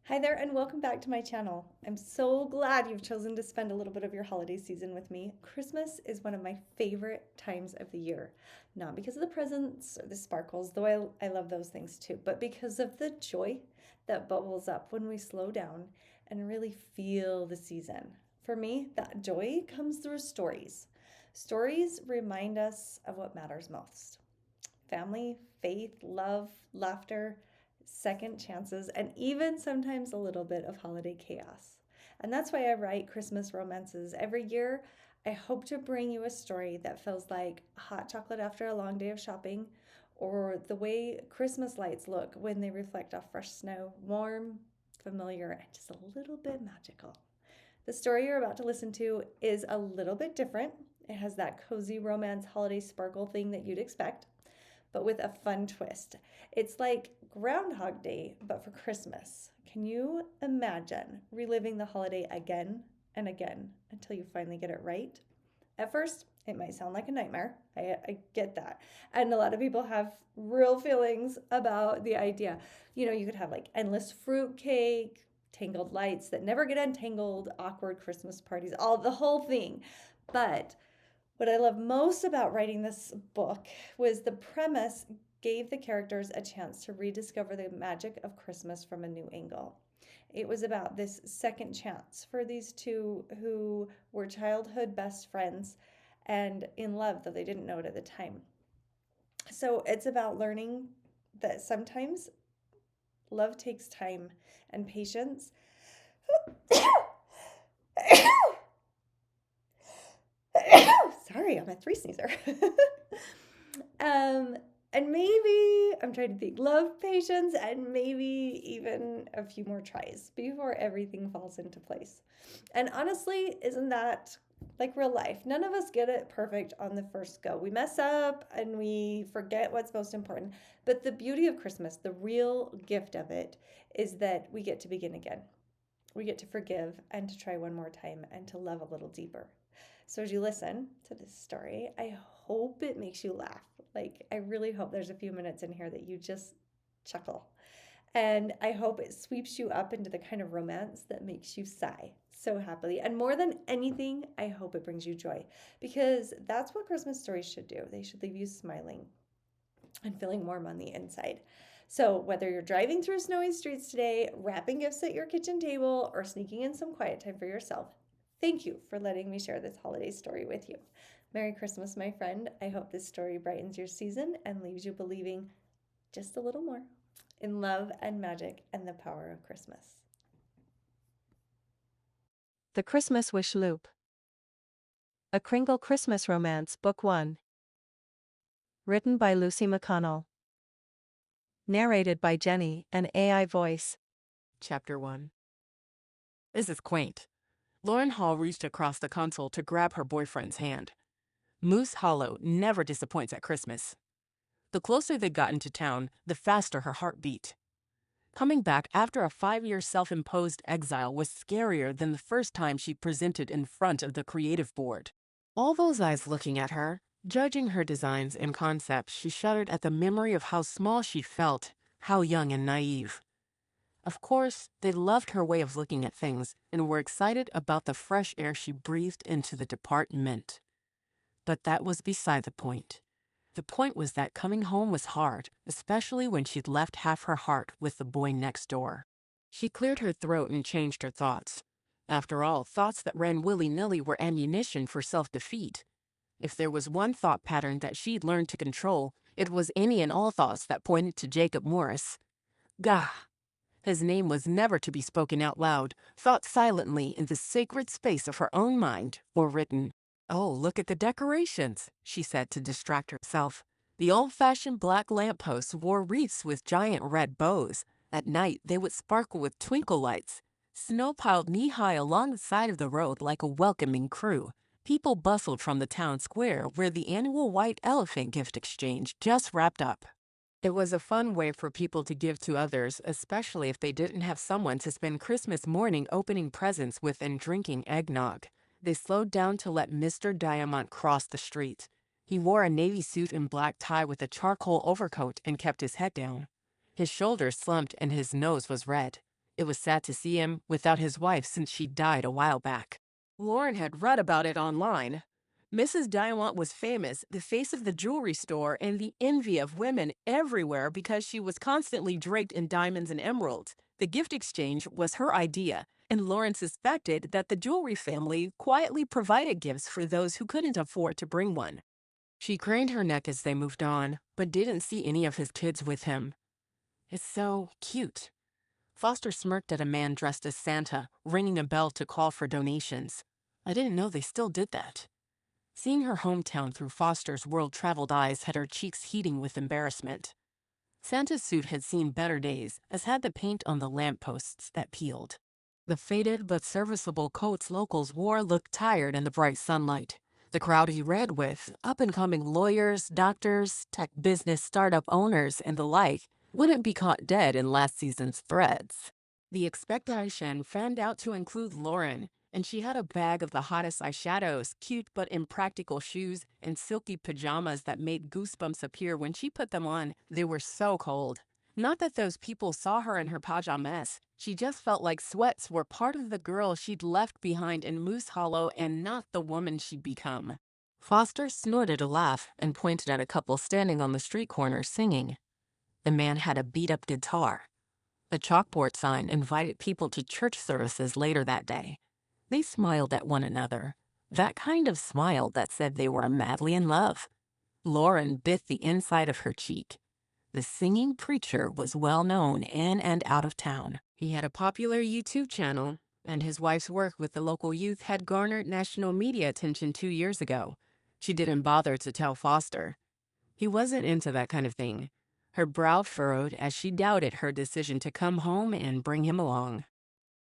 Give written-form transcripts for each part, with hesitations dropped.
Hi there, and welcome back to my channel. I'm so glad you've chosen to spend a little bit of your holiday season with me. Christmas is one of my favorite times of the year, not because of the presents or the sparkles, though I love those things too, but because of the joy that bubbles up when we slow down and really feel the season. For me, that joy comes through stories. Stories remind us of what matters most: family, faith, love, laughter, second chances, and even sometimes a little bit of holiday chaos. And that's why I write Christmas romances. Every year, I hope to bring you a story that feels like hot chocolate after a long day of shopping, or the way Christmas lights look when they reflect off fresh snow, warm, familiar, and just a little bit magical. The story you're about to listen to is a little bit different. It has that cozy romance holiday sparkle thing that you'd expect, but with a fun twist. It's like Groundhog Day, but for Christmas. Can you imagine reliving the holiday again and again until you finally get it right? At first, it might sound like a nightmare. I get that. And a lot of people have real feelings about the idea. You could have like endless fruit cake, tangled lights that never get untangled, awkward Christmas parties, all the whole thing. But what I love most about writing this book was the premise gave the characters a chance to rediscover the magic of Christmas from a new angle. It was about this second chance for these two who were childhood best friends and in love, though they didn't know it at the time. So it's about learning that sometimes love takes time and patience. Sorry, I'm a three sneezer. um, and maybe I'm trying to think love, patience, and maybe even a few more tries before everything falls into place. And honestly, isn't that like real life? None of us get it perfect on the first go. We mess up and we forget what's most important. But the beauty of Christmas, the real gift of it, is that we get to begin again. We get to forgive and to try one more time and to love a little deeper. So as you listen to this story, I hope it makes you laugh. Like, I really hope there's a few minutes in here that you just chuckle. And I hope it sweeps you up into the kind of romance that makes you sigh so happily. And more than anything, I hope it brings you joy, because that's what Christmas stories should do. They should leave you smiling and feeling warm on the inside. So, whether you're driving through snowy streets today, wrapping gifts at your kitchen table, or sneaking in some quiet time for yourself, thank you for letting me share this holiday story with you. Merry Christmas, my friend. I hope this story brightens your season and leaves you believing just a little more in love and magic and the power of Christmas. The Christmas Wish Loop. A Kringle Christmas Romance, Book 1. Written by Lucy McConnell. Narrated by Jenny, an AI voice. Chapter 1. This is quaint. Lauren Hall reached across the console to grab her boyfriend's hand. Moose Hollow never disappoints at Christmas. The closer they got into town, the faster her heart beat. Coming back after a 5-year self-imposed exile was scarier than the first time she presented in front of the creative board. All those eyes looking at her, judging her designs and concepts, she shuddered at the memory of how small she felt, how young and naive. Of course, they loved her way of looking at things and were excited about the fresh air she breathed into the department. But that was beside the point. The point was that coming home was hard, especially when she'd left half her heart with the boy next door. She cleared her throat and changed her thoughts. After all, thoughts that ran willy-nilly were ammunition for self-defeat. If there was one thought pattern that she'd learned to control, it was any and all thoughts that pointed to Jacob Morris. Gah! His name was never to be spoken out loud, thought silently in the sacred space of her own mind, or written. "Oh, look at the decorations," she said to distract herself. The old-fashioned black lampposts wore wreaths with giant red bows. At night, they would sparkle with twinkle lights. Snow piled knee-high along the side of the road like a welcoming crew. People bustled from the town square where the annual white elephant gift exchange just wrapped up. It was a fun way for people to give to others, especially if they didn't have someone to spend Christmas morning opening presents with and drinking eggnog. They slowed down to let Mr. Diamond cross the street. He wore a navy suit and black tie with a charcoal overcoat and kept his head down. His shoulders slumped and his nose was red. It was sad to see him without his wife since she died a while back. Lauren had read about it online. Mrs. Diamant was famous, the face of the jewelry store and the envy of women everywhere because she was constantly draped in diamonds and emeralds. The gift exchange was her idea, and Lauren suspected that the jewelry family quietly provided gifts for those who couldn't afford to bring one. She craned her neck as they moved on, but didn't see any of his kids with him. It's so cute. Foster smirked at a man dressed as Santa, ringing a bell to call for donations. I didn't know they still did that. Seeing her hometown through Foster's world-traveled eyes had her cheeks heating with embarrassment. Santa's suit had seen better days, as had the paint on the lampposts that peeled. The faded but serviceable coats locals wore looked tired in the bright sunlight. The crowd he read with, up-and-coming lawyers, doctors, tech business startup owners, and the like, wouldn't be caught dead in last season's threads. The expectation fanned out to include Lauren, and she had a bag of the hottest eyeshadows, cute but impractical shoes, and silky pajamas that made goosebumps appear when she put them on. They were so cold. Not that those people saw her in her pajamas. She just felt like sweats were part of the girl she'd left behind in Moose Hollow and not the woman she'd become. Foster snorted a laugh and pointed at a couple standing on the street corner singing. The man had a beat-up guitar. A chalkboard sign invited people to church services later that day. They smiled at one another, that kind of smile that said they were madly in love. Lauren bit the inside of her cheek. The singing preacher was well known in and out of town. He had a popular YouTube channel, and his wife's work with the local youth had garnered national media attention 2 years ago. She didn't bother to tell Foster. He wasn't into that kind of thing. Her brow furrowed as she doubted her decision to come home and bring him along.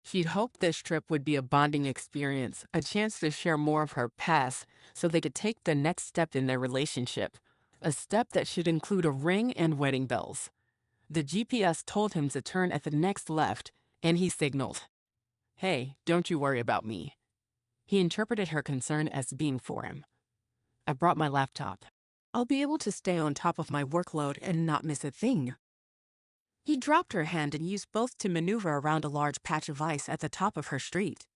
She'd hoped this trip would be a bonding experience, a chance to share more of her past so they could take the next step in their relationship, a step that should include a ring and wedding bells. The GPS told him to turn at the next left, and he signaled, "Hey, don't you worry about me." He interpreted her concern as being for him. "I brought my laptop. I'll be able to stay on top of my workload and not miss a thing." He dropped her hand and used both to maneuver around a large patch of ice at the top of her street.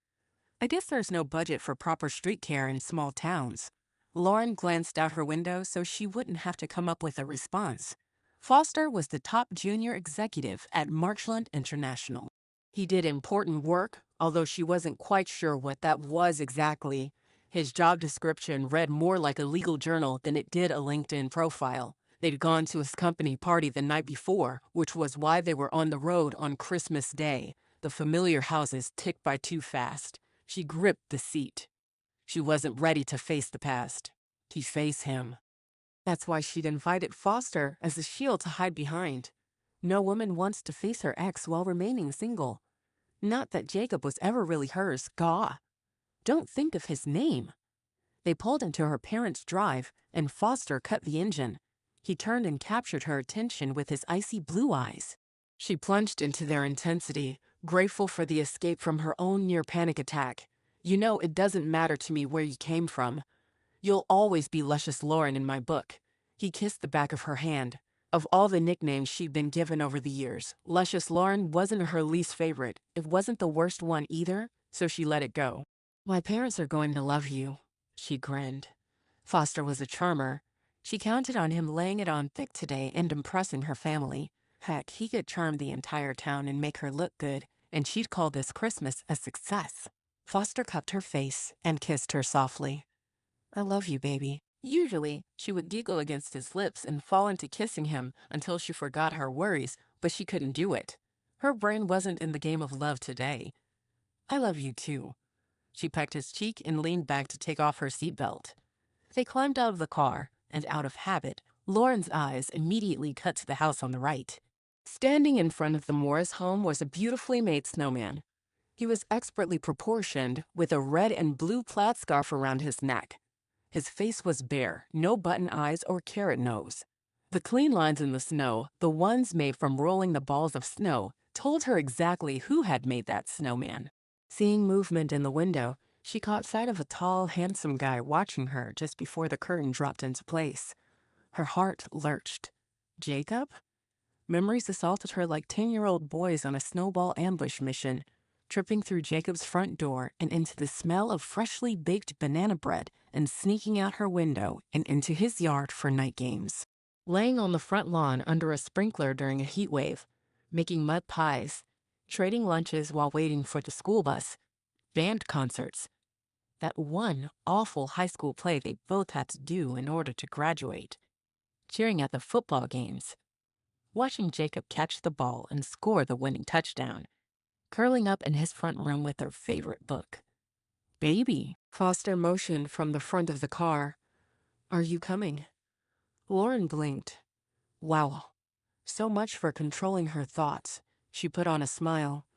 I guess there's no budget for proper street care in small towns. Lauren glanced out her window so she wouldn't have to come up with a response. Foster was the top junior executive at Marchland International. He did important work, although she wasn't quite sure what that was exactly. His job description read more like a legal journal than it did a LinkedIn profile. They'd gone to his company party the night before, which was why they were on the road on Christmas Day. The familiar houses ticked by too fast. She gripped the seat. She wasn't ready to face the past, to face him. That's why she'd invited Foster as a shield to hide behind. No woman wants to face her ex while remaining single. Not that Jacob was ever really hers, Gaw. Don't think of his name. They pulled into her parents' drive, and Foster cut the engine. He turned and captured her attention with his icy blue eyes. She plunged into their intensity, grateful for the escape from her own near-panic attack. "You know, it doesn't matter to me where you came from. You'll always be Luscious Lauren in my book." He kissed the back of her hand. Of all the nicknames she'd been given over the years, Luscious Lauren wasn't her least favorite. It wasn't the worst one either, so she let it go. "My parents are going to love you," she grinned. Foster was a charmer. She counted on him laying it on thick today and impressing her family. Heck, he could charm the entire town and make her look good, and she'd call this Christmas a success. Foster cupped her face and kissed her softly. "I love you, baby." Usually, she would giggle against his lips and fall into kissing him until she forgot her worries, but she couldn't do it. Her brain wasn't in the game of love today. "I love you too." She pecked his cheek and leaned back to take off her seatbelt. They climbed out of the car, and out of habit, Lauren's eyes immediately cut to the house on the right. Standing in front of the Morris home was a beautifully made snowman. He was expertly proportioned, with a red and blue plaid scarf around his neck. His face was bare, no button eyes or carrot nose. The clean lines in the snow, the ones made from rolling the balls of snow, told her exactly who had made that snowman. Seeing movement in the window, she caught sight of a tall, handsome guy watching her just before the curtain dropped into place. Her heart lurched. Jacob? Memories assaulted her like 10-year-old boys on a snowball ambush mission, tripping through Jacob's front door and into the smell of freshly baked banana bread and sneaking out her window and into his yard for night games. Laying on the front lawn under a sprinkler during a heat wave, making mud pies, trading lunches while waiting for the school bus, band concerts, that one awful high school play they both had to do in order to graduate, cheering at the football games, watching Jacob catch the ball and score the winning touchdown, curling up in his front room with her favorite book. "Baby," Foster motioned from the front of the car. "Are you coming?" Lauren blinked. Wow, so much for controlling her thoughts. She put on a smile.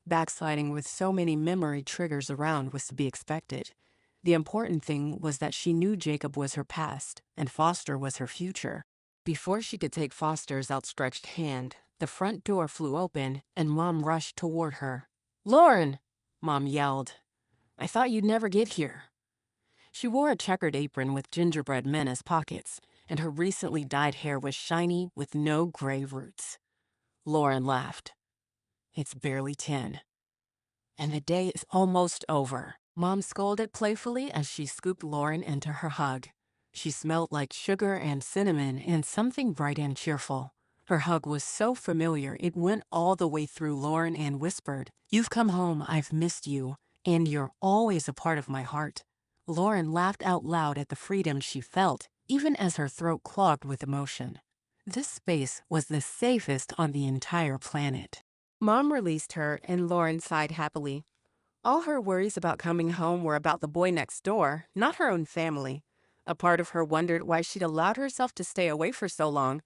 Backsliding with so many memory triggers around was to be expected. The important thing was that she knew Jacob was her past and Foster was her future. Before she could take Foster's outstretched hand, the front door flew open and Mom rushed toward her. "Lauren!" Mom yelled. "I thought you'd never get here." She wore a checkered apron with gingerbread men as pockets, and her recently dyed hair was shiny with no gray roots. Lauren laughed. "It's barely 10. And the day is almost over." Mom scolded playfully as she scooped Lauren into her hug. She smelled like sugar and cinnamon and something bright and cheerful. Her hug was so familiar it went all the way through Lauren and whispered, "You've come home, I've missed you, and you're always a part of my heart." Lauren laughed out loud at the freedom she felt, even as her throat clogged with emotion. This space was the safest on the entire planet. Mom released her, and Lauren sighed happily. All her worries about coming home were about the boy next door, not her own family. A part of her wondered why she'd allowed herself to stay away for so long.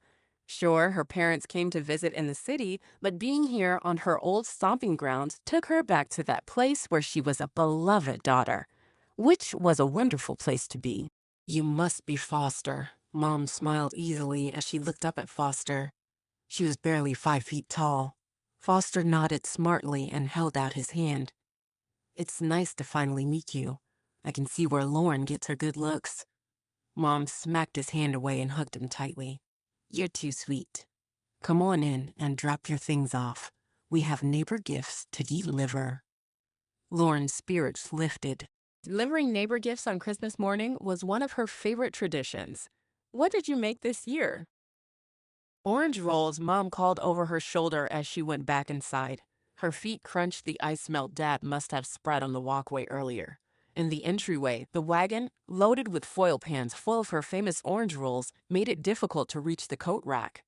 Sure, her parents came to visit in the city, but being here on her old stomping grounds took her back to that place where she was a beloved daughter, which was a wonderful place to be. "You must be Foster." Mom smiled easily as she looked up at Foster. She was barely 5 feet tall. Foster nodded smartly and held out his hand. "It's nice to finally meet you. I can see where Lauren gets her good looks." Mom smacked his hand away and hugged him tightly. "You're too sweet. Come on in and drop your things off. We have neighbor gifts to deliver." Lauren's spirits lifted. Delivering neighbor gifts on Christmas morning was one of her favorite traditions. "What did you make this year?" "Orange rolls," Mom called over her shoulder as she went back inside. Her feet crunched the ice melt Dad must have spread on the walkway earlier. In the entryway, the wagon, loaded with foil pans full of her famous orange rolls, made it difficult to reach the coat rack.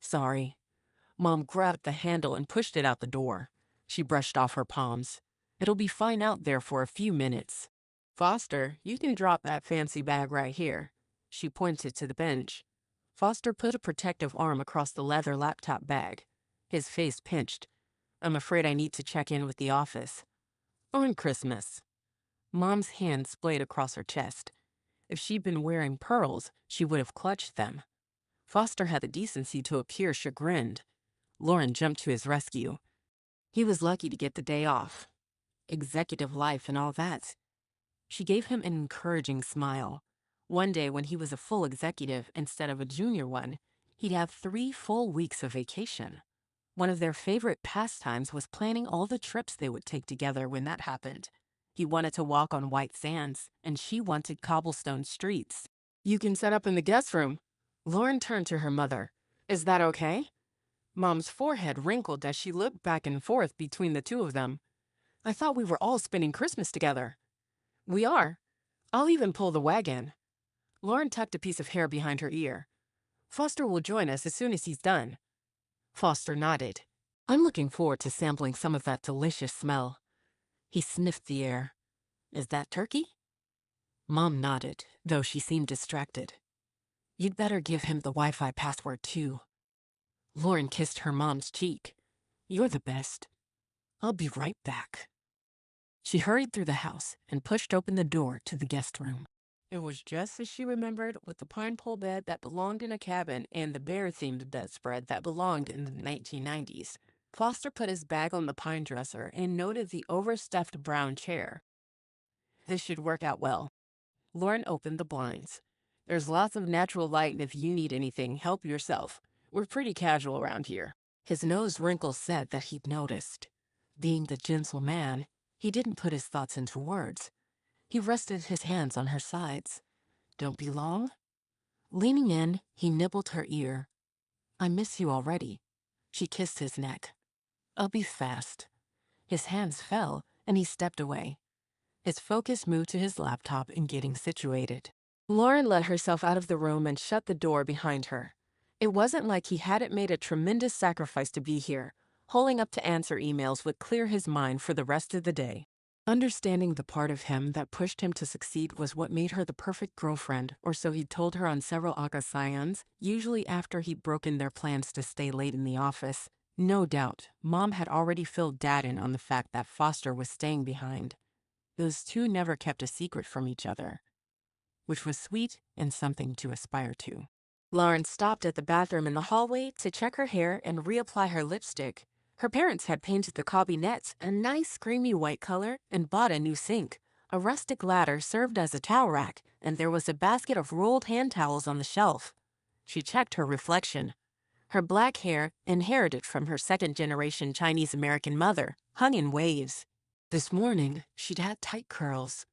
"Sorry." Mom grabbed the handle and pushed it out the door. She brushed off her palms. "It'll be fine out there for a few minutes. Foster, you can drop that fancy bag right here." She pointed to the bench. Foster put a protective arm across the leather laptop bag. His face pinched. "I'm afraid I need to check in with the office." "On Christmas." Mom's hand splayed across her chest. If she'd been wearing pearls, she would have clutched them. Foster had the decency to appear chagrined. Lauren jumped to his rescue. He was lucky to get the day off. Executive life and all that. She gave him an encouraging smile. One day when he was a full executive instead of a junior one, he'd have 3 full weeks of vacation. One of their favorite pastimes was planning all the trips they would take together when that happened. He wanted to walk on white sands, and she wanted cobblestone streets. "You can set up in the guest room." Lauren turned to her mother. "Is that okay?" Mom's forehead wrinkled as she looked back and forth between the two of them. "I thought we were all spending Christmas together." "We are. I'll even pull the wagon." Lauren tucked a piece of hair behind her ear. "Foster will join us as soon as he's done." Foster nodded. "I'm looking forward to sampling some of that delicious smell." He sniffed the air. "Is that turkey?" Mom nodded, though she seemed distracted. "You'd better give him the Wi-Fi password, too." Lauren kissed her mom's cheek. "You're the best. I'll be right back." She hurried through the house and pushed open the door to the guest room. It was just as she remembered, with the pine pole bed that belonged in a cabin and the bear-themed bedspread that belonged in the 1990s. Foster put his bag on the pine dresser and noted the overstuffed brown chair. "This should work out well." Lauren opened the blinds. "There's lots of natural light, and if you need anything, help yourself. We're pretty casual around here." His nose wrinkle said that he'd noticed. Being the gentle man, he didn't put his thoughts into words. He rested his hands on her sides. "Don't be long?" Leaning in, he nibbled her ear. "I miss you already." She kissed his neck. "I'll be fast." His hands fell, and he stepped away. His focus moved to his laptop and getting situated. Lauren let herself out of the room and shut the door behind her. It wasn't like he hadn't made a tremendous sacrifice to be here. Holding up to answer emails would clear his mind for the rest of the day. Understanding the part of him that pushed him to succeed was what made her the perfect girlfriend, or so he'd told her on several occasions, usually after he'd broken their plans to stay late in the office. No doubt, Mom had already filled Dad in on the fact that Foster was staying behind. Those two never kept a secret from each other, which was sweet and something to aspire to. Lauren stopped at the bathroom in the hallway to check her hair and reapply her lipstick. Her parents had painted the cabinets a nice creamy white color and bought a new sink. A rustic ladder served as a towel rack, and there was a basket of rolled hand towels on the shelf. She checked her reflection. Her black hair, inherited from her second-generation Chinese-American mother, hung in waves. This morning, she'd had tight curls.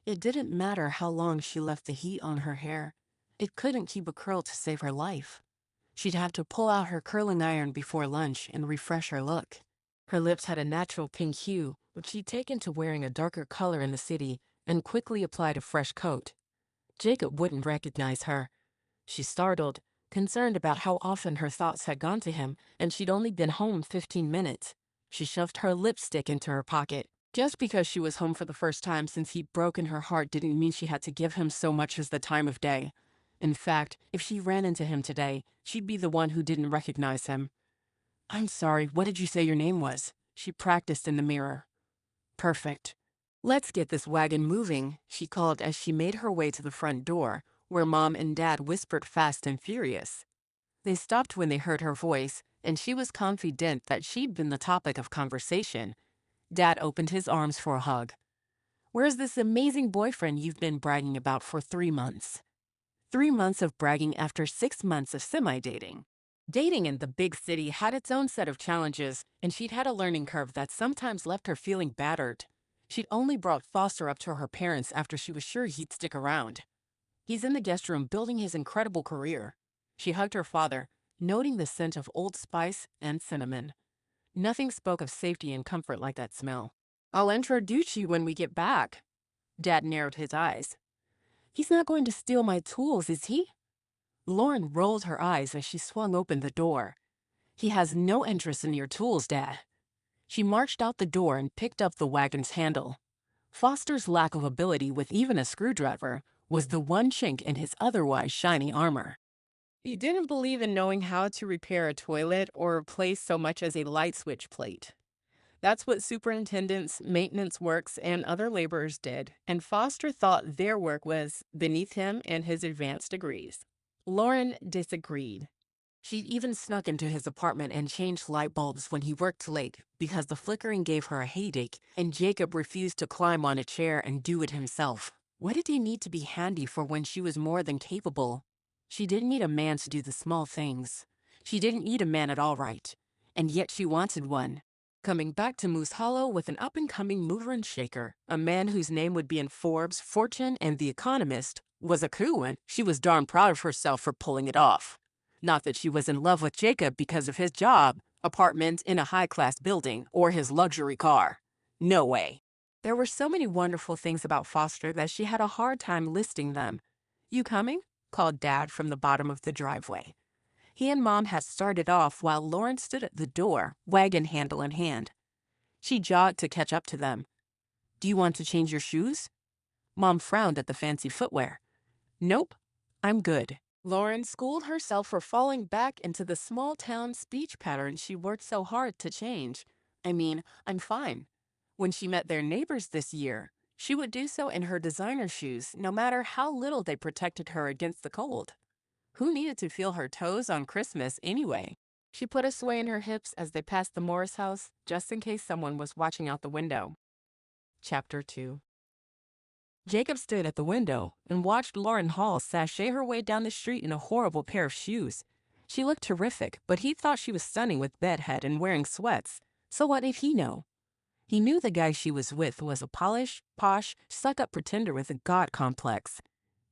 It didn't matter how long she left the heat on her hair. It couldn't keep a curl to save her life. She'd have to pull out her curling iron before lunch and refresh her look. Her lips had a natural pink hue, but she'd taken to wearing a darker color in the city and quickly applied a fresh coat. Jacob wouldn't recognize her. She startled, concerned about how often her thoughts had gone to him, and she'd only been home 15 minutes. She shoved her lipstick into her pocket. Just because she was home for the first time since he'd broken her heart didn't mean she had to give him so much as the time of day. In fact, if she ran into him today, she'd be the one who didn't recognize him. "I'm sorry, what did you say your name was?" She practiced in the mirror. "Perfect. Let's get this wagon moving," she called as she made her way to the front door, where Mom and Dad whispered fast and furious. They stopped when they heard her voice, and she was confident that she'd been the topic of conversation. Dad opened his arms for a hug. "Where's this amazing boyfriend you've been bragging about for 3 months?" 3 months of bragging after 6 months of semi-dating. Dating in the big city had its own set of challenges, and she'd had a learning curve that sometimes left her feeling battered. She'd only brought Foster up to her parents after she was sure he'd stick around. "He's in the guest room building his incredible career." She hugged her father, noting the scent of Old Spice and cinnamon. Nothing spoke of safety and comfort like that smell. "I'll introduce you when we get back." Dad narrowed his eyes. "He's not going to steal my tools, is he?" Lauren rolled her eyes as she swung open the door. "He has no interest in your tools, Dad." She marched out the door and picked up the wagon's handle. Foster's lack of ability with even a screwdriver was the one chink in his otherwise shiny armor. He didn't believe in knowing how to repair a toilet or replace so much as a light switch plate. That's what superintendents, maintenance works, and other laborers did, and Foster thought their work was beneath him and his advanced degrees. Lauren disagreed. She'd even snuck into his apartment and changed light bulbs when he worked late because the flickering gave her a headache, and Jacob refused to climb on a chair and do it himself. What did he need to be handy for when she was more than capable? She didn't need a man to do the small things. She didn't need a man at all, right? And yet she wanted one. Coming back to Moose Hollow with an up-and-coming mover and shaker, a man whose name would be in Forbes, Fortune, and The Economist, was a coup, and she was darn proud of herself for pulling it off. Not that she was in love with Jacob because of his job, apartment in a high-class building, or his luxury car. No way. There were so many wonderful things about Foster that she had a hard time listing them. "You coming?" called Dad from the bottom of the driveway. He and Mom had started off while Lauren stood at the door, wagon handle in hand. She jogged to catch up to them. "Do you want to change your shoes?" Mom frowned at the fancy footwear. "Nope, I'm good." Lauren schooled herself for falling back into the small-town speech pattern she worked so hard to change. I mean, "I'm fine." When she met their neighbors this year, she would do so in her designer shoes, no matter how little they protected her against the cold. Who needed to feel her toes on Christmas anyway? She put a sway in her hips as they passed the Morris house, just in case someone was watching out the window. Chapter 2. Jacob stood at the window and watched Lauren Hall sashay her way down the street in a horrible pair of shoes. She looked terrific, but he thought she was stunning with bedhead and wearing sweats. So what did he know? He knew the guy she was with was a posh, stuck-up pretender with a god complex.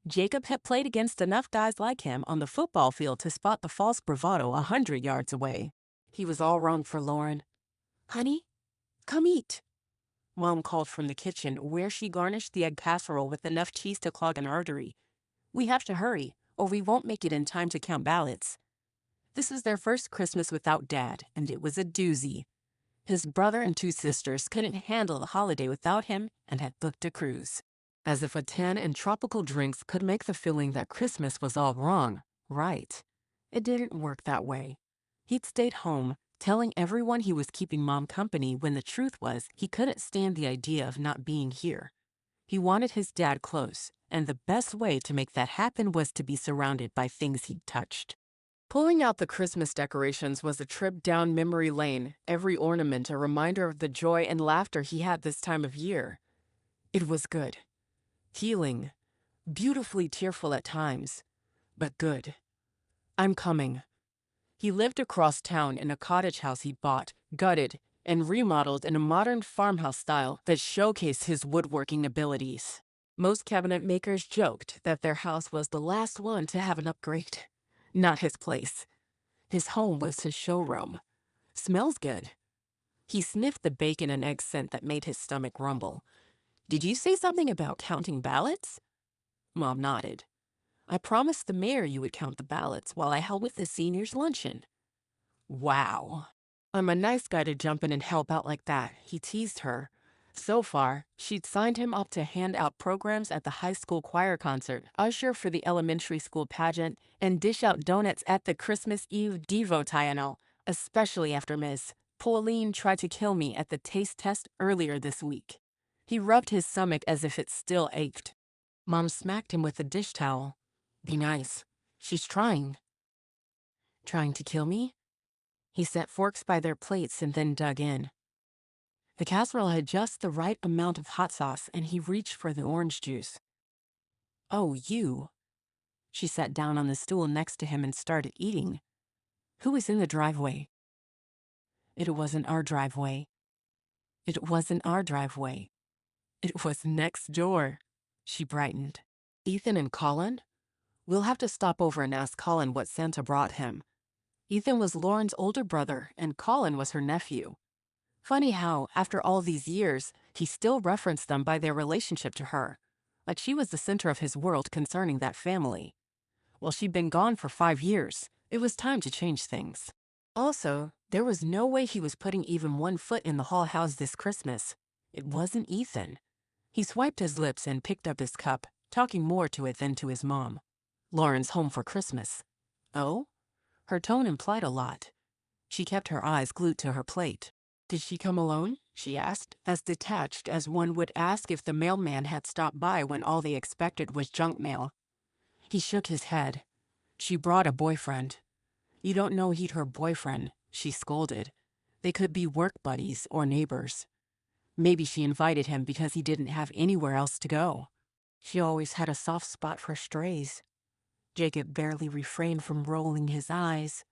Jacob had played against enough guys like him on the football field to spot the false bravado 100 yards away. He was all wrong for Lauren. "Honey, come eat," Mom called from the kitchen, where she garnished the egg casserole with enough cheese to clog an artery. "We have to hurry, or we won't make it in time to count ballots." This was their first Christmas without Dad, and it was a doozy. His brother and 2 sisters couldn't handle the holiday without him and had booked a cruise. As if a tan and tropical drinks could make the feeling that Christmas was all wrong, right. It didn't work that way. He'd stayed home, telling everyone he was keeping Mom company when the truth was he couldn't stand the idea of not being here. He wanted his dad close, and the best way to make that happen was to be surrounded by things he'd touched. Pulling out the Christmas decorations was a trip down memory lane, every ornament a reminder of the joy and laughter he had this time of year. It was good. Healing. Beautifully tearful at times, but good. "I'm coming." He lived across town in a cottage house he bought, gutted, and remodeled in a modern farmhouse style that showcased his woodworking abilities. Most cabinet makers joked that their house was the last one to have an upgrade. Not his place. His home was his showroom. Smells good. He sniffed the bacon and egg scent that made his stomach rumble. "Did you say something about counting ballots?" Mom nodded. "I promised the mayor you would count the ballots while I held with the seniors' luncheon." Wow. "I'm a nice guy to jump in and help out like that," he teased her. So far, she'd signed him up to hand out programs at the high school choir concert, usher for the elementary school pageant, and dish out donuts at the Christmas Eve devotional, especially after Miss Pauline tried to kill me at the taste test earlier this week. He rubbed his stomach as if it still ached. Mom smacked him with a dish towel. "Be nice. She's trying." "Trying to kill me?" He set forks by their plates and then dug in. The casserole had just the right amount of hot sauce, and he reached for the orange juice. "Oh, you." She sat down on the stool next to him and started eating. "Who was in the driveway?" "It wasn't our driveway. It wasn't our driveway. It was next door." She brightened. "Ethan and Colin? We'll have to stop over and ask Colin what Santa brought him." Ethan was Lauren's older brother, and Colin was her nephew. Funny how, after all these years, he still referenced them by their relationship to her, like she was the center of his world concerning that family. Well, she'd been gone for 5 years. It was time to change things. Also, there was no way he was putting even one foot in the Hall house this Christmas. It wasn't Ethan. He swiped his lips and picked up his cup, talking more to it than to his mom. "Lauren's home for Christmas." "Oh?" Her tone implied a lot. She kept her eyes glued to her plate. "Did she come alone?" she asked, as detached as one would ask if the mailman had stopped by when all they expected was junk mail. He shook his head. "She brought a boyfriend." "You don't know he'd her boyfriend," she scolded. "They could be work buddies or neighbors. Maybe she invited him because he didn't have anywhere else to go." She always had a soft spot for strays. Jacob barely refrained from rolling his eyes.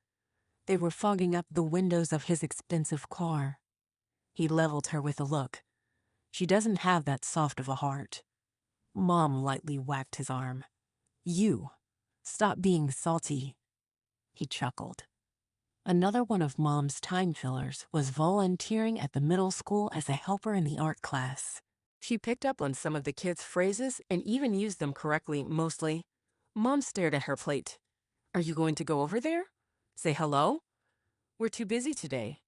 They were fogging up the windows of his expensive car. He leveled her with a look. "She doesn't have that soft of a heart." Mom lightly whacked his arm. "You, stop being salty." He chuckled. Another one of Mom's time fillers was volunteering at the middle school as a helper in the art class. She picked up on some of the kids' phrases and even used them correctly, mostly. Mom stared at her plate. "Are you going to go over there? Say hello?" "We're too busy today."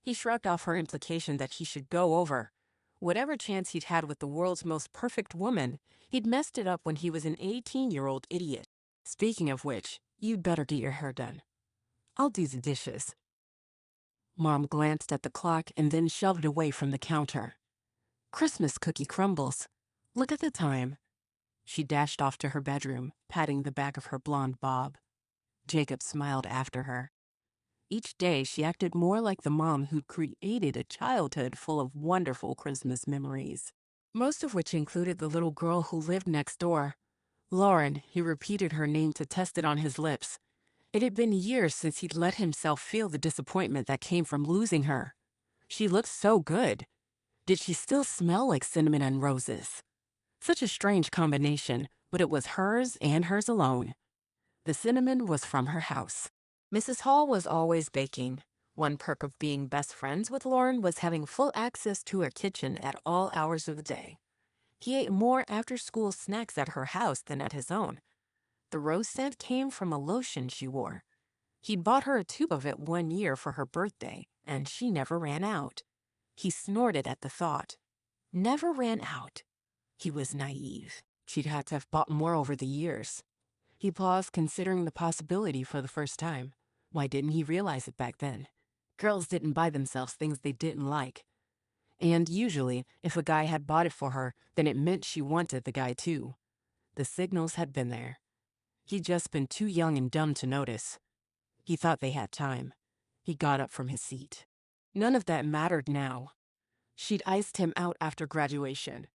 He shrugged off her implication that he should go over. Whatever chance he'd had with the world's most perfect woman, he'd messed it up when he was an 18-year-old idiot. "Speaking of which, you'd better get your hair done. I'll do the dishes." Mom glanced at the clock and then shoved away from the counter. "Christmas cookie crumbles. Look at the time." She dashed off to her bedroom, patting the back of her blonde bob. Jacob smiled after her. Each day, she acted more like the mom who'd created a childhood full of wonderful Christmas memories, most of which included the little girl who lived next door. Lauren, he repeated her name to test it on his lips. It had been years since he'd let himself feel the disappointment that came from losing her. She looked so good. Did she still smell like cinnamon and roses? Such a strange combination, but it was hers and hers alone. The cinnamon was from her house. Mrs. Hall was always baking. One perk of being best friends with Lauren was having full access to her kitchen at all hours of the day. He ate more after-school snacks at her house than at his own. The rose scent came from a lotion she wore. He'd bought her a tube of it one year for her birthday, and she never ran out. He snorted at the thought. Never ran out. He was naive. She'd had to have bought more over the years. He paused, considering the possibility for the first time. Why didn't he realize it back then? Girls didn't buy themselves things they didn't like. And usually, if a guy had bought it for her, then it meant she wanted the guy too. The signals had been there. He'd just been too young and dumb to notice. He thought they had time. He got up from his seat. None of that mattered now. She'd iced him out after graduation.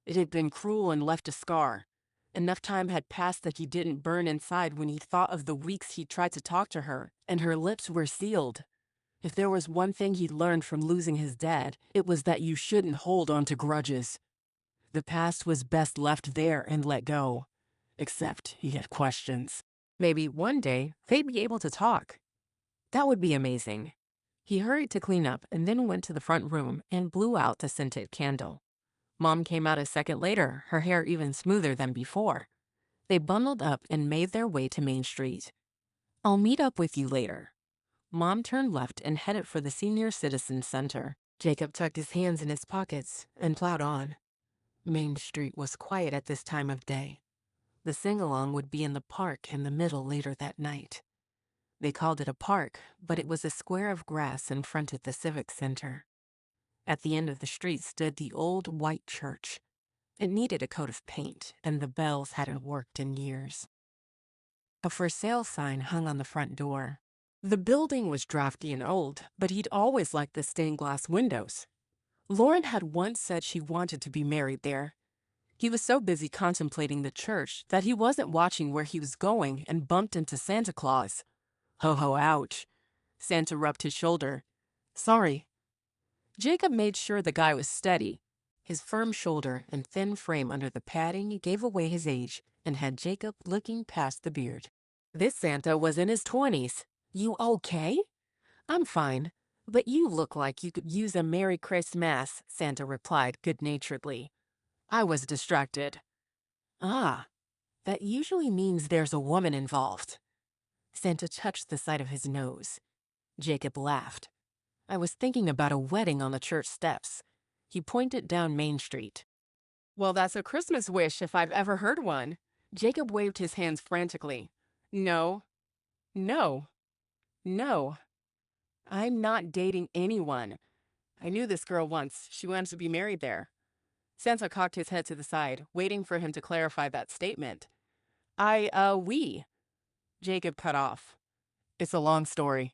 It had been cruel and left a scar. Enough time had passed that he didn't burn inside when he thought of the weeks he tried to talk to her, and her lips were sealed. If there was one thing he'd learned from losing his dad, it was that you shouldn't hold on to grudges. The past was best left there and let go. Except he had questions. Maybe one day they'd be able to talk. That would be amazing. He hurried to clean up and then went to the front room and blew out the scented candle. Mom came out a second later, her hair even smoother than before. They bundled up and made their way to Main Street. "I'll meet up with you later." Mom turned left and headed for the Senior Citizen Center. Jacob tucked his hands in his pockets and plowed on. Main Street was quiet at this time of day. The sing-along would be in the park in the middle later that night. They called it a park, but it was a square of grass in front of the Civic Center. At the end of the street stood the old white church. It needed a coat of paint, and the bells hadn't worked in years. A for sale sign hung on the front door. The building was drafty and old, but he'd always liked the stained glass windows. Lauren had once said she wanted to be married there. He was so busy contemplating the church that he wasn't watching where he was going and bumped into Santa Claus. Ho ho, ouch. Santa rubbed his shoulder. Sorry. Jacob made sure the guy was steady. His firm shoulder and thin frame under the padding gave away his age and had Jacob looking past the beard. This Santa was in his 20s. You okay? I'm fine, but you look like you could use a Merry Christmas, Santa replied good-naturedly. I was distracted. Ah, that usually means there's a woman involved. Santa touched the side of his nose. Jacob laughed. I was thinking about a wedding on the church steps. He pointed down Main Street. Well, that's a Christmas wish if I've ever heard one. Jacob waved his hands frantically. No, no, no. I'm not dating anyone. I knew this girl once. She wanted to be married there. Santa cocked his head to the side, waiting for him to clarify that statement. We. Jacob cut off. It's a long story.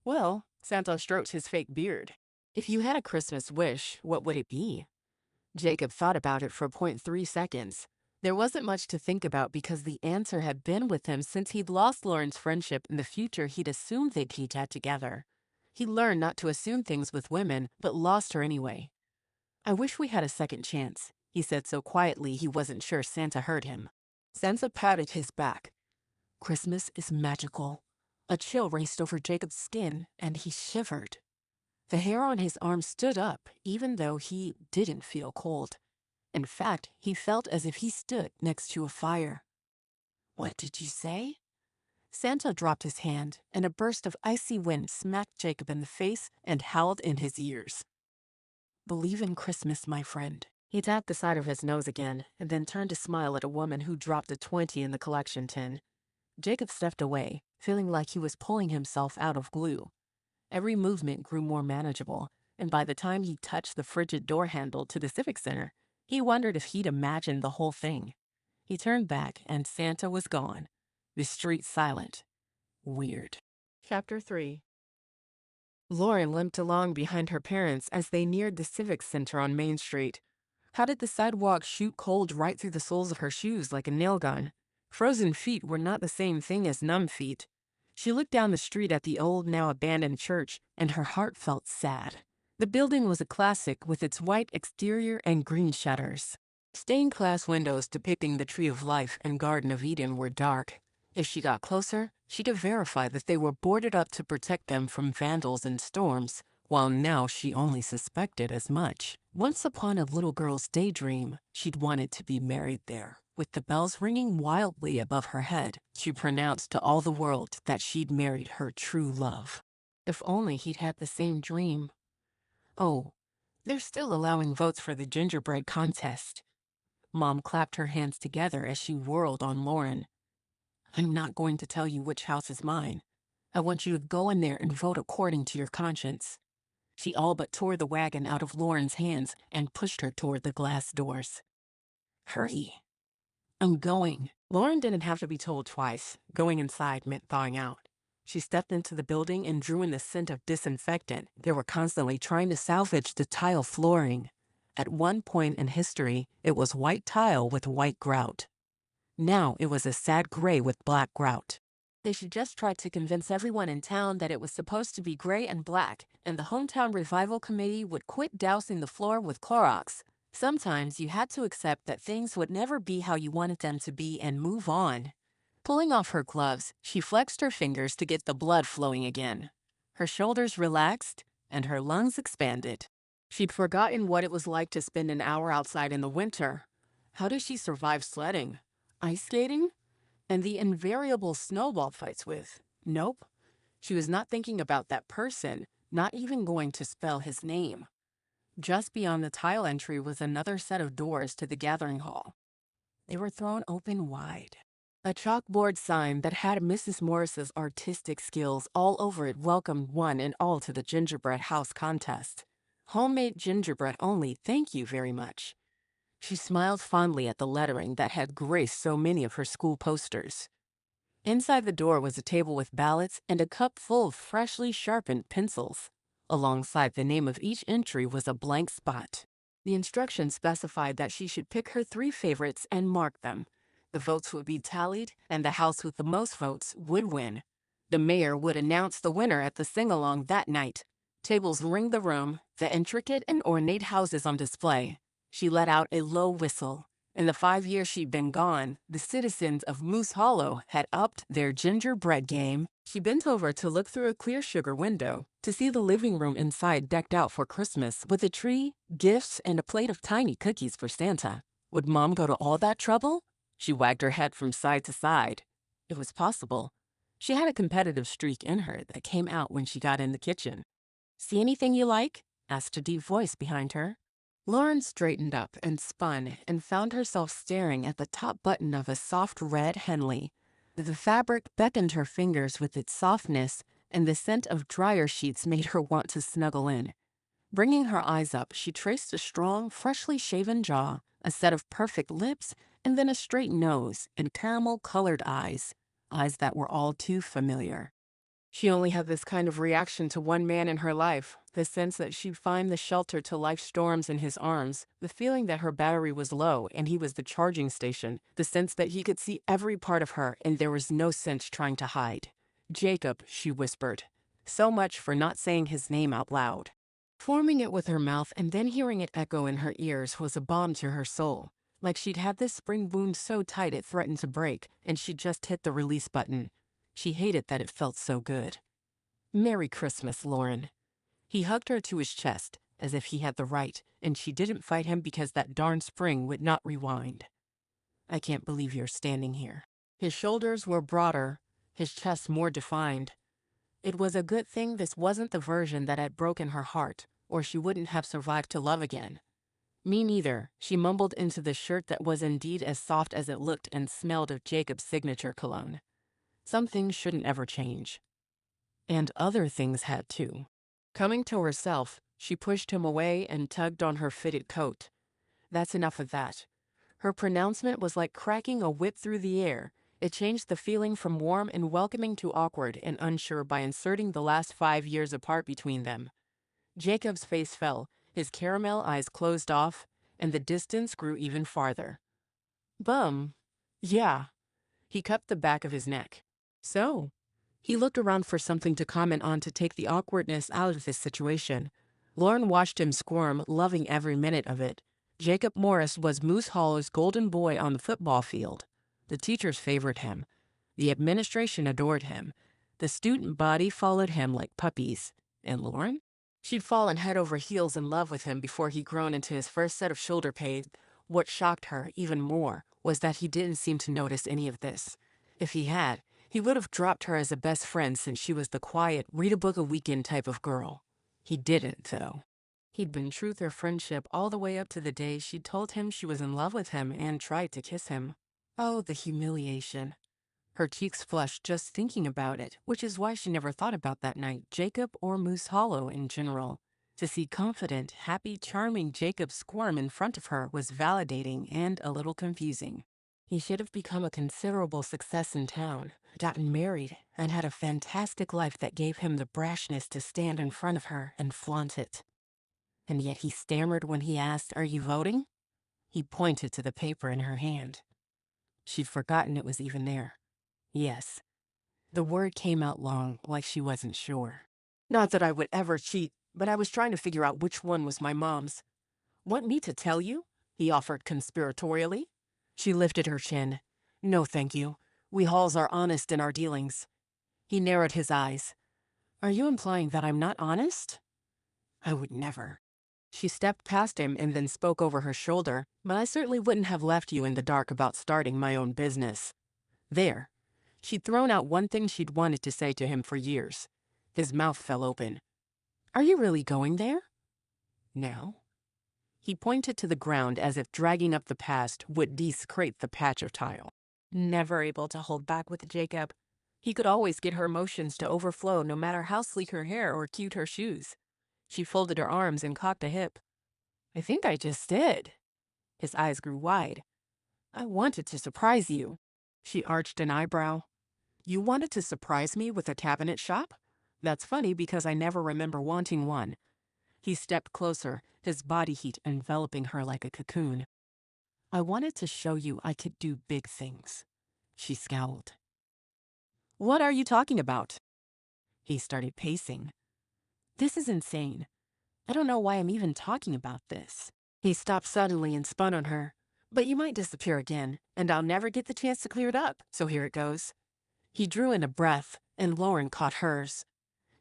Well, Santa stroked his fake beard. If you had a Christmas wish, what would it be? Jacob thought about it for 0.3 seconds. There wasn't much to think about because the answer had been with him since he'd lost Lauren's friendship in the future he'd assumed they'd teach at together. He learned not to assume things with women, but lost her anyway. I wish we had a second chance, he said so quietly he wasn't sure Santa heard him. Santa patted his back. Christmas is magical. A chill raced over Jacob's skin, and he shivered. The hair on his arm stood up, even though he didn't feel cold. In fact, he felt as if he stood next to a fire. What did you say? Santa dropped his hand, and a burst of icy wind smacked Jacob in the face and howled in his ears. Believe in Christmas, my friend. He tapped the side of his nose again, and then turned to smile at a woman who dropped a 20 in the collection tin. Jacob stepped away, feeling like he was pulling himself out of glue. Every movement grew more manageable, and by the time he touched the frigid door handle to the Civic Center, he wondered if he'd imagined the whole thing. He turned back, and Santa was gone. The street silent. Weird. Chapter 3. Lauren limped along behind her parents as they neared the Civic Center on Main Street. How did the sidewalk shoot cold right through the soles of her shoes like a nail gun? Frozen feet were not the same thing as numb feet. She looked down the street at the old, now abandoned church, and her heart felt sad. The building was a classic with its white exterior and green shutters. Stained glass windows depicting the Tree of Life and Garden of Eden were dark. If she got closer, she could verify that they were boarded up to protect them from vandals and storms, while now she only suspected as much. Once upon a little girl's daydream, she'd wanted to be married there. With the bells ringing wildly above her head, she pronounced to all the world that she'd married her true love. If only he'd had the same dream. Oh, they're still allowing votes for the gingerbread contest. Mom clapped her hands together as she whirled on Lauren. I'm not going to tell you which house is mine. I want you to go in there and vote according to your conscience. She all but tore the wagon out of Lauren's hands and pushed her toward the glass doors. Hurry. I'm going. Lauren didn't have to be told twice. Going inside meant thawing out. She stepped into the building and drew in the scent of disinfectant. They were constantly trying to salvage the tile flooring. At one point in history, it was white tile with white grout. Now it was a sad gray with black grout. They should just try to convince everyone in town that it was supposed to be gray and black, and the hometown revival committee would quit dousing the floor with Clorox. Sometimes you had to accept that things would never be how you wanted them to be and move on. Pulling off her gloves, she flexed her fingers to get the blood flowing again. Her shoulders relaxed, and her lungs expanded. She'd forgotten what it was like to spend an hour outside in the winter. How did she survive sledding? Ice skating? And the invariable snowball fights with? Nope. She was not thinking about that person, not even going to spell his name. Just beyond the tile entry was another set of doors to the gathering hall. They were thrown open wide. A chalkboard sign that had Mrs. Morris's artistic skills all over it welcomed one and all to the gingerbread house contest. Homemade gingerbread only, thank you very much. She smiled fondly at the lettering that had graced so many of her school posters. Inside the door was a table with ballots and a cup full of freshly sharpened pencils. Alongside the name of each entry was a blank spot. The instructions specified that she should pick her 3 favorites and mark them. The votes would be tallied, and the house with the most votes would win. The mayor would announce the winner at the sing-along that night. Tables ringed the room, the intricate and ornate houses on display. She let out a low whistle. In the 5 years she'd been gone, the citizens of Moose Hollow had upped their gingerbread game. She bent over to look through a clear sugar window to see the living room inside decked out for Christmas with a tree, gifts, and a plate of tiny cookies for Santa. Would Mom go to all that trouble? She wagged her head from side to side. It was possible. She had a competitive streak in her that came out when she got in the kitchen. See anything you like? Asked a deep voice behind her. Lauren straightened up and spun and found herself staring at the top button of a soft red Henley. The fabric beckoned her fingers with its softness, and the scent of dryer sheets made her want to snuggle in. Bringing her eyes up, she traced a strong, freshly shaven jaw, a set of perfect lips, and then a straight nose and caramel-colored eyes that were all too familiar. She only had this kind of reaction to one man in her life, the sense that she'd find the shelter to life's storms in his arms, the feeling that her battery was low and he was the charging station, the sense that he could see every part of her and there was no sense trying to hide. Jacob, she whispered. So much for not saying his name out loud. Forming it with her mouth and then hearing it echo in her ears was a balm to her soul. Like she'd had this spring wound so tight it threatened to break, and she'd just hit the release button. She hated that it felt so good. Merry Christmas, Lauren. He hugged her to his chest, as if he had the right, and she didn't fight him because that darn spring would not rewind. I can't believe you're standing here. His shoulders were broader, his chest more defined. It was a good thing this wasn't the version that had broken her heart, or she wouldn't have survived to love again. Me neither, she mumbled into the shirt that was indeed as soft as it looked and smelled of Jacob's signature cologne. Some things shouldn't ever change. And other things had to. Coming to herself, she pushed him away and tugged on her fitted coat. That's enough of that. Her pronouncement was like cracking a whip through the air. It changed the feeling from warm and welcoming to awkward and unsure by inserting the last 5 years apart between them. Jacob's face fell, his caramel eyes closed off, and the distance grew even farther. Bum. Yeah. He cupped the back of his neck. So, He looked around for something to comment on to take the awkwardness out of this situation. Lauren watched him squirm, loving every minute of it. Jacob Morris was Moose Hollow's golden boy on the football field. The teachers favored him. The administration adored him. The student body followed him like puppies. And Lauren? She'd fallen head over heels in love with him before he'd grown into his first set of shoulder pads. What shocked her even more was that he didn't seem to notice any of this. If he had, he would have dropped her as a best friend since she was the quiet, read a book a weekend type of girl. He didn't, though. He'd been true to their friendship all the way up to the day she told him she was in love with him and tried to kiss him. Oh, the humiliation. Her cheeks flushed just thinking about it, which is why she never thought about that night, Jacob or Moose Hollow in general. To see confident, happy, charming Jacob squirm in front of her was validating and a little confusing. He should have become a considerable success in town, gotten married, and had a fantastic life that gave him the brashness to stand in front of her and flaunt it. And yet he stammered when he asked, "Are you voting?" He pointed to the paper in her hand. She'd forgotten it was even there. Yes. The word came out long, like she wasn't sure. Not that I would ever cheat, but I was trying to figure out which one was my mom's. Want me to tell you? He offered conspiratorially. She lifted her chin. No, thank you. We Halls are honest in our dealings. He narrowed his eyes. Are you implying that I'm not honest? I would never. She stepped past him and then spoke over her shoulder, but I certainly wouldn't have left you in the dark about starting my own business. There. She'd thrown out one thing she'd wanted to say to him for years. His mouth fell open. Are you really going there? No. He pointed to the ground as if dragging up the past would desecrate the patch of tile. Never able to hold back with Jacob. He could always get her emotions to overflow no matter how sleek her hair or cute her shoes. She folded her arms and cocked a hip. I think I just did. His eyes grew wide. I wanted to surprise you. She arched an eyebrow. You wanted to surprise me with a cabinet shop? That's funny because I never remember wanting one. He stepped closer, his body heat enveloping her like a cocoon. I wanted to show you I could do big things. She scowled. What are you talking about? He started pacing. This is insane. I don't know why I'm even talking about this. He stopped suddenly and spun on her. But you might disappear again, and I'll never get the chance to clear it up, so here it goes. He drew in a breath, and Lauren caught hers.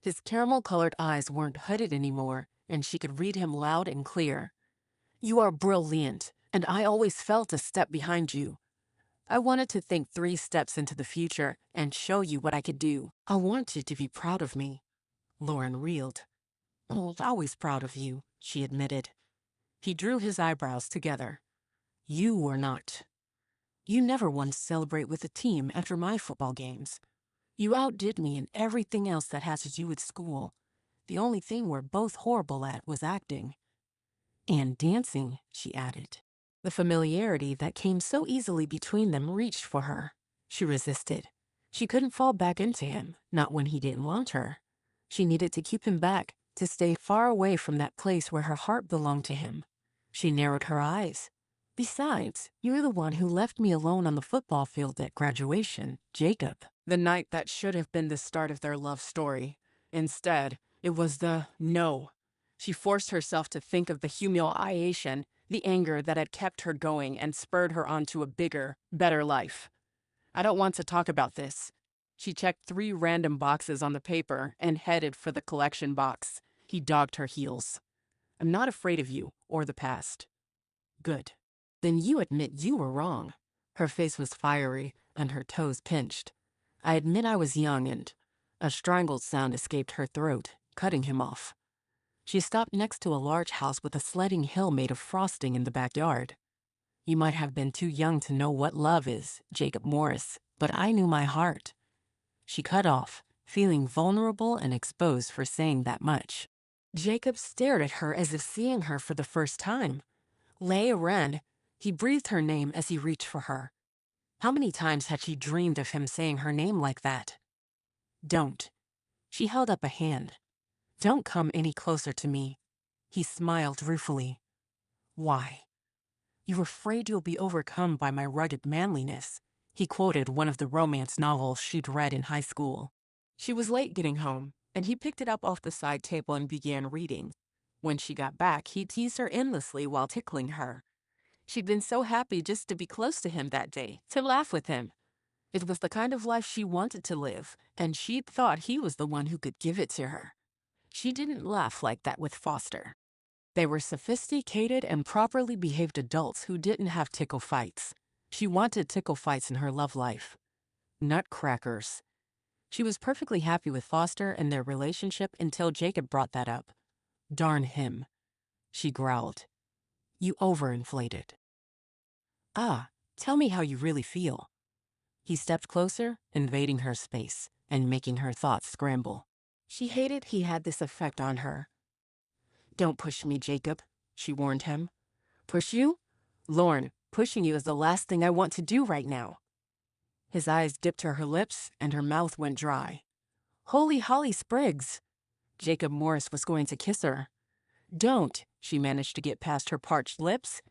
His caramel-colored eyes weren't hooded anymore, and she could read him loud and clear. You are brilliant, and I always felt a step behind you. I wanted to think 3 steps into the future and show you what I could do. I want you to be proud of me. Lauren reeled. I was always proud of you, she admitted. He drew his eyebrows together. You were not. You never wanted to celebrate with the team after my football games. You outdid me in everything else that has to do with school. The only thing we're both horrible at was acting. And dancing, she added. The familiarity that came so easily between them reached for her. She resisted. She couldn't fall back into him, not when he didn't want her. She needed to keep him back, to stay far away from that place where her heart belonged to him. She narrowed her eyes. Besides, you're the one who left me alone on the football field at graduation, Jacob. The night that should have been the start of their love story. Instead, it was the no. She forced herself to think of the humiliation, the anger that had kept her going and spurred her on to a bigger, better life. I don't want to talk about this. She checked 3 random boxes on the paper and headed for the collection box. He dogged her heels. I'm not afraid of you or the past. Good. Then you admit you were wrong. Her face was fiery and her toes pinched. I admit I was young and... A strangled sound escaped her throat, cutting him off. She stopped next to a large house with a sledding hill made of frosting in the backyard. You might have been too young to know what love is, Jacob Morris, but I knew my heart. She cut off, feeling vulnerable and exposed for saying that much. Jacob stared at her as if seeing her for the first time. Leigh Wren. He breathed her name as he reached for her. How many times had she dreamed of him saying her name like that? Don't. She held up a hand. Don't come any closer to me. He smiled ruefully. Why? You're afraid you'll be overcome by my rugged manliness. He quoted one of the romance novels she'd read in high school. She was late getting home, and he picked it up off the side table and began reading. When she got back, he teased her endlessly while tickling her. She'd been so happy just to be close to him that day, to laugh with him. It was the kind of life she wanted to live, and she'd thought he was the one who could give it to her. She didn't laugh like that with Foster. They were sophisticated and properly behaved adults who didn't have tickle fights. She wanted tickle fights in her love life. Nutcrackers. She was perfectly happy with Foster and their relationship until Jacob brought that up. Darn him, she growled. You overinflated. Ah, tell me how you really feel. He stepped closer, invading her space and making her thoughts scramble. She hated he had this effect on her. Don't push me, Jacob, she warned him. Push you? Lauren, pushing you is the last thing I want to do right now. His eyes dipped to her lips and her mouth went dry. Holy Holly Spriggs! Jacob Morris was going to kiss her. Don't, she managed to get past her parched lips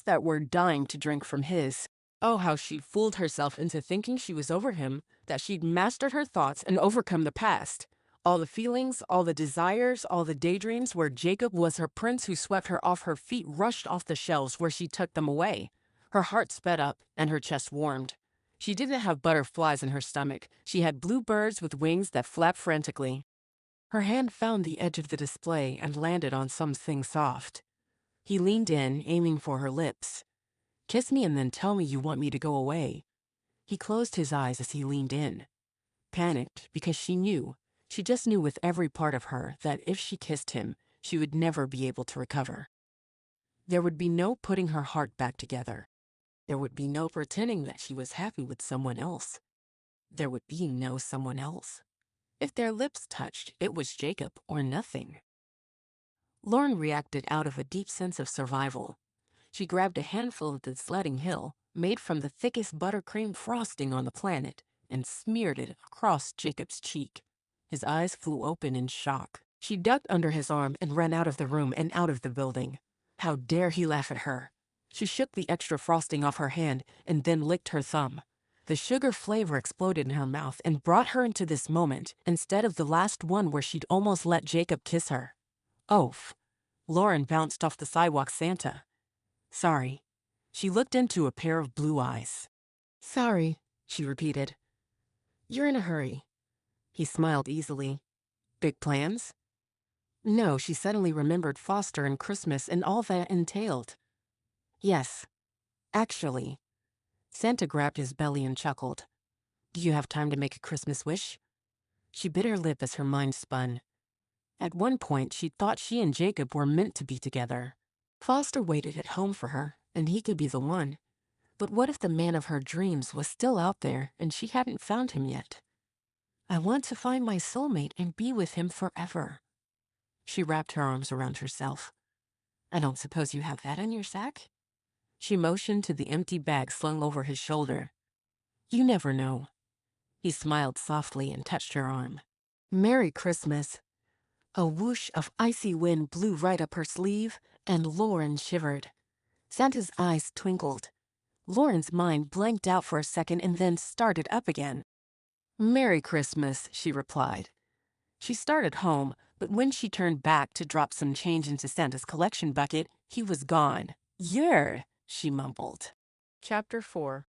that were dying to drink from his. Oh, how she fooled herself into thinking she was over him, that she'd mastered her thoughts and overcome the past. All the feelings, all the desires, all the daydreams where Jacob was her prince who swept her off her feet rushed off the shelves where she tucked them away. Her heart sped up and her chest warmed. She didn't have butterflies in her stomach. She had blue birds with wings that flapped frantically. Her hand found the edge of the display and landed on something soft. He leaned in, aiming for her lips. Kiss me and then tell me you want me to go away. He closed his eyes as he leaned in. Panicked because she just knew with every part of her that if she kissed him, she would never be able to recover. There would be no putting her heart back together. There would be no pretending that she was happy with someone else. There would be no someone else. If their lips touched, it was Jacob or nothing. Lauren reacted out of a deep sense of survival. She grabbed a handful of the sledding hill, made from the thickest buttercream frosting on the planet, and smeared it across Jacob's cheek. His eyes flew open in shock. She ducked under his arm and ran out of the room and out of the building. How dare he laugh at her? She shook the extra frosting off her hand and then licked her thumb. The sugar flavor exploded in her mouth and brought her into this moment instead of the last one where she'd almost let Jacob kiss her. Oaf. Lauren bounced off the sidewalk Santa. Sorry. She looked into a pair of blue eyes. Sorry, she repeated. You're in a hurry. He smiled easily. Big plans? No, she suddenly remembered Foster and Christmas and all that entailed. Yes, actually. Santa grabbed his belly and chuckled. Do you have time to make a Christmas wish? She bit her lip as her mind spun. At one point, she thought she and Jacob were meant to be together. Foster waited at home for her, and he could be the one. But what if the man of her dreams was still out there and she hadn't found him yet? I want to find my soulmate and be with him forever. She wrapped her arms around herself. I don't suppose you have that in your sack? She motioned to the empty bag slung over his shoulder. You never know. He smiled softly and touched her arm. Merry Christmas. A whoosh of icy wind blew right up her sleeve, and Lauren shivered. Santa's eyes twinkled. Lauren's mind blanked out for a second and then started up again. Merry Christmas, she replied. She started home, but when she turned back to drop some change into Santa's collection bucket, he was gone. Yer, she mumbled. Chapter 4.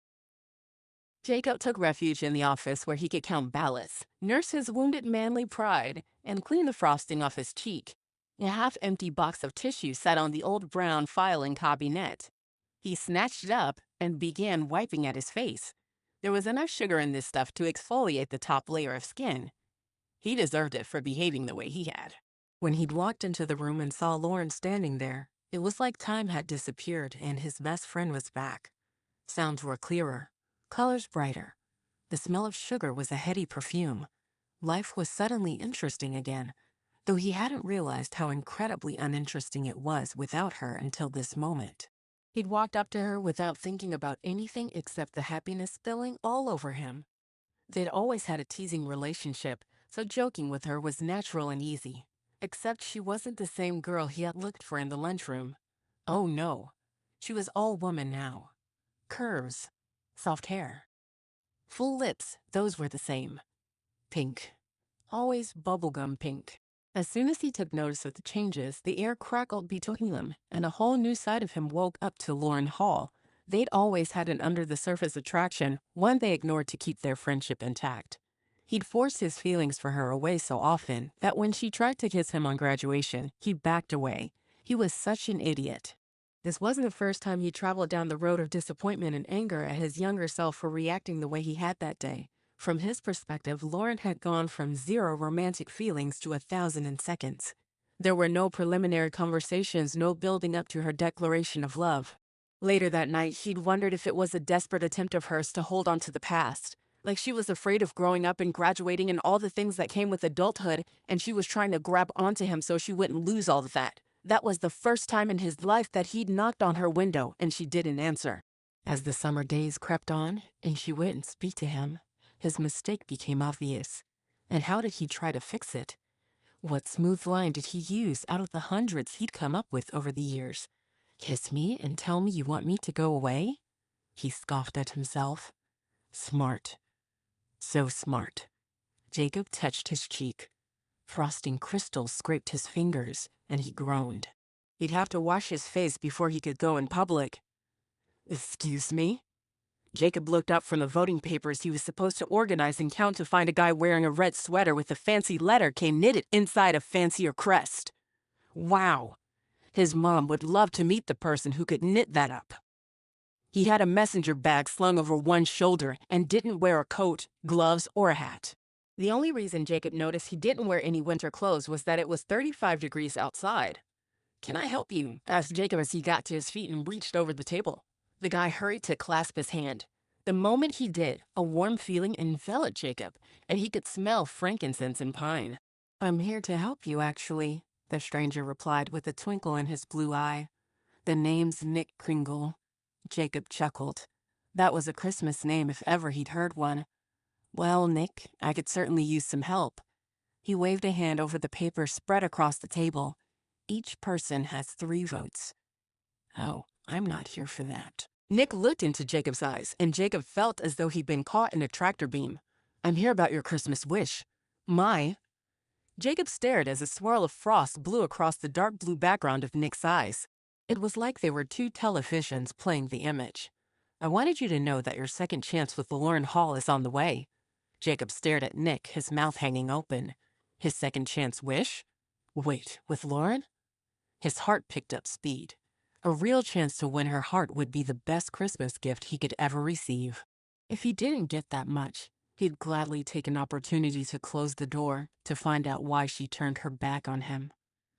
Jacob took refuge in the office where he could count ballots, nurse his wounded manly pride, and clean the frosting off his cheek. A half-empty box of tissue sat on the old brown filing cabinet. He snatched it up and began wiping at his face. There was enough sugar in this stuff to exfoliate the top layer of skin. He deserved it for behaving the way he had. When he'd walked into the room and saw Lauren standing there, it was like time had disappeared and his best friend was back. Sounds were clearer, colors brighter. The smell of sugar was a heady perfume. Life was suddenly interesting again, though he hadn't realized how incredibly uninteresting it was without her until this moment. He'd walked up to her without thinking about anything except the happiness spilling all over him. They'd always had a teasing relationship, so joking with her was natural and easy. Except she wasn't the same girl he had looked for in the lunchroom. Oh no, she was all woman now. Curves, soft hair. Full lips, those were the same. Pink. Always bubblegum pink. As soon as he took notice of the changes, the air crackled between them, and a whole new side of him woke up to Lauren Hall. They'd always had an under-the-surface attraction, one they ignored to keep their friendship intact. He'd forced his feelings for her away so often that when she tried to kiss him on graduation, he backed away. He was such an idiot. This wasn't the first time he traveled down the road of disappointment and anger at his younger self for reacting the way he had that day. From his perspective, Lauren had gone from 0 romantic feelings to 1,000 in seconds. There were no preliminary conversations, no building up to her declaration of love. Later that night, she'd wondered if it was a desperate attempt of hers to hold on to the past. Like she was afraid of growing up and graduating and all the things that came with adulthood, and she was trying to grab onto him so she wouldn't lose all of that. That was the first time in his life that he'd knocked on her window, and she didn't answer. As the summer days crept on, and she wouldn't speak to him, his mistake became obvious. And how did he try to fix it? What smooth line did he use out of the hundreds he'd come up with over the years? Kiss me and tell me you want me to go away? He scoffed at himself. Smart. So smart. Jacob touched his cheek. Frosting crystals scraped his fingers, and he groaned. He'd have to wash his face before he could go in public. Excuse me? Jacob looked up from the voting papers he was supposed to organize and count to find a guy wearing a red sweater with a fancy letter K knitted inside a fancier crest. Wow. His mom would love to meet the person who could knit that up. He had a messenger bag slung over one shoulder and didn't wear a coat, gloves, or a hat. The only reason Jacob noticed he didn't wear any winter clothes was that it was 35 degrees outside. Can I help you? Asked Jacob as he got to his feet and reached over the table. The guy hurried to clasp his hand. The moment he did, a warm feeling enveloped Jacob, and he could smell frankincense and pine. I'm here to help you, actually, the stranger replied with a twinkle in his blue eye. The name's Nick Kringle. Jacob chuckled. That was a Christmas name if ever he'd heard one. Well, Nick, I could certainly use some help. He waved a hand over the paper spread across the table. Each person has 3 votes. Oh, I'm not here for that. Nick looked into Jacob's eyes, and Jacob felt as though he'd been caught in a tractor beam. I'm here about your Christmas wish. My. Jacob stared as a swirl of frost blew across the dark blue background of Nick's eyes. It was like they were 2 televisions playing the image. I wanted you to know that your second chance with Lauren Hall is on the way. Jacob stared at Nick, his mouth hanging open. His second chance wish? Wait, with Lauren? His heart picked up speed. A real chance to win her heart would be the best Christmas gift he could ever receive. If he didn't get that much, he'd gladly take an opportunity to close the door, to find out why she turned her back on him.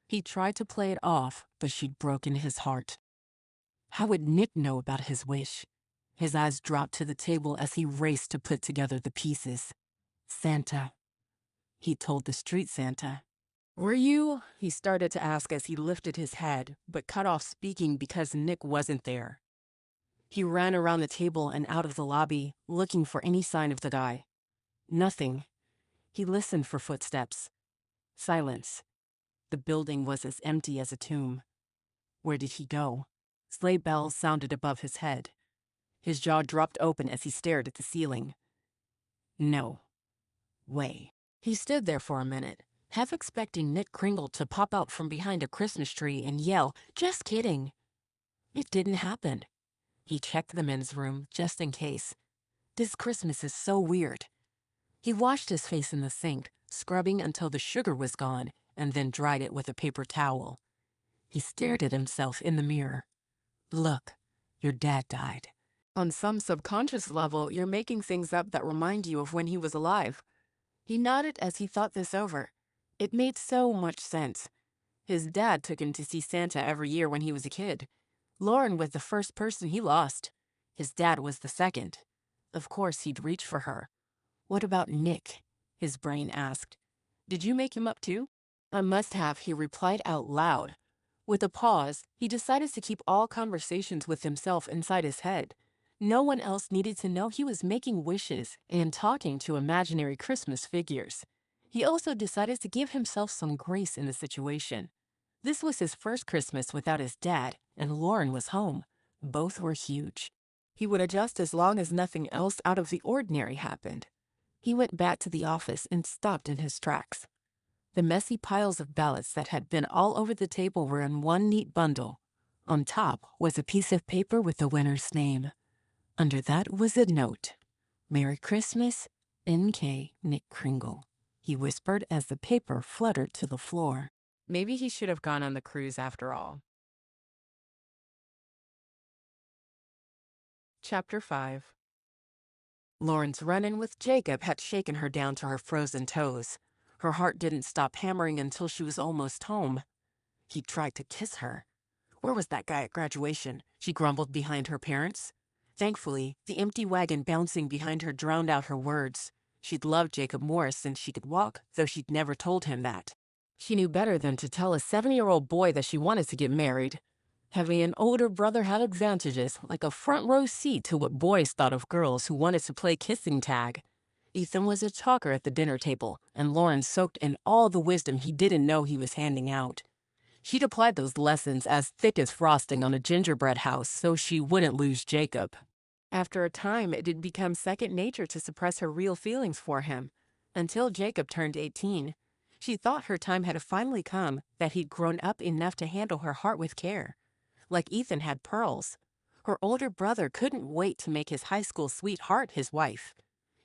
He tried to play it off, but she'd broken his heart. How would Nick know about his wish? His eyes dropped to the table as he raced to put together the pieces. Santa. He told the street Santa. Were you? He started to ask as he lifted his head, but cut off speaking because Nick wasn't there. He ran around the table and out of the lobby, looking for any sign of the guy. Nothing. He listened for footsteps. Silence. The building was as empty as a tomb. Where did he go? Sleigh bells sounded above his head. His jaw dropped open as he stared at the ceiling. No way. He stood there for a minute, half expecting Nick Kringle to pop out from behind a Christmas tree and yell, "Just kidding." It didn't happen. He checked the men's room just in case. This Christmas is so weird. He washed his face in the sink, scrubbing until the sugar was gone, and then dried it with a paper towel. He stared at himself in the mirror. Look, your dad died. On some subconscious level, you're making things up that remind you of when he was alive. He nodded as he thought this over. It made so much sense. His dad took him to see Santa every year when he was a kid. Lauren was the first person he lost. His dad was the second. Of course, he'd reach for her. What about Nick? His brain asked. Did you make him up too? I must have, he replied out loud. With a pause, he decided to keep all conversations with himself inside his head. No one else needed to know he was making wishes and talking to imaginary Christmas figures. He also decided to give himself some grace in the situation. This was his first Christmas without his dad, and Lauren was home. Both were huge. He would adjust as long as nothing else out of the ordinary happened. He went back to the office and stopped in his tracks. The messy piles of ballots that had been all over the table were in one neat bundle. On top was a piece of paper with the winner's name. Under that was a note. "Merry Christmas, N.K. Nick Kringle," he whispered as the paper fluttered to the floor. Maybe he should have gone on the cruise after all. Chapter 5. Lauren's run-in with Jacob had shaken her down to her frozen toes. Her heart didn't stop hammering until she was almost home. He tried to kiss her. Where was that guy at graduation? She grumbled behind her parents. Thankfully, the empty wagon bouncing behind her drowned out her words. She'd loved Jacob Morris since she could walk, though she'd never told him that. She knew better than to tell a 7-year-old boy that she wanted to get married. Having an older brother had advantages, like a front-row seat to what boys thought of girls who wanted to play kissing tag. Ethan was a talker at the dinner table, and Lauren soaked in all the wisdom he didn't know he was handing out. She'd applied those lessons as thick as frosting on a gingerbread house so she wouldn't lose Jacob. After a time, it had become second nature to suppress her real feelings for him. Until Jacob turned 18, she thought her time had finally come, that he'd grown up enough to handle her heart with care. Like Ethan had pearls. Her older brother couldn't wait to make his high school sweetheart his wife.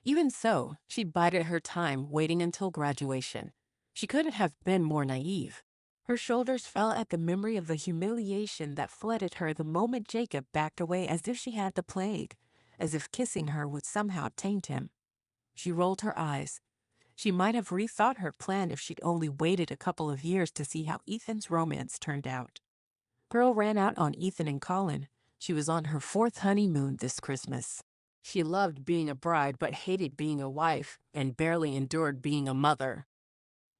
Even so, she bided her time, waiting until graduation. She couldn't have been more naive. Her shoulders fell at the memory of the humiliation that flooded her the moment Jacob backed away as if she had the plague, as if kissing her would somehow taint him. She rolled her eyes. She might have rethought her plan if she'd only waited a couple of years to see how Ethan's romance turned out. Pearl ran out on Ethan and Colin. She was on her 4th honeymoon this Christmas. She loved being a bride but hated being a wife and barely endured being a mother.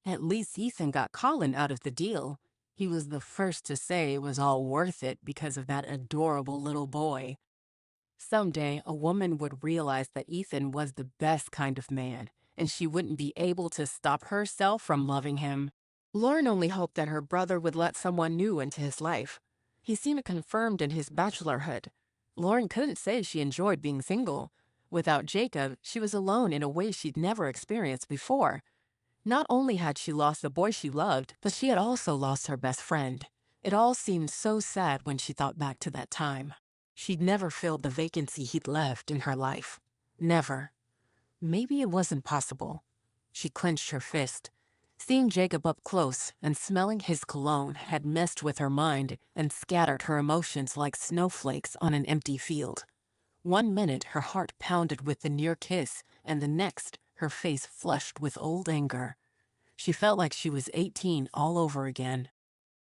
At least Ethan got Colin out of the deal. He was the first to say it was all worth it because of that adorable little boy. Someday, a woman would realize that Ethan was the best kind of man, and she wouldn't be able to stop herself from loving him. Lauren only hoped that her brother would let someone new into his life. He seemed confirmed in his bachelorhood. Lauren couldn't say she enjoyed being single. Without Jacob, she was alone in a way she'd never experienced before. Not only had she lost the boy she loved, but she had also lost her best friend. It all seemed so sad when she thought back to that time. She'd never filled the vacancy he'd left in her life. Never. Maybe it wasn't possible. She clenched her fist. Seeing Jacob up close and smelling his cologne had messed with her mind and scattered her emotions like snowflakes on an empty field. One minute her heart pounded with the near kiss, and the next her face flushed with old anger. She felt like she was 18 all over again.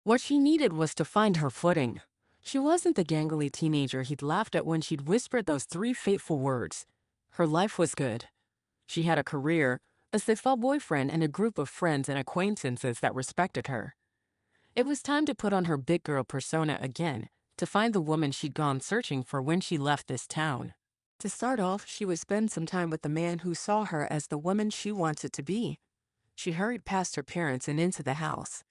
What she needed was to find her footing. She wasn't the gangly teenager he'd laughed at when she'd whispered those 3 fateful words. Her life was good. She had a career, a successful boyfriend, and a group of friends and acquaintances that respected her. It was time to put on her big girl persona again, to find the woman she'd gone searching for when she left this town. To start off, she would spend some time with the man who saw her as the woman she wanted to be. She hurried past her parents and into the house.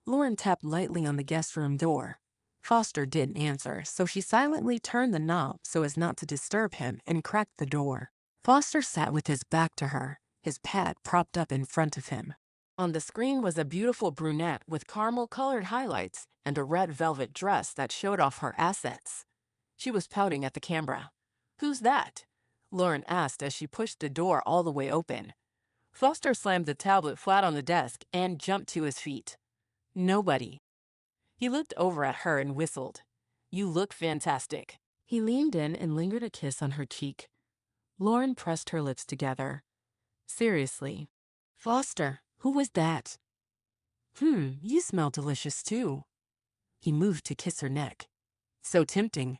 Lauren tapped lightly on the guest room door. Foster didn't answer, so she silently turned the knob so as not to disturb him and cracked the door. Foster sat with his back to her, his pad propped up in front of him. On the screen was a beautiful brunette with caramel-colored highlights and a red velvet dress that showed off her assets. She was pouting at the camera. "Who's that?" Lauren asked as she pushed the door all the way open. Foster slammed the tablet flat on the desk and jumped to his feet. "Nobody." He looked over at her and whistled. "You look fantastic." He leaned in and lingered a kiss on her cheek. Lauren pressed her lips together. Seriously. "Foster, who was that?" You smell delicious too." He moved to kiss her neck. So tempting.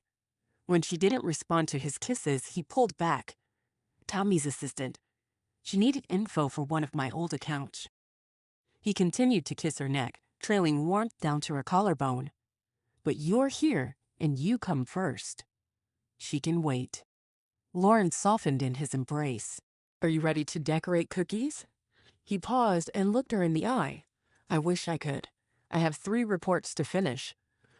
When she didn't respond to his kisses, he pulled back. "Tommy's assistant. She needed info for one of my old accounts." He continued to kiss her neck, trailing warmth down to her collarbone. "But you're here, and you come first. She can wait." Lauren softened in his embrace. "Are you ready to decorate cookies?" He paused and looked her in the eye. "I wish I could. I have 3 reports to finish."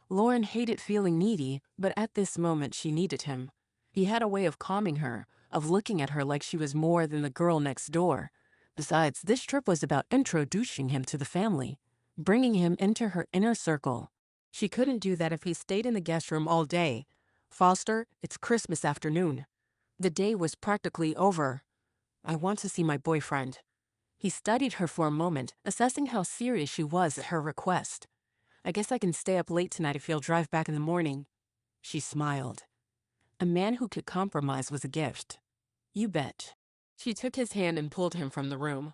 Lauren hated feeling needy, but at this moment she needed him. He had a way of calming her, of looking at her like she was more than the girl next door. Besides, this trip was about introducing him to the family, bringing him into her inner circle. She couldn't do that if he stayed in the guest room all day. Foster, it's Christmas afternoon. The day was practically over. I want to see my boyfriend. He studied her for a moment, assessing how serious she was at her request. I guess I can stay up late tonight if you'll drive back in the morning. She smiled. A man who could compromise was a gift. You bet. She took his hand and pulled him from the room.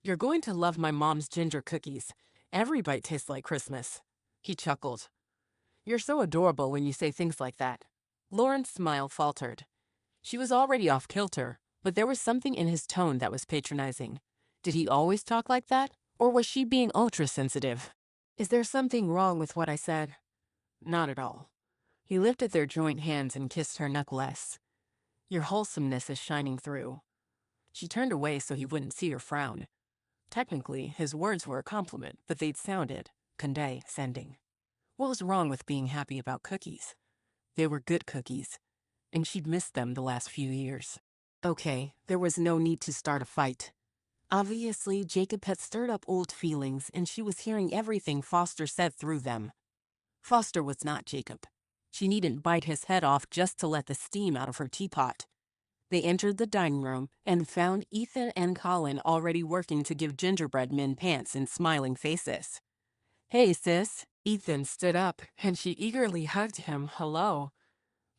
You're going to love my mom's ginger cookies. Every bite tastes like Christmas. He chuckled. You're so adorable when you say things like that. Lauren's smile faltered. She was already off kilter, but there was something in his tone that was patronizing. Did he always talk like that, or was she being ultra-sensitive? Is there something wrong with what I said? Not at all. He lifted their joint hands and kissed her neck less. Your wholesomeness is shining through. She turned away so he wouldn't see her frown. Technically, his words were a compliment, but they'd sounded condescending. What was wrong with being happy about cookies? They were good cookies, and she'd missed them the last few years. Okay, there was no need to start a fight. Obviously, Jacob had stirred up old feelings, and she was hearing everything Foster said through them. Foster was not Jacob. She needn't bite his head off just to let the steam out of her teapot. They entered the dining room and found Ethan and Colin already working to give gingerbread men pants and smiling faces. Hey, sis. Ethan stood up, and she eagerly hugged him. Hello.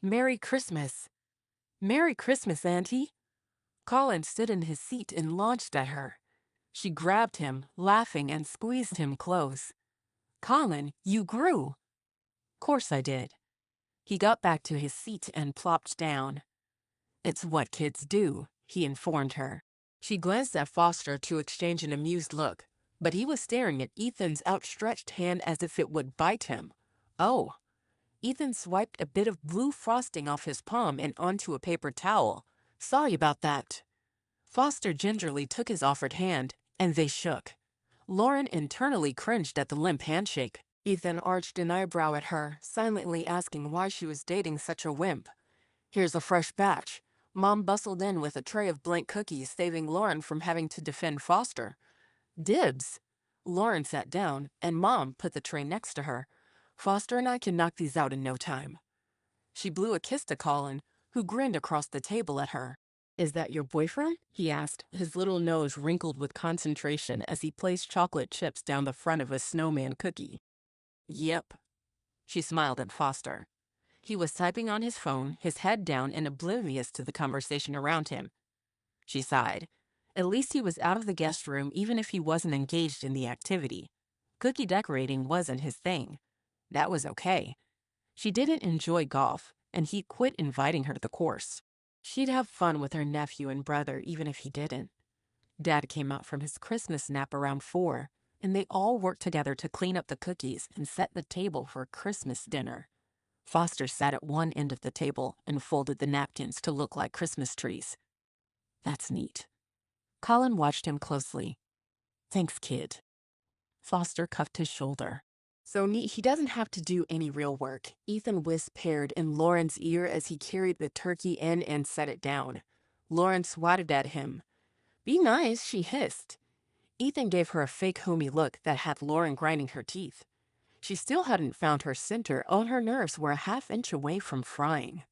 Merry Christmas. Merry Christmas, Auntie. Colin stood in his seat and launched at her. She grabbed him, laughing, and squeezed him close. Colin, you grew. Course I did. He got back to his seat and plopped down. It's what kids do, he informed her. She glanced at Foster to exchange an amused look, but he was staring at Ethan's outstretched hand as if it would bite him. Oh. Ethan swiped a bit of blue frosting off his palm and onto a paper towel. Sorry about that. Foster gingerly took his offered hand, and they shook. Lauren internally cringed at the limp handshake. Ethan arched an eyebrow at her, silently asking why she was dating such a wimp. Here's a fresh batch. Mom bustled in with a tray of blank cookies, saving Lauren from having to defend Foster. Dibs. Lauren sat down, and Mom put the tray next to her. Foster and I can knock these out in no time. She blew a kiss to Colin, who grinned across the table at her. Is that your boyfriend? He asked, his little nose wrinkled with concentration as he placed chocolate chips down the front of a snowman cookie. Yep. She smiled at Foster. He was typing on his phone, his head down and oblivious to the conversation around him. She sighed. At least he was out of the guest room even if he wasn't engaged in the activity. Cookie decorating wasn't his thing. That was okay. She didn't enjoy golf, and he quit inviting her to the course. She'd have fun with her nephew and brother even if he didn't. Dad came out from his Christmas nap around 4, and they all worked together to clean up the cookies and set the table for Christmas dinner. Foster sat at one end of the table and folded the napkins to look like Christmas trees. That's neat. Colin watched him closely. Thanks, kid. Foster cuffed his shoulder. So neat he doesn't have to do any real work, Ethan whispered in Lauren's ear as he carried the turkey in and set it down. Lauren swatted at him. Be nice, she hissed. Ethan gave her a fake homey look that had Lauren grinding her teeth. She still hadn't found her center, all her nerves were a half-inch away from frying.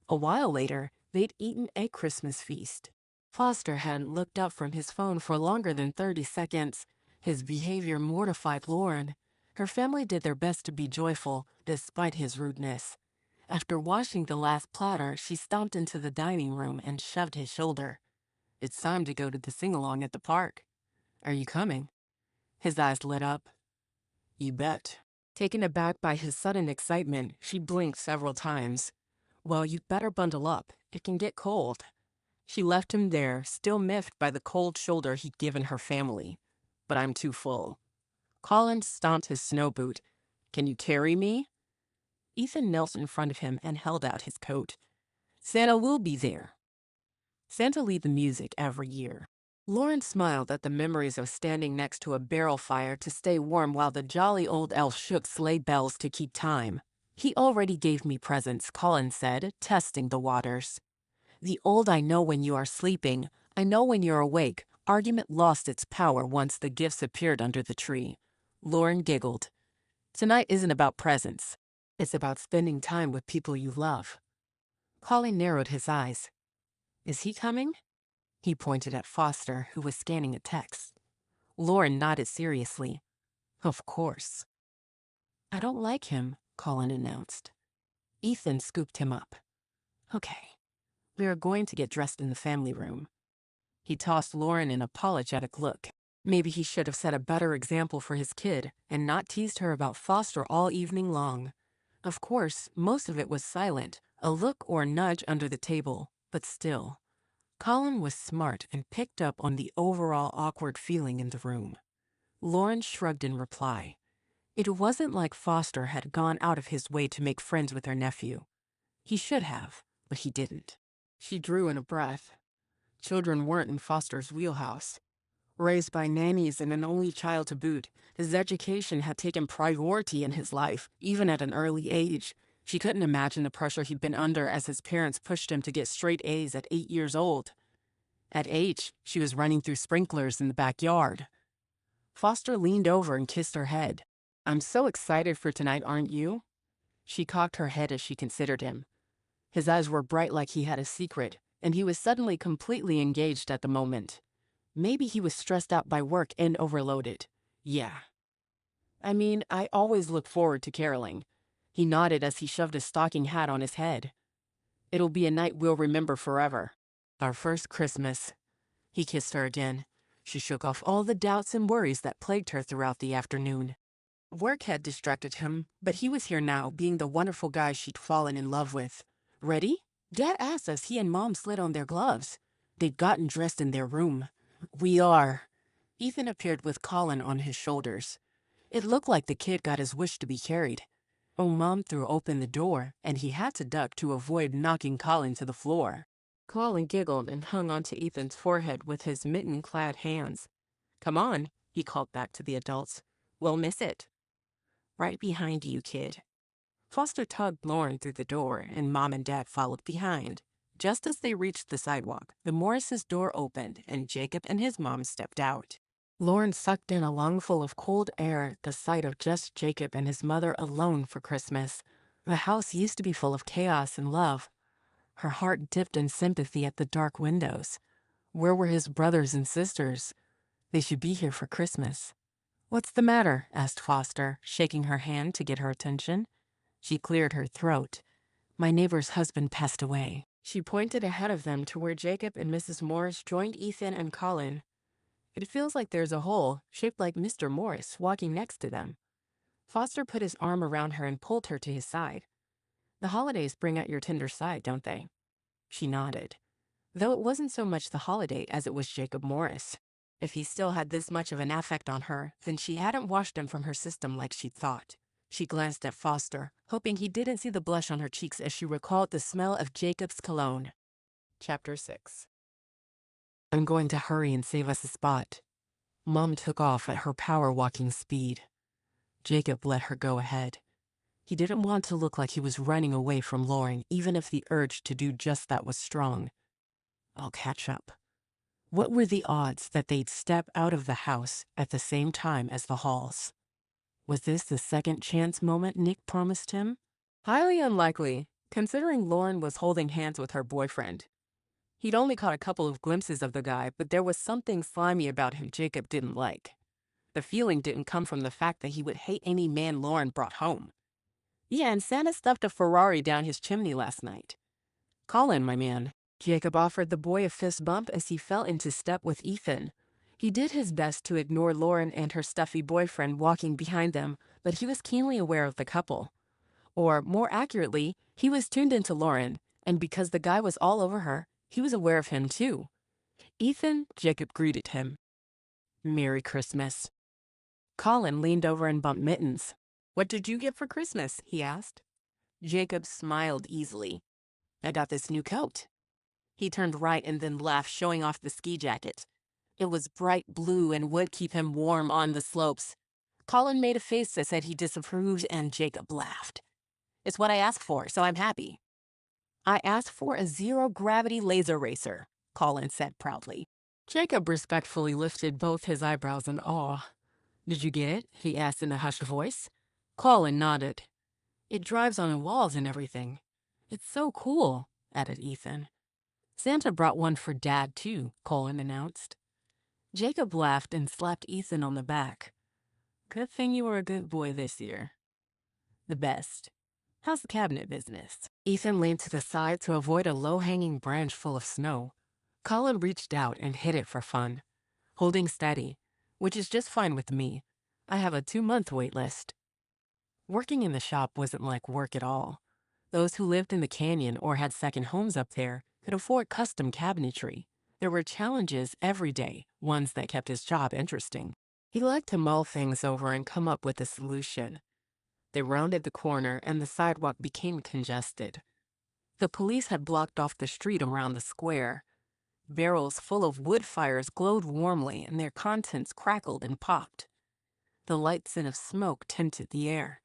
A while later, they'd eaten a Christmas feast. Foster hadn't looked up from his phone for longer than 30 seconds. His behavior mortified Lauren. Her family did their best to be joyful, despite his rudeness. After washing the last platter, she stomped into the dining room and shoved his shoulder. It's time to go to the sing-along at the park. Are you coming? His eyes lit up. You bet. Taken aback by his sudden excitement, she blinked several times. Well, you'd better bundle up. It can get cold. She left him there, still miffed by the cold shoulder he'd given her family. But I'm too full. Colin stomped his snow boot. Can you carry me? Ethan knelt in front of him and held out his coat. Santa will be there. Santa lead the music every year. Lauren smiled at the memories of standing next to a barrel fire to stay warm while the jolly old elf shook sleigh bells to keep time. He already gave me presents, Colin said, testing the waters. The old "I know when you are sleeping, I know when you're awake" argument lost its power once the gifts appeared under the tree. Lauren giggled. Tonight isn't about presents. It's about spending time with people you love. Colin narrowed his eyes. Is he coming? He pointed at Foster, who was scanning a text. Lauren nodded seriously. Of course. I don't like him, Colin announced. Ethan scooped him up. Okay, we are going to get dressed in the family room. He tossed Lauren an apologetic look. Maybe he should have set a better example for his kid and not teased her about Foster all evening long. Of course, most of it was silent, a look or nudge under the table, but still. Colin was smart and picked up on the overall awkward feeling in the room. Lauren shrugged in reply. It wasn't like Foster had gone out of his way to make friends with her nephew. He should have, but he didn't. She drew in a breath. Children weren't in Foster's wheelhouse. Raised by nannies and an only child to boot, his education had taken priority in his life, even at an early age. She couldn't imagine the pressure he'd been under as his parents pushed him to get straight A's at 8 years old. At 8, she was running through sprinklers in the backyard. Foster leaned over and kissed her head. I'm so excited for tonight, aren't you? She cocked her head as she considered him. His eyes were bright like he had a secret, and he was suddenly completely engaged at the moment. Maybe he was stressed out by work and overloaded. Yeah. I mean, I always look forward to caroling. He nodded as he shoved his stocking hat on his head. It'll be a night we'll remember forever. Our first Christmas. He kissed her again. She shook off all the doubts and worries that plagued her throughout the afternoon. Work had distracted him, but he was here now, being the wonderful guy she'd fallen in love with. Ready? Dad asked as he and Mom slid on their gloves. They'd gotten dressed in their room. We are. Ethan appeared with Colin on his shoulders. It looked like the kid got his wish to be carried. Oh, Mom threw open the door, and he had to duck to avoid knocking Colin to the floor. Colin giggled and hung onto Ethan's forehead with his mitten-clad hands. Come on, he called back to the adults. We'll miss it. Right behind you, kid. Foster tugged Lauren through the door, and Mom and Dad followed behind. Just as they reached the sidewalk, the Morrises' door opened, and Jacob and his mom stepped out. Lauren sucked in a lungful of cold air at the sight of just Jacob and his mother alone for Christmas. The house used to be full of chaos and love. Her heart dipped in sympathy at the dark windows. Where were his brothers and sisters? They should be here for Christmas. What's the matter? Asked Foster, shaking her hand to get her attention. She cleared her throat. My neighbor's husband passed away. She pointed ahead of them to where Jacob and Mrs. Morris joined Ethan and Colin. It feels like there's a hole, shaped like Mr. Morris, walking next to them. Foster put his arm around her and pulled her to his side. The holidays bring out your tender side, don't they? She nodded. Though it wasn't so much the holiday as it was Jacob Morris. If he still had this much of an affect on her, then she hadn't washed him from her system like she'd thought. She glanced at Foster, hoping he didn't see the blush on her cheeks as she recalled the smell of Jacob's cologne. Chapter 6. I'm going to hurry and save us a spot. Mom took off at her power walking speed. Jacob let her go ahead. He didn't want to look like he was running away from Lauren, even if the urge to do just that was strong. I'll catch up. What were the odds that they'd step out of the house at the same time as the Halls? Was this the second chance moment Nick promised him? Highly unlikely, considering Lauren was holding hands with her boyfriend. He'd only caught a couple of glimpses of the guy, but there was something slimy about him Jacob didn't like. The feeling didn't come from the fact that he would hate any man Lauren brought home. Yeah, and Santa stuffed a Ferrari down his chimney last night. Colin, my man. Jacob offered the boy a fist bump as he fell into step with Ethan. He did his best to ignore Lauren and her stuffy boyfriend walking behind them, but he was keenly aware of the couple. Or, more accurately, he was tuned into Lauren, and because the guy was all over her, he was aware of him too. Ethan, Jacob greeted him. Merry Christmas. Colin leaned over and bumped mittens. What did you get for Christmas? He asked. Jacob smiled easily. I got this new coat. He turned right and then laughed, showing off the ski jacket. It was bright blue and would keep him warm on the slopes. Colin made a face that said he disapproved, and Jacob laughed. It's what I asked for, so I'm happy. I asked for a zero-gravity laser racer, Colin said proudly. Jacob respectfully lifted both his eyebrows in awe. Did you get it? He asked in a hushed voice. Colin nodded. It drives on the walls and everything. It's so cool, added Ethan. Santa brought one for Dad, too, Colin announced. Jacob laughed and slapped Ethan on the back. Good thing you were a good boy this year. The best. How's the cabinet business? Ethan leaned to the side to avoid a low-hanging branch full of snow. Colin reached out and hit it for fun, holding steady, which is just fine with me. I have a 2-month wait list. Working in the shop wasn't like work at all. Those who lived in the canyon or had second homes up there could afford custom cabinetry. There were challenges every day, ones that kept his job interesting. He liked to mull things over and come up with a solution. They rounded the corner and the sidewalk became congested. The police had blocked off the street around the square. Barrels full of wood fires glowed warmly and their contents crackled and popped. The light scent of smoke tinted the air.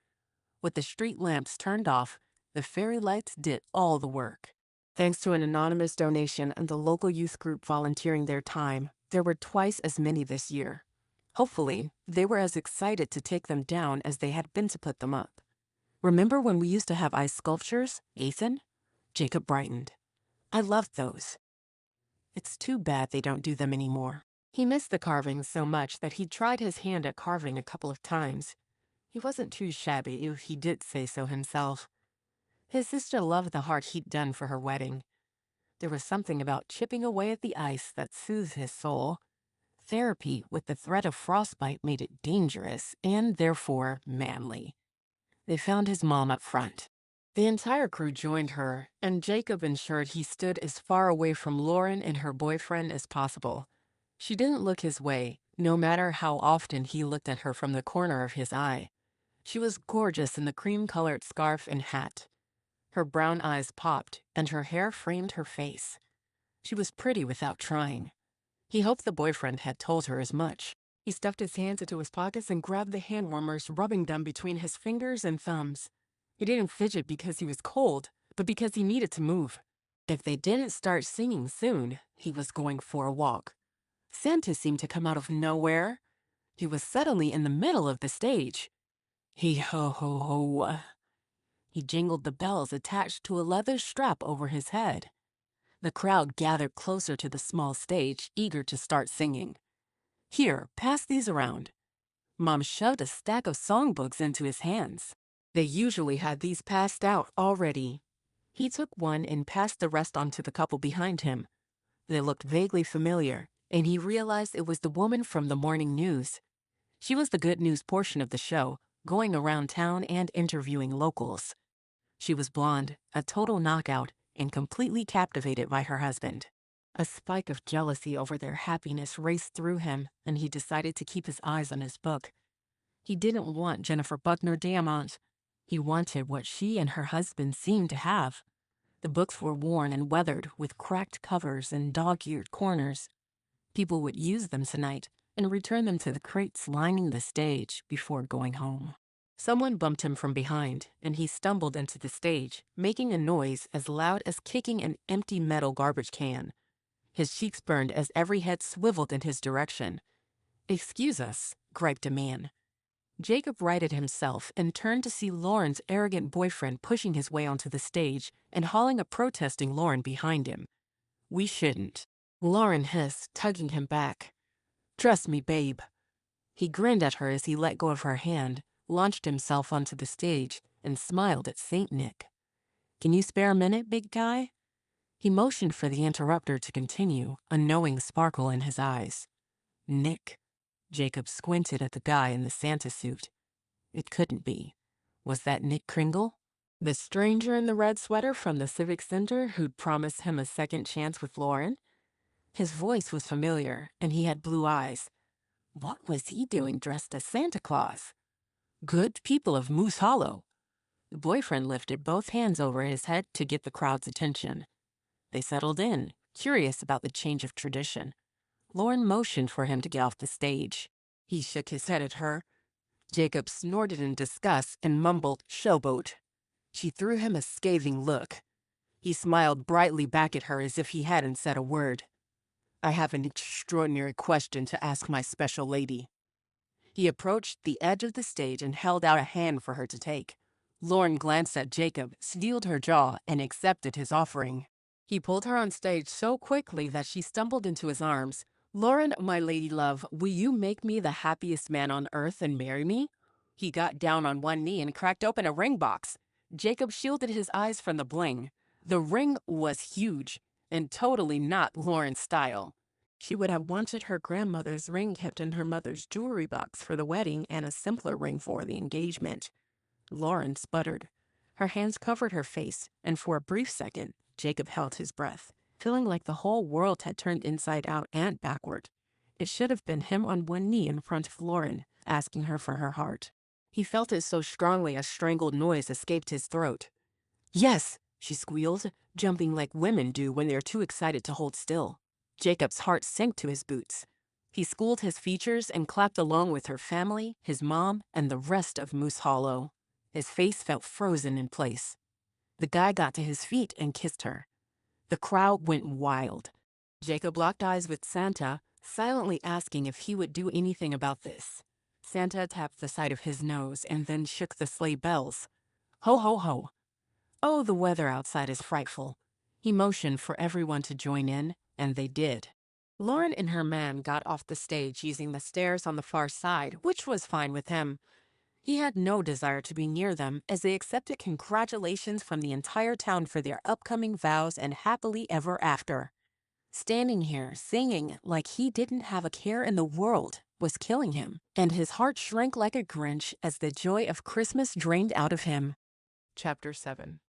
With the street lamps turned off, the fairy lights did all the work. Thanks to an anonymous donation and the local youth group volunteering their time, there were twice as many this year. Hopefully, they were as excited to take them down as they had been to put them up. Remember when we used to have ice sculptures, Ethan? Jacob brightened. I loved those. It's too bad they don't do them anymore. He missed the carvings so much that he tried his hand at carving a couple of times. He wasn't too shabby if he did say so himself. His sister loved the heart he'd done for her wedding. There was something about chipping away at the ice that soothed his soul. Therapy with the threat of frostbite made it dangerous and therefore manly. They found his mom up front. The entire crew joined her, and Jacob ensured he stood as far away from Lauren and her boyfriend as possible. She didn't look his way, no matter how often he looked at her from the corner of his eye. She was gorgeous in the cream-colored scarf and hat. Her brown eyes popped, and her hair framed her face. She was pretty without trying. He hoped the boyfriend had told her as much. He stuffed his hands into his pockets and grabbed the hand warmers, rubbing them between his fingers and thumbs. He didn't fidget because he was cold, but because he needed to move. If they didn't start singing soon, he was going for a walk. Santa seemed to come out of nowhere. He was suddenly in the middle of the stage. He-ho-ho-ho. He jingled the bells attached to a leather strap over his head. The crowd gathered closer to the small stage, eager to start singing. Here, pass these around. Mom shoved a stack of songbooks into his hands. They usually had these passed out already. He took one and passed the rest on to the couple behind him. They looked vaguely familiar, and he realized it was the woman from the morning news. She was the good news portion of the show, going around town and interviewing locals. She was blonde, a total knockout, and completely captivated by her husband. A spike of jealousy over their happiness raced through him, and he decided to keep his eyes on his book. He didn't want Jennifer Buckner Diamond. He wanted what she and her husband seemed to have. The books were worn and weathered, with cracked covers and dog-eared corners. People would use them tonight and return them to the crates lining the stage before going home. Someone bumped him from behind, and he stumbled into the stage, making a noise as loud as kicking an empty metal garbage can. His cheeks burned as every head swiveled in his direction. "Excuse us," griped a man. Jacob righted himself and turned to see Lauren's arrogant boyfriend pushing his way onto the stage and hauling a protesting Lauren behind him. "We shouldn't," Lauren hissed, tugging him back. "Trust me, babe." He grinned at her as he let go of her hand, launched himself onto the stage, and smiled at Saint Nick. "Can you spare a minute, big guy?" He motioned for the interrupter to continue, a knowing sparkle in his eyes. Nick. Jacob squinted at the guy in the Santa suit. It couldn't be. Was that Nick Kringle? The stranger in the red sweater from the Civic Center who'd promised him a second chance with Lauren? His voice was familiar, and he had blue eyes. What was he doing dressed as Santa Claus? Good people of Moose Hollow. The boyfriend lifted both hands over his head to get the crowd's attention. They settled in, curious about the change of tradition. Lauren motioned for him to get off the stage. He shook his head at her. Jacob snorted in disgust and mumbled, "Showboat." She threw him a scathing look. He smiled brightly back at her as if he hadn't said a word. "I have an extraordinary question to ask my special lady." He approached the edge of the stage and held out a hand for her to take. Lauren glanced at Jacob, steeled her jaw, and accepted his offering. He pulled her on stage so quickly that she stumbled into his arms. "Lauren, my lady love, will you make me the happiest man on earth and marry me?" He got down on one knee and cracked open a ring box. Jacob shielded his eyes from the bling. The ring was huge and totally not Lauren's style. She would have wanted her grandmother's ring kept in her mother's jewelry box for the wedding and a simpler ring for the engagement. Lauren sputtered. Her hands covered her face, and for a brief second, Jacob held his breath, feeling like the whole world had turned inside out and backward. It should have been him on one knee in front of Lauren, asking her for her heart. He felt it so strongly a strangled noise escaped his throat. "Yes," she squealed, jumping like women do when they're too excited to hold still. Jacob's heart sank to his boots. He schooled his features and clapped along with her family, his mom, and the rest of Moose Hollow. His face felt frozen in place. The guy got to his feet and kissed her. The crowd went wild. Jacob locked eyes with Santa, silently asking if he would do anything about this. Santa tapped the side of his nose and then shook the sleigh bells. "Ho, ho, ho." "Oh, the weather outside is frightful." He motioned for everyone to join in, and they did. Lauren and her man got off the stage using the stairs on the far side, which was fine with him. He had no desire to be near them as they accepted congratulations from the entire town for their upcoming vows and happily ever after. Standing here singing like he didn't have a care in the world was killing him, and his heart shrank like a Grinch as the joy of Christmas drained out of him. Chapter 7.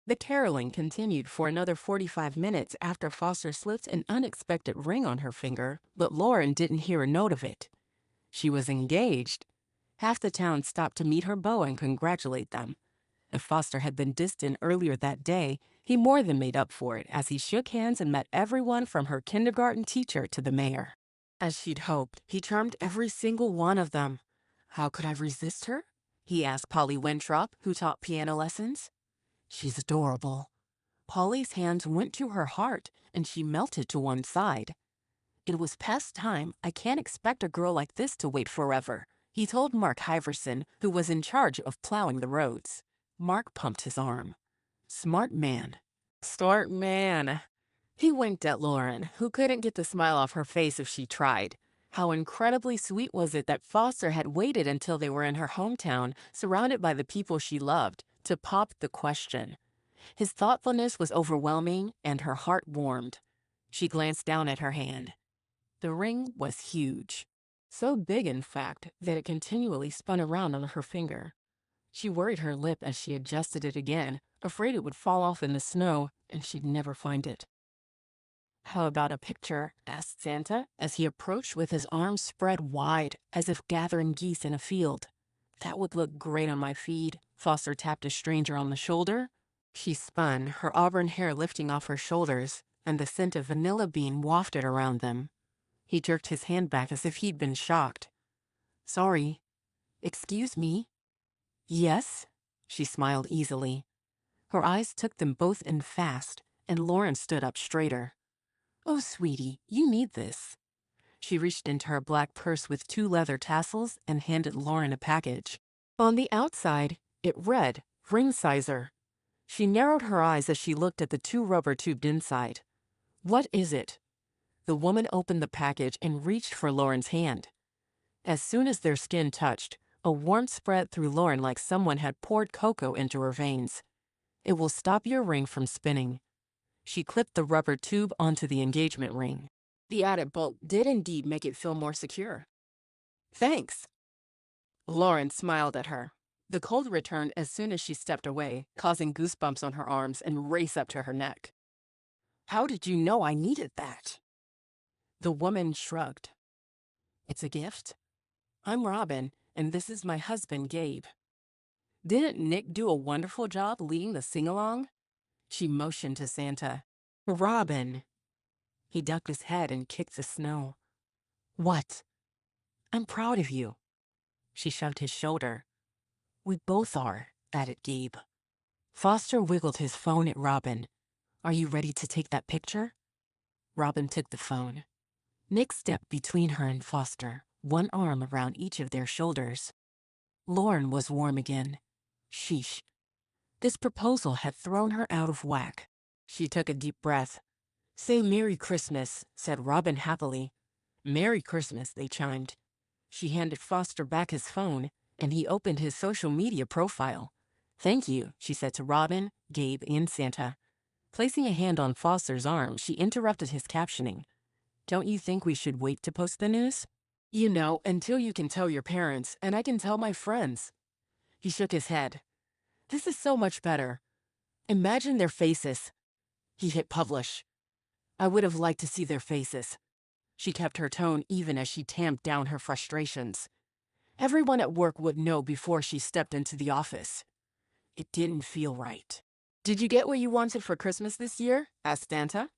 The caroling continued for another 45 minutes after Foster slipped an unexpected ring on her finger, but Lauren didn't hear a note of it. She was engaged. Half the town stopped to meet her beau and congratulate them. If Foster had been distant earlier that day, he more than made up for it as he shook hands and met everyone from her kindergarten teacher to the mayor. As she'd hoped, he charmed every single one of them. "How could I resist her?" he asked Polly Winthrop, who taught piano lessons. "She's adorable." Polly's hands went to her heart, and she melted to one side. "It was past time. I can't expect a girl like this to wait forever," he told Mark Hiverson, who was in charge of plowing the roads. Mark pumped his arm. "Smart man." "Smart man." He winked at Lauren, who couldn't get the smile off her face if she tried. How incredibly sweet was it that Foster had waited until they were in her hometown, surrounded by the people she loved, to pop the question. His thoughtfulness was overwhelming, and her heart warmed. She glanced down at her hand. The ring was huge. So big, in fact, that it continually spun around on her finger. She worried her lip as she adjusted it again, afraid it would fall off in the snow and she'd never find it. "How about a picture?" asked Santa, as he approached with his arms spread wide, as if gathering geese in a field. "That would look great on my feed." Foster tapped a stranger on the shoulder. She spun, her auburn hair lifting off her shoulders, and the scent of vanilla bean wafted around them. He jerked his hand back as if he'd been shocked. "Sorry." "Excuse me?" "Yes?" She smiled easily. Her eyes took them both in fast, and Lauren stood up straighter. "Oh, sweetie, you need this." She reached into her black purse with 2 leather tassels and handed Lauren a package. On the outside, it read, "Ring Sizer." She narrowed her eyes as she looked at the 2 rubber tubed inside. "What is it?" The woman opened the package and reached for Lauren's hand. As soon as their skin touched, a warmth spread through Lauren like someone had poured cocoa into her veins. "It will stop your ring from spinning." She clipped the rubber tube onto the engagement ring. The added bolt did indeed make it feel more secure. "Thanks." Lauren smiled at her. The cold returned as soon as she stepped away, causing goosebumps on her arms and race up to her neck. "How did you know I needed that?" The woman shrugged. "It's a gift. I'm Robin, and this is my husband, Gabe. Didn't Nick do a wonderful job leading the sing-along?" She motioned to Santa. "Robin." He ducked his head and kicked the snow. "What?" "I'm proud of you." She shoved his shoulder. "We both are," added Gabe. Foster wiggled his phone at Robin. "Are you ready to take that picture?" Robin took the phone. Nick stepped between her and Foster, one arm around each of their shoulders. Lauren was warm again. Sheesh. This proposal had thrown her out of whack. She took a deep breath. "Say Merry Christmas," said Robin happily. "Merry Christmas," they chimed. She handed Foster back his phone, and he opened his social media profile. "Thank you," she said to Robin, Gabe, and Santa. Placing a hand on Foster's arm, she interrupted his captioning. "Don't you think we should wait to post the news?" "You know, until you can tell your parents, and I can tell my friends." He shook his head. "This is so much better. Imagine their faces." He hit publish. "I would have liked to see their faces." She kept her tone even as she tamped down her frustrations. Everyone at work would know before she stepped into the office. It didn't feel right. "Did you get what you wanted for Christmas this year?" asked Santa.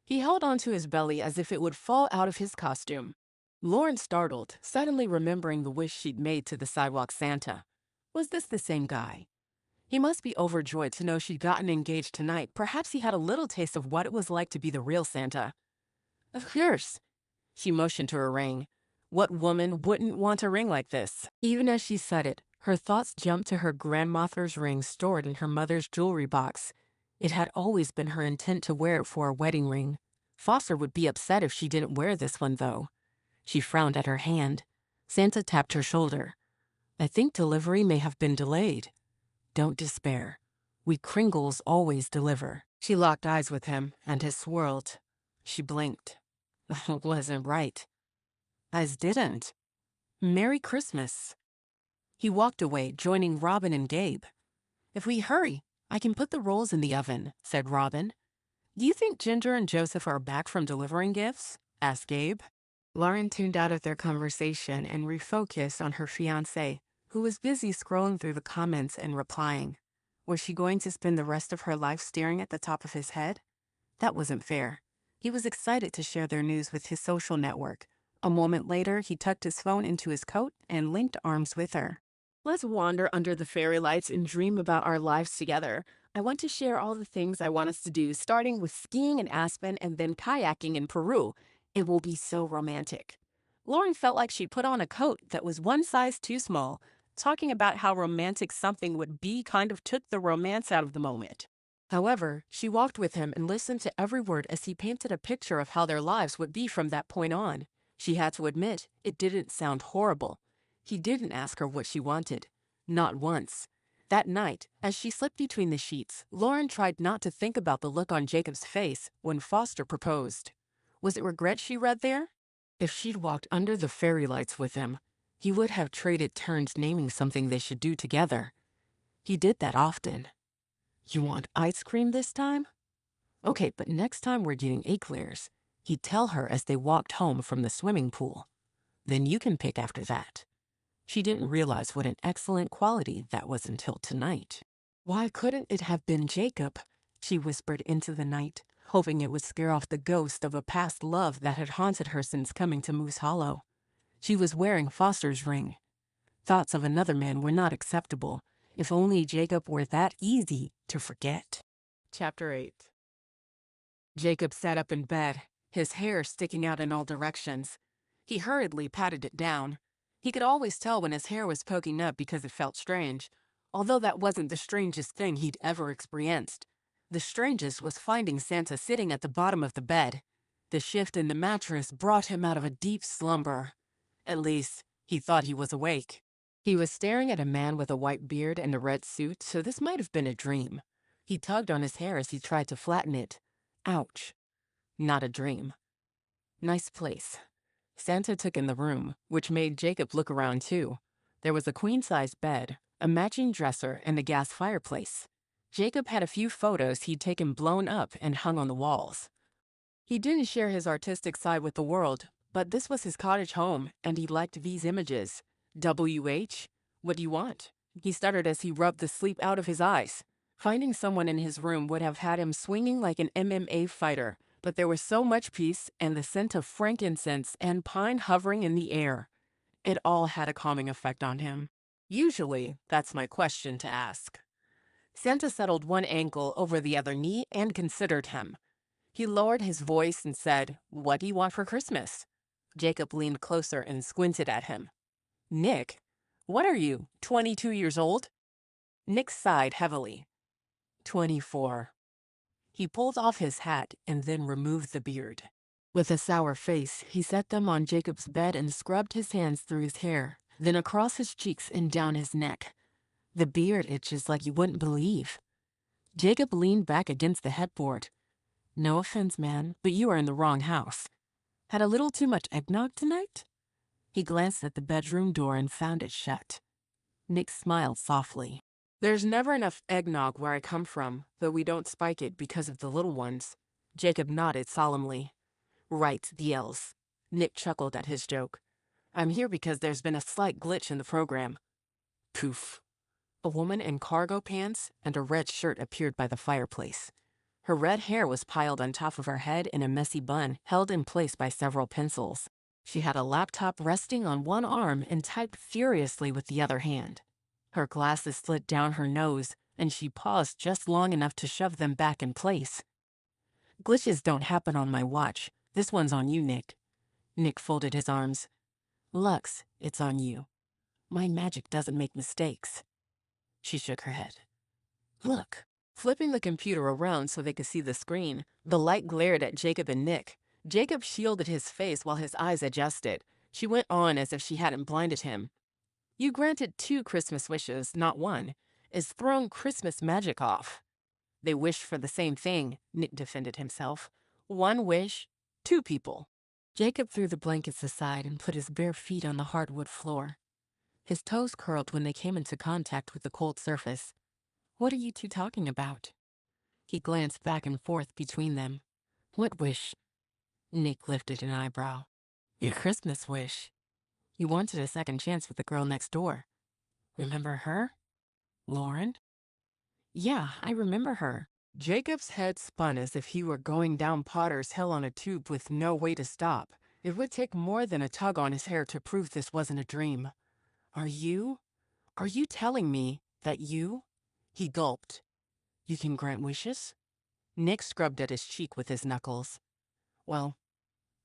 He held onto his belly as if it would fall out of his costume. Lauren startled, suddenly remembering the wish she'd made to the sidewalk Santa. Was this the same guy? He must be overjoyed to know she'd gotten engaged tonight. Perhaps he had a little taste of what it was like to be the real Santa. "Of course." She motioned to her ring. What woman wouldn't want a ring like this? Even as she said it, her thoughts jumped to her grandmother's ring stored in her mother's jewelry box. It had always been her intent to wear it for a wedding ring. Foster would be upset if she didn't wear this one, though. She frowned at her hand. Santa tapped her shoulder. "I think delivery may have been delayed." "Don't despair. We Kringles always deliver." She locked eyes with him, and his swirled. She blinked. That wasn't right. Eyes didn't. "Merry Christmas." He walked away, joining Robin and Gabe. "If we hurry, I can put the rolls in the oven," said Robin. "Do you think Ginger and Joseph are back from delivering gifts?" asked Gabe. Lauren tuned out of their conversation and refocused on her fiancé, who was busy scrolling through the comments and replying. Was she going to spend the rest of her life staring at the top of his head? That wasn't fair. He was excited to share their news with his social network. A moment later, he tucked his phone into his coat and linked arms with her. "Let's wander under the fairy lights and dream about our lives together. I want to share all the things I want us to do, starting with skiing in Aspen and then kayaking in Peru. It will be so romantic." Lauren felt like she put on a coat that was one size too small. Talking about how romantic something would be kind of took the romance out of the moment. However, she walked with him and listened to every word as he painted a picture of how their lives would be from that point on. She had to admit, it didn't sound horrible. He didn't ask her what she wanted. Not once. That night, as she slipped between the sheets, Lauren tried not to think about the look on Jacob's face when Foster proposed. Was it regret she read there? If she'd walked under the fairy lights with him, he would have traded turns naming something they should do together. He did that often. "You want ice cream this time?" "Okay, but next time we're getting eclairs," he'd tell her as they walked home from the swimming pool. "Then you can pick after that." She didn't realize what an excellent quality that was until tonight. "Why couldn't it have been Jacob?" she whispered into the night, hoping it would scare off the ghost of a past love that had haunted her since coming to Moose Hollow. She was wearing Foster's ring. Thoughts of another man were not acceptable. If only Jacob were that easy to forget. Chapter 8. Jacob sat up in bed, his hair sticking out in all directions. He hurriedly patted it down. He could always tell when his hair was poking up because it felt strange, although that wasn't the strangest thing he'd ever experienced. The strangest was finding Santa sitting at the bottom of the bed. The shift in the mattress brought him out of a deep slumber. At least, he thought he was awake. He was staring at a man with a white beard and a red suit, so this might have been a dream. He tugged on his hair as he tried to flatten it. Ouch. Not a dream. Nice place. Santa took in the room, which made Jacob look around too. There was a queen-size bed, a matching dresser, and a gas fireplace. Jacob had a few photos he'd taken blown up and hung on the walls. He didn't share his artistic side with the world, but this was his cottage home, and he liked these images. "WH? What do you want?" he stuttered as he rubbed the sleep out of his eyes. Finding someone in his room would have had him swinging like an MMA fighter, but there was so much peace and the scent of frankincense and pine hovering in the air. It all had a calming effect on him. Usually, that's my question to ask. Santa settled one ankle over the other knee and considered him. He lowered his voice and said, "What do you want for Christmas?" Jacob leaned closer and squinted at him. "Nick, what are you, 22 years old?" Nick sighed heavily. 24. He pulled off his hat and then removed the beard. With a sour face, he set them on Jacob's bed and scrubbed his hands through his hair, then across his cheeks and down his neck. The beard itches like you wouldn't believe. Jacob leaned back against the headboard. "No offense, man, but you are in the wrong house. Had a little too much eggnog tonight?" He glanced at the bedroom door and found it shut. Nick smiled softly. "There's never enough eggnog where I come from, though we don't spike it because of the little ones." Jacob nodded solemnly. "Right, the L's." Nick chuckled at his joke. "I'm here because there's been a slight glitch in the program." Poof. A woman in cargo pants and a red shirt appeared by the fireplace. Her red hair was piled on top of her head in a messy bun held in place by several pencils. She had a laptop resting on one arm and typed furiously with the other hand. Her glasses slid down her nose, and she paused just long enough to shove them back in place. "Glitches don't happen on my watch. This one's on you, Nick." Nick folded his arms. "Lux, it's on you. My magic doesn't make mistakes." She shook her head. "Look." Flipping the computer around so they could see the screen, the light glared at Jacob and Nick. Jacob shielded his face while his eyes adjusted. She went on as if she hadn't blinded him. "You granted 2 Christmas wishes, not one. It's thrown Christmas magic off." "They wished for the same thing," Nick defended himself. "One wish, 2 people." Jacob threw the blankets aside and put his bare feet on the hardwood floor. His toes curled when they came into contact with the cold surface. "What are you two talking about?" He glanced back and forth between them. "What wish?" Nick lifted an eyebrow. "Your Christmas wish. You wanted a second chance with the girl next door. Remember her? Lauren?" "Yeah, I remember her." Jacob's head spun as if he were going down Potter's Hill on a tube with no way to stop. It would take more than a tug on his hair to prove this wasn't a dream. Are you telling me that you?" He gulped. "You can grant wishes?" Nick scrubbed at his cheek with his knuckles. "Well,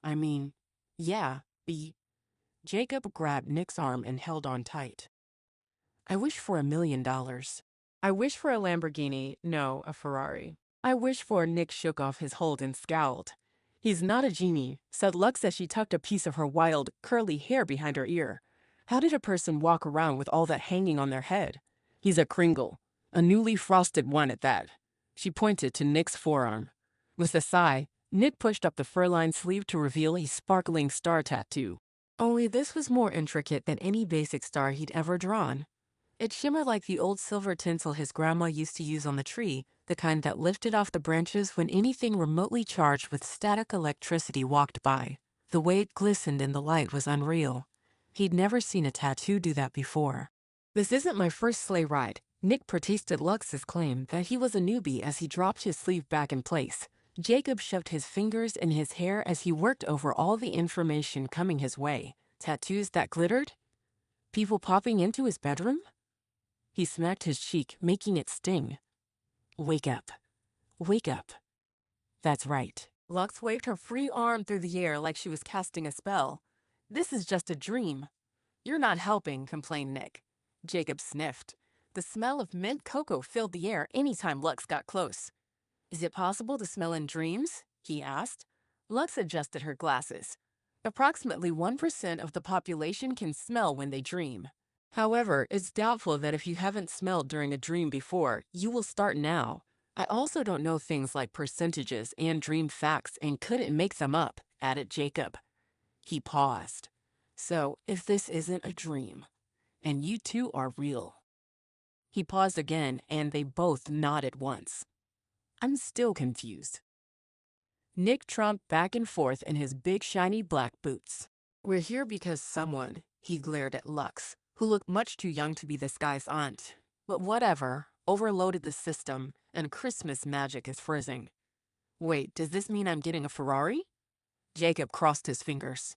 I mean, yeah, Jacob grabbed Nick's arm and held on tight. "I wish for $1 million. I wish for a Lamborghini, no, a Ferrari. I wish for—" Nick shook off his hold and scowled. "He's not a genie," said Lux as she tucked a piece of her wild, curly hair behind her ear. "How did a person walk around with all that hanging on their head?" "He's a Kringle, a newly frosted one at that." She pointed to Nick's forearm. With a sigh, Nick pushed up the fur-lined sleeve to reveal a sparkling star tattoo. Only this was more intricate than any basic star he'd ever drawn. It shimmered like the old silver tinsel his grandma used to use on the tree, the kind that lifted off the branches when anything remotely charged with static electricity walked by. The way it glistened in the light was unreal. He'd never seen a tattoo do that before. "This isn't my first sleigh ride." Nick protested Lux's claim that he was a newbie as he dropped his sleeve back in place. Jacob shoved his fingers in his hair as he worked over all the information coming his way. Tattoos that glittered? People popping into his bedroom? He smacked his cheek, making it sting. "Wake up. Wake up." "That's right." Lux waved her free arm through the air like she was casting a spell. "This is just a dream." "You're not helping," complained Nick. Jacob sniffed. The smell of mint cocoa filled the air anytime Lux got close. "Is it possible to smell in dreams?" he asked. Lux adjusted her glasses. "Approximately 1% of the population can smell when they dream. However, it's doubtful that if you haven't smelled during a dream before, you will start now. I also don't know things like percentages and dream facts and couldn't make them up," added Jacob. He paused. "So, if this isn't a dream, and you two are real." He paused again, and they both nodded once. "I'm still confused." Nick tromped back and forth in his big shiny black boots. "We're here because someone," he glared at Lux, who looked much too young to be this guy's aunt. "But whatever, overloaded the system, and Christmas magic is frizzing." "Wait, does this mean I'm getting a Ferrari?" Jacob crossed his fingers.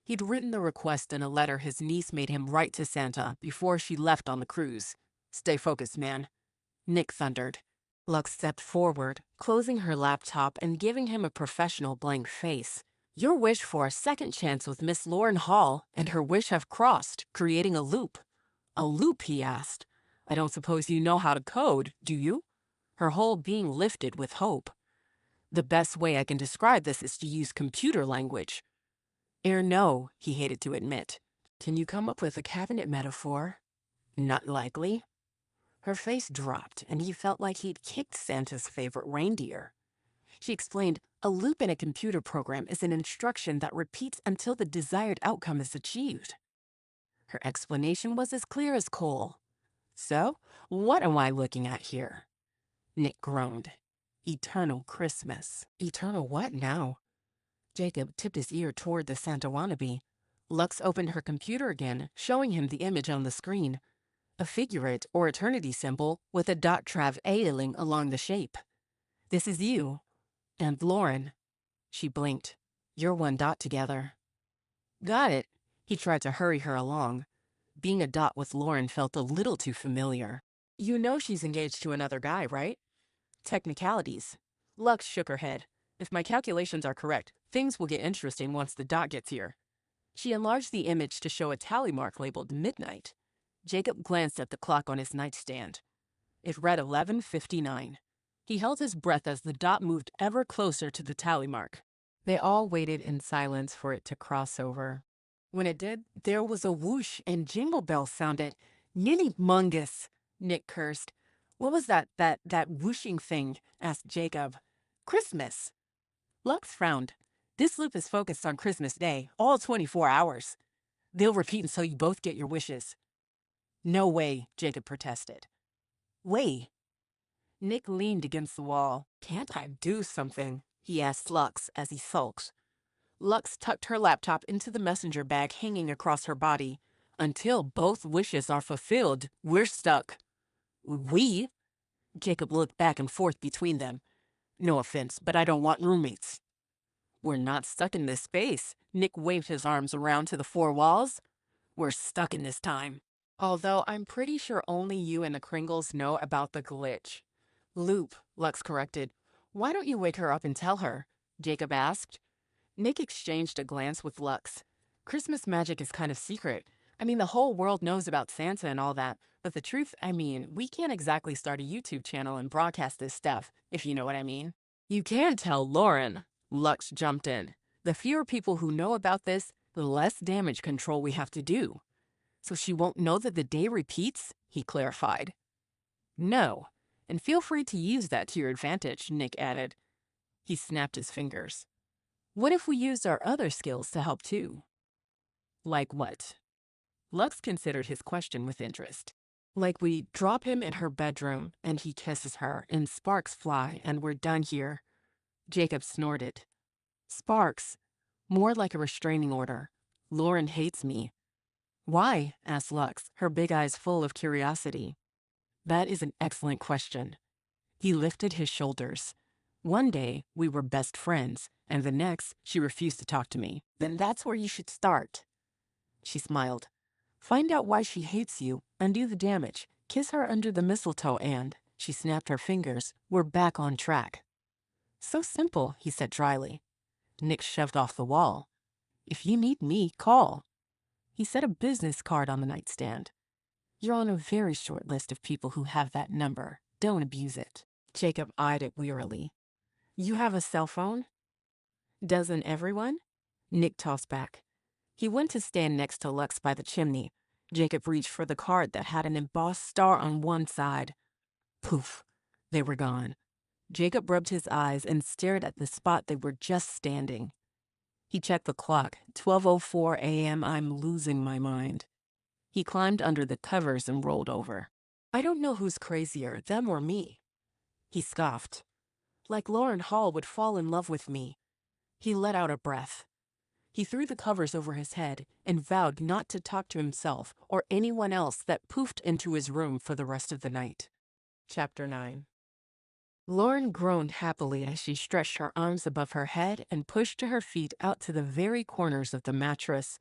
He'd written the request in a letter his niece made him write to Santa before she left on the cruise. "Stay focused, man." Nick thundered. Lux stepped forward, closing her laptop and giving him a professional blank face. Your wish for a second chance with Miss Lauren Hall and her wish have crossed, creating a loop. A loop, he asked. I don't suppose you know how to code, do you? Her whole being lifted with hope. The best way I can describe this is to use computer language. No, he hated to admit. Can you come up with a cabinet metaphor? Not likely. Her face dropped, and he felt like he'd kicked Santa's favorite reindeer. She explained, a loop in a computer program is an instruction that repeats until the desired outcome is achieved. Her explanation was as clear as coal. So, what am I looking at here? Nick groaned. Eternal Christmas. Eternal what now? Jacob tipped his ear toward the Santa wannabe. Lux opened her computer again, showing him the image on the screen. A figurate or eternity symbol with a dot trav ailing along the shape. This is you. And Lauren. She blinked. You're one dot together. Got it. He tried to hurry her along. Being a dot with Lauren felt a little too familiar. You know she's engaged to another guy, right? Technicalities. Lux shook her head. If my calculations are correct, things will get interesting once the dot gets here. She enlarged the image to show a tally mark labeled midnight. Jacob glanced at the clock on his nightstand. It read 11:59. He held his breath as the dot moved ever closer to the tally mark. They all waited in silence for it to cross over. When it did, there was a whoosh and jingle bells sounded. Nilly-mungus, Nick cursed. What was that whooshing thing? Asked Jacob. Christmas. Lux frowned. This loop is focused on Christmas Day, all 24 hours. They'll repeat until you both get your wishes. No way, Jacob protested. Way. Nick leaned against the wall. Can't I do something? He asked Lux as he sulked. Lux tucked her laptop into the messenger bag hanging across her body. Until both wishes are fulfilled, we're stuck. We? Jacob looked back and forth between them. No offense, but I don't want roommates. We're not stuck in this space. Nick waved his arms around to the four walls. We're stuck in this time. Although I'm pretty sure only you and the Kringles know about the glitch. Loop, Lux corrected. Why don't you wake her up and tell her? Jacob asked. Nick exchanged a glance with Lux. Christmas magic is kind of secret. I mean, the whole world knows about Santa and all that, but the truth, we can't exactly start a YouTube channel and broadcast this stuff, if you know what I mean. You can tell Lauren, Lux jumped in. The fewer people who know about this, the less damage control we have to do. So she won't know that the day repeats, he clarified. No, and feel free to use that to your advantage, Nick added. He snapped his fingers. What if we used our other skills to help too? Like what? Lux considered his question with interest. Like we drop him in her bedroom and he kisses her and sparks fly and we're done here. Jacob snorted. Sparks. More like a restraining order. Lauren hates me. Why? Asked Lux, her big eyes full of curiosity. That is an excellent question. He lifted his shoulders. One day, we were best friends, and the next, she refused to talk to me. Then that's where you should start. She smiled. Find out why she hates you, undo the damage, kiss her under the mistletoe and, she snapped her fingers, we're back on track. So simple, he said dryly. Nick shoved off the wall. If you need me, call. He set a business card on the nightstand. You're on a very short list of people who have that number. Don't abuse it. Jacob eyed it wearily. You have a cell phone? Doesn't everyone? Nick tossed back. He went to stand next to Lux by the chimney. Jacob reached for the card that had an embossed star on one side. Poof. They were gone. Jacob rubbed his eyes and stared at the spot they were just standing. He checked the clock. 12:04 a.m. I'm losing my mind. He climbed under the covers and rolled over. I don't know who's crazier, them or me. He scoffed. Like Lauren Hall would fall in love with me. He let out a breath. He threw the covers over his head and vowed not to talk to himself or anyone else that poofed into his room for the rest of the night. Chapter 9. Lauren groaned happily as she stretched her arms above her head and pushed her feet out to the very corners of the mattress.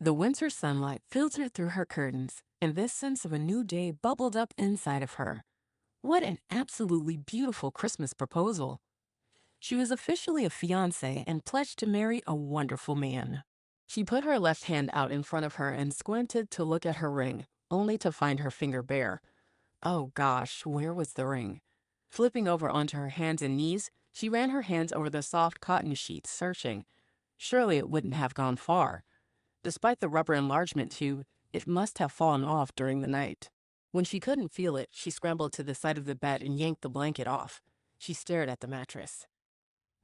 The winter sunlight filtered through her curtains, and this sense of a new day bubbled up inside of her. What an absolutely beautiful Christmas proposal. She was officially a fiancée and pledged to marry a wonderful man. She put her left hand out in front of her and squinted to look at her ring, only to find her finger bare. Oh gosh, where was the ring? Flipping over onto her hands and knees, she ran her hands over the soft cotton sheets, searching. Surely it wouldn't have gone far. Despite the rubber enlargement tube, it must have fallen off during the night. When she couldn't feel it, she scrambled to the side of the bed and yanked the blanket off. She stared at the mattress.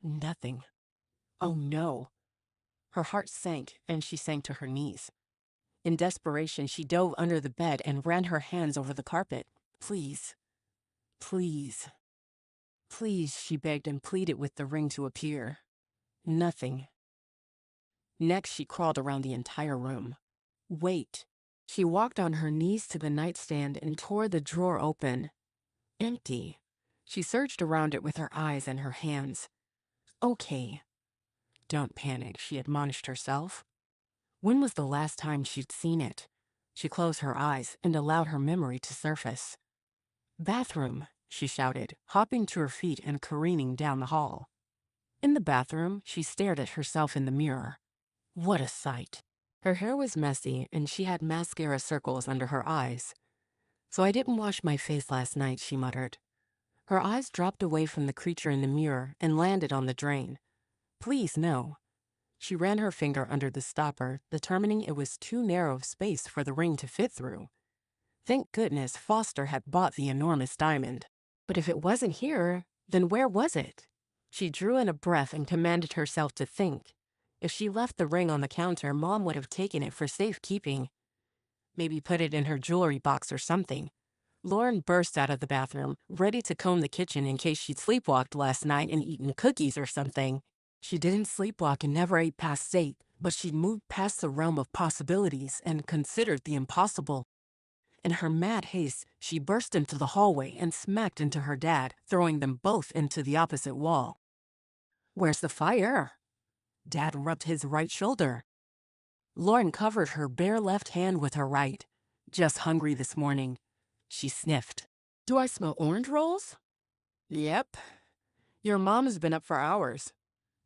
Nothing. Oh no. Her heart sank, and she sank to her knees. In desperation, she dove under the bed and ran her hands over the carpet. Please. Please. Please, she begged and pleaded with the ring to appear. Nothing. Next, she crawled around the entire room. Wait. She walked on her knees to the nightstand and tore the drawer open. Empty. She searched around it with her eyes and her hands. Okay. Don't panic, she admonished herself. When was the last time she'd seen it? She closed her eyes and allowed her memory to surface. Bathroom, she shouted, hopping to her feet and careening down the hall. In the bathroom, she stared at herself in the mirror. What a sight. Her hair was messy and she had mascara circles under her eyes. So I didn't wash my face last night, she muttered. Her eyes dropped away from the creature in the mirror and landed on the drain. Please, no. She ran her finger under the stopper, determining it was too narrow of space for the ring to fit through. Thank goodness Foster had bought the enormous diamond. But if it wasn't here, then where was it? She drew in a breath and commanded herself to think. If she left the ring on the counter, Mom would have taken it for safekeeping. Maybe put it in her jewelry box or something. Lauren burst out of the bathroom, ready to comb the kitchen in case she'd sleepwalked last night and eaten cookies or something. She didn't sleepwalk and never ate past 8, but she'd moved past the realm of possibilities and considered the impossible. In her mad haste, she burst into the hallway and smacked into her dad, throwing them both into the opposite wall. Where's the fire? Dad rubbed his right shoulder. Lauren covered her bare left hand with her right. Just hungry this morning. She sniffed. Do I smell orange rolls? Yep. Your mom's been up for hours.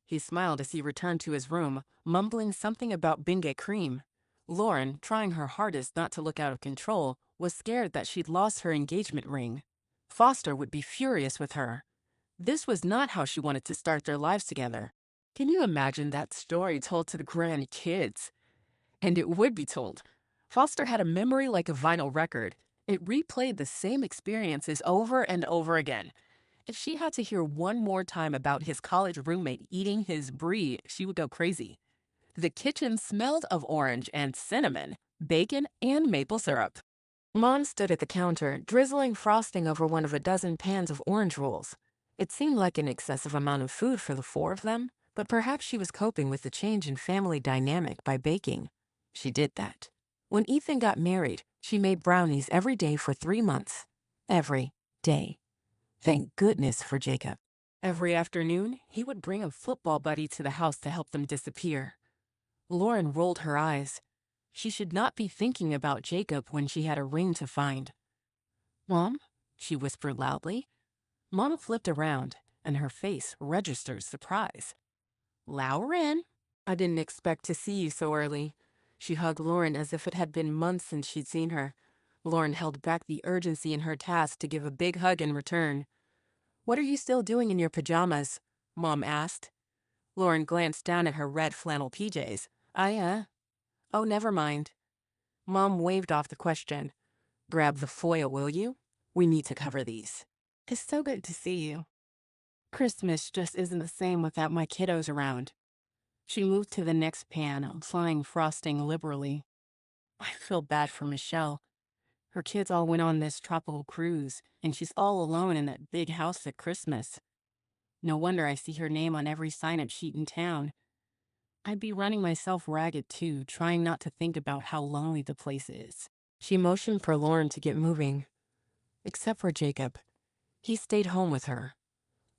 He smiled as he returned to his room, mumbling something about Binge cream. Lauren, trying her hardest not to look out of control, was scared that she'd lost her engagement ring. Foster would be furious with her. This was not how she wanted to start their lives together. Can you imagine that story told to the grandkids? And it would be told. Foster had a memory like a vinyl record. It replayed the same experiences over and over again. If she had to hear one more time about his college roommate eating his brie, she would go crazy. The kitchen smelled of orange and cinnamon, bacon, and maple syrup. Mom stood at the counter, drizzling frosting over one of a dozen pans of orange rolls. It seemed like an excessive amount of food for the 4 of them, but perhaps she was coping with the change in family dynamic by baking. She did that. When Ethan got married, she made brownies every day for 3 months. Every day. Thank goodness for Jacob. Every afternoon, he would bring a football buddy to the house to help them disappear. Lauren rolled her eyes. She should not be thinking about Jacob when she had a ring to find. Mom, she whispered loudly. Mom flipped around, and her face registered surprise. Lauren, I didn't expect to see you so early. She hugged Lauren as if it had been months since she'd seen her. Lauren held back the urgency in her task to give a big hug in return. What are you still doing in your pajamas? Mom asked. Lauren glanced down at her red flannel PJs. Oh, never mind. Mom waved off the question. Grab the foil, will you? We need to cover these. It's so good to see you. Christmas just isn't the same without my kiddos around. She moved to the next pan, applying frosting liberally. I feel bad for Michelle. Her kids all went on this tropical cruise, and she's all alone in that big house at Christmas. No wonder I see her name on every sign-up sheet in town. I'd be running myself ragged too, trying not to think about how lonely the place is. She motioned for Lauren to get moving. Except for Jacob. He stayed home with her.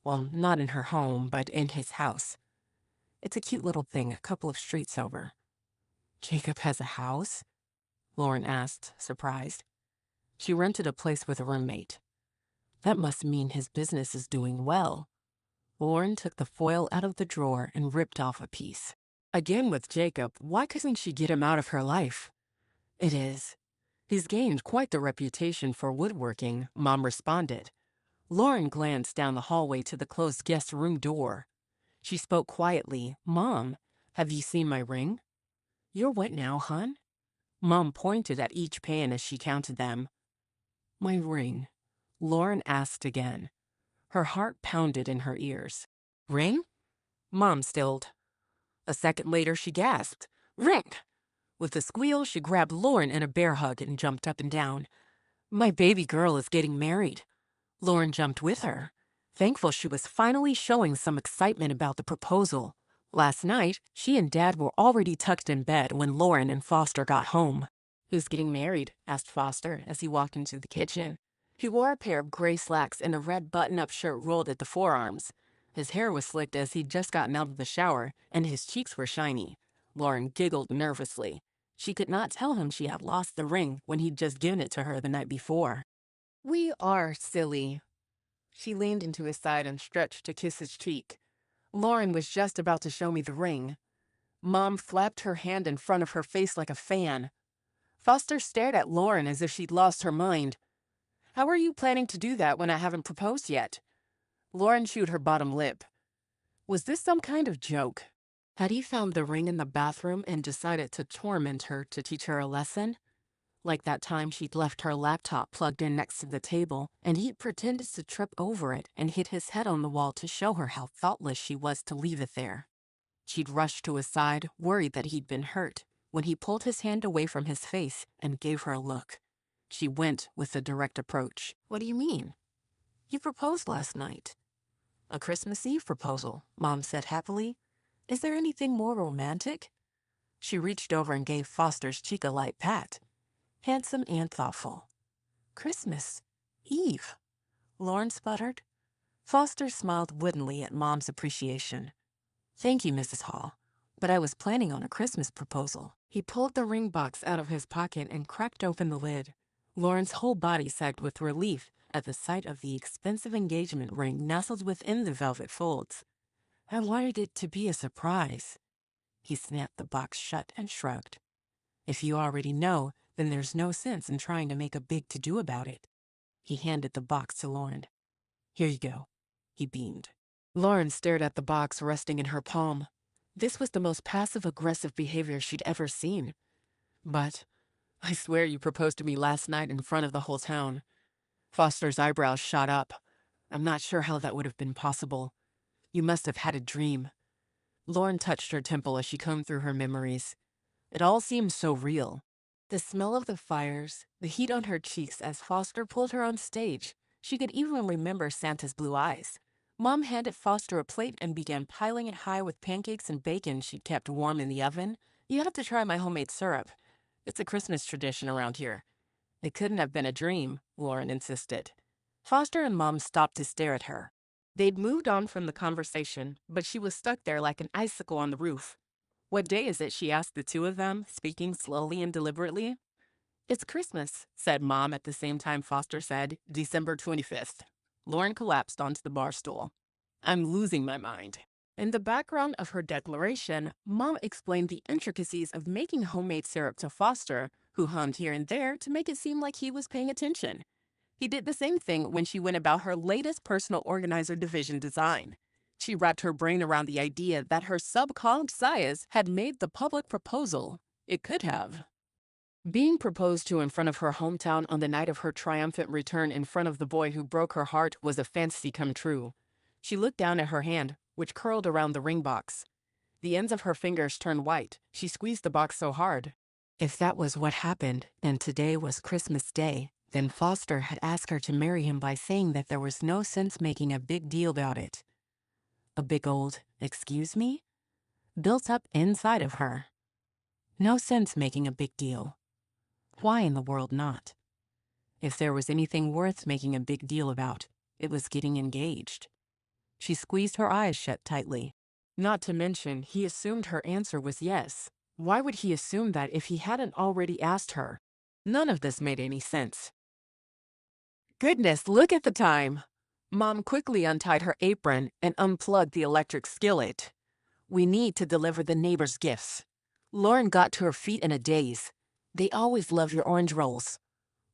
Well, not in her home, but in his house. It's a cute little thing, a couple of streets over. Jacob has a house? Lauren asked, surprised. She rented a place with a roommate. That must mean his business is doing well. Lauren took the foil out of the drawer and ripped off a piece. Again with Jacob, why couldn't she get him out of her life? It is. He's gained quite the reputation for woodworking, Mom responded. Lauren glanced down the hallway to the closed guest room door. She spoke quietly. Mom, have you seen my ring? You're what now, hon? Mom pointed at each pan as she counted them. My ring, Lauren asked again. Her heart pounded in her ears. Ring? Mom stilled. A second later, she gasped. Ring! With a squeal, she grabbed Lauren in a bear hug and jumped up and down. My baby girl is getting married. Lauren jumped with her, thankful she was finally showing some excitement about the proposal. Last night, she and Dad were already tucked in bed when Lauren and Foster got home. Who's getting married? Asked Foster as he walked into the kitchen. He wore a pair of gray slacks and a red button-up shirt rolled at the forearms. His hair was slicked as he'd just gotten out of the shower, and his cheeks were shiny. Lauren giggled nervously. She could not tell him she had lost the ring when he'd just given it to her the night before. We are silly. She leaned into his side and stretched to kiss his cheek. Lauren was just about to show me the ring. Mom flapped her hand in front of her face like a fan. Foster stared at Lauren as if she'd lost her mind. How are you planning to do that when I haven't proposed yet? Lauren chewed her bottom lip. Was this some kind of joke? Had he found the ring in the bathroom and decided to torment her to teach her a lesson? Like that time she'd left her laptop plugged in next to the table, and he'd pretended to trip over it and hit his head on the wall to show her how thoughtless she was to leave it there. She'd rushed to his side, worried that he'd been hurt, when he pulled his hand away from his face and gave her a look. She went with a direct approach. What do you mean? You proposed last night. A Christmas Eve proposal, Mom said happily. Is there anything more romantic? She reached over and gave Foster's cheek a light pat. Handsome and thoughtful. Christmas Eve, Lauren sputtered. Foster smiled woodenly at Mom's appreciation. Thank you, Mrs. Hall, but I was planning on a Christmas proposal. He pulled the ring box out of his pocket and cracked open the lid. Lauren's whole body sagged with relief at the sight of the expensive engagement ring nestled within the velvet folds. I wanted it to be a surprise. He snapped the box shut and shrugged. If you already know, then there's no sense in trying to make a big to-do about it. He handed the box to Lauren. Here you go. He beamed. Lauren stared at the box resting in her palm. This was the most passive-aggressive behavior she'd ever seen. But I swear you proposed to me last night in front of the whole town. Foster's eyebrows shot up. I'm not sure how that would have been possible. You must have had a dream. Lauren touched her temple as she combed through her memories. It all seemed so real. The smell of the fires, the heat on her cheeks as Foster pulled her on stage. She could even remember Santa's blue eyes. Mom handed Foster a plate and began piling it high with pancakes and bacon she'd kept warm in the oven. You have to try my homemade syrup. It's a Christmas tradition around here. It couldn't have been a dream, Lauren insisted. Foster and Mom stopped to stare at her. They'd moved on from the conversation, but she was stuck there like an icicle on the roof. What day is it? She asked the two of them, speaking slowly and deliberately. It's Christmas, said Mom at the same time Foster said, December 25th. Lauren collapsed onto the bar stool. I'm losing my mind. In the background of her declaration, Mom explained the intricacies of making homemade syrup to Foster, who hummed here and there to make it seem like he was paying attention. He did the same thing when she went about her latest personal organizer division design. She wrapped her brain around the idea that her sub-college science had made the public proposal. It could have. Being proposed to in front of her hometown on the night of her triumphant return in front of the boy who broke her heart was a fantasy come true. She looked down at her hand, which curled around the ring box. The ends of her fingers turned white. She squeezed the box so hard. If that was what happened, and today was Christmas Day, then Foster had asked her to marry him by saying that there was no sense making a big deal about it. A big old, excuse me, built up inside of her. No sense making a big deal. Why in the world not? If there was anything worth making a big deal about, it was getting engaged. She squeezed her eyes shut tightly. Not to mention, he assumed her answer was yes. Why would he assume that if he hadn't already asked her? None of this made any sense. goodness, look at the time. Mom quickly untied her apron and unplugged the electric skillet. We need to deliver the neighbors' gifts. Lauren got to her feet in a daze. They always love your orange rolls.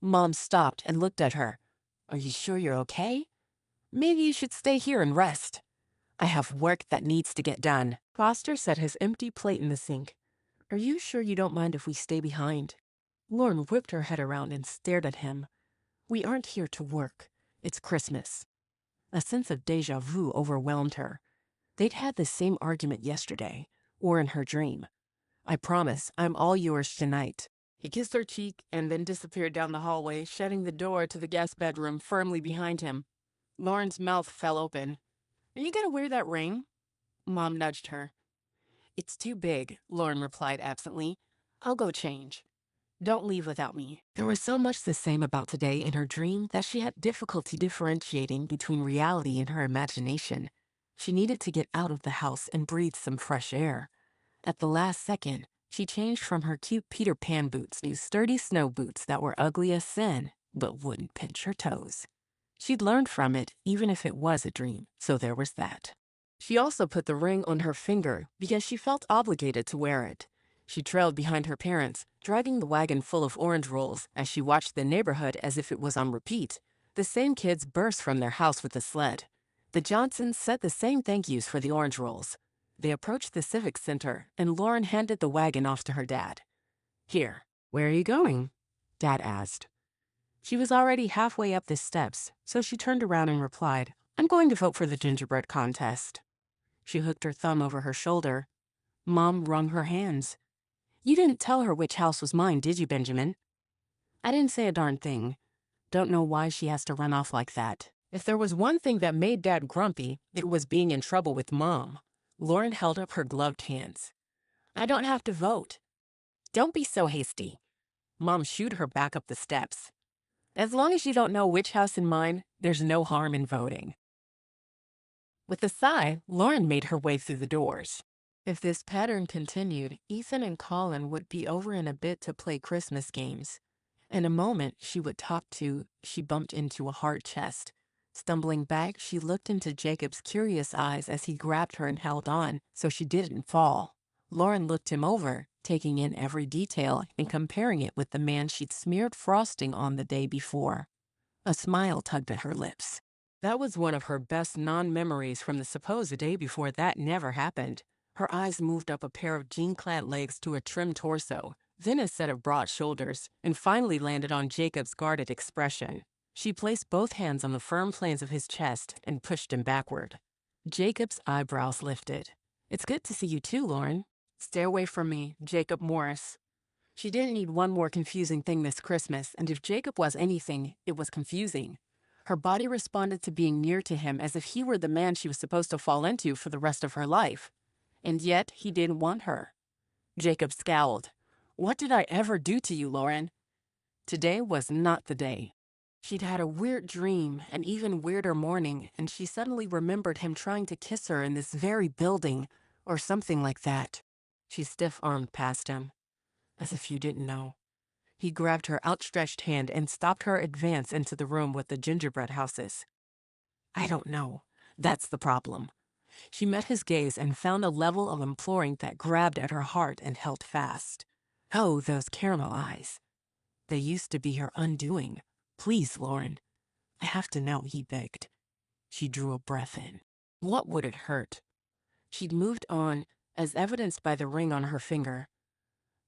Mom stopped and looked at her. Are you sure you're okay? Maybe you should stay here and rest. I have work that needs to get done. Foster set his empty plate in the sink. Are you sure you don't mind if we stay behind? Lauren whipped her head around and stared at him. We aren't here to work. It's Christmas. A sense of déjà vu overwhelmed her. They'd had the same argument yesterday, or in her dream. I promise, I'm all yours tonight. He kissed her cheek and then disappeared down the hallway, shutting the door to the guest bedroom firmly behind him. Lauren's mouth fell open. Are you gonna wear that ring? Mom nudged her. It's too big, Lauren replied absently. I'll go change. Don't leave without me. There was so much the same about today in her dream that she had difficulty differentiating between reality and her imagination. She needed to get out of the house and breathe some fresh air. At the last second, she changed from her cute Peter Pan boots to sturdy snow boots that were ugly as sin, but wouldn't pinch her toes. She'd learned from it, even if it was a dream, so there was that. She also put the ring on her finger because she felt obligated to wear it. She trailed behind her parents, dragging the wagon full of orange rolls as she watched the neighborhood as if it was on repeat. The same kids burst from their house with the sled. The Johnsons said the same thank yous for the orange rolls. They approached the Civic Center, and Lauren handed the wagon off to her dad. Here, where are you going? Dad asked. She was already halfway up the steps, so she turned around and replied, I'm going to vote for the gingerbread contest. She hooked her thumb over her shoulder. Mom wrung her hands. You didn't tell her which house was mine, did you, Benjamin? I didn't say a darn thing. Don't know why she has to run off like that. If there was one thing that made Dad grumpy, it was being in trouble with Mom. Lauren held up her gloved hands. I don't have to vote. Don't be so hasty. Mom shooed her back up the steps. As long as you don't know which house is mine, there's no harm in voting. With a sigh, Lauren made her way through the doors. If this pattern continued, Ethan and Colin would be over in a bit to play Christmas games. In a moment, she bumped into a hard chest. Stumbling back, she looked into Jacob's curious eyes as he grabbed her and held on so she didn't fall. Lauren looked him over, taking in every detail and comparing it with the man she'd smeared frosting on the day before. A smile tugged at her lips. That was one of her best non-memories from the supposed day before that never happened. Her eyes moved up a pair of jean-clad legs to a trim torso, then a set of broad shoulders, and finally landed on Jacob's guarded expression. She placed both hands on the firm planes of his chest and pushed him backward. Jacob's eyebrows lifted. It's good to see you too, Lauren. Stay away from me, Jacob Morris. She didn't need one more confusing thing this Christmas, and if Jacob was anything, it was confusing. Her body responded to being near to him as if he were the man she was supposed to fall into for the rest of her life. And yet, he didn't want her. Jacob scowled. What did I ever do to you, Lauren? Today was not the day. She'd had a weird dream, an even weirder morning, and she suddenly remembered him trying to kiss her in this very building, or something like that. She stiff-armed past him. As if you didn't know. He grabbed her outstretched hand and stopped her advance into the room with the gingerbread houses. I don't know. That's the problem. She met his gaze and found a level of imploring that grabbed at her heart and held fast. Oh, those caramel eyes. They used to be her undoing. Please, Lauren. I have to know, he begged. She drew a breath in. What would it hurt? She'd moved on, as evidenced by the ring on her finger.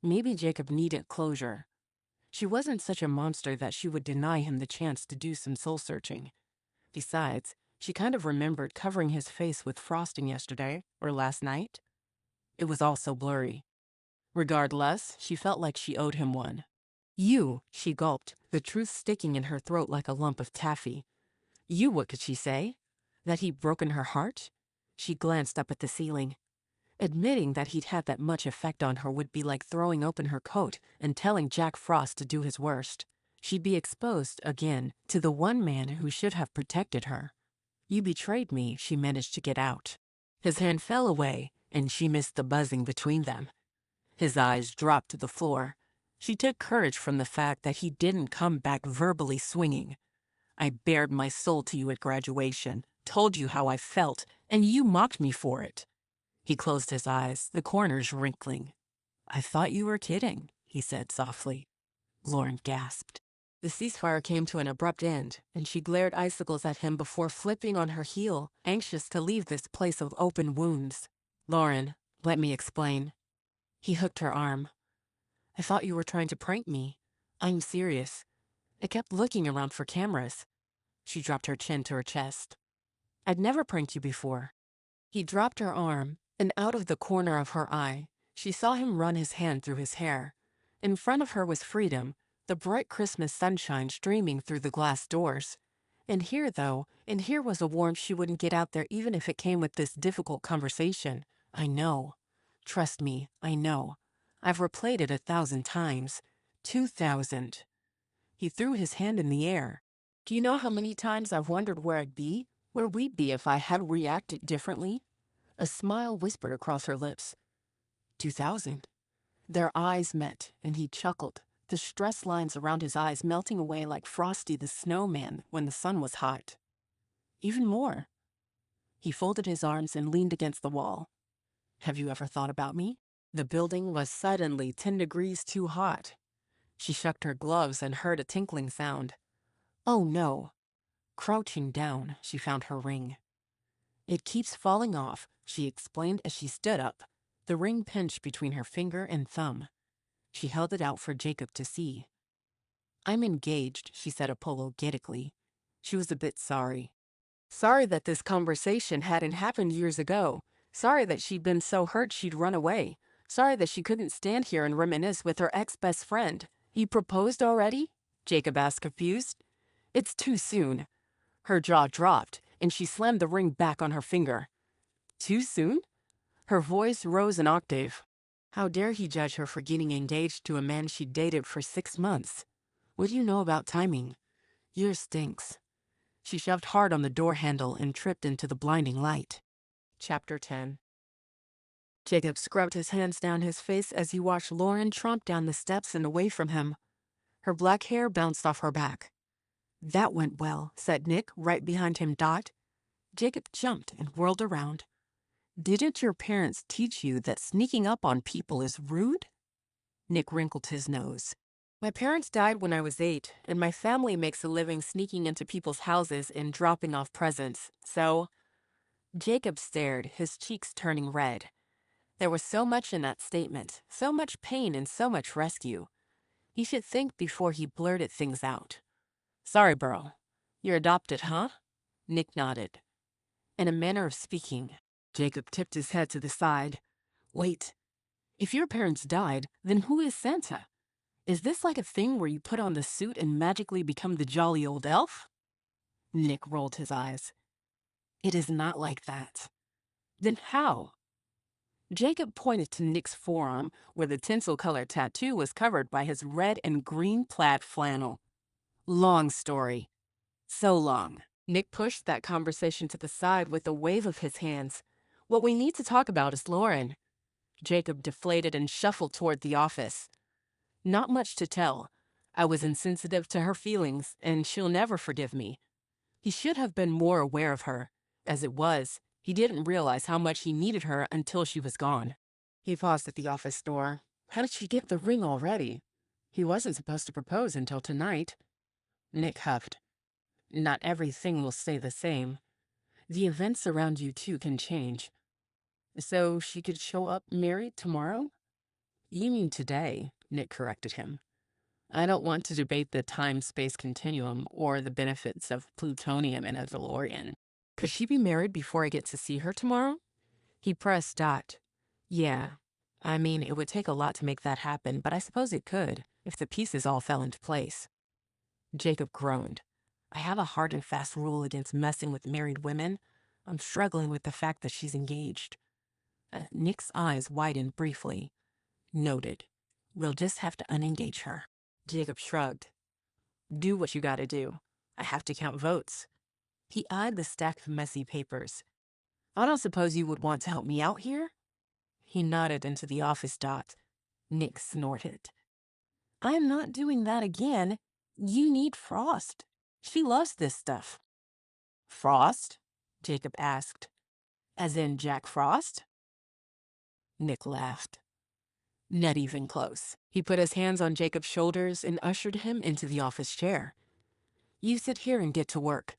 Maybe Jacob needed closure. She wasn't such a monster that she would deny him the chance to do some soul-searching. Besides, she kind of remembered covering his face with frosting yesterday, or last night. It was all so blurry. Regardless, she felt like she owed him one. You, she gulped, the truth sticking in her throat like a lump of taffy. You, what could she say? That he'd broken her heart? She glanced up at the ceiling. Admitting that he'd had that much effect on her would be like throwing open her coat and telling Jack Frost to do his worst. She'd be exposed, again, to the one man who should have protected her. You betrayed me, she managed to get out. His hand fell away, and she missed the buzzing between them. His eyes dropped to the floor. She took courage from the fact that he didn't come back verbally swinging. I bared my soul to you at graduation, told you how I felt, and you mocked me for it. He closed his eyes, the corners wrinkling. I thought you were kidding, he said softly. Lauren gasped. The ceasefire came to an abrupt end, and she glared icicles at him before flipping on her heel, anxious to leave this place of open wounds. Lauren, let me explain. He hooked her arm. I thought you were trying to prank me. I'm serious. I kept looking around for cameras. She dropped her chin to her chest. I'd never pranked you before. He dropped her arm, and out of the corner of her eye, she saw him run his hand through his hair. In front of her was freedom, the bright Christmas sunshine streaming through the glass doors. And here was a warmth she wouldn't get out there even if it came with this difficult conversation. I know. Trust me, I know. I've replayed it 1,000 times. 2,000. He threw his hand in the air. Do you know how many times I've wondered where I'd be? Where we'd be if I had reacted differently? A smile whispered across her lips. 2,000. Their eyes met, and he chuckled, the stress lines around his eyes melting away like Frosty the Snowman when the sun was hot. Even more. He folded his arms and leaned against the wall. Have you ever thought about me? The building was suddenly 10 degrees too hot. She shucked her gloves and heard a tinkling sound. Oh no. Crouching down, she found her ring. It keeps falling off, she explained as she stood up, the ring pinched between her finger and thumb. She held it out for Jacob to see. I'm engaged, she said apologetically. She was a bit sorry. Sorry that this conversation hadn't happened years ago. Sorry that she'd been so hurt she'd run away. Sorry that she couldn't stand here and reminisce with her ex-best friend. He proposed already? Jacob asked, confused. It's too soon. Her jaw dropped, and she slammed the ring back on her finger. Too soon? Her voice rose an octave. How dare he judge her for getting engaged to a man she'd dated for 6 months? What do you know about timing? Yours stinks. She shoved hard on the door handle and tripped into the blinding light. Chapter 10. Jacob scrubbed his hands down his face as he watched Lauren tromp down the steps and away from him. Her black hair bounced off her back. That went well, said Nick, right behind him. Jacob jumped and whirled around. Didn't your parents teach you that sneaking up on people is rude? Nick wrinkled his nose. My parents died when I was 8, and my family makes a living sneaking into people's houses and dropping off presents, so... Jacob stared, his cheeks turning red. There was so much in that statement, so much pain and so much rescue. He should think before he blurted things out. Sorry, bro. You're adopted, huh? Nick nodded. In a manner of speaking, Jacob tipped his head to the side. Wait, if your parents died, then who is Santa? Is this like a thing where you put on the suit and magically become the jolly old elf? Nick rolled his eyes. It is not like that. Then how? Jacob pointed to Nick's forearm, where the tinsel-colored tattoo was covered by his red and green plaid flannel. Long story. So long. Nick pushed that conversation to the side with a wave of his hands. What we need to talk about is Lauren. Jacob deflated and shuffled toward the office. Not much to tell. I was insensitive to her feelings, and she'll never forgive me. He should have been more aware of her. As it was, he didn't realize how much he needed her until she was gone. He paused at the office door. How did she get the ring already? He wasn't supposed to propose until tonight. Nick huffed. Not everything will stay the same. The events around you two can change. So she could show up married tomorrow? You mean today, Nick corrected him. I don't want to debate the time-space continuum or the benefits of plutonium in a DeLorean. Could she be married before I get to see her tomorrow? He pressed Dot. Yeah. I mean, it would take a lot to make that happen, but I suppose it could, if the pieces all fell into place. Jacob groaned. I have a hard and fast rule against messing with married women. I'm struggling with the fact that she's engaged. Nick's eyes widened briefly. Noted. We'll just have to unengage her. Jacob shrugged. Do what you gotta do. I have to count votes. He eyed the stack of messy papers. I don't suppose you would want to help me out here? He nodded into the office. Nick snorted. I'm not doing that again. You need Frost. She loves this stuff. Frost? Jacob asked. As in Jack Frost? Nick laughed. Not even close. He put his hands on Jacob's shoulders and ushered him into the office chair. You sit here and get to work.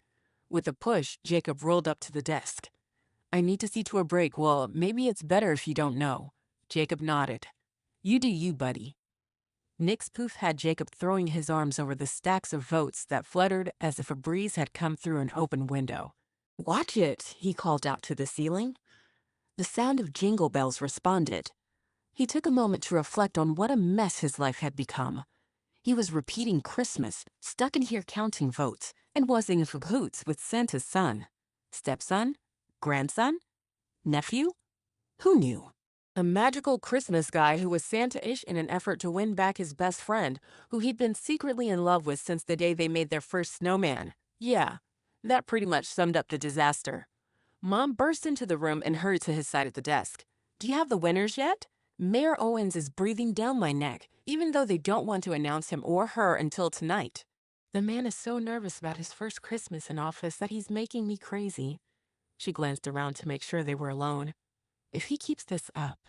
With a push, Jacob rolled up to the desk. I need to see to a break. Well, maybe it's better if you don't know. Jacob nodded. You do you, buddy. Nick's poof had Jacob throwing his arms over the stacks of votes that fluttered as if a breeze had come through an open window. Watch it, he called out to the ceiling. The sound of jingle bells responded. He took a moment to reflect on what a mess his life had become. He was repeating Christmas, stuck in here counting votes, and was in cahoots with Santa's son. Stepson? Grandson? Nephew? Who knew? A magical Christmas guy who was Santa-ish in an effort to win back his best friend, who he'd been secretly in love with since the day they made their first snowman. Yeah, that pretty much summed up the disaster. Mom burst into the room and hurried to his side at the desk. Do you have the winners yet? Mayor Owens is breathing down my neck, even though they don't want to announce him or her until tonight. The man is so nervous about his first Christmas in office that he's making me crazy. She glanced around to make sure they were alone. If he keeps this up,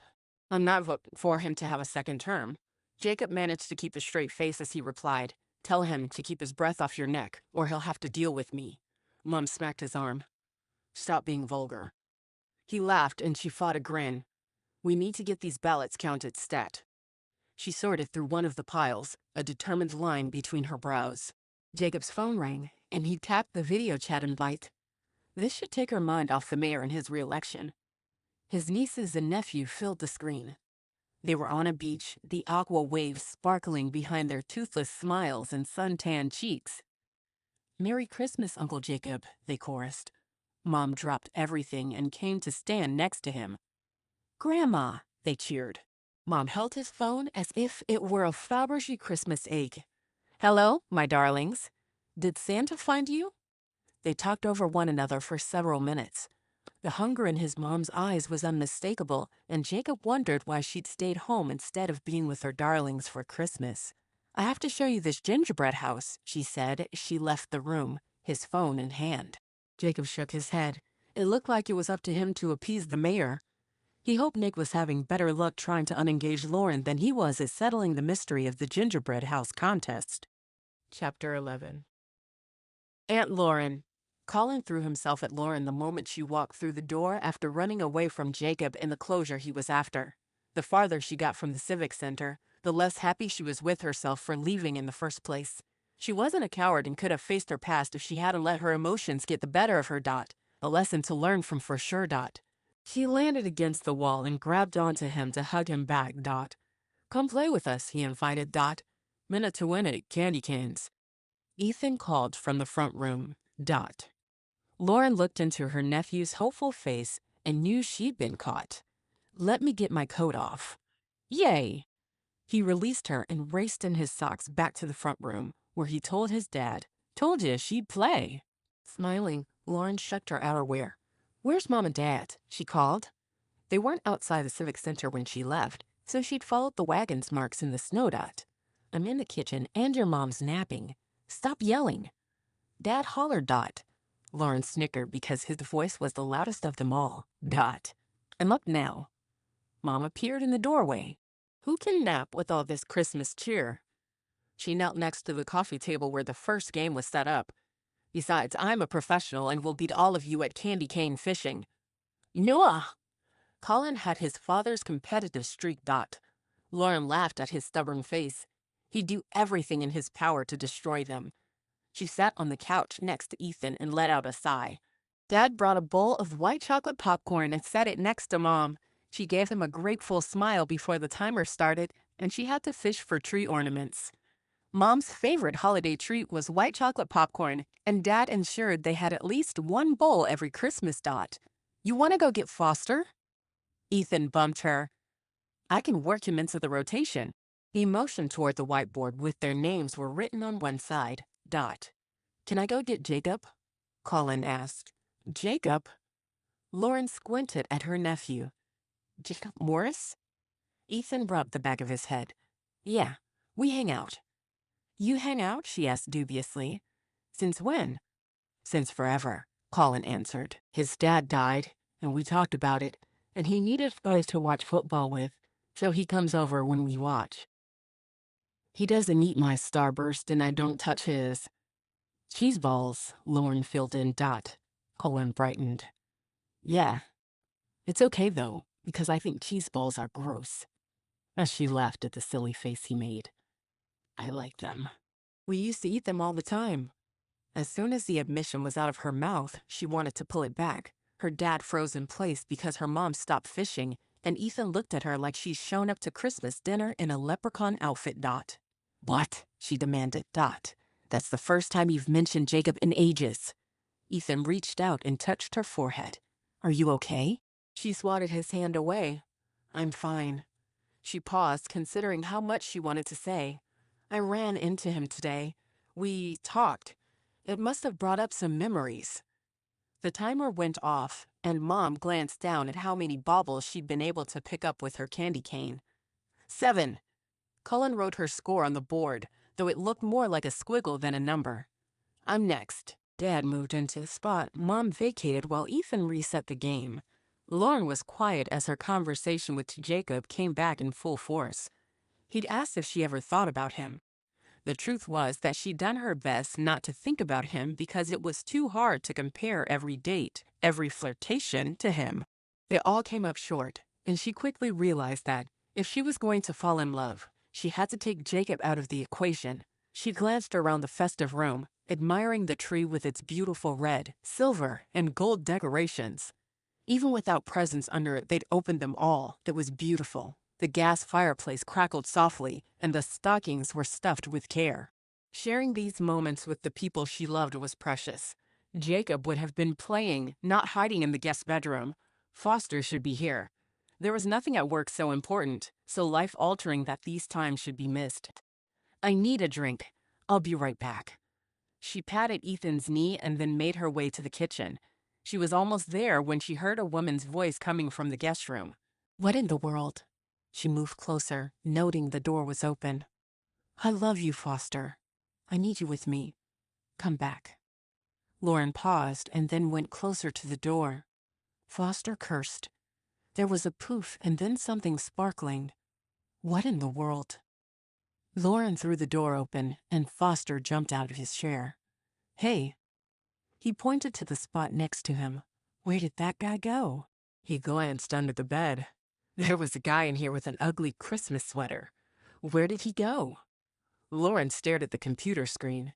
I'm not voting for him to have a second term. Jacob managed to keep a straight face as he replied, Tell him to keep his breath off your neck, or he'll have to deal with me. Mom smacked his arm. Stop being vulgar. He laughed and she fought a grin. We need to get these ballots counted stat. She sorted through one of the piles, a determined line between her brows. Jacob's phone rang, and he tapped the video chat invite. This should take her mind off the mayor and his re-election. His nieces and nephew filled the screen. They were on a beach, the aqua waves sparkling behind their toothless smiles and sun-tanned cheeks. Merry Christmas, Uncle Jacob, they chorused. Mom dropped everything and came to stand next to him. Grandma, they cheered. Mom held his phone as if it were a Fabergé Christmas egg. Hello, my darlings. Did Santa find you? They talked over one another for several minutes. The hunger in his mom's eyes was unmistakable, and Jacob wondered why she'd stayed home instead of being with her darlings for Christmas. I have to show you this gingerbread house, she said as she left the room, his phone in hand. Jacob shook his head. It looked like it was up to him to appease the mayor. He hoped Nick was having better luck trying to unengage Lauren than he was at settling the mystery of the gingerbread house contest. Chapter 11. Aunt Lauren. Colin threw himself at Lauren the moment she walked through the door after running away from Jacob in the closure he was after. The farther she got from the Civic Center, the less happy she was with herself for leaving in the first place. She wasn't a coward and could have faced her past if she hadn't let her emotions get the better of her. A lesson to learn from for sure. She landed against the wall and grabbed onto him to hug him back. Come play with us, he invited. Minute to win it, candy canes. Ethan called from the front room. Lauren looked into her nephew's hopeful face and knew she'd been caught. Let me get my coat off. Yay! He released her and raced in his socks back to the front room, where he told his dad, Told you she'd play. Smiling, Lauren shucked her outerwear. Where's Mom and Dad? She called. They weren't outside the Civic Center when she left, so she'd followed the wagon's marks in the snow. I'm in the kitchen and your mom's napping. Stop yelling. Dad hollered. Lauren snickered because his voice was the loudest of them all. I'm up now. Mom appeared in the doorway. Who can nap with all this Christmas cheer? She knelt next to the coffee table where the first game was set up. Besides, I'm a professional and will beat all of you at candy cane fishing. Noah! Colin had his father's competitive streak. Lauren laughed at his stubborn face. He'd do everything in his power to destroy them. She sat on the couch next to Ethan and let out a sigh. Dad brought a bowl of white chocolate popcorn and set it next to Mom. She gave him a grateful smile before the timer started, and she had to fish for tree ornaments. Mom's favorite holiday treat was white chocolate popcorn, and Dad ensured they had at least one bowl every Christmas. You want to go get Foster? Ethan bumped her. I can work him into the rotation. He motioned toward the whiteboard with their names were written on one side. Can I go get Jacob? Colin asked. Jacob? Lauren squinted at her nephew. Jacob Morris? Ethan rubbed the back of his head. Yeah, we hang out. You hang out? She asked dubiously. Since when? Since forever, Colin answered. His dad died, and we talked about it, and he needed guys to watch football with, so he comes over when we watch. He doesn't eat my Starburst, and I don't touch his. Cheese balls, Lauren filled in. Colin brightened. Yeah, it's okay though, because I think cheese balls are gross. As she laughed at the silly face he made. I like them. We used to eat them all the time. As soon as the admission was out of her mouth, she wanted to pull it back. Her dad froze in place because her mom stopped fishing, and Ethan looked at her like she'd shown up to Christmas dinner in a leprechaun outfit. What? She demanded. That's the first time you've mentioned Jacob in ages. Ethan reached out and touched her forehead. Are you okay? She swatted his hand away. I'm fine. She paused, considering how much she wanted to say. I ran into him today. We talked. It must have brought up some memories. The timer went off, and Mom glanced down at how many baubles she'd been able to pick up with her candy cane. 7. Cullen wrote her score on the board, though it looked more like a squiggle than a number. I'm next. Dad moved into the spot Mom vacated while Ethan reset the game. Lauren was quiet as her conversation with Jacob came back in full force. He'd asked if she ever thought about him. The truth was that she'd done her best not to think about him because it was too hard to compare every date, every flirtation to him. They all came up short, and she quickly realized that if she was going to fall in love, she had to take Jacob out of the equation. She glanced around the festive room, admiring the tree with its beautiful red, silver, and gold decorations. Even without presents under it, they'd opened them all. That was beautiful. The gas fireplace crackled softly, and the stockings were stuffed with care. Sharing these moments with the people she loved was precious. Jacob would have been playing, not hiding in the guest bedroom. Foster should be here. There was nothing at work so important, so life-altering that these times should be missed. I need a drink. I'll be right back. She patted Ethan's knee and then made her way to the kitchen. She was almost there when she heard a woman's voice coming from the guest room. What in the world? She moved closer, noting the door was open. I love you, Foster. I need you with me. Come back. Lauren paused and then went closer to the door. Foster cursed. There was a poof and then something sparkling. What in the world? Lauren threw the door open and Foster jumped out of his chair. Hey. He pointed to the spot next to him. Where did that guy go? He glanced under the bed. There was a guy in here with an ugly Christmas sweater. Where did he go? Lauren stared at the computer screen.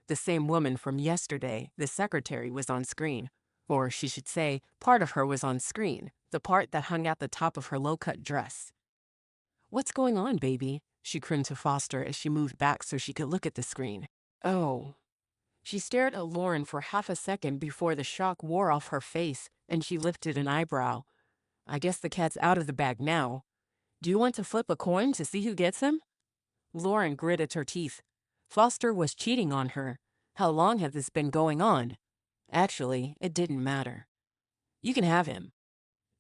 The same woman from yesterday, the secretary, was on screen. Or she should say, part of her was on screen, the part that hung at the top of her low-cut dress. What's going on, baby? She grinned to Foster as she moved back so she could look at the screen. Oh. She stared at Lauren for half a second before the shock wore off her face and she lifted an eyebrow. I guess the cat's out of the bag now. Do you want to flip a coin to see who gets him? Lauren gritted her teeth. Foster was cheating on her. How long had this been going on? Actually, it didn't matter. You can have him.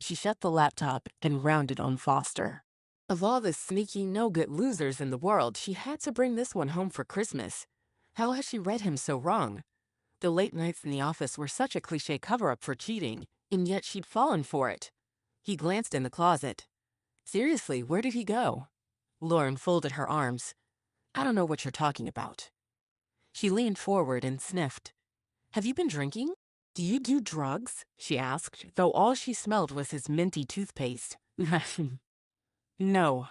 She shut the laptop and rounded on Foster. Of all the sneaky, no-good losers in the world, she had to bring this one home for Christmas. How had she read him so wrong? The late nights in the office were such a cliché cover-up for cheating, and yet she'd fallen for it. He glanced in the closet. Seriously, where did he go? Lauren folded her arms. I don't know what you're talking about. She leaned forward and sniffed. Have you been drinking? Do you do drugs? She asked, though all she smelled was his minty toothpaste. No.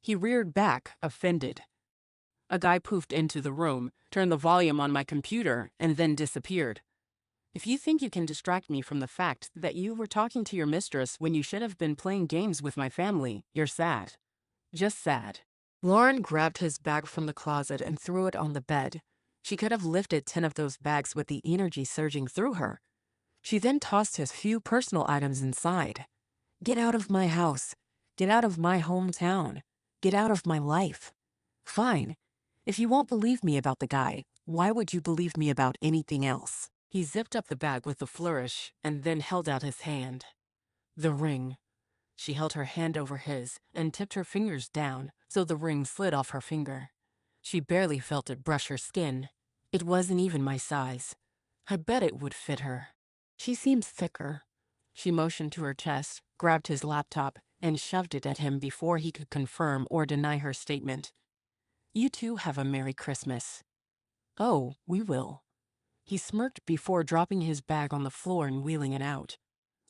He reared back, offended. A guy poofed into the room, turned the volume on my computer, and then disappeared. If you think you can distract me from the fact that you were talking to your mistress when you should have been playing games with my family, you're sad. Just sad. Lauren grabbed his bag from the closet and threw it on the bed. She could have lifted 10 of those bags with the energy surging through her. She then tossed his few personal items inside. Get out of my house. Get out of my hometown. Get out of my life. Fine. If you won't believe me about the guy, why would you believe me about anything else? He zipped up the bag with a flourish and then held out his hand. The ring. She held her hand over his and tipped her fingers down so the ring slid off her finger. She barely felt it brush her skin. It wasn't even my size. I bet it would fit her. She seems thicker. She motioned to her chest, grabbed his laptop, and shoved it at him before he could confirm or deny her statement. You two have a Merry Christmas. Oh, we will. He smirked before dropping his bag on the floor and wheeling it out.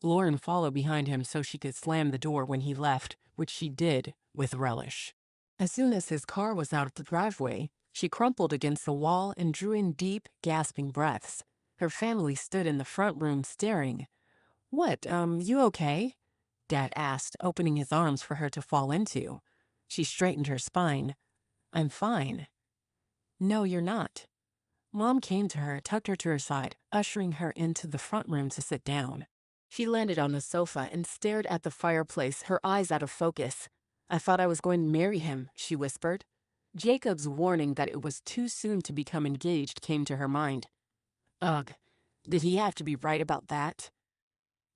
Lauren followed behind him so she could slam the door when he left, which she did with relish. As soon as his car was out of the driveway, she crumpled against the wall and drew in deep, gasping breaths. Her family stood in the front room staring. What, you okay? Dad asked, opening his arms for her to fall into. She straightened her spine. I'm fine. No, you're not. Mom came to her, tucked her to her side, ushering her into the front room to sit down. She landed on the sofa and stared at the fireplace, her eyes out of focus. I thought I was going to marry him, she whispered. Jacob's warning that it was too soon to become engaged came to her mind. Ugh, did he have to be right about that?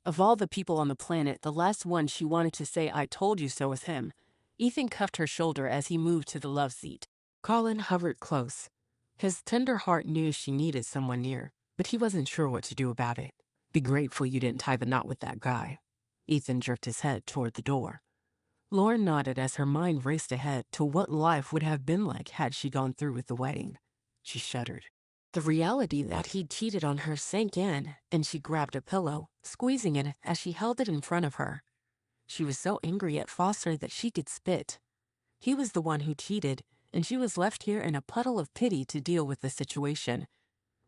Of all the people on the planet, the last one she wanted to say I told you so was him. Ethan cuffed her shoulder as he moved to the love seat. Colin hovered close. His tender heart knew she needed someone near, but he wasn't sure what to do about it. Be grateful you didn't tie the knot with that guy. Ethan jerked his head toward the door. Lauren nodded as her mind raced ahead to what life would have been like had she gone through with the wedding. She shuddered. The reality that he'd cheated on her sank in, and she grabbed a pillow, squeezing it as she held it in front of her. She was so angry at Foster that she could spit. He was the one who cheated, and she was left here in a puddle of pity to deal with the situation.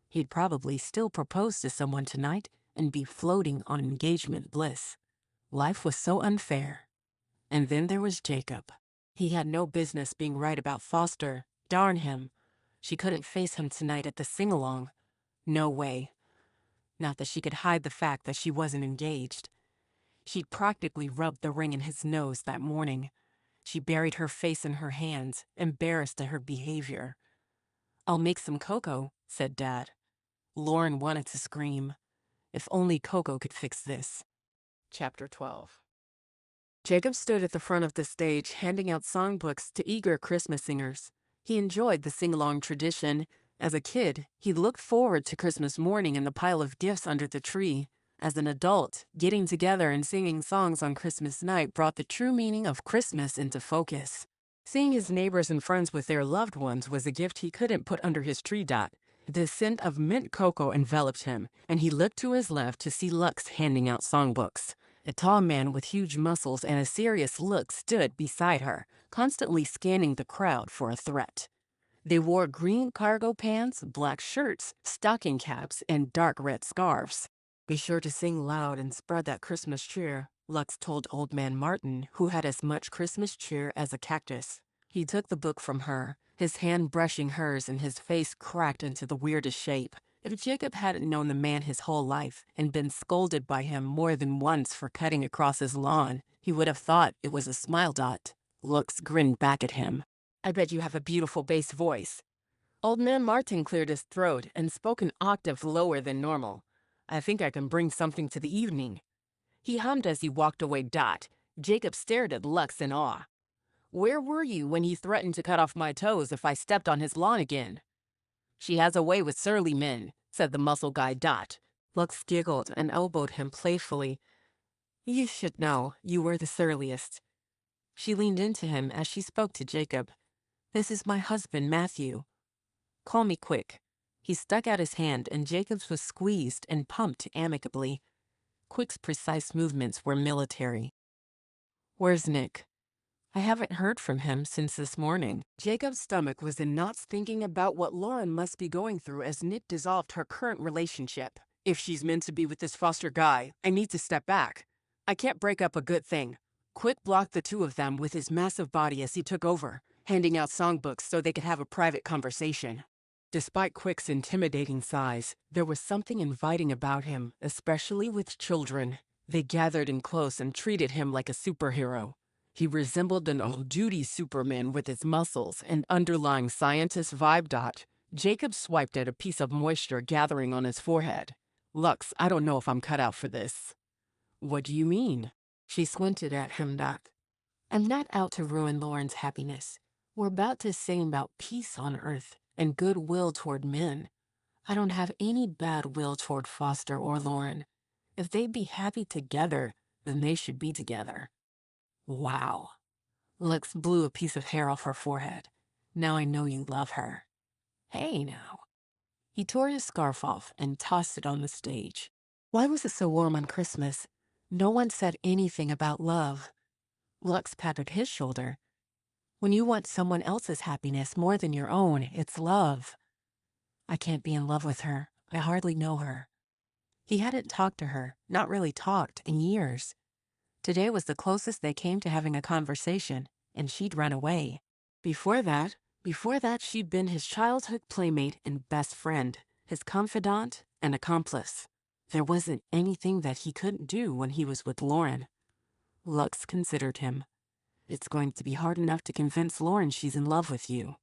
He'd probably still propose to someone tonight and be floating on engagement bliss. Life was so unfair. And then there was Jacob. He had no business being right about Foster. Darn him. She couldn't face him tonight at the sing-along. No way. Not that she could hide the fact that she wasn't engaged. She'd practically rubbed the ring in his nose that morning. She buried her face in her hands, embarrassed at her behavior. I'll make some cocoa, said Dad. Lauren wanted to scream. If only Coco could fix this. Chapter 12. Jacob stood at the front of the stage, handing out songbooks to eager Christmas singers. He enjoyed the sing-along tradition. As a kid, he looked forward to Christmas morning and the pile of gifts under the tree. As an adult, getting together and singing songs on Christmas night brought the true meaning of Christmas into focus. Seeing his neighbors and friends with their loved ones was a gift he couldn't put under his tree dot. The scent of mint cocoa enveloped him, and he looked to his left to see Lux handing out songbooks. A tall man with huge muscles and a serious look stood beside her, constantly scanning the crowd for a threat. They wore green cargo pants, black shirts, stocking caps, and dark red scarves. Be sure to sing loud and spread that Christmas cheer, Lux told Old Man Martin, who had as much Christmas cheer as a cactus. He took the book from her, his hand brushing hers, and his face cracked into the weirdest shape. If Jacob hadn't known the man his whole life and been scolded by him more than once for cutting across his lawn, he would have thought it was a smile dot. Lux grinned back at him. I bet you have a beautiful bass voice. Old Man Martin cleared his throat and spoke an octave lower than normal. I think I can bring something to the evening. He hummed as he walked away. Jacob stared at Lux in awe. Where were you when he threatened to cut off my toes if I stepped on his lawn again? She has a way with surly men, said the muscle guy. Lux giggled and elbowed him playfully. You should know, you were the surliest. She leaned into him as she spoke to Jacob. This is my husband, Matthew. Call me Quick. He stuck out his hand and Jacob's was squeezed and pumped amicably. Quick's precise movements were military. Where's Nick? I haven't heard from him since this morning. Jacob's stomach was in knots thinking about what Lauren must be going through as Nick dissolved her current relationship. If she's meant to be with this Foster guy, I need to step back. I can't break up a good thing. Quick blocked the two of them with his massive body as he took over, handing out songbooks so they could have a private conversation. Despite Quick's intimidating size, there was something inviting about him, especially with children. They gathered in close and treated him like a superhero. He resembled an off-duty Superman with his muscles and underlying scientist vibe. Jacob swiped at a piece of moisture gathering on his forehead. Lux, I don't know if I'm cut out for this. What do you mean? She squinted at him. I'm not out to ruin Lauren's happiness. We're about to sing about peace on earth, and goodwill toward men. I don't have any bad will toward Foster or Lauren. If they'd be happy together, then they should be together. Wow. Lex blew a piece of hair off her forehead. Now I know you love her. Hey now. He tore his scarf off and tossed it on the stage. Why was it so warm on Christmas? No one said anything about love. Lux patted his shoulder. When you want someone else's happiness more than your own, it's love. I can't be in love with her. I hardly know her. He hadn't talked to her, not really talked, in years. Today was the closest they came to having a conversation, and she'd run away. Before that, she'd been his childhood playmate and best friend, his confidant and accomplice. There wasn't anything that he couldn't do when he was with Lauren. Lux considered him. It's going to be hard enough to convince Lauren she's in love with you.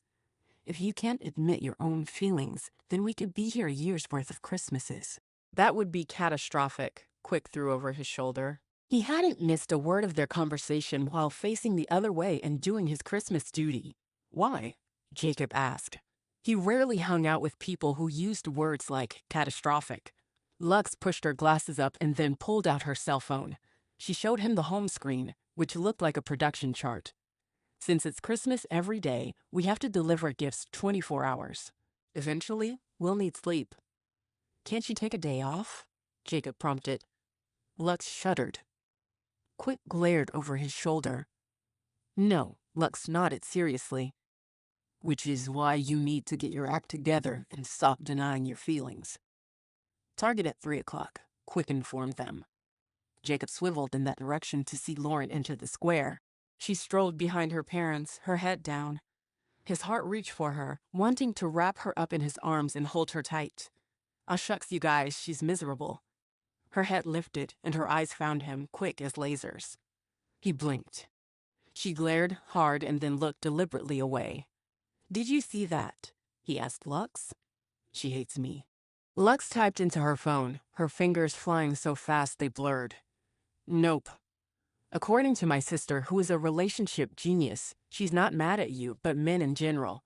If you can't admit your own feelings, then we could be here a year's worth of Christmases. That would be catastrophic, Quick threw over his shoulder. He hadn't missed a word of their conversation while facing the other way and doing his Christmas duty. Why? Jacob asked. He rarely hung out with people who used words like catastrophic. Lux pushed her glasses up and then pulled out her cell phone. She showed him the home screen, which looked like a production chart. Since it's Christmas every day, we have to deliver gifts 24 hours. Eventually, we'll need sleep. Can't you take a day off? Jacob prompted. Lux shuddered. Quick glared over his shoulder. No, Lux nodded seriously. Which is why you need to get your act together and stop denying your feelings. Target at 3 o'clock, Quick informed them. Jacob swiveled in that direction to see Lauren enter the square. She strolled behind her parents, her head down. His heart reached for her, wanting to wrap her up in his arms and hold her tight. Ah, shucks, you guys, she's miserable. Her head lifted, and her eyes found him, quick as lasers. He blinked. She glared hard and then looked deliberately away. Did you see that? He asked Lux. She hates me. Lux typed into her phone, her fingers flying so fast they blurred. Nope. According to my sister, who is a relationship genius, she's not mad at you, but men in general.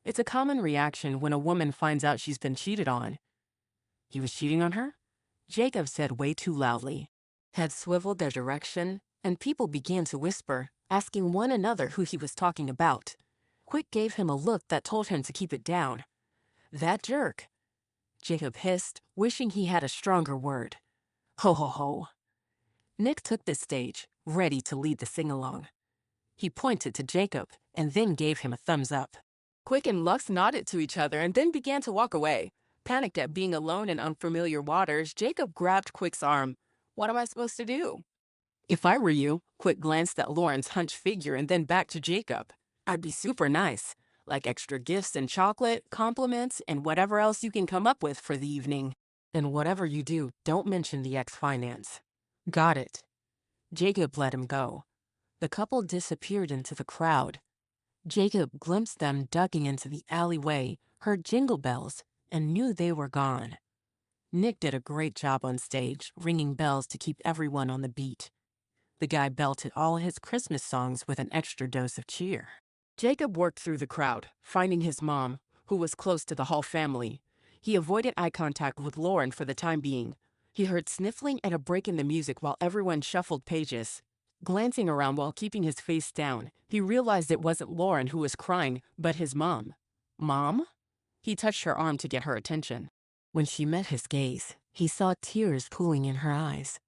It's a common reaction when a woman finds out she's been cheated on. He was cheating on her? Jacob said way too loudly. Head swiveled their direction, and people began to whisper, asking one another who he was talking about. Quick gave him a look that told him to keep it down. That jerk. Jacob hissed, wishing he had a stronger word. Ho ho ho. Nick took the stage, ready to lead the sing-along. He pointed to Jacob and then gave him a thumbs up. Quick and Lux nodded to each other and then began to walk away. Panicked at being alone in unfamiliar waters, Jacob grabbed Quick's arm. What am I supposed to do? If I were you, Quick glanced at Lauren's hunched figure and then back to Jacob. I'd be super nice, like extra gifts and chocolate, compliments, and whatever else you can come up with for the evening. And whatever you do, don't mention the ex-finance. Got it. Jacob let him go. The couple disappeared into the crowd. Jacob glimpsed them ducking into the alleyway, heard jingle bells, and knew they were gone. Nick did a great job on stage, ringing bells to keep everyone on the beat. The guy belted all his Christmas songs with an extra dose of cheer. Jacob worked through the crowd, finding his mom, who was close to the Hall family. He avoided eye contact with Lauren for the time being. He heard sniffling and a break in the music while everyone shuffled pages. Glancing around while keeping his face down, he realized it wasn't Lauren who was crying, but his mom. Mom? He touched her arm to get her attention. When she met his gaze, he saw tears pooling in her eyes.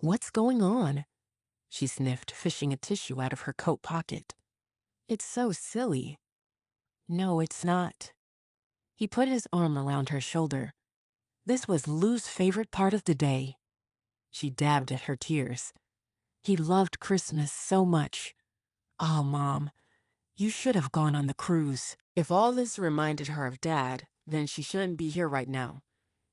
What's going on? She sniffed, fishing a tissue out of her coat pocket. It's so silly. No, it's not. He put his arm around her shoulder. This was Lou's favorite part of the day. She dabbed at her tears. He loved Christmas so much. Oh, Mom, you should have gone on the cruise. If all this reminded her of Dad, then she shouldn't be here right now.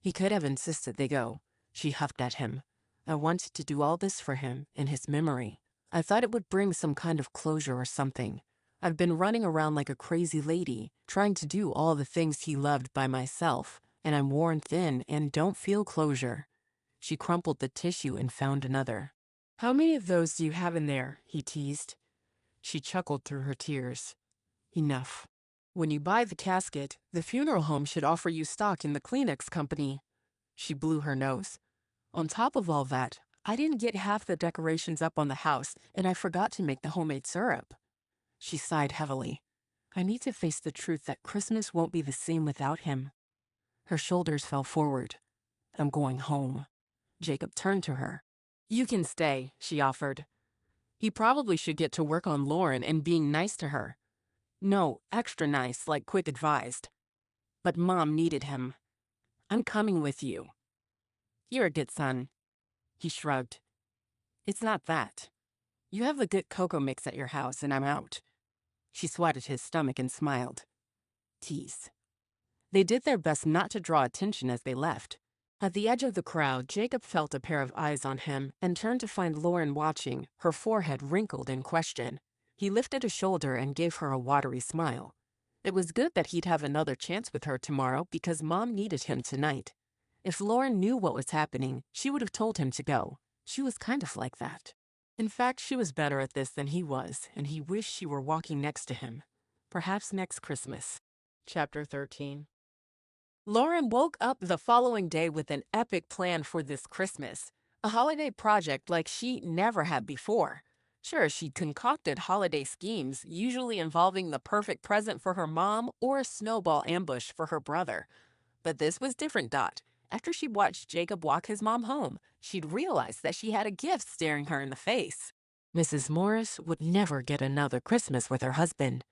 He could have insisted they go. She huffed at him. I wanted to do all this for him, in his memory. I thought it would bring some kind of closure or something. I've been running around like a crazy lady, trying to do all the things he loved by myself, and I'm worn thin and don't feel closure. She crumpled the tissue and found another. How many of those do you have in there? He teased. She chuckled through her tears. Enough. When you buy the casket, the funeral home should offer you stock in the Kleenex company. She blew her nose. On top of all that, I didn't get half the decorations up on the house, and I forgot to make the homemade syrup. She sighed heavily. I need to face the truth that Christmas won't be the same without him. Her shoulders fell forward. I'm going home. Jacob turned to her. You can stay, she offered. He probably should get to work on Lauren and being nice to her. No, extra nice, like Quick advised. But Mom needed him. I'm coming with you. You're a good son. He shrugged. It's not that. You have the good cocoa mix at your house, and I'm out. She swatted his stomach and smiled. Tease. They did their best not to draw attention as they left. At the edge of the crowd, Jacob felt a pair of eyes on him and turned to find Lauren watching, her forehead wrinkled in question. He lifted a shoulder and gave her a watery smile. It was good that he'd have another chance with her tomorrow because Mom needed him tonight. If Lauren knew what was happening, she would have told him to go. She was kind of like that. In fact, she was better at this than he was, and he wished she were walking next to him. Perhaps next Christmas. Chapter 13. Lauren woke up the following day with an epic plan for this Christmas, a holiday project like she never had before. Sure, she'd concocted holiday schemes, usually involving the perfect present for her mom or a snowball ambush for her brother. But this was different, Dot. After she watched Jacob walk his mom home, she'd realized that she had a gift staring her in the face. Mrs. Morris would never get another Christmas with her husband.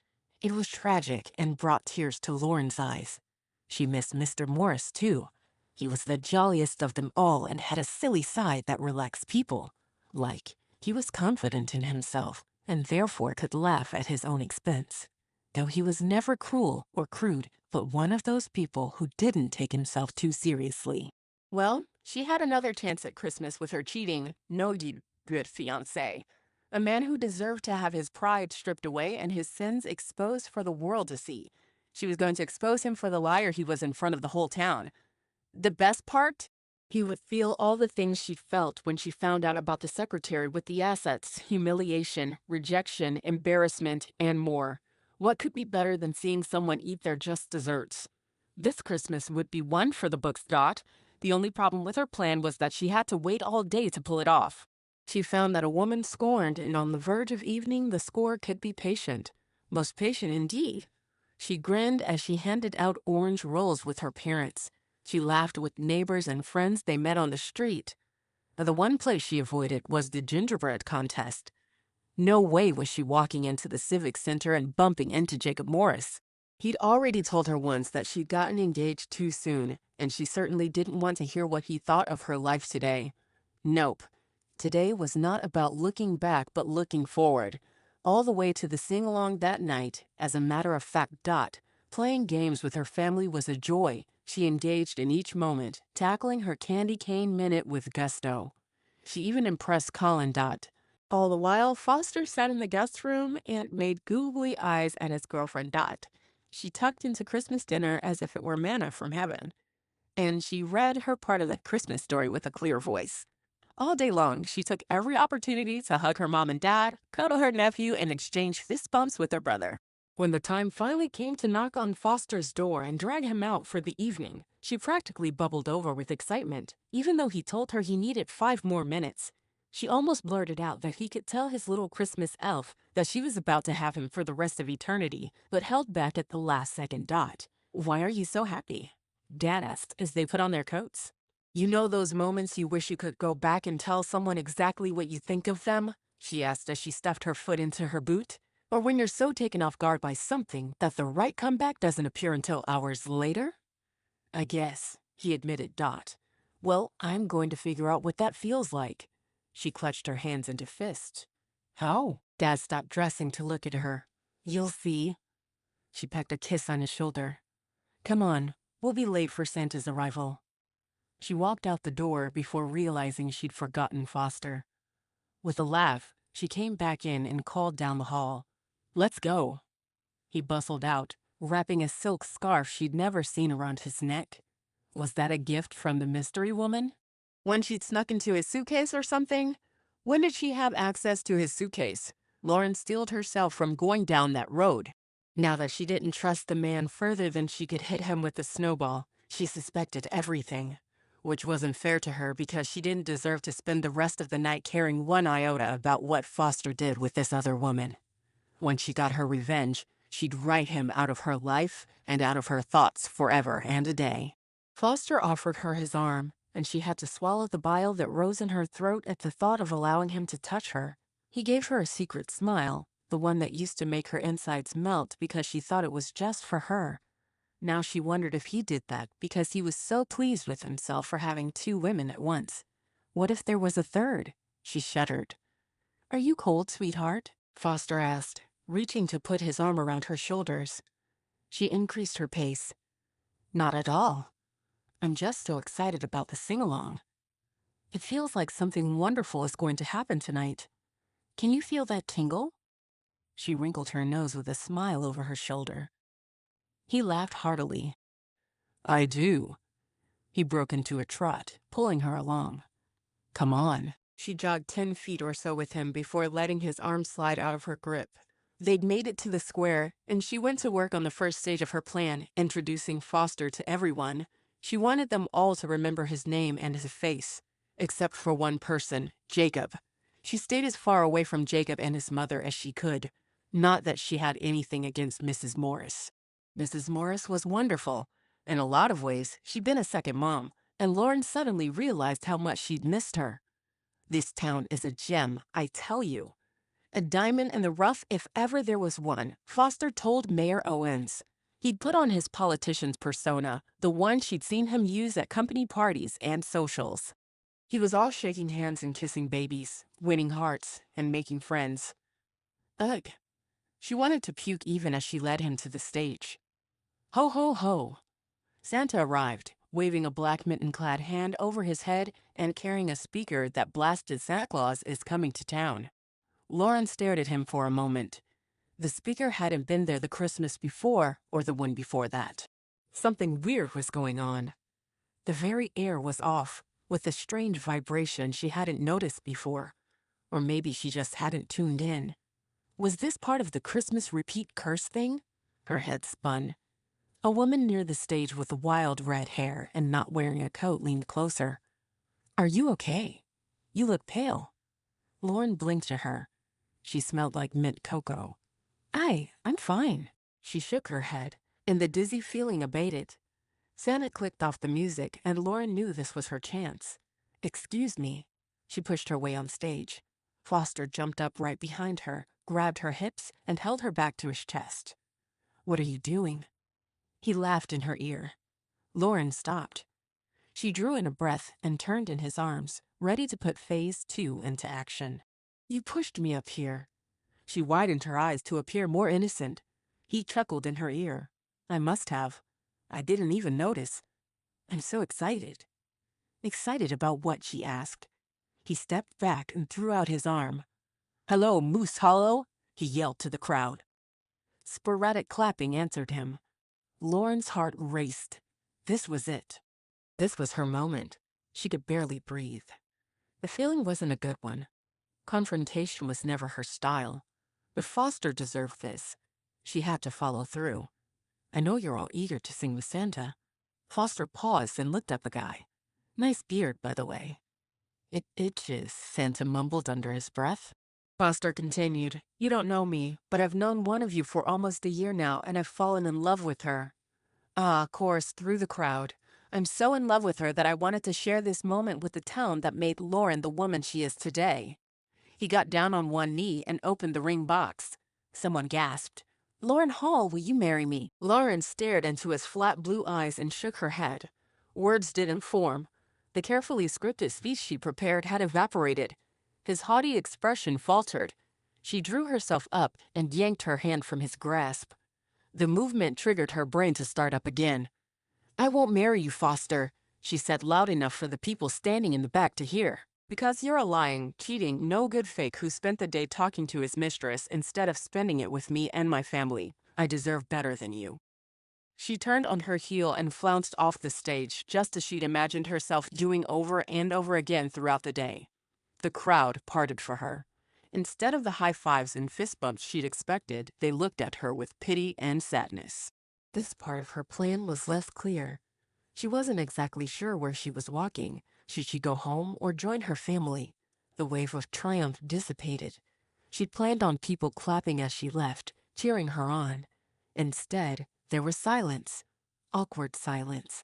It was tragic and brought tears to Lauren's eyes. She missed Mr. Morris, too. He was the jolliest of them all and had a silly side that relaxed people. Like, he was confident in himself and therefore could laugh at his own expense. Though he was never cruel or crude, but one of those people who didn't take himself too seriously. Well, she had another chance at Christmas with her cheating, no-good fiancé. A man who deserved to have his pride stripped away and his sins exposed for the world to see. She was going to expose him for the liar he was in front of the whole town. The best part? He would feel all the things she felt when she found out about the secretary with the assets, humiliation, rejection, embarrassment, and more. What could be better than seeing someone eat their just desserts? This Christmas would be one for the books, Dot. The only problem with her plan was that she had to wait all day to pull it off. She found that a woman scorned, and on the verge of evening, the score could be patient. Most patient indeed. She grinned as she handed out orange rolls with her parents. She laughed with neighbors and friends they met on the street. The one place she avoided was the gingerbread contest. No way was she walking into the Civic Center and bumping into Jacob Morris. He'd already told her once that she'd gotten engaged too soon, and she certainly didn't want to hear what he thought of her life today. Nope. Today was not about looking back but looking forward. All the way to the sing-along that night, as a matter of fact, Dot, playing games with her family was a joy. She engaged in each moment, tackling her candy cane minute with gusto. She even impressed Colin, Dot. All the while, Foster sat in the guest room and made googly eyes at his girlfriend, Dot. She tucked into Christmas dinner as if it were manna from heaven. And she read her part of the Christmas story with a clear voice. All day long, she took every opportunity to hug her mom and dad, cuddle her nephew, and exchange fist bumps with her brother. When the time finally came to knock on Foster's door and drag him out for the evening, she practically bubbled over with excitement, even though he told her he needed 5 more minutes. She almost blurted out that he could tell his little Christmas elf that she was about to have him for the rest of eternity, but held back at the last second. Dot. Why are you so happy? Dad asked as they put on their coats. You know those moments you wish you could go back and tell someone exactly what you think of them? She asked as she stuffed her foot into her boot. Or when you're so taken off guard by something that the right comeback doesn't appear until hours later? I guess, he admitted. Dot. Well, I'm going to figure out what that feels like. She clutched her hands into fists. How? Dad stopped dressing to look at her. You'll see. She pecked a kiss on his shoulder. Come on, we'll be late for Santa's arrival. She walked out the door before realizing she'd forgotten Foster. With a laugh, she came back in and called down the hall. Let's go. He bustled out, wrapping a silk scarf she'd never seen around his neck. Was that a gift from the mystery woman? When she'd snuck into his suitcase or something? When did she have access to his suitcase? Lauren steeled herself from going down that road. Now that she didn't trust the man further than she could hit him with a snowball, she suspected everything, which wasn't fair to her because she didn't deserve to spend the rest of the night caring one iota about what Foster did with this other woman. When she got her revenge, she'd write him out of her life and out of her thoughts forever and a day. Foster offered her his arm, and she had to swallow the bile that rose in her throat at the thought of allowing him to touch her. He gave her a secret smile, the one that used to make her insides melt because she thought it was just for her. Now she wondered if he did that because he was so pleased with himself for having two women at once. What if there was a third? She shuddered. "Are you cold, sweetheart?" Foster asked, reaching to put his arm around her shoulders. She increased her pace. "Not at all. I'm just so excited about the sing-along. It feels like something wonderful is going to happen tonight. Can you feel that tingle?" She wrinkled her nose with a smile over her shoulder. He laughed heartily. "I do." He broke into a trot, pulling her along. "Come on." She jogged 10 feet or so with him before letting his arm slide out of her grip. They'd made it to the square, and she went to work on the first stage of her plan, introducing Foster to everyone. She wanted them all to remember his name and his face, except for one person, Jacob. She stayed as far away from Jacob and his mother as she could. Not that she had anything against Mrs. Morris. Mrs. Morris was wonderful. In a lot of ways, she'd been a second mom, and Lauren suddenly realized how much she'd missed her. This town is a gem, I tell you. A diamond in the rough if ever there was one, Foster told Mayor Owens. He'd put on his politician's persona, the one she'd seen him use at company parties and socials. He was all shaking hands and kissing babies, winning hearts, and making friends. Ugh. She wanted to puke even as she led him to the stage. Ho, ho, ho. Santa arrived, waving a black mitten-clad hand over his head and carrying a speaker that blasted "Santa Claus is coming to town." Lauren stared at him for a moment. The speaker hadn't been there the Christmas before or the one before that. Something weird was going on. The very air was off, with a strange vibration she hadn't noticed before. Or maybe she just hadn't tuned in. Was this part of the Christmas repeat curse thing? Her head spun. A woman near the stage with wild red hair and not wearing a coat leaned closer. "Are you okay? You look pale." Lauren blinked to her. She smelled like mint cocoa. I'm fine." She shook her head, and the dizzy feeling abated. Santa clicked off the music, and Lauren knew this was her chance. "Excuse me." She pushed her way on stage. Foster jumped up right behind her, grabbed her hips, and held her back to his chest. "What are you doing?" He laughed in her ear. Lauren stopped. She drew in a breath and turned in his arms, ready to put phase 2 into action. "You pushed me up here." She widened her eyes to appear more innocent. He chuckled in her ear. "I must have. I didn't even notice. I'm so excited." "Excited about what?" she asked. He stepped back and threw out his arm. "Hello, Moose Hollow," he yelled to the crowd. Sporadic clapping answered him. Lauren's heart raced. This was it. This was her moment. She could barely breathe. The feeling wasn't a good one. Confrontation was never her style. But Foster deserved this. She had to follow through. "I know you're all eager to sing with Santa." Foster paused and looked at the guy. "Nice beard, by the way." "It itches," Santa mumbled under his breath. Foster continued, "You don't know me, but I've known one of you for almost a year now, and I've fallen in love with her." Chorused through the crowd. "I'm so in love with her that I wanted to share this moment with the town that made Lauren the woman she is today." He got down on one knee and opened the ring box. Someone gasped, "Lauren Hall, will you marry me?" Lauren stared into his flat blue eyes and shook her head. Words didn't form. The carefully scripted speech she prepared had evaporated. His haughty expression faltered. She drew herself up and yanked her hand from his grasp. The movement triggered her brain to start up again. "I won't marry you, Foster," she said loud enough for the people standing in the back to hear. "Because you're a lying, cheating, no-good fake who spent the day talking to his mistress instead of spending it with me and my family. I deserve better than you." She turned on her heel and flounced off the stage, just as she'd imagined herself doing over and over again throughout the day. The crowd parted for her. Instead of the high fives and fist bumps she'd expected, they looked at her with pity and sadness. This part of her plan was less clear. She wasn't exactly sure where she was walking. Should she go home or join her family? The wave of triumph dissipated. She'd planned on people clapping as she left, cheering her on. Instead, there was silence. Awkward silence.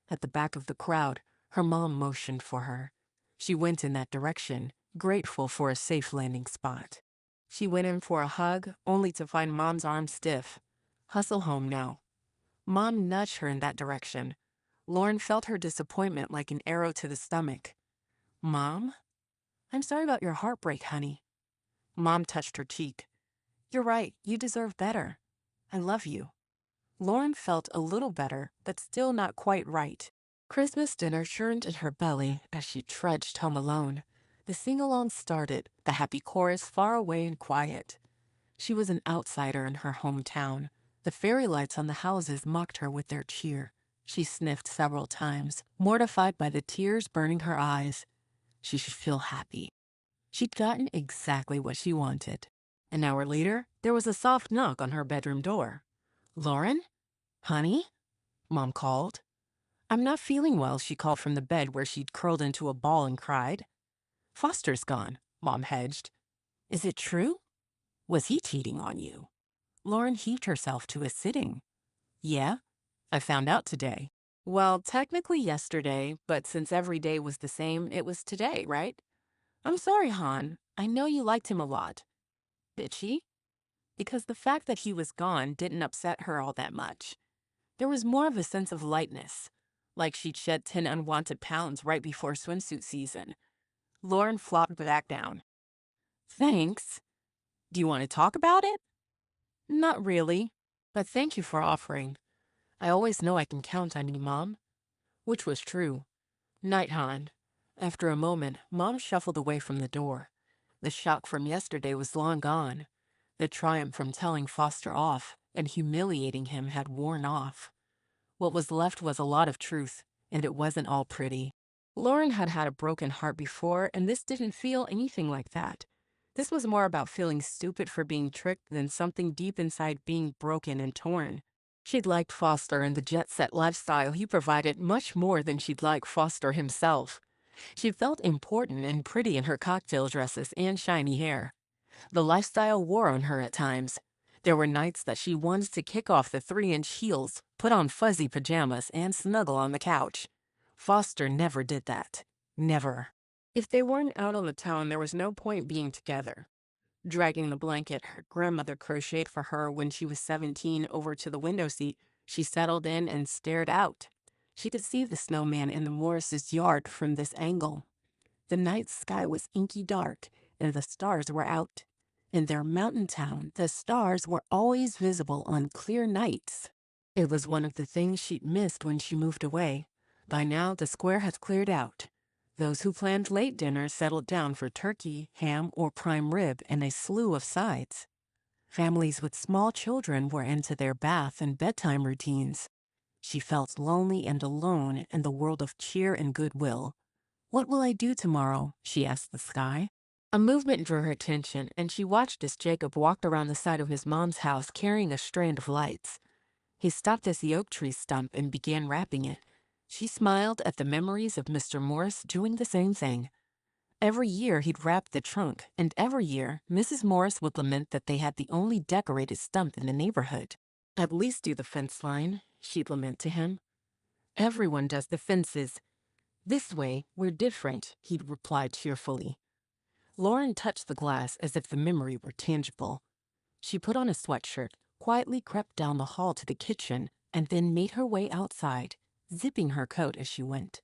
At the back of the crowd, her mom motioned for her. She went in that direction, grateful for a safe landing spot. She went in for a hug, only to find Mom's arm stiff. Hustle home now. Mom nudged her in that direction. Lauren felt her disappointment like an arrow to the stomach. Mom? I'm sorry about your heartbreak, honey. Mom touched her cheek. You're right, you deserve better. I love you. Lauren felt a little better, but still not quite right. Christmas dinner churned in her belly as she trudged home alone. The sing-along started, the happy chorus far away and quiet. She was an outsider in her hometown. The fairy lights on the houses mocked her with their cheer. She sniffed several times, mortified by the tears burning her eyes. She should feel happy. She'd gotten exactly what she wanted. An hour later, there was a soft knock on her bedroom door. Lauren? Honey? Mom called. I'm not feeling well, she called from the bed where she'd curled into a ball and cried. Foster's gone, Mom hedged. Is it true? Was he cheating on you? Lauren heaved herself to a sitting. Yeah, I found out today. Well, technically yesterday, but since every day was the same, it was today, right? I'm sorry, Han. I know you liked him a lot. Did she? Because the fact that he was gone didn't upset her all that much. There was more of a sense of lightness, like she'd shed 10 unwanted pounds right before swimsuit season. Lauren flopped back down. Thanks. Do you want to talk about it? Not really, but thank you for offering. I always know I can count on you, Mom. Which was true. Night, Han. After a moment, Mom shuffled away from the door. The shock from yesterday was long gone. The triumph from telling Foster off and humiliating him had worn off. What was left was a lot of truth, and it wasn't all pretty. Lauren had had a broken heart before, and this didn't feel anything like that. This was more about feeling stupid for being tricked than something deep inside being broken and torn. She'd liked Foster and the jet-set lifestyle he provided much more than she'd liked Foster himself. She felt important and pretty in her cocktail dresses and shiny hair. The lifestyle wore on her at times. There were nights that she wanted to kick off the 3-inch heels, put on fuzzy pajamas, and snuggle on the couch. Foster never did that. Never. If they weren't out on the town, there was no point being together. Dragging the blanket her grandmother crocheted for her when she was 17 over to the window seat, she settled in and stared out. She could see the snowman in the Morrises' yard from this angle. The night sky was inky dark, and the stars were out. In their mountain town, the stars were always visible on clear nights. It was one of the things she'd missed when she moved away. By now, the square had cleared out. Those who planned late dinners settled down for turkey, ham, or prime rib and a slew of sides. Families with small children were into their bath and bedtime routines. She felt lonely and alone in the world of cheer and goodwill. What will I do tomorrow? She asked the sky. A movement drew her attention, and she watched as Jacob walked around the side of his mom's house carrying a strand of lights. He stopped at the oak tree stump and began wrapping it. She smiled at the memories of Mr. Morris doing the same thing. Every year he'd wrap the trunk, and every year Mrs. Morris would lament that they had the only decorated stump in the neighborhood. At least do the fence line, she'd lament to him. Everyone does the fences. This way, we're different, he'd reply cheerfully. Lauren touched the glass as if the memory were tangible. She put on a sweatshirt, quietly crept down the hall to the kitchen, and then made her way outside, zipping her coat as she went.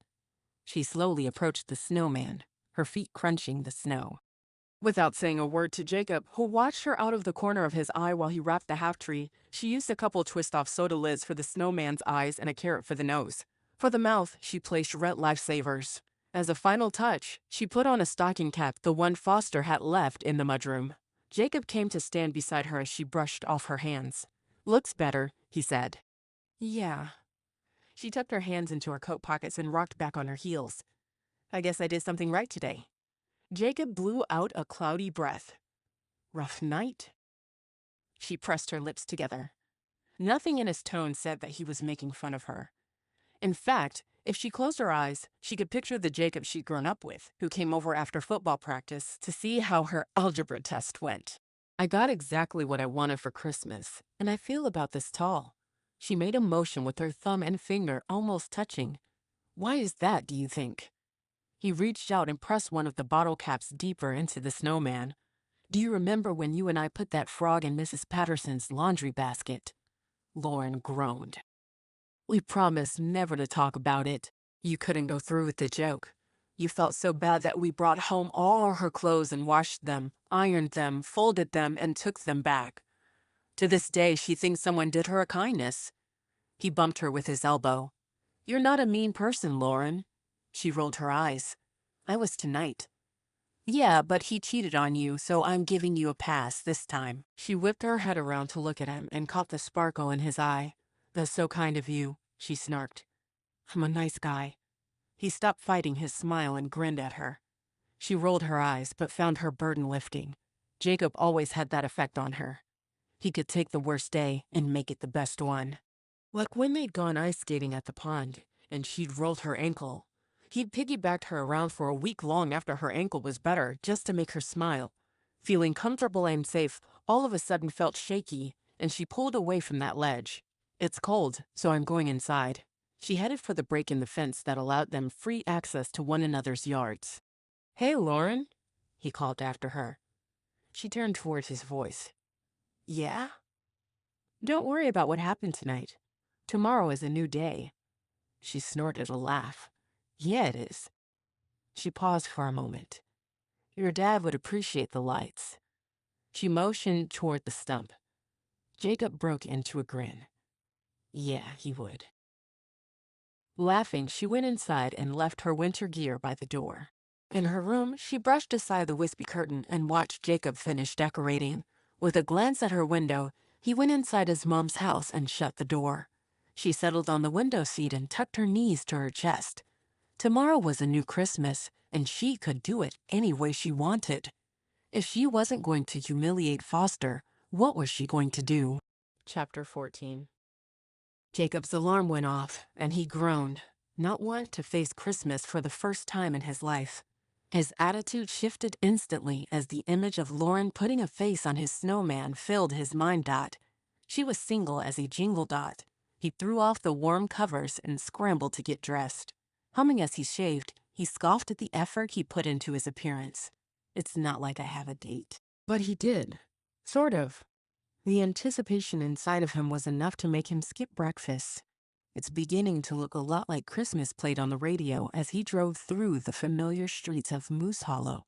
She slowly approached the snowman, her feet crunching the snow. Without saying a word to Jacob, who watched her out of the corner of his eye while he wrapped the half-tree, she used a couple twist-off soda lids for the snowman's eyes and a carrot for the nose. For the mouth, she placed red lifesavers. As a final touch, she put on a stocking cap, the one Foster had left in the mudroom. Jacob came to stand beside her as she brushed off her hands. Looks better, he said. Yeah. She tucked her hands into her coat pockets and rocked back on her heels. I guess I did something right today. Jacob blew out a cloudy breath. Rough night? She pressed her lips together. Nothing in his tone said that he was making fun of her. In fact, if she closed her eyes, she could picture the Jacob she'd grown up with, who came over after football practice to see how her algebra test went. I got exactly what I wanted for Christmas, and I feel about this tall. She made a motion with her thumb and finger almost touching. Why is that, do you think? He reached out and pressed one of the bottle caps deeper into the snowman. Do you remember when you and I put that frog in Mrs. Patterson's laundry basket? Lauren groaned. We promised never to talk about it. You couldn't go through with the joke. You felt so bad that we brought home all her clothes and washed them, ironed them, folded them, and took them back. To this day, she thinks someone did her a kindness. He bumped her with his elbow. You're not a mean person, Lauren. She rolled her eyes. I was tonight. Yeah, but he cheated on you, so I'm giving you a pass this time. She whipped her head around to look at him and caught the sparkle in his eye. That's so kind of you, she snarked. I'm a nice guy. He stopped fighting his smile and grinned at her. She rolled her eyes, but found her burden lifting. Jacob always had that effect on her. He could take the worst day and make it the best one. Like when they'd gone ice skating at the pond, and she'd rolled her ankle. He'd piggybacked her around for a week long after her ankle was better, just to make her smile. Feeling comfortable and safe, all of a sudden felt shaky, and she pulled away from that ledge. It's cold, so I'm going inside. She headed for the break in the fence that allowed them free access to one another's yards. Hey, Lauren, he called after her. She turned toward his voice. Yeah? Don't worry about what happened tonight. Tomorrow is a new day. She snorted a laugh. Yeah, it is. She paused for a moment. Your dad would appreciate the lights. She motioned toward the stump. Jacob broke into a grin. Yeah, he would. Laughing, she went inside and left her winter gear by the door. In her room, she brushed aside the wispy curtain and watched Jacob finish decorating. With a glance at her window, he went inside his mom's house and shut the door. She settled on the window seat and tucked her knees to her chest. Tomorrow was a new Christmas, and she could do it any way she wanted. If she wasn't going to humiliate Foster, what was she going to do? Chapter 14. Jacob's alarm went off, and he groaned, not wanting to face Christmas for the first time in his life. His attitude shifted instantly as the image of Lauren putting a face on his snowman filled his mind. She was single as he jingled. He threw off the warm covers and scrambled to get dressed. Humming as he shaved, he scoffed at the effort he put into his appearance. It's not like I have a date. But he did. Sort of. The anticipation inside of him was enough to make him skip breakfast. It's beginning to look a lot like Christmas played on the radio as he drove through the familiar streets of Moose Hollow.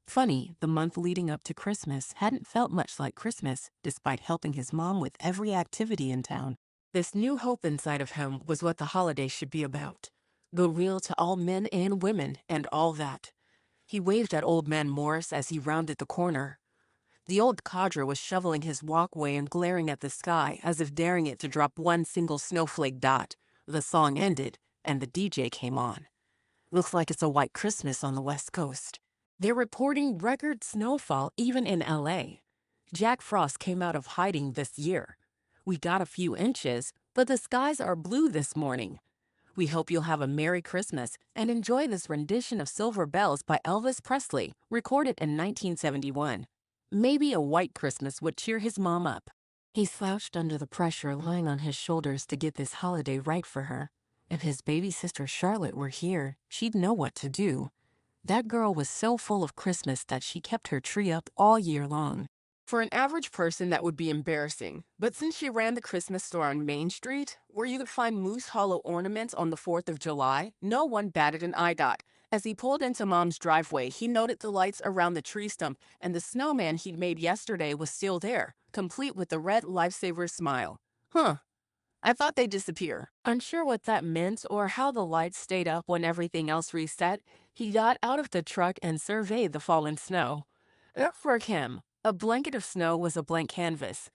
Funny, the month leading up to Christmas hadn't felt much like Christmas, despite helping his mom with every activity in town. This new hope inside of him was what the holiday should be about. Goodwill to all men and women and all that. He waved at Old Man Morris as he rounded the corner. The old codger was shoveling his walkway and glaring at the sky as if daring it to drop one single snowflake dot. The song ended, and the DJ came on. Looks like it's a white Christmas on the West Coast. They're reporting record snowfall even in LA. Jack Frost came out of hiding this year. We got a few inches, but the skies are blue this morning. We hope you'll have a Merry Christmas and enjoy this rendition of Silver Bells by Elvis Presley, recorded in 1971. Maybe a white Christmas would cheer his mom up. He slouched under the pressure lying on his shoulders to get this holiday right for her. If his baby sister Charlotte were here, she'd know what to do. That girl was so full of Christmas that she kept her tree up all year long. For an average person, that would be embarrassing. But since she ran the Christmas store on Main Street, where you could find Moose Hollow ornaments on the 4th of July, no one batted an eye. As he pulled into Mom's driveway, he noted the lights around the tree stump, and the snowman he'd made yesterday was still there, complete with the red lifesaver smile. Huh. I thought they'd disappear. Unsure what that meant or how the lights stayed up when everything else reset, he got out of the truck and surveyed the fallen snow. For him, a blanket of snow was a blank canvas.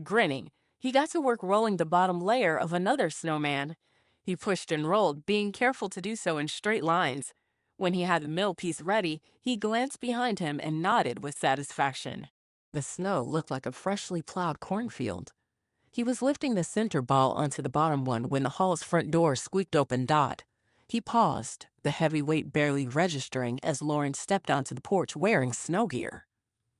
Grinning, he got to work rolling the bottom layer of another snowman. He pushed and rolled, being careful to do so in straight lines. When he had the middle piece ready, he glanced behind him and nodded with satisfaction. The snow looked like a freshly plowed cornfield. He was lifting the center ball onto the bottom one when the hall's front door squeaked open. He paused, the heavy weight barely registering as Lauren stepped onto the porch wearing snow gear.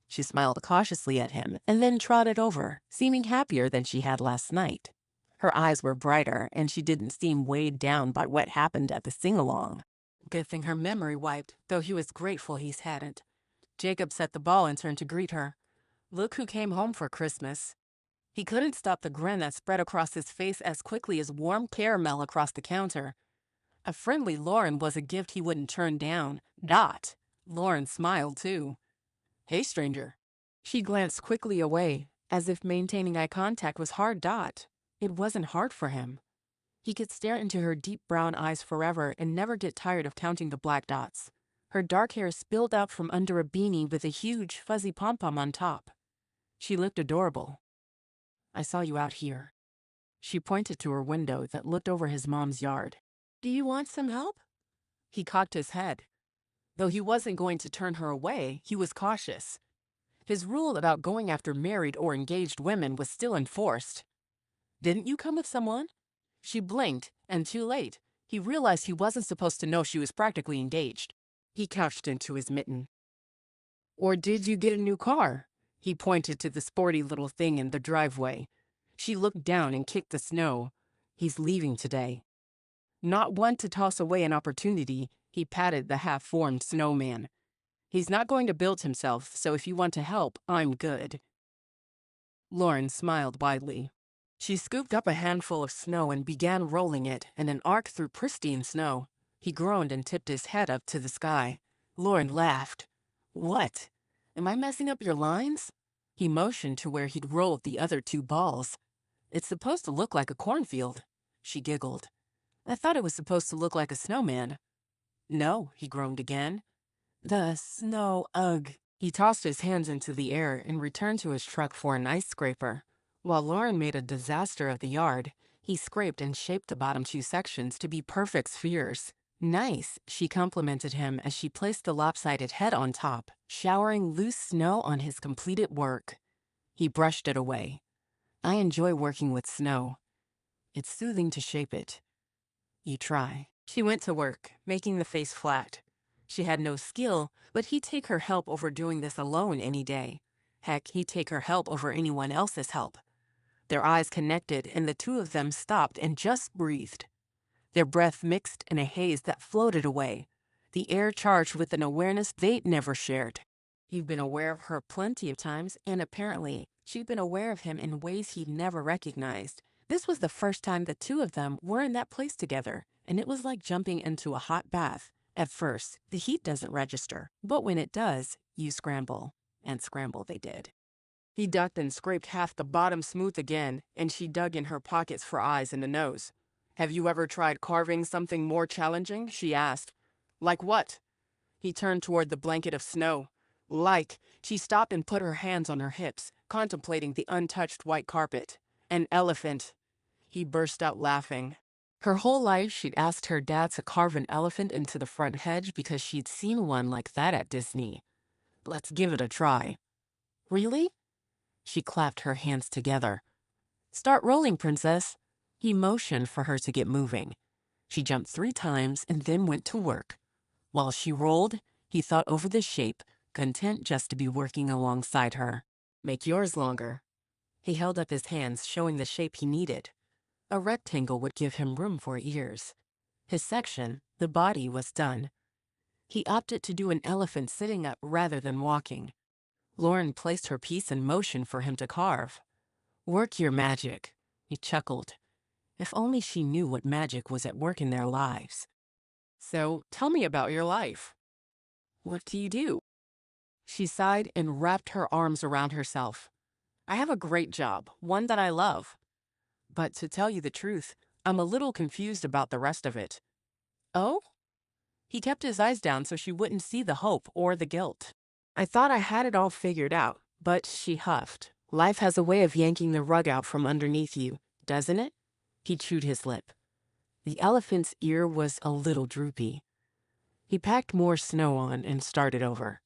She smiled cautiously at him and then trotted over, seeming happier than she had last night. Her eyes were brighter, and she didn't seem weighed down by what happened at the sing-along. Good thing her memory wiped, though he was grateful he hadn't. Jacob set the ball and turned to greet her. Look who came home for Christmas. He couldn't stop the grin that spread across his face as quickly as warm caramel across the counter. A friendly Lauren was a gift he wouldn't turn down. Lauren smiled too. Hey, stranger. She glanced quickly away, as if maintaining eye contact was hard. It wasn't hard for him. He could stare into her deep brown eyes forever and never get tired of counting the black dots. Her dark hair spilled out from under a beanie with a huge, fuzzy pom-pom on top. She looked adorable. I saw you out here. She pointed to her window that looked over his mom's yard. Do you want some help? He cocked his head. Though he wasn't going to turn her away, he was cautious. His rule about going after married or engaged women was still enforced. Didn't you come with someone? She blinked, and too late. He realized he wasn't supposed to know she was practically engaged. He couched into his mitten. Or did you get a new car? He pointed to the sporty little thing in the driveway. She looked down and kicked the snow. He's leaving today. Not one to toss away an opportunity, he patted the half-formed snowman. He's not going to build himself, so if you want to help, I'm good. Lauren smiled widely. She scooped up a handful of snow and began rolling it in an arc through pristine snow. He groaned and tipped his head up to the sky. Lauren laughed. What? Am I messing up your lines? He motioned to where he'd rolled the other two balls. It's supposed to look like a cornfield. She giggled. I thought it was supposed to look like a snowman. No, he groaned again. The snow, ugh. He tossed his hands into the air and returned to his truck for an ice scraper. While Lauren made a disaster of the yard, he scraped and shaped the bottom two sections to be perfect spheres. Nice, she complimented him as she placed the lopsided head on top, showering loose snow on his completed work. He brushed it away. I enjoy working with snow. It's soothing to shape it. You try. She went to work, making the face flat. She had no skill, but he'd take her help over doing this alone any day. Heck, he'd take her help over anyone else's help. Their eyes connected, and the two of them stopped and just breathed. Their breath mixed in a haze that floated away, the air charged with an awareness they'd never shared. He'd been aware of her plenty of times, and apparently, she'd been aware of him in ways he'd never recognized. This was the first time the two of them were in that place together, and it was like jumping into a hot bath. At first, the heat doesn't register, but when it does, you scramble. And scramble they did. He ducked and scraped half the bottom smooth again, and she dug in her pockets for eyes and a nose. Have you ever tried carving something more challenging? She asked. Like what? He turned toward the blanket of snow. She stopped and put her hands on her hips, contemplating the untouched white carpet. An elephant. He burst out laughing. Her whole life, she'd asked her dad to carve an elephant into the front hedge because she'd seen one like that at Disney. Let's give it a try. Really? She clapped her hands together. Start rolling, princess. He motioned for her to get moving. She jumped 3 times and then went to work. While she rolled, he thought over the shape, content just to be working alongside her. Make yours longer. He held up his hands, showing the shape he needed. A rectangle would give him room for ears. His section, the body, was done. He opted to do an elephant sitting up rather than walking. Lauren placed her piece in motion for him to carve. Work your magic, he chuckled. If only she knew what magic was at work in their lives. So, tell me about your life. What do you do? She sighed and wrapped her arms around herself. I have a great job, one that I love. But to tell you the truth, I'm a little confused about the rest of it. Oh? He kept his eyes down so she wouldn't see the hope or the guilt. I thought I had it all figured out, but she huffed. Life has a way of yanking the rug out from underneath you, doesn't it? He chewed his lip. The elephant's ear was a little droopy. He packed more snow on and started over.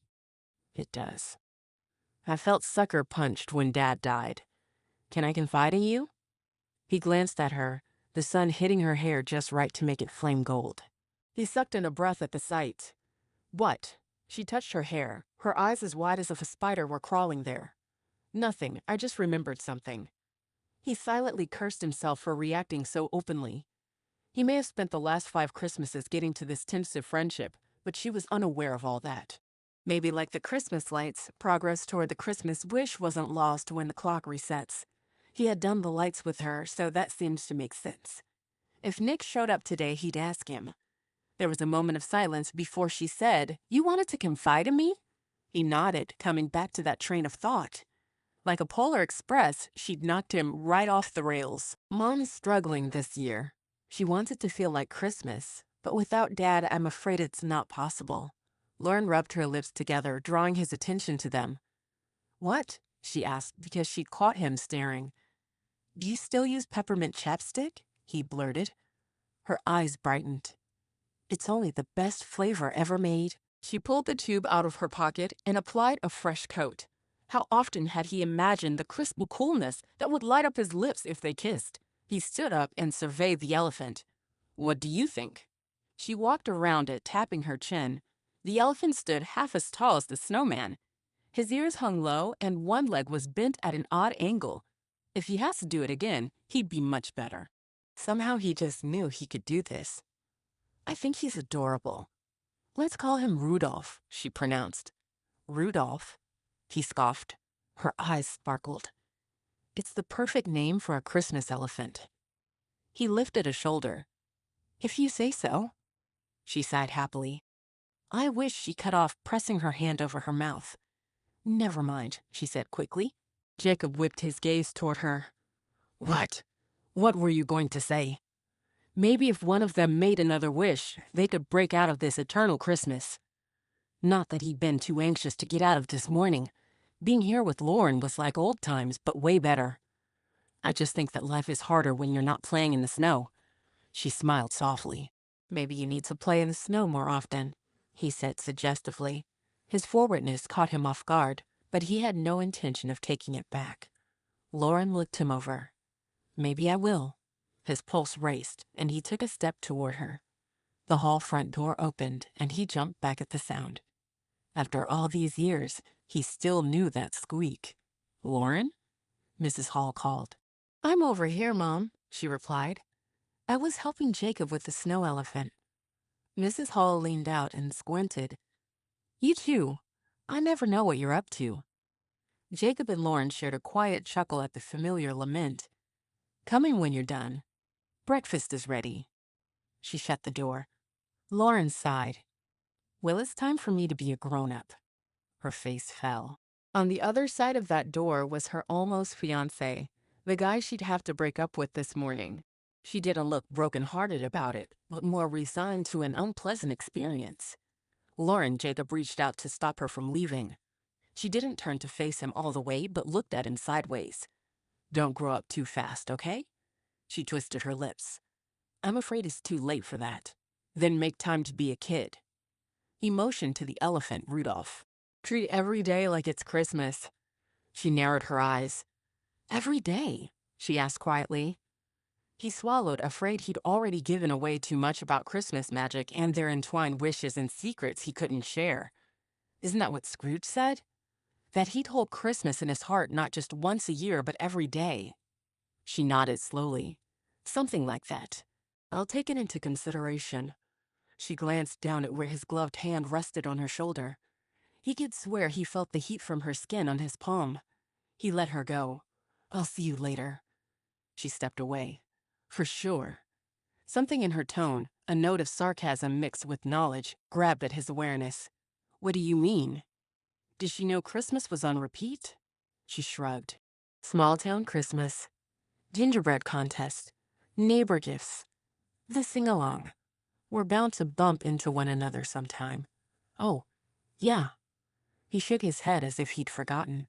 It does. I felt sucker punched when Dad died. Can I confide in you? He glanced at her, the sun hitting her hair just right to make it flame gold. He sucked in a breath at the sight. What? She touched her hair, her eyes as wide as if a spider were crawling there. Nothing, I just remembered something. He silently cursed himself for reacting so openly. He may have spent the last 5 Christmases getting to this tentative friendship, but she was unaware of all that. Maybe like the Christmas lights, progress toward the Christmas wish wasn't lost when the clock resets. He had done the lights with her, so that seemed to make sense. If Nick showed up today, he'd ask him. There was a moment of silence before she said, "You wanted to confide in me?" He nodded, coming back to that train of thought. Like a polar express, she'd knocked him right off the rails. Mom's struggling this year. She wants it to feel like Christmas, but without Dad, I'm afraid it's not possible. Lauren rubbed her lips together, drawing his attention to them. What? She asked, because she'd caught him staring. Do you still use peppermint chapstick? He blurted. Her eyes brightened. It's only the best flavor ever made. She pulled the tube out of her pocket and applied a fresh coat. How often had he imagined the crisp coolness that would light up his lips if they kissed? He stood up and surveyed the elephant. What do you think? She walked around it, tapping her chin. The elephant stood half as tall as the snowman. His ears hung low and one leg was bent at an odd angle. If he has to do it again, he'd be much better. Somehow he just knew he could do this. I think he's adorable. Let's call him Rudolph, she pronounced. Rudolph? He scoffed. Her eyes sparkled. It's the perfect name for a Christmas elephant. He lifted a shoulder. If you say so. She sighed happily. I wish she cut off, pressing her hand over her mouth. Never mind, she said quickly. Jacob whipped his gaze toward her. What? What were you going to say? Maybe if one of them made another wish, they could break out of this eternal Christmas. Not that he'd been too anxious to get out of this morning. Being here with Lauren was like old times, but way better. I just think that life is harder when you're not playing in the snow. She smiled softly. Maybe you need to play in the snow more often, he said suggestively. His forwardness caught him off guard, but he had no intention of taking it back. Lauren looked him over. Maybe I will. His pulse raced, and he took a step toward her. The hall front door opened, and he jumped back at the sound. After all these years, he still knew that squeak. Lauren? Mrs. Hall called. I'm over here, Mom, she replied. I was helping Jacob with the snow elephant. Mrs. Hall leaned out and squinted. You too. I never know what you're up to. Jacob and Lauren shared a quiet chuckle at the familiar lament. Coming when you're done. Breakfast is ready. She shut the door. Lauren sighed. Well, it's time for me to be a grown-up. Her face fell. On the other side of that door was her almost fiancé, the guy she'd have to break up with this morning. She didn't look broken-hearted about it, but more resigned to an unpleasant experience. Lauren, Jacob reached out to stop her from leaving. She didn't turn to face him all the way, but looked at him sideways. Don't grow up too fast, okay? She twisted her lips. I'm afraid it's too late for that. Then make time to be a kid. He motioned to the elephant, Rudolph. Treat every day like it's Christmas. She narrowed her eyes. Every day? She asked quietly. He swallowed, afraid he'd already given away too much about Christmas magic and their entwined wishes and secrets he couldn't share. Isn't that what Scrooge said? That he'd hold Christmas in his heart not just once a year, but every day. She nodded slowly. Something like that. I'll take it into consideration. She glanced down at where his gloved hand rested on her shoulder. He could swear he felt the heat from her skin on his palm. He let her go. I'll see you later. She stepped away. For sure. Something in her tone, a note of sarcasm mixed with knowledge, grabbed at his awareness. What do you mean? Did she know Christmas was on repeat? She shrugged. Small town Christmas. Gingerbread contest. Neighbor gifts. The sing-along. We're bound to bump into one another sometime. Oh, yeah. He shook his head as if he'd forgotten.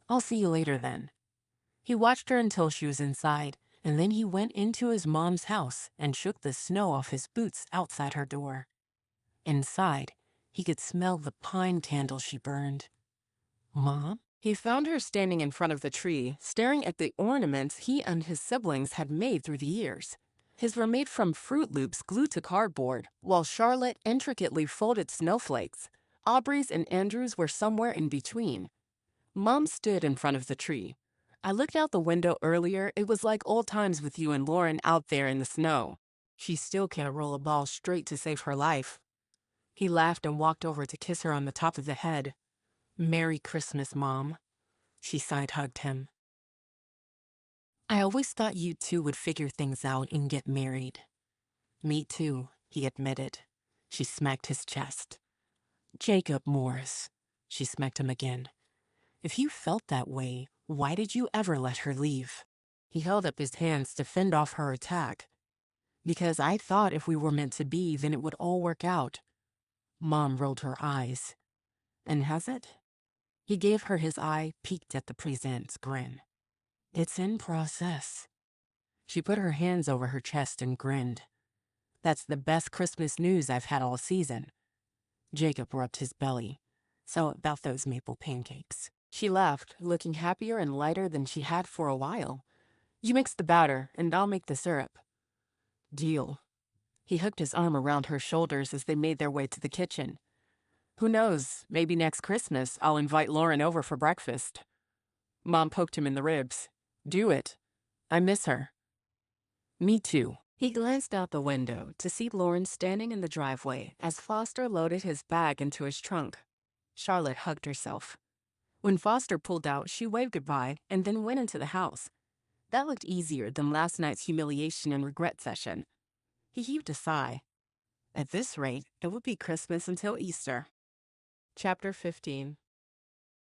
I'll see you later then. He watched her until she was inside, and then he went into his mom's house and shook the snow off his boots outside her door. Inside, he could smell the pine candle she burned. Mom? He found her standing in front of the tree, staring at the ornaments he and his siblings had made through the years. His were made from Fruit Loops glued to cardboard, while Charlotte intricately folded snowflakes. Aubrey's and Andrew's were somewhere in between. Mom stood in front of the tree. I looked out the window earlier. It was like old times with you and Lauren out there in the snow. She still can't roll a ball straight to save her life. He laughed and walked over to kiss her on the top of the head. Merry Christmas, Mom. She side-hugged him. I always thought you two would figure things out and get married. Me too, he admitted. She smacked his chest. Jacob Morris. She smacked him again. If you felt that way, why did you ever let her leave? He held up his hands to fend off her attack. Because I thought if we were meant to be, then it would all work out. Mom rolled her eyes. And has it? He gave her his eye, peeked at the present's grin. It's in process. She put her hands over her chest and grinned. That's the best Christmas news I've had all season. Jacob rubbed his belly. So about those maple pancakes. She laughed, looking happier and lighter than she had for a while. You mix the batter, and I'll make the syrup. Deal. He hooked his arm around her shoulders as they made their way to the kitchen. Who knows, maybe next Christmas I'll invite Lauren over for breakfast. Mom poked him in the ribs. Do it. I miss her. Me too. He glanced out the window to see Lauren standing in the driveway as Foster loaded his bag into his trunk. Charlotte hugged herself. When Foster pulled out, she waved goodbye and then went into the house. That looked easier than last night's humiliation and regret session. He heaved a sigh. At this rate, it would be Christmas until Easter. Chapter 15.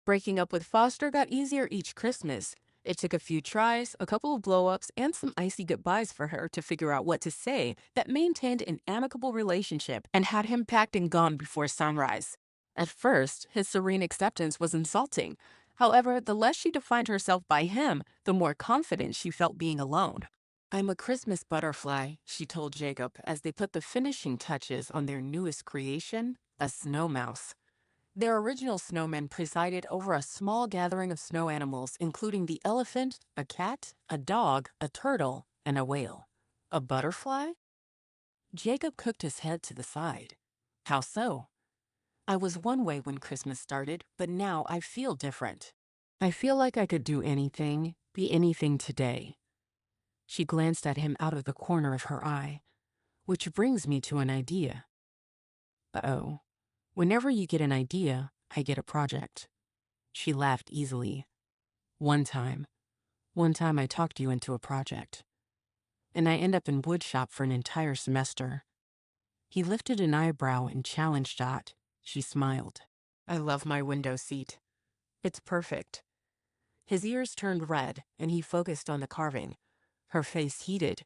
Breaking up with Foster got easier each Christmas. It took a few tries, a couple of blow-ups, and some icy goodbyes for her to figure out what to say that maintained an amicable relationship and had him packed and gone before sunrise. At first, his serene acceptance was insulting. However, the less she defined herself by him, the more confident she felt being alone. I'm a Christmas butterfly, she told Jacob as they put the finishing touches on their newest creation, a snow mouse. Their original snowman presided over a small gathering of snow animals, including the elephant, a cat, a dog, a turtle, and a whale. A butterfly? Jacob cocked his head to the side. How so? I was one way when Christmas started, but now I feel different. I feel like I could do anything, be anything today. She glanced at him out of the corner of her eye. Which brings me to an idea. Uh-oh. Whenever you get an idea, I get a project. She laughed easily. One time I talked you into a project. And I end up in woodshop for an entire semester. He lifted an eyebrow and challenged Dot. She smiled. I love my window seat. It's perfect. His ears turned red, and he focused on the carving. Her face heated.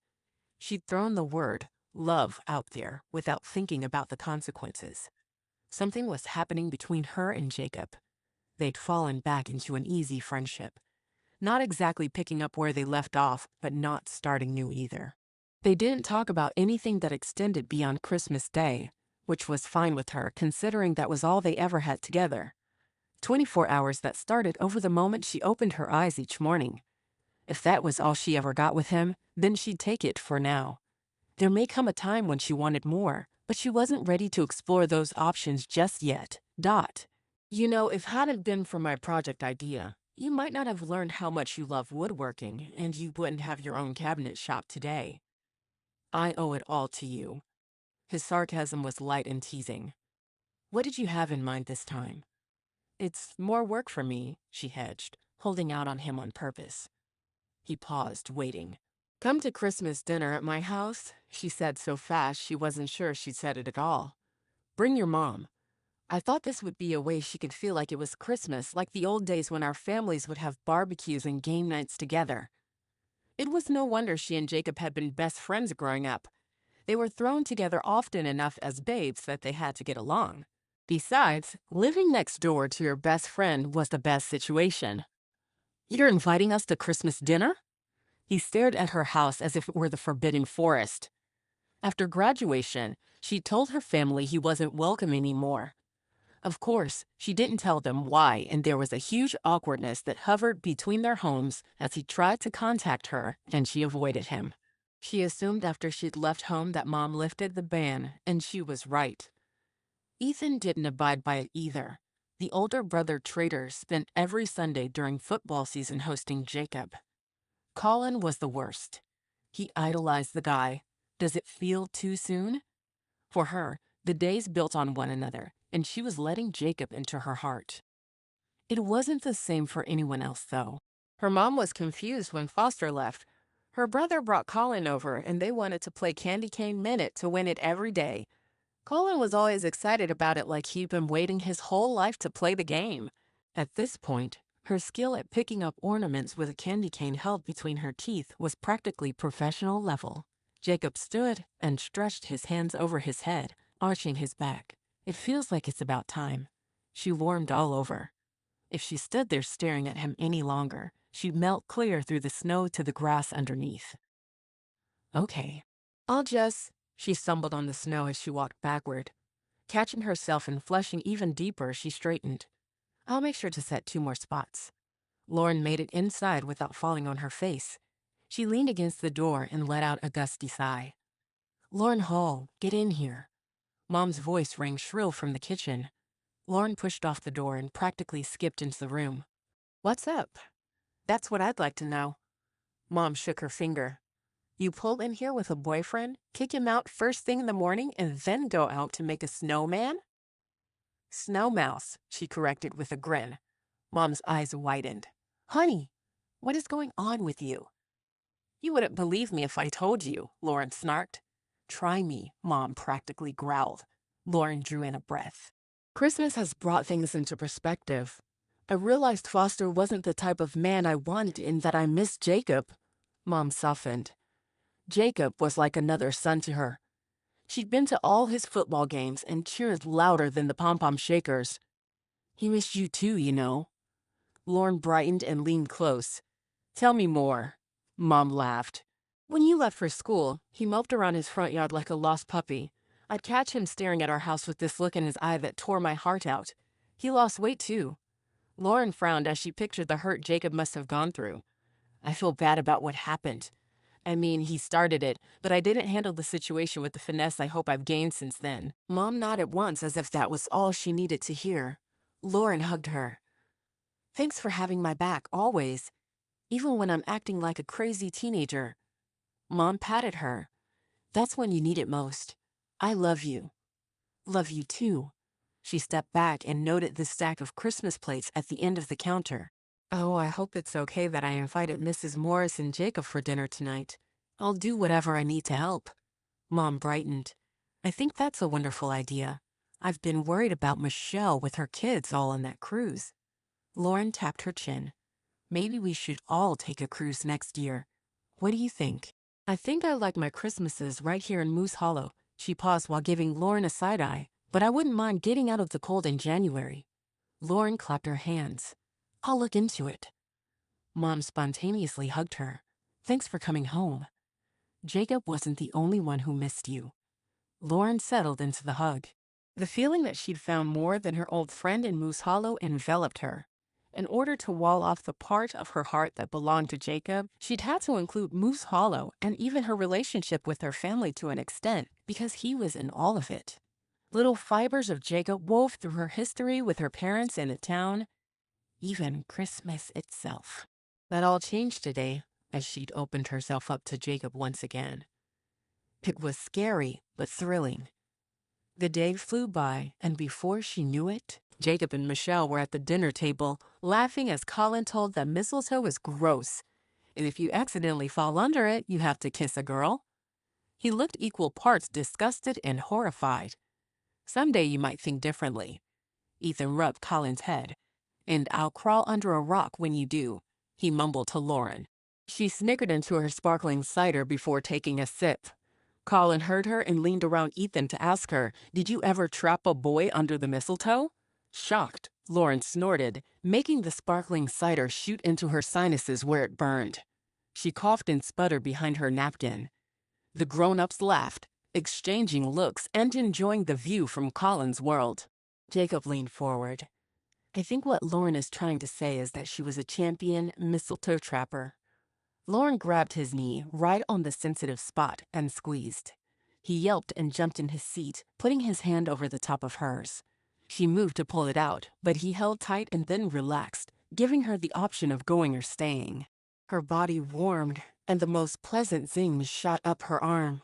She'd thrown the word love out there without thinking about the consequences. Something was happening between her and Jacob. They'd fallen back into an easy friendship. Not exactly picking up where they left off, but not starting new either. They didn't talk about anything that extended beyond Christmas Day, which was fine with her considering that was all they ever had together. 24 hours that started over the moment she opened her eyes each morning. If that was all she ever got with him, then she'd take it for now. There may come a time when she wanted more, but she wasn't ready to explore those options just yet. Dot. You know, if hadn't been for my project idea, you might not have learned how much you love woodworking, and you wouldn't have your own cabinet shop today. I owe it all to you. His sarcasm was light and teasing. What did you have in mind this time? It's more work for me, she hedged, holding out on him on purpose. He paused, waiting. Come to Christmas dinner at my house, she said so fast she wasn't sure she'd said it at all. Bring your mom. I thought this would be a way she could feel like it was Christmas, like the old days when our families would have barbecues and game nights together. It was no wonder she and Jacob had been best friends growing up. They were thrown together often enough as babes that they had to get along. Besides, living next door to your best friend was the best situation. You're inviting us to Christmas dinner? He stared at her house as if it were the forbidden forest. After graduation, she told her family he wasn't welcome anymore. Of course, she didn't tell them why, and there was a huge awkwardness that hovered between their homes as he tried to contact her and she avoided him. She assumed after she'd left home that Mom lifted the ban, and she was right. Ethan didn't abide by it either. The older brother traitor spent every Sunday during football season hosting Jacob. Colin was the worst. He idolized the guy. Does it feel too soon? For her, the days built on one another, and she was letting Jacob into her heart. It wasn't the same for anyone else, though. Her mom was confused when Foster left. Her brother brought Colin over, and they wanted to play Candy Cane Minute to win it every day. Colin was always excited about it like he'd been waiting his whole life to play the game. At this point, her skill at picking up ornaments with a candy cane held between her teeth was practically professional level. Jacob stood and stretched his hands over his head, arching his back. It feels like it's about time. She warmed all over. If she stood there staring at him any longer, she'd melt clear through the snow to the grass underneath. Okay, I'll just... She stumbled on the snow as she walked backward. Catching herself and flushing even deeper, she straightened. I'll make sure to set 2 more spots. Lauren made it inside without falling on her face. She leaned against the door and let out a gusty sigh. Lauren Hall, get in here. Mom's voice rang shrill from the kitchen. Lauren pushed off the door and practically skipped into the room. What's up? That's what I'd like to know. Mom shook her finger. You pull in here with a boyfriend, kick him out first thing in the morning, and then go out to make a snowman? Snow mouse, she corrected with a grin. Mom's eyes widened. Honey, what is going on with you? You wouldn't believe me if I told you, Lauren snarked. Try me, Mom practically growled. Lauren drew in a breath. Christmas has brought things into perspective. I realized Foster wasn't the type of man I wanted and that I missed Jacob. Mom softened. Jacob was like another son to her. She'd been to all his football games and cheered louder than the pom-pom shakers. He missed you too, you know. Lauren brightened and leaned close. Tell me more. Mom laughed. When you left for school, he moped around his front yard like a lost puppy. I'd catch him staring at our house with this look in his eye that tore my heart out. He lost weight too. Lauren frowned as she pictured the hurt Jacob must have gone through. I feel bad about what happened. I mean, he started it, but I didn't handle the situation with the finesse I hope I've gained since then. Mom nodded once as if that was all she needed to hear. Lauren hugged her. Thanks for having my back, always. Even when I'm acting like a crazy teenager. Mom patted her. That's when you need it most. I love you. Love you too. She stepped back and noted the stack of Christmas plates at the end of the counter. Oh, I hope it's okay that I invited Mrs. Morris and Jacob for dinner tonight. I'll do whatever I need to help. Mom brightened. I think that's a wonderful idea. I've been worried about Michelle with her kids all on that cruise. Lauren tapped her chin. Maybe we should all take a cruise next year. What do you think? I think I like my Christmases right here in Moose Hollow. She paused while giving Lauren a side-eye. But I wouldn't mind getting out of the cold in January. Lauren clapped her hands. I'll look into it. Mom spontaneously hugged her. Thanks for coming home. Jacob wasn't the only one who missed you. Lauren settled into the hug. The feeling that she'd found more than her old friend in Moose Hollow enveloped her. In order to wall off the part of her heart that belonged to Jacob, she'd had to include Moose Hollow and even her relationship with her family to an extent, because he was in all of it. Little fibers of Jacob wove through her history with her parents and the town, even Christmas itself. That all changed today as she'd opened herself up to Jacob once again. It was scary, but thrilling. The day flew by, and before she knew it, Jacob and Michelle were at the dinner table, laughing as Colin told that mistletoe is gross, and if you accidentally fall under it, you have to kiss a girl. He looked equal parts disgusted and horrified. Someday you might think differently. Ethan rubbed Colin's head. And I'll crawl under a rock when you do, he mumbled to Lauren. She snickered into her sparkling cider before taking a sip. Colin heard her and leaned around Ethan to ask her, did you ever trap a boy under the mistletoe? Shocked, Lauren snorted, making the sparkling cider shoot into her sinuses where it burned. She coughed and sputtered behind her napkin. The grown-ups laughed, exchanging looks and enjoying the view from Colin's world. Jacob leaned forward. I think what Lauren is trying to say is that she was a champion mistletoe trapper. Lauren grabbed his knee right on the sensitive spot and squeezed. He yelped and jumped in his seat, putting his hand over the top of hers. She moved to pull it out, but he held tight and then relaxed, giving her the option of going or staying. Her body warmed, and the most pleasant zing shot up her arm.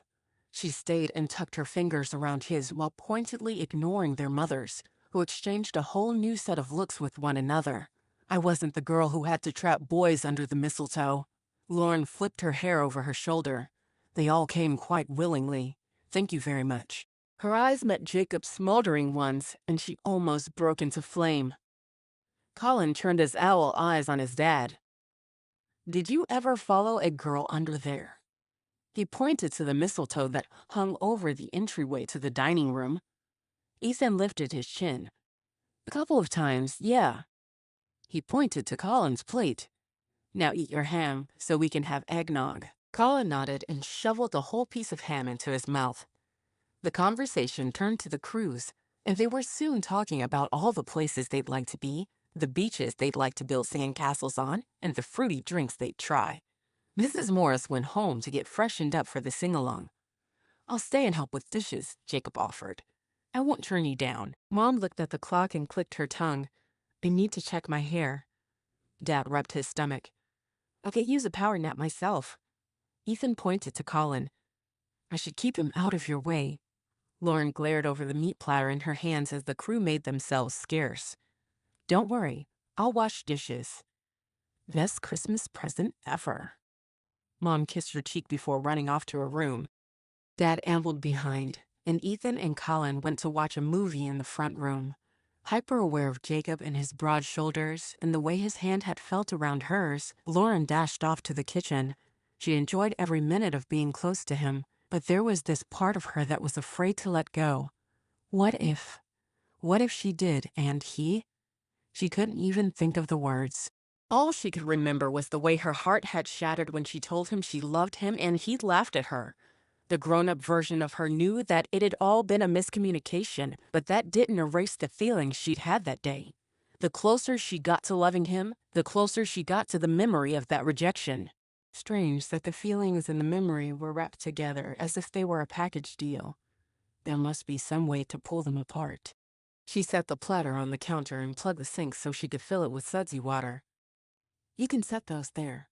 She stayed and tucked her fingers around his while pointedly ignoring their mothers, who exchanged a whole new set of looks with one another. I wasn't the girl who had to trap boys under the mistletoe. Lauren flipped her hair over her shoulder. They all came quite willingly. Thank you very much. Her eyes met Jacob's smoldering ones, and she almost broke into flame. Colin turned his owl eyes on his dad. Did you ever follow a girl under there? He pointed to the mistletoe that hung over the entryway to the dining room. Ethan lifted his chin. A couple of times, yeah. He pointed to Colin's plate. Now eat your ham so we can have eggnog. Colin nodded and shoveled a whole piece of ham into his mouth. The conversation turned to the cruise, and they were soon talking about all the places they'd like to be, the beaches they'd like to build sandcastles on, and the fruity drinks they'd try. Mrs. Morris went home to get freshened up for the sing-along. I'll stay and help with dishes, Jacob offered. I won't turn you down. Mom looked at the clock and clicked her tongue. I need to check my hair. Dad rubbed his stomach. I could use a power nap myself. Ethan pointed to Colin. I should keep him out of your way. Lauren glared over the meat platter in her hands as the crew made themselves scarce. Don't worry, I'll wash dishes. Best Christmas present ever. Mom kissed her cheek before running off to her room. Dad ambled behind, and Ethan and Colin went to watch a movie in the front room. Hyper aware of Jacob and his broad shoulders and the way his hand had felt around hers, Lauren dashed off to the kitchen. She enjoyed every minute of being close to him, but there was this part of her that was afraid to let go. What if? What if she did, and he? She couldn't even think of the words. All she could remember was the way her heart had shattered when she told him she loved him and he'd laughed at her. The grown-up version of her knew that it had all been a miscommunication, but that didn't erase the feelings she'd had that day. The closer she got to loving him, the closer she got to the memory of that rejection. Strange that the feelings and the memory were wrapped together as if they were a package deal. There must be some way to pull them apart. She set the platter on the counter and plugged the sink so she could fill it with sudsy water. You can set those there.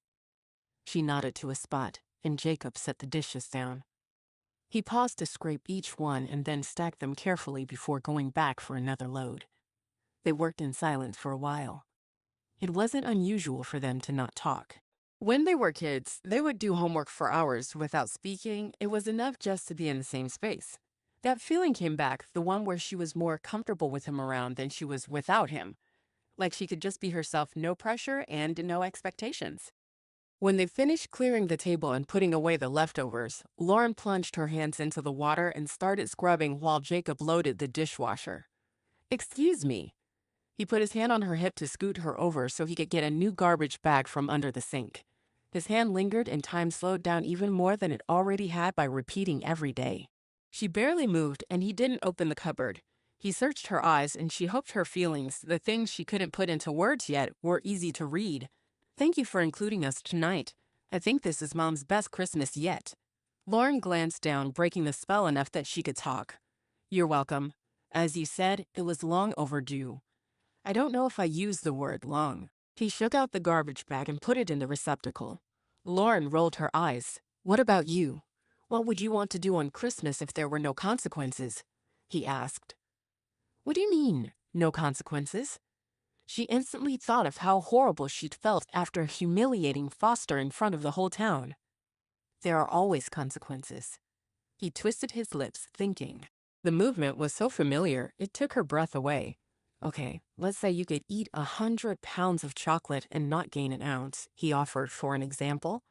She nodded to a spot, and Jacob set the dishes down. He paused to scrape each one and then stacked them carefully before going back for another load. They worked in silence for a while. It wasn't unusual for them to not talk. When they were kids, they would do homework for hours without speaking. It was enough just to be in the same space. That feeling came back, the one where she was more comfortable with him around than she was without him. Like she could just be herself, no pressure and no expectations. When they finished clearing the table and putting away the leftovers, Lauren plunged her hands into the water and started scrubbing while Jacob loaded the dishwasher. Excuse me. He put his hand on her hip to scoot her over so he could get a new garbage bag from under the sink. His hand lingered and time slowed down even more than it already had by repeating every day. She barely moved and he didn't open the cupboard. He searched her eyes and she hoped her feelings, the things she couldn't put into words yet, were easy to read. Thank you for including us tonight. I think this is Mom's best Christmas yet. Lauren glanced down, breaking the spell enough that she could talk. You're welcome. As you said, it was long overdue. I don't know if I used the word long. He shook out the garbage bag and put it in the receptacle. Lauren rolled her eyes. What about you? What would you want to do on Christmas if there were no consequences? He asked. What do you mean, no consequences? She instantly thought of how horrible she'd felt after humiliating Foster in front of the whole town. There are always consequences. He twisted his lips, thinking. The movement was so familiar, it took her breath away. Okay, let's say you could eat 100 pounds of chocolate and not gain an ounce, he offered for an example.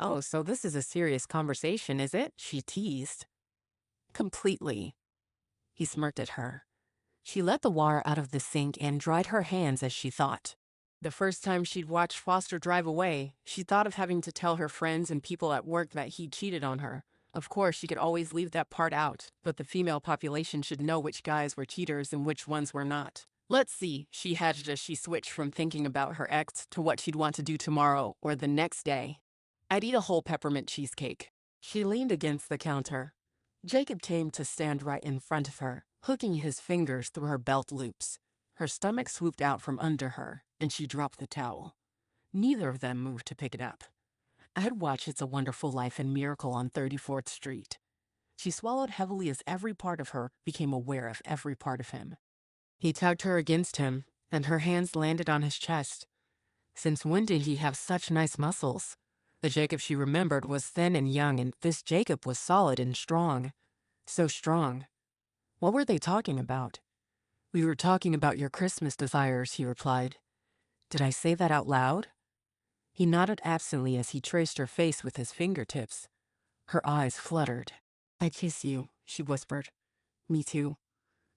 Oh, so this is a serious conversation, is it? She teased. Completely. He smirked at her. She let the water out of the sink and dried her hands as she thought. The first time she'd watched Foster drive away, she thought of having to tell her friends and people at work that he cheated on her. Of course, she could always leave that part out, but the female population should know which guys were cheaters and which ones were not. Let's see, she hedged as she switched from thinking about her ex to what she'd want to do tomorrow or the next day. I'd eat a whole peppermint cheesecake. She leaned against the counter. Jacob came to stand right in front of her, hooking his fingers through her belt loops. Her stomach swooped out from under her, and she dropped the towel. Neither of them moved to pick it up. I'd watched It's a Wonderful Life and Miracle on 34th Street. She swallowed heavily as every part of her became aware of every part of him. He tugged her against him, and her hands landed on his chest. Since when did he have such nice muscles? The Jacob she remembered was thin and young, and this Jacob was solid and strong. So strong. What were they talking about? We were talking about your Christmas desires, he replied. Did I say that out loud? He nodded absently as he traced her face with his fingertips. Her eyes fluttered. I kiss you, she whispered. Me too.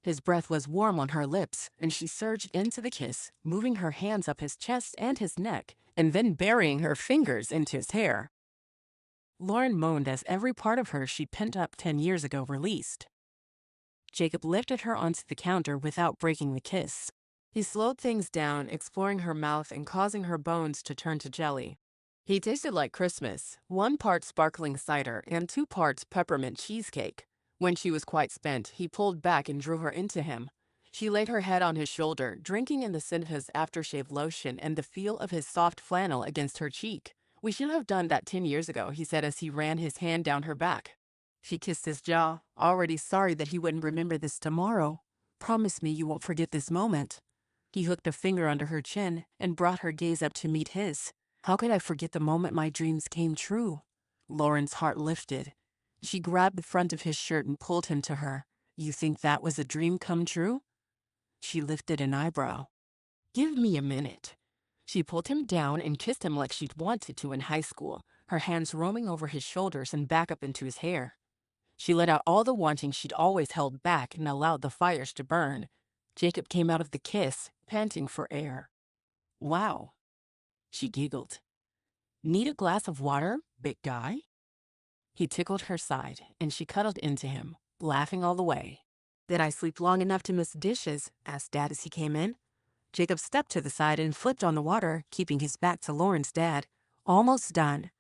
His breath was warm on her lips, and she surged into the kiss, moving her hands up his chest and his neck, and then burying her fingers into his hair. Lauren moaned as every part of her she'd pent up 10 years ago released. Jacob lifted her onto the counter without breaking the kiss. He slowed things down, exploring her mouth and causing her bones to turn to jelly. He tasted like Christmas, 1 part sparkling cider and 2 parts peppermint cheesecake. When she was quite spent, he pulled back and drew her into him. She laid her head on his shoulder, drinking in the scent of his aftershave lotion and the feel of his soft flannel against her cheek. We should have done that 10 years ago, he said as he ran his hand down her back. She kissed his jaw, already sorry that he wouldn't remember this tomorrow. Promise me you won't forget this moment. He hooked a finger under her chin and brought her gaze up to meet his. How could I forget the moment my dreams came true? Lauren's heart lifted. She grabbed the front of his shirt and pulled him to her. You think that was a dream come true? She lifted an eyebrow. Give me a minute. She pulled him down and kissed him like she'd wanted to in high school, her hands roaming over his shoulders and back up into his hair. She let out all the wanting she'd always held back and allowed the fires to burn. Jacob came out of the kiss, panting for air. Wow. She giggled. Need a glass of water, big guy? He tickled her side, and she cuddled into him, laughing all the way. Did I sleep long enough to miss dishes? Asked Dad as he came in. Jacob stepped to the side and flipped on the water, keeping his back to Lauren's dad. Almost done.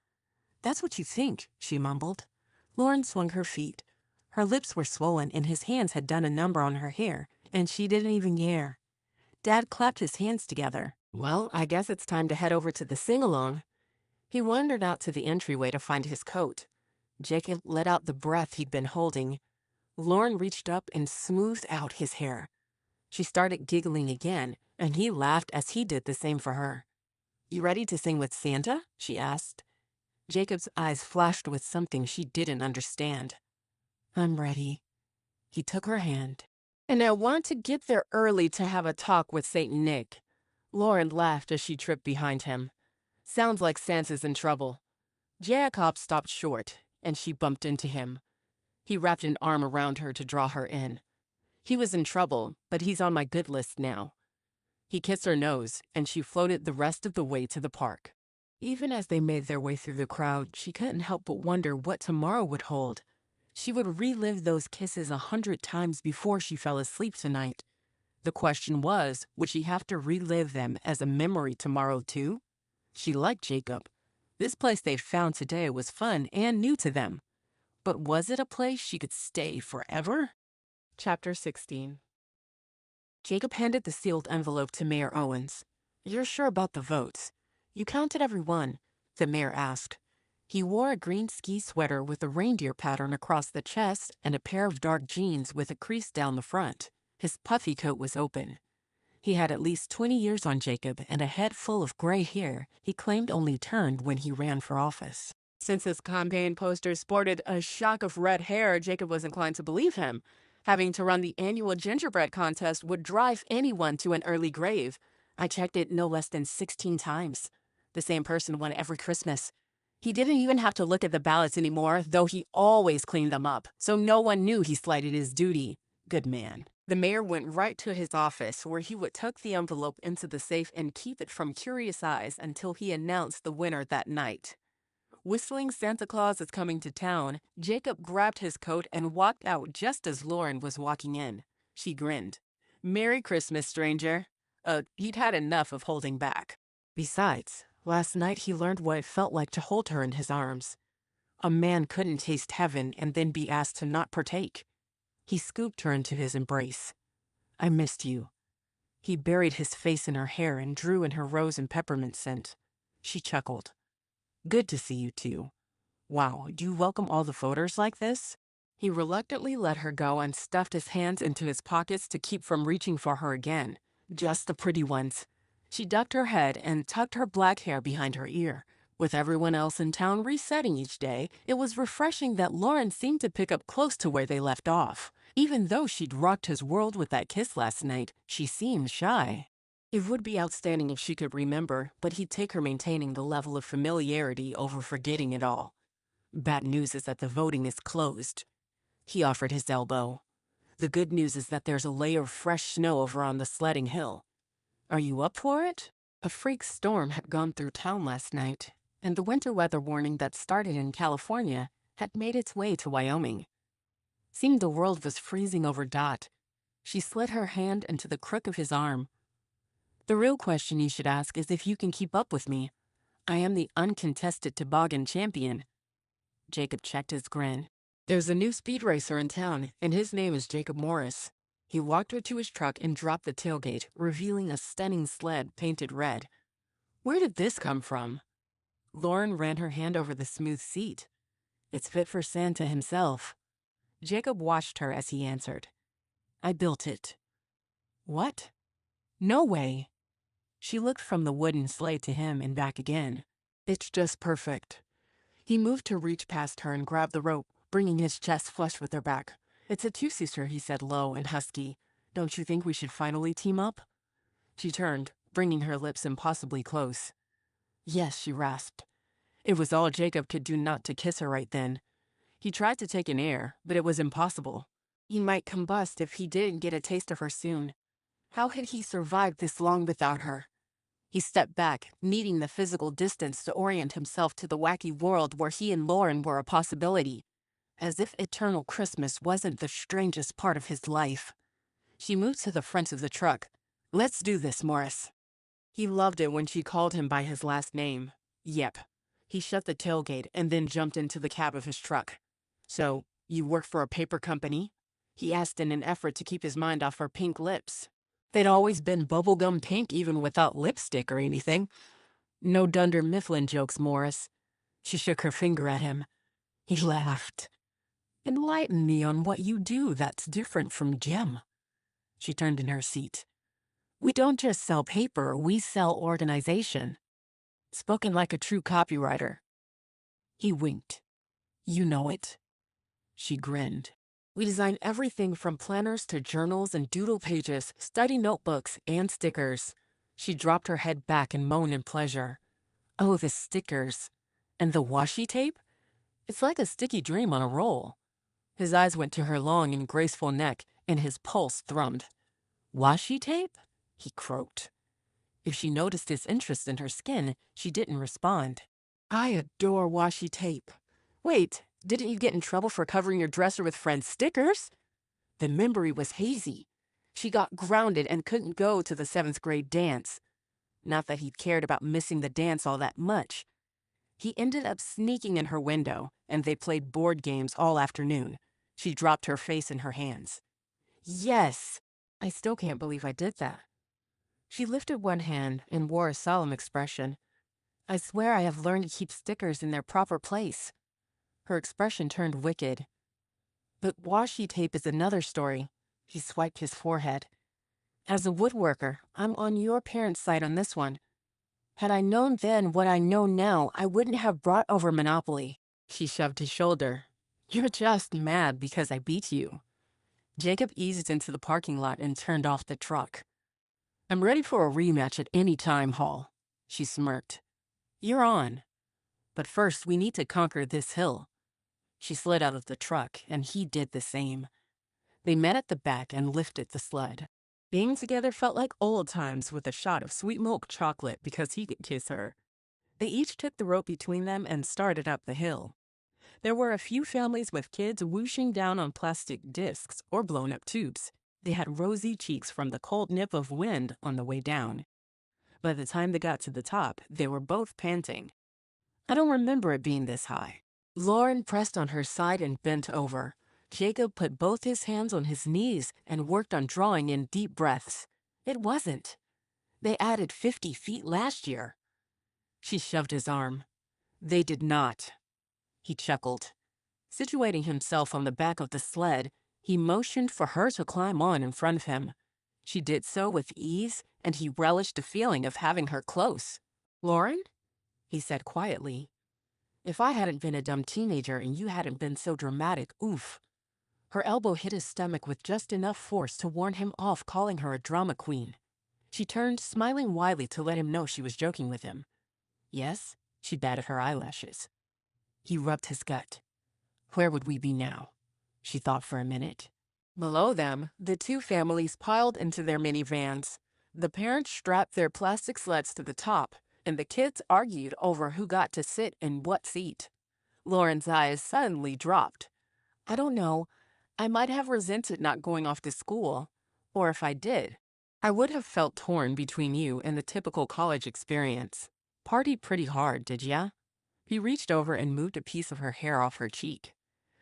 That's what you think, she mumbled. Lauren swung her feet. Her lips were swollen, and his hands had done a number on her hair, and she didn't even care. Dad clapped his hands together. Well, I guess it's time to head over to the sing-along. He wandered out to the entryway to find his coat. Jacob let out the breath he'd been holding. Lauren reached up and smoothed out his hair. She started giggling again, and he laughed as he did the same for her. You ready to sing with Santa? She asked. Jacob's eyes flashed with something she didn't understand. I'm ready. He took her hand. And I want to get there early to have a talk with Saint Nick. Lauren laughed as she tripped behind him. Sounds like Santa's in trouble. Jacob stopped short, and she bumped into him. He wrapped an arm around her to draw her in. He was in trouble, but he's on my good list now. He kissed her nose, and she floated the rest of the way to the park. Even as they made their way through the crowd, she couldn't help but wonder what tomorrow would hold. She would relive those kisses 100 times before she fell asleep tonight. The question was, would she have to relive them as a memory tomorrow too? She liked Jacob. This place they'd found today was fun and new to them. But was it a place she could stay forever? Chapter 16. Jacob handed the sealed envelope to Mayor Owens. You're sure about the votes? You counted every one, the mayor asked. He wore a green ski sweater with a reindeer pattern across the chest and a pair of dark jeans with a crease down the front. His puffy coat was open. He had at least 20 years on Jacob and a head full of gray hair he claimed only turned when he ran for office. Since his campaign posters sported a shock of red hair, Jacob was inclined to believe him. Having to run the annual gingerbread contest would drive anyone to an early grave. I checked it no less than 16 times. The same person won every Christmas. He didn't even have to look at the ballots anymore, though he always cleaned them up, so no one knew he slighted his duty. Good man. The mayor went right to his office, where he would tuck the envelope into the safe and keep it from curious eyes until he announced the winner that night. Whistling Santa Claus is coming to town, Jacob grabbed his coat and walked out just as Lauren was walking in. She grinned. "Merry Christmas, stranger." He'd had enough of holding back. Besides, last night he learned what it felt like to hold her in his arms. A man couldn't taste heaven and then be asked to not partake. He scooped her into his embrace. "I missed you." He buried his face in her hair and drew in her rose and peppermint scent. She chuckled. "Good to see you too. Wow, do you welcome all the voters like this?" He reluctantly let her go and stuffed his hands into his pockets to keep from reaching for her again. "Just the pretty ones." She ducked her head and tucked her black hair behind her ear. With everyone else in town resetting each day, it was refreshing that Lauren seemed to pick up close to where they left off. Even though she'd rocked his world with that kiss last night, she seemed shy. It would be outstanding if she could remember, but he'd take her maintaining the level of familiarity over forgetting it all. "Bad news is that the voting is closed." He offered his elbow. "The good news is that there's a layer of fresh snow over on the sledding hill. Are you up for it?" A freak storm had gone through town last night, and the winter weather warning that started in California had made its way to Wyoming. Seemed the world was freezing over Dot. She slid her hand into the crook of his arm. "The real question you should ask is if you can keep up with me. I am the uncontested toboggan champion." Jacob checked his grin. "There's a new speed racer in town, and his name is Jacob Morris." He walked her to his truck and dropped the tailgate, revealing a stunning sled painted red. "Where did this come from?" Lauren ran her hand over the smooth seat. "It's fit for Santa himself." Jacob watched her as he answered. "I built it." "What? No way." She looked from the wooden sleigh to him and back again. "It's just perfect." He moved to reach past her and grab the rope, bringing his chest flush with her back. "It's a two-seater," he said low and husky. "Don't you think we should finally team up?" She turned, bringing her lips impossibly close. "Yes," she rasped. It was all Jacob could do not to kiss her right then. He tried to take an air, but it was impossible. He might combust if he didn't get a taste of her soon. How had he survived this long without her? He stepped back, needing the physical distance to orient himself to the wacky world where he and Lauren were a possibility. As if eternal Christmas wasn't the strangest part of his life. She moved to the front of the truck. "Let's do this, Morris." He loved it when she called him by his last name. Yep. He shut the tailgate and then jumped into the cab of his truck. "So, you work for a paper company?" he asked in an effort to keep his mind off her pink lips. They'd always been bubblegum pink even without lipstick or anything. "No Dunder Mifflin jokes, Morris." She shook her finger at him. He laughed. "Enlighten me on what you do that's different from Jim." She turned in her seat. "We don't just sell paper, we sell organization." Spoken like a true copywriter. He winked. "You know it." She grinned. "We design everything from planners to journals and doodle pages, study notebooks, and stickers." She dropped her head back and moaned in pleasure. "Oh, the stickers. And the washi tape? It's like a sticky dream on a roll." His eyes went to her long and graceful neck, and his pulse thrummed. "Washi tape?" he croaked. If she noticed his interest in her skin, she didn't respond. "I adore washi tape. Wait, didn't you get in trouble for covering your dresser with friends' stickers?" The memory was hazy. She got grounded and couldn't go to the 7th grade dance. Not that he cared about missing the dance all that much. He ended up sneaking in her window, and they played board games all afternoon. She dropped her face in her hands. "Yes! I still can't believe I did that." She lifted one hand and wore a solemn expression. "I swear I have learned to keep stickers in their proper place." Her expression turned wicked. "But washi tape is another story." He swiped his forehead. "As a woodworker, I'm on your parents' side on this one. Had I known then what I know now, I wouldn't have brought over Monopoly." She shoved his shoulder. "You're just mad because I beat you." Jacob eased into the parking lot and turned off the truck. "I'm ready for a rematch at any time, Hall." She smirked. "You're on. But first, we need to conquer this hill." She slid out of the truck, and he did the same. They met at the back and lifted the sled. Being together felt like old times with a shot of sweet milk chocolate because he could kiss her. They each took the rope between them and started up the hill. There were a few families with kids whooshing down on plastic discs or blown up tubes. They had rosy cheeks from the cold nip of wind on the way down. By the time they got to the top, they were both panting. I don't remember it being this high. Lauren pressed on her side and bent over. Jacob put both his hands on his knees and worked on drawing in deep breaths. It wasn't. They added 50 feet last year. She shoved his arm. They did not. He chuckled. Situating himself on the back of the sled, he motioned for her to climb on in front of him. She did so with ease, and he relished the feeling of having her close. "Lauren?" he said quietly. "If I hadn't been a dumb teenager and you hadn't been so dramatic, oof." Her elbow hit his stomach with just enough force to warn him off calling her a drama queen. She turned, smiling widely to let him know she was joking with him. "Yes?" She batted her eyelashes. He rubbed his gut. Where would we be now? She thought for a minute. Below them, the two families piled into their minivans. The parents strapped their plastic sleds to the top, and the kids argued over who got to sit in what seat. Lauren's eyes suddenly dropped. "I don't know. I might have resented not going off to school. Or if I did, I would have felt torn between you and the typical college experience. Partied pretty hard, did ya?" He reached over and moved a piece of her hair off her cheek.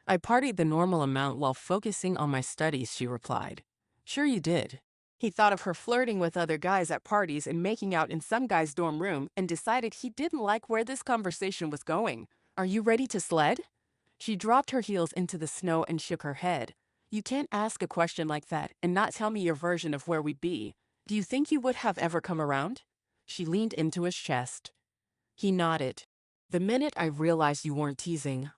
"I partied the normal amount while focusing on my studies," she replied. "Sure you did." He thought of her flirting with other guys at parties and making out in some guy's dorm room and decided he didn't like where this conversation was going. "Are you ready to sled?" She dropped her heels into the snow and shook her head. "You can't ask a question like that and not tell me your version of where we'd be. Do you think you would have ever come around?" She leaned into his chest. He nodded. "The minute I realized you weren't teasing,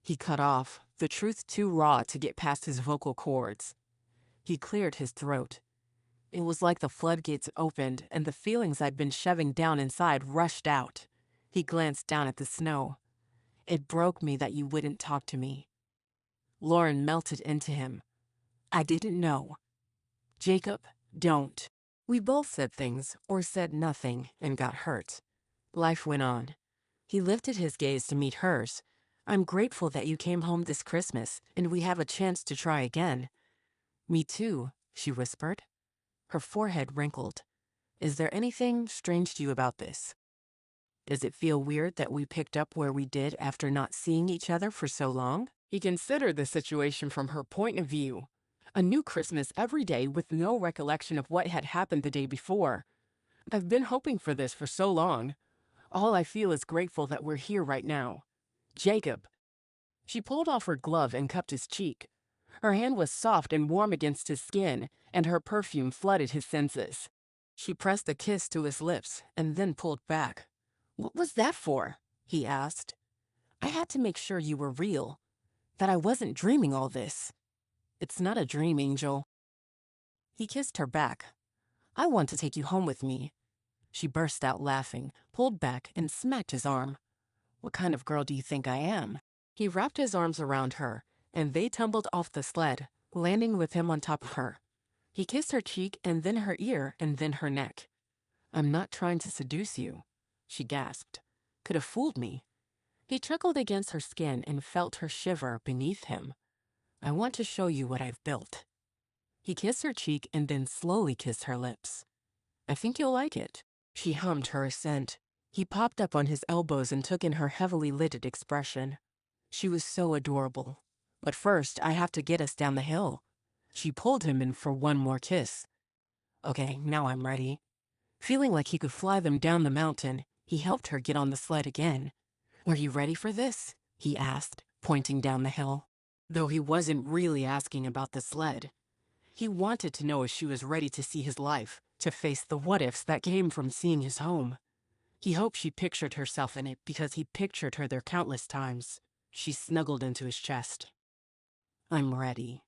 He cut off, the truth too raw to get past his vocal cords. He cleared his throat. It was like the floodgates opened and the feelings I'd been shoving down inside rushed out. He glanced down at the snow. "It broke me that you wouldn't talk to me." Lauren melted into him. "I didn't know." "Jacob, don't." We both said things, or said nothing, and got hurt. Life went on. He lifted his gaze to meet hers. "I'm grateful that you came home this Christmas, and we have a chance to try again." "Me too," she whispered. Her forehead wrinkled. "Is there anything strange to you about this? Does it feel weird that we picked up where we did after not seeing each other for so long?" He considered the situation from her point of view. A new Christmas every day with no recollection of what had happened the day before. "I've been hoping for this for so long. All I feel is grateful that we're here right now. Jacob." She pulled off her glove and cupped his cheek. Her hand was soft and warm against his skin, and her perfume flooded his senses. She pressed a kiss to his lips and then pulled back. "What was that for?" he asked. "I had to make sure you were real, that I wasn't dreaming all this." "It's not a dream, Angel." He kissed her back. "I want to take you home with me." She burst out laughing, pulled back, and smacked his arm. "What kind of girl do you think I am?" He wrapped his arms around her, and they tumbled off the sled, landing with him on top of her. He kissed her cheek and then her ear and then her neck. "I'm not trying to seduce you," she gasped. "Could have fooled me." He chuckled against her skin and felt her shiver beneath him. "I want to show you what I've built." He kissed her cheek and then slowly kissed her lips. "I think you'll like it." She hummed her assent. He popped up on his elbows and took in her heavily lidded expression. She was so adorable. "But first, I have to get us down the hill." She pulled him in for one more kiss. "Okay, now I'm ready." Feeling like he could fly them down the mountain, he helped her get on the sled again. "Are you ready for this?" he asked, pointing down the hill. Though he wasn't really asking about the sled. He wanted to know if she was ready to see his life, to face the what-ifs that came from seeing his home. He hoped she pictured herself in it because he pictured her there countless times. She snuggled into his chest. "I'm ready."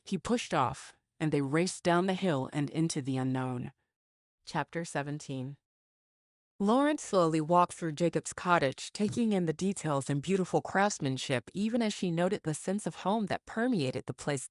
He pushed off, and they raced down the hill and into the unknown. Chapter 17. Lauren slowly walked through Jacob's cottage, taking in the details and beautiful craftsmanship even as she noted the sense of home that permeated the place.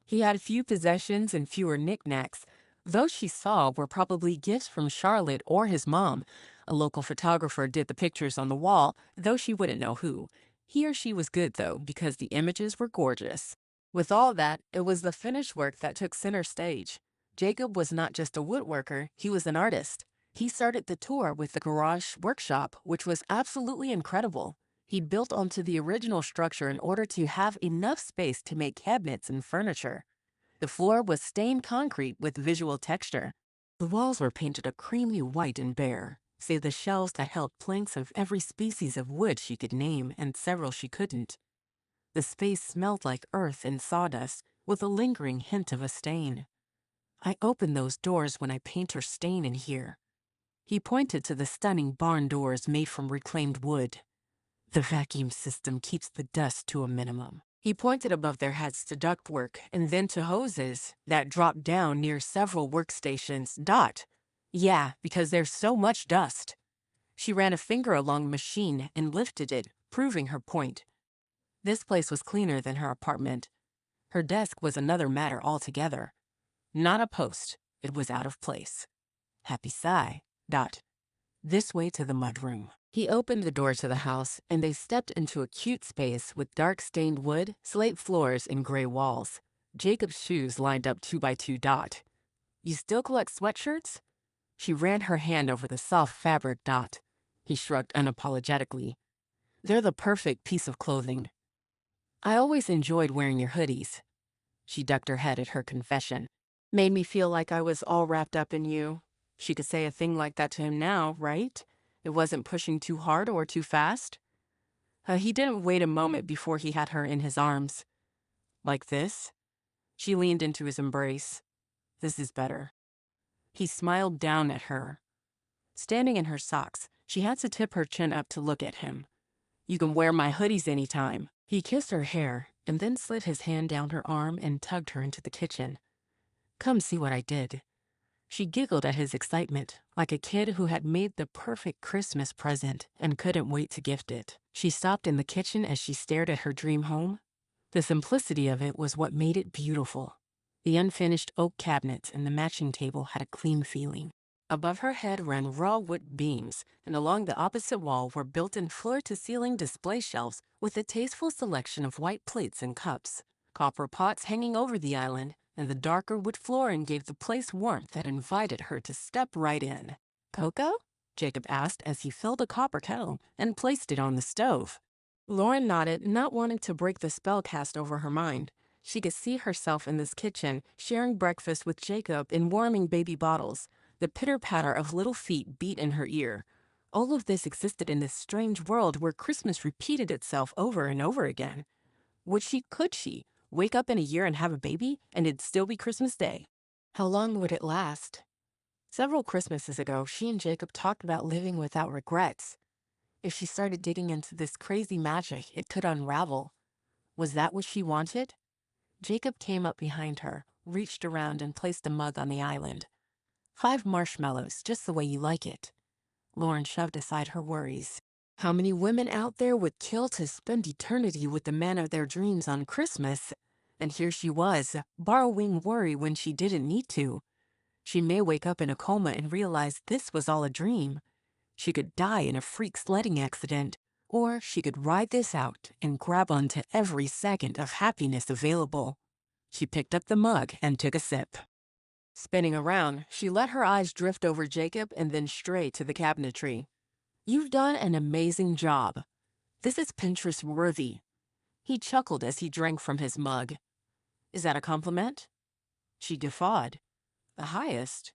He had few possessions and fewer knickknacks. Those she saw were probably gifts from Charlotte or his mom, A local photographer did the pictures on the wall, though she wouldn't know who. He or she was good, though, because the images were gorgeous. With all that, it was the finished work that took center stage. Jacob was not just a woodworker, he was an artist. He started the tour with the garage workshop, which was absolutely incredible. He built onto the original structure in order to have enough space to make cabinets and furniture. The floor was stained concrete with visual texture. The walls were painted a creamy white and bare, save the shelves that held planks of every species of wood she could name and several she couldn't. The space smelled like earth and sawdust, with a lingering hint of a stain. I open those doors when I paint or stain in here. He pointed to the stunning barn doors made from reclaimed wood. The vacuum system keeps the dust to a minimum. He pointed above their heads to ductwork and then to hoses that drop down near several workstations. Yeah, because there's so much dust. She ran a finger along the machine and lifted it, proving her point. This place was cleaner than her apartment. Her desk was another matter altogether. Not a post. It was out of place. Happy sigh. This way to the mudroom. He opened the door to the house, and they stepped into a cute space with dark stained wood, slate floors, and gray walls. Jacob's shoes lined up 2 by 2. You still collect sweatshirts? She ran her hand over the soft fabric. He shrugged unapologetically. They're the perfect piece of clothing. I always enjoyed wearing your hoodies. She ducked her head at her confession. Made me feel like I was all wrapped up in you. She could say a thing like that to him now, right? It wasn't pushing too hard or too fast. He didn't wait a moment before he had her in his arms. Like this? She leaned into his embrace. This is better. He smiled down at her. Standing in her socks, she had to tip her chin up to look at him. You can wear my hoodies anytime. He kissed her hair and then slid his hand down her arm and tugged her into the kitchen. Come see what I did. She giggled at his excitement, like a kid who had made the perfect Christmas present and couldn't wait to gift it. She stopped in the kitchen as she stared at her dream home. The simplicity of it was what made it beautiful. The unfinished oak cabinets and the matching table had a clean feeling. Above her head ran raw wood beams, and along the opposite wall were built-in floor-to-ceiling display shelves with a tasteful selection of white plates and cups. Copper pots hanging over the island, and the darker wood flooring gave the place warmth that invited her to step right in. Cocoa? Jacob asked as he filled a copper kettle and placed it on the stove. Lauren nodded, not wanting to break the spell cast over her mind. She could see herself in this kitchen, sharing breakfast with Jacob in warming baby bottles. The pitter-patter of little feet beat in her ear. All of this existed in this strange world where Christmas repeated itself over and over again. Could she, wake up in a year and have a baby, and it'd still be Christmas Day? How long would it last? Several Christmases ago, she and Jacob talked about living without regrets. If she started digging into this crazy magic, it could unravel. Was that what she wanted? Jacob came up behind her, reached around and placed a mug on the island. 5 marshmallows, just the way you like it. Lauren shoved aside her worries. How many women out there would kill to spend eternity with the man of their dreams on Christmas? And here she was, borrowing worry when she didn't need to. She may wake up in a coma and realize this was all a dream. She could die in a freak sledding accident, or she could ride this out and grab onto every second of happiness available. She picked up the mug and took a sip. Spinning around, she let her eyes drift over Jacob and then stray to the cabinetry. You've done an amazing job. This is Pinterest worthy. He chuckled as he drank from his mug. Is that a compliment? She guffawed. The highest.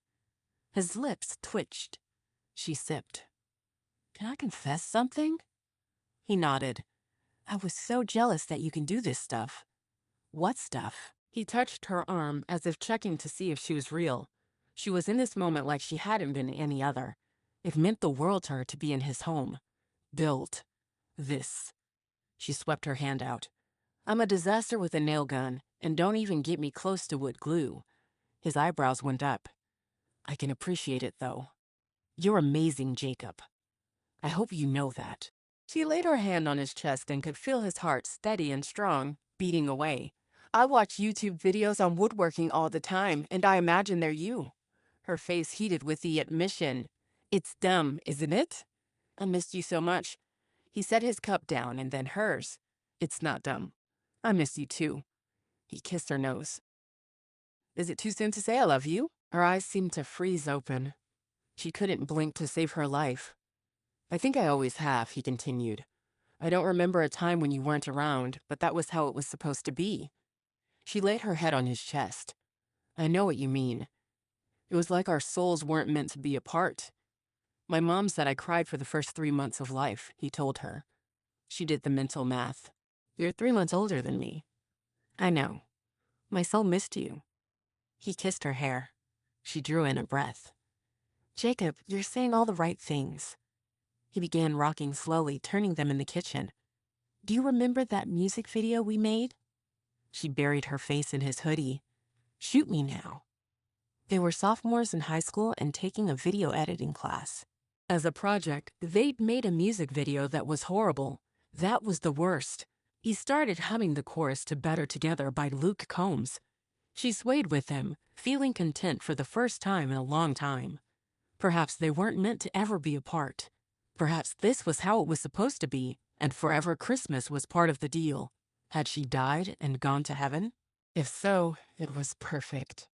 His lips twitched. She sipped. Can I confess something? He nodded. I was so jealous that you can do this stuff. What stuff? He touched her arm as if checking to see if she was real. She was in this moment like she hadn't been any other. It meant the world to her to be in his home. Build. This. She swept her hand out. I'm a disaster with a nail gun, and don't even get me close to wood glue. His eyebrows went up. I can appreciate it, though. You're amazing, Jacob. I hope you know that. She laid her hand on his chest and could feel his heart steady and strong, beating away. I watch YouTube videos on woodworking all the time, and I imagine they're you. Her face heated with the admission. It's dumb, isn't it? I missed you so much. He set his cup down and then hers. It's not dumb. I miss you too. He kissed her nose. Is it too soon to say I love you? Her eyes seemed to freeze open. She couldn't blink to save her life. I think I always have, he continued. I don't remember a time when you weren't around, but that was how it was supposed to be. She laid her head on his chest. I know what you mean. It was like our souls weren't meant to be apart. My mom said I cried for the first 3 months of life, he told her. She did the mental math. You're 3 months older than me. I know. My soul missed you. He kissed her hair. She drew in a breath. Jacob, you're saying all the right things. He began rocking slowly, turning them in the kitchen. Do you remember that music video we made? She buried her face in his hoodie. Shoot me now. They were sophomores in high school and taking a video editing class. As a project, they'd made a music video that was horrible. That was the worst. He started humming the chorus to Better Together by Luke Combs. She swayed with him, feeling content for the first time in a long time. Perhaps they weren't meant to ever be apart. Perhaps this was how it was supposed to be, and forever Christmas was part of the deal. Had she died and gone to heaven? If so, it was perfect.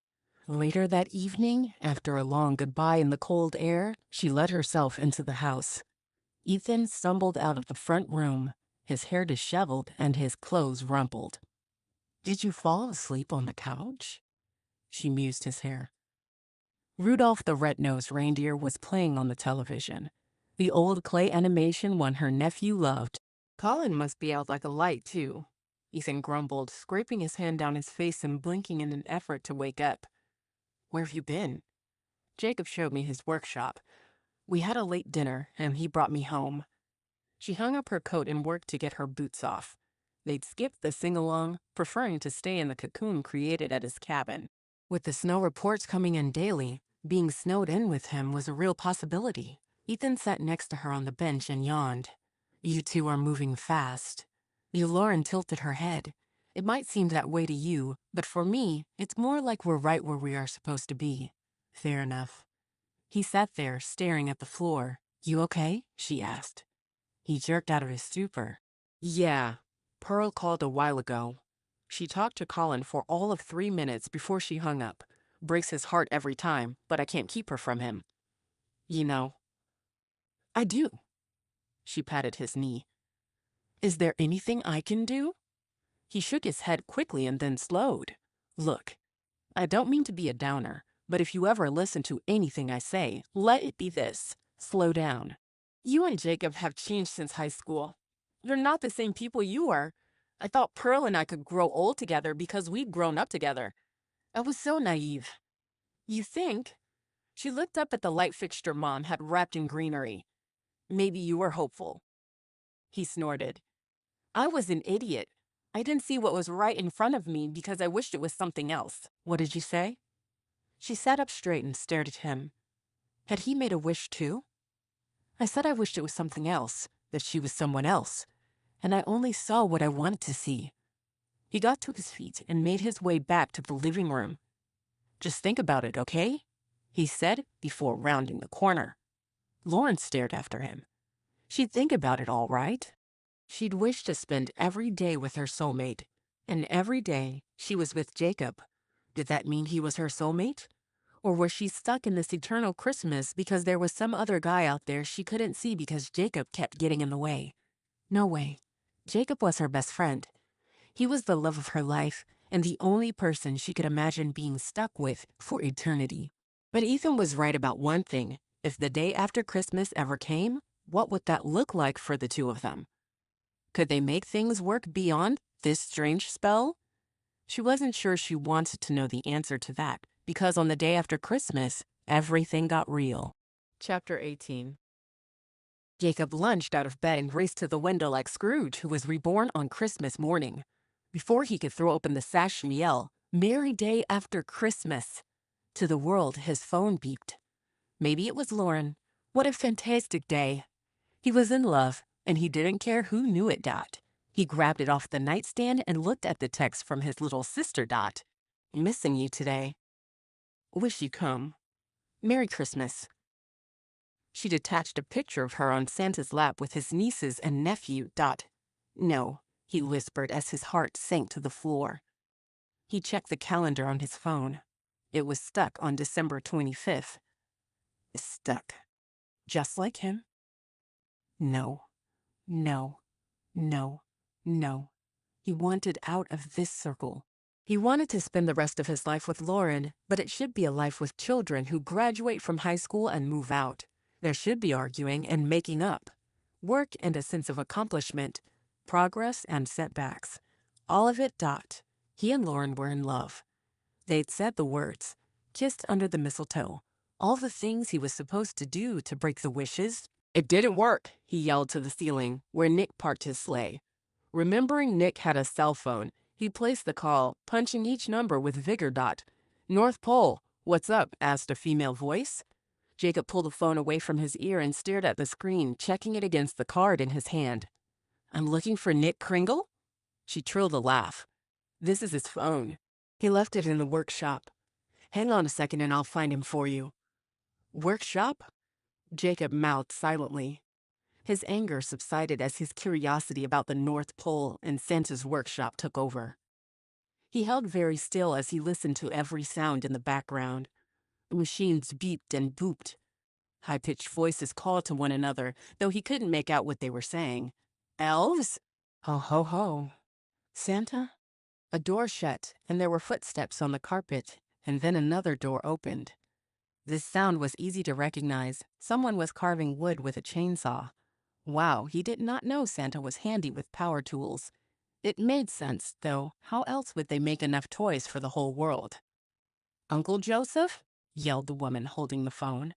Later that evening, after a long goodbye in the cold air, she let herself into the house. Ethan stumbled out of the front room, his hair disheveled and his clothes rumpled. Did you fall asleep on the couch? She mused his hair. Rudolph the Red-Nosed Reindeer was playing on the television. The old clay animation one her nephew loved. Colin must be out like a light, too, Ethan grumbled, scraping his hand down his face and blinking in an effort to wake up. Where have you been? Jacob showed me his workshop. We had a late dinner, and he brought me home. She hung up her coat and worked to get her boots off. They'd skipped the sing-along, preferring to stay in the cocoon created at his cabin. With the snow reports coming in daily, being snowed in with him was a real possibility. Ethan sat next to her on the bench and yawned. You two are moving fast. Lauren tilted her head. It might seem that way to you, but for me, it's more like we're right where we are supposed to be. Fair enough. He sat there, staring at the floor. You okay? She asked. He jerked out of his stupor. Yeah. Pearl called a while ago. She talked to Colin for all of 3 minutes before she hung up. Breaks his heart every time, but I can't keep her from him. You know. I do. She patted his knee. Is there anything I can do? He shook his head quickly and then slowed. Look, I don't mean to be a downer, but if you ever listen to anything I say, let it be this. Slow down. You and Jacob have changed since high school. You're not the same people you were. I thought Pearl and I could grow old together because we'd grown up together. I was so naive. You think? She looked up at the light fixture Mom had wrapped in greenery. Maybe you were hopeful. He snorted. I was an idiot. I didn't see what was right in front of me because I wished it was something else. What did you say? She sat up straight and stared at him. Had he made a wish too? I said I wished it was something else, that she was someone else, and I only saw what I wanted to see. He got to his feet and made his way back to the living room. Just think about it, okay? He said before rounding the corner. Lauren stared after him. She'd think about it all right. She'd wish to spend every day with her soulmate, and every day she was with Jacob. Did that mean he was her soulmate? Or was she stuck in this eternal Christmas because there was some other guy out there she couldn't see because Jacob kept getting in the way? No way. Jacob was her best friend. He was the love of her life and the only person she could imagine being stuck with for eternity. But Ethan was right about one thing. If the day after Christmas ever came, what would that look like for the two of them? Could they make things work beyond this strange spell? She wasn't sure she wanted to know the answer to that, because on the day after Christmas, everything got real. Chapter 18. Jacob lunged out of bed and raced to the window like Scrooge, who was reborn on Christmas morning. Before he could throw open the sash and yell, "Merry day after Christmas!" To the world, his phone beeped. Maybe it was Lauren. What a fantastic day. He was in love, and he didn't care who knew it. He grabbed it off the nightstand and looked at the text from his little sister. Missing you today. Wish you come. Merry Christmas. She'd attached a picture of her on Santa's lap with his nieces and nephew. No, he whispered as his heart sank to the floor. He checked the calendar on his phone. It was stuck on December 25th. Stuck. Just like him. No, no, no, no. He wanted out of this circle. He wanted to spend the rest of his life with Lauren, but it should be a life with children who graduate from high school and move out. There should be arguing and making up, work and a sense of accomplishment, progress and setbacks. All of it. He and Lauren were in love. They'd said the words, kissed under the mistletoe, all the things he was supposed to do to break the wishes. It didn't work, he yelled to the ceiling, where Nick parked his sleigh. Remembering Nick had a cell phone, he placed the call, punching each number with vigor. North Pole, what's up? Asked a female voice. Jacob pulled the phone away from his ear and stared at the screen, checking it against the card in his hand. I'm looking for Nick Kringle? She trilled a laugh. This is his phone. He left it in the workshop. Hang on a second and I'll find him for you. Workshop? Jacob mouthed silently. His anger subsided as his curiosity about the North Pole and Santa's workshop took over. He held very still as he listened to every sound in the background. The machines beeped and booped. High-pitched voices called to one another, though he couldn't make out what they were saying. Elves? Ho, ho, ho. Santa? A door shut, and there were footsteps on the carpet, and then another door opened. This sound was easy to recognize. Someone was carving wood with a chainsaw. Wow, he did not know Santa was handy with power tools. It made sense, though. How else would they make enough toys for the whole world? Uncle Joseph? Yelled the woman holding the phone.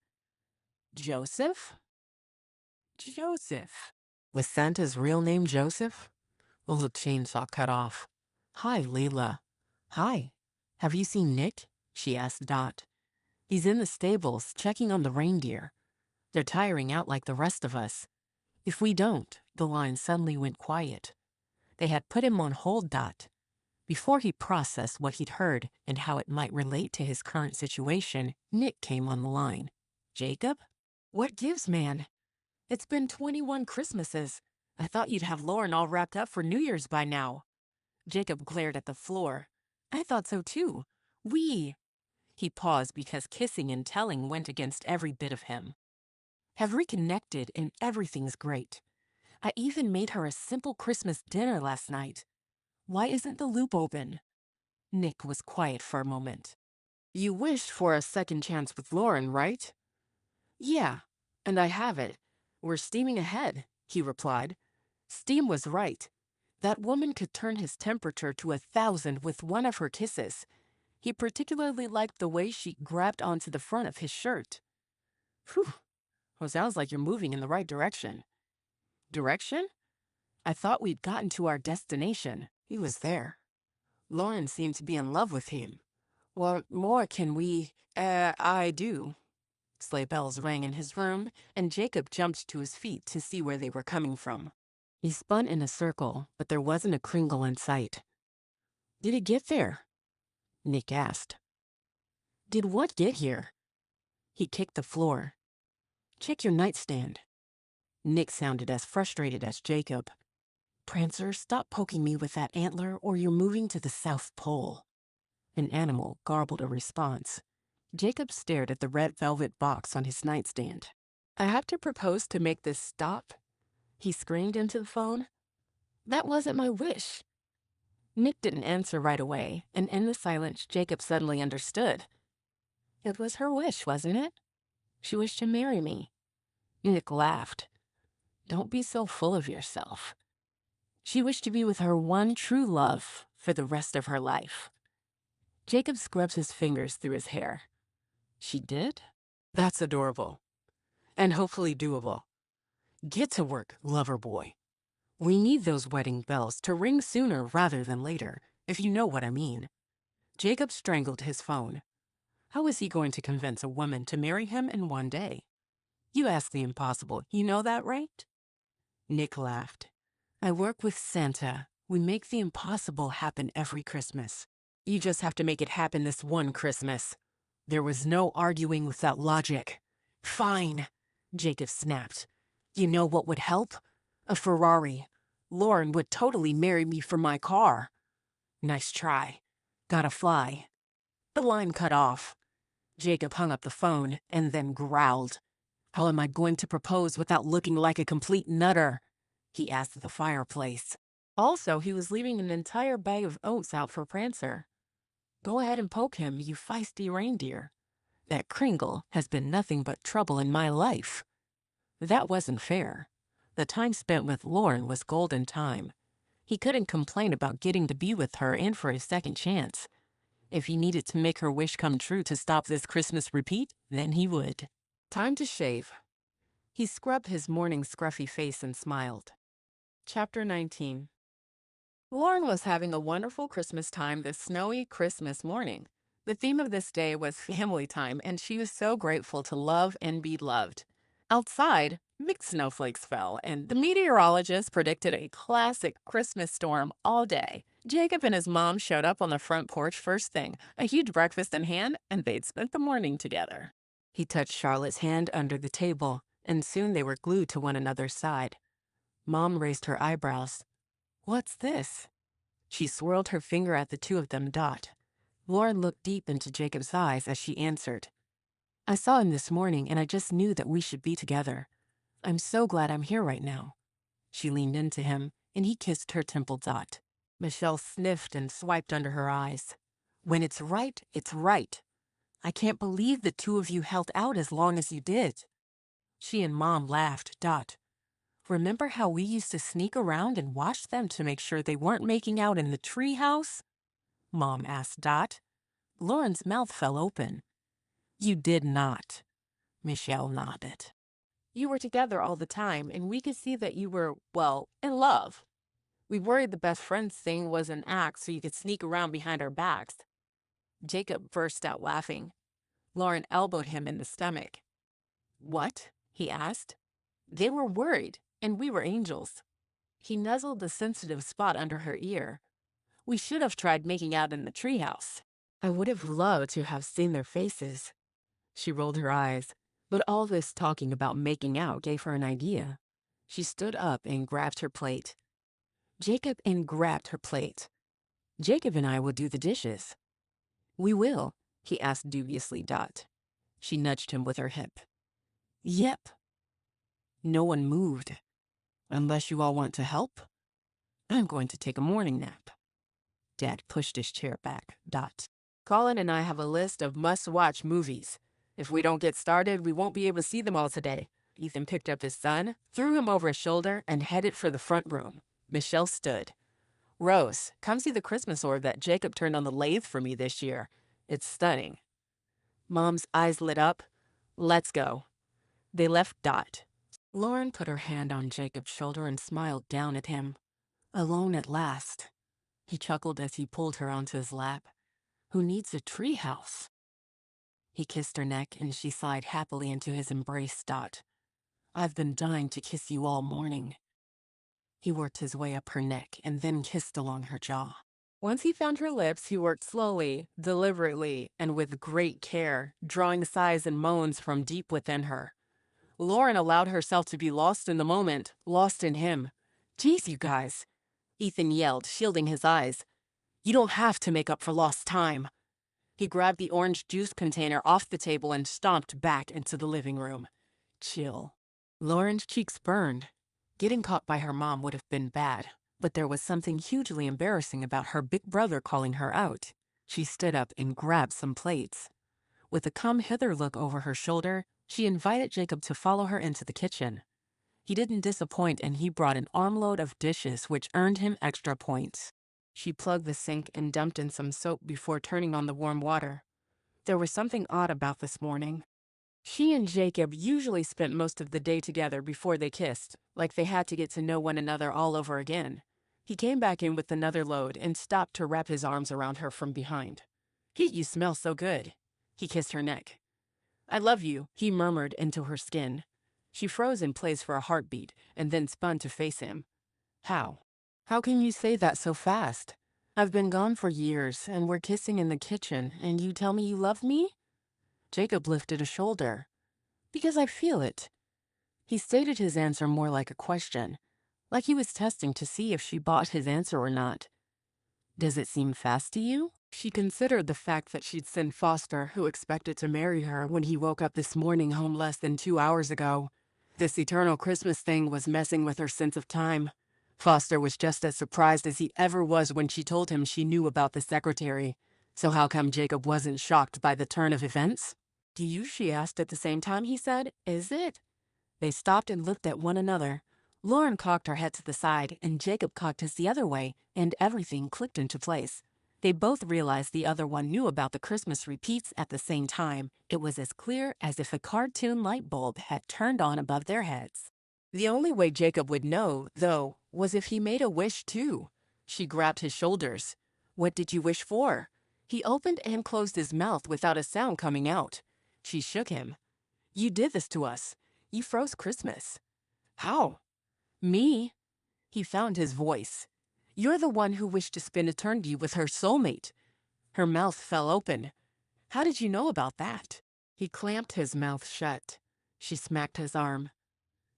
Joseph? Joseph. Was Santa's real name Joseph? Oh, the chainsaw cut off. Hi, Leela. Hi. Have you seen Nick? She asked Dot. He's in the stables, checking on the reindeer. They're tiring out like the rest of us. If we don't, the line suddenly went quiet. They had put him on hold. Before he processed what he'd heard and how it might relate to his current situation, Nick came on the line. Jacob? What gives, man? It's been 21 Christmases. I thought you'd have Lauren all wrapped up for New Year's by now. Jacob glared at the floor. I thought so too. He paused because kissing and telling went against every bit of him. Have reconnected and everything's great. I even made her a simple Christmas dinner last night. Why isn't the loop open? Nick was quiet for a moment. You wished for a second chance with Lauren, right? Yeah, and I have it. We're steaming ahead, he replied. Steam was right. That woman could turn his temperature to 1,000 with one of her kisses. He particularly liked the way she grabbed onto the front of his shirt. Whew. Well, sounds like you're moving in the right direction. Direction? I thought we'd gotten to our destination. He was there. Lauren seemed to be in love with him. What more can we, I do? Sleigh bells rang in his room, and Jacob jumped to his feet to see where they were coming from. He spun in a circle, but there wasn't a Kringle in sight. Did it get there? Nick asked. Did what get here? He kicked the floor. Check your nightstand. Nick sounded as frustrated as Jacob. Prancer, stop poking me with that antler or you're moving to the South Pole. An animal garbled a response. Jacob stared at the red velvet box on his nightstand. I have to propose to make this stop? He screamed into the phone. That wasn't my wish. Nick didn't answer right away, and in the silence, Jacob suddenly understood. It was her wish, wasn't it? She wished to marry me. Nick laughed. Don't be so full of yourself. She wished to be with her one true love for the rest of her life. Jacob scrubbed his fingers through his hair. She did? That's adorable. And hopefully doable. Get to work, lover boy. We need those wedding bells to ring sooner rather than later, if you know what I mean. Jacob strangled his phone. How is he going to convince a woman to marry him in one day? You ask the impossible, you know that, right? Nick laughed. I work with Santa. We make the impossible happen every Christmas. You just have to make it happen this one Christmas. There was no arguing without logic. Fine. Jacob snapped. You know what would help? A Ferrari. Lauren would totally marry me for my car. Nice try. Gotta fly. The line cut off. Jacob hung up the phone and then growled. How am I going to propose without looking like a complete nutter? He asked the fireplace. Also, he was leaving an entire bag of oats out for Prancer. Go ahead and poke him, you feisty reindeer. That Kringle has been nothing but trouble in my life. That wasn't fair. The time spent with Lauren was golden time. He couldn't complain about getting to be with her and for a second chance. If he needed to make her wish come true to stop this Christmas repeat, then he would. Time to shave. He scrubbed his morning scruffy face and smiled. Chapter 19. Lauren was having a wonderful Christmas time this snowy Christmas morning. The theme of this day was family time, and she was so grateful to love and be loved. Outside, big snowflakes fell, and the meteorologist predicted a classic Christmas storm all day. Jacob and his mom showed up on the front porch first thing, a huge breakfast in hand, and they'd spent the morning together. He touched Charlotte's hand under the table, and soon they were glued to one another's side. Mom raised her eyebrows. What's this? She swirled her finger at the two of them. Lauren looked deep into Jacob's eyes as she answered. I saw him this morning, and I just knew that we should be together. I'm so glad I'm here right now. She leaned into him, and he kissed her temple. Michelle sniffed and swiped under her eyes. When it's right, it's right. I can't believe the two of you held out as long as you did. She and Mom laughed. Remember how we used to sneak around and watch them to make sure they weren't making out in the treehouse? Mom asked Dot. Lauren's mouth fell open. You did not. Michelle nodded. You were together all the time, and we could see that you were, well, in love. We worried the best friends thing was an act so you could sneak around behind our backs. Jacob burst out laughing. Lauren elbowed him in the stomach. What? He asked. They were worried, and we were angels. He nuzzled the sensitive spot under her ear. We should have tried making out in the treehouse. I would have loved to have seen their faces. She rolled her eyes, but all this talking about making out gave her an idea. She stood up and grabbed her plate. Jacob grabbed her plate. Jacob and I will do the dishes. We will, he asked dubiously. She nudged him with her hip. Yep. No one moved. Unless you all want to help, I'm going to take a morning nap. Dad pushed his chair back. Colin and I have a list of must-watch movies. If we don't get started, we won't be able to see them all today. Ethan picked up his son, threw him over his shoulder, and headed for the front room. Michelle stood. Rose, come see the Christmas orb that Jacob turned on the lathe for me this year. It's stunning. Mom's eyes lit up. Let's go. They left. Lauren put her hand on Jacob's shoulder and smiled down at him. Alone at last. He chuckled as he pulled her onto his lap. Who needs a treehouse? He kissed her neck, and she sighed happily into his embrace. I've been dying to kiss you all morning. He worked his way up her neck and then kissed along her jaw. Once he found her lips, he worked slowly, deliberately, and with great care, drawing sighs and moans from deep within her. Lauren allowed herself to be lost in the moment, lost in him. Geez, you guys, Ethan yelled, shielding his eyes. You don't have to make up for lost time. He grabbed the orange juice container off the table and stomped back into the living room. Chill. Lauren's cheeks burned. Getting caught by her mom would have been bad, but there was something hugely embarrassing about her big brother calling her out. She stood up and grabbed some plates. With a come-hither look over her shoulder, she invited Jacob to follow her into the kitchen. He didn't disappoint, and he brought an armload of dishes, which earned him extra points. She plugged the sink and dumped in some soap before turning on the warm water. There was something odd about this morning. She and Jacob usually spent most of the day together before they kissed, like they had to get to know one another all over again. He came back in with another load and stopped to wrap his arms around her from behind. You smell so good. He kissed her neck. I love you, he murmured into her skin. She froze in place for a heartbeat and then spun to face him. How? How can you say that so fast? I've been gone for years, and we're kissing in the kitchen, and you tell me you love me? Jacob lifted a shoulder. Because I feel it. He stated his answer more like a question, like he was testing to see if she bought his answer or not. Does it seem fast to you? She considered the fact that she'd sent Foster, who expected to marry her when he woke up this morning, home less than 2 hours ago. This eternal Christmas thing was messing with her sense of time. Foster was just as surprised as he ever was when she told him she knew about the secretary. So how come Jacob wasn't shocked by the turn of events? "Do you?" she asked at the same time he said. "Is it?" They stopped and looked at one another. Lauren cocked her head to the side, and Jacob cocked his the other way, and everything clicked into place. They both realized the other one knew about the Christmas repeats at the same time. It was as clear as if a cartoon light bulb had turned on above their heads. The only way Jacob would know, though, was if he made a wish too. She grabbed his shoulders. "What did you wish for?" He opened and closed his mouth without a sound coming out. She shook him. "You did this to us. You froze Christmas." "How?" "Me?" He found his voice. "You're the one who wished to spend eternity with her soulmate." Her mouth fell open. "How did you know about that?" He clamped his mouth shut. She smacked his arm.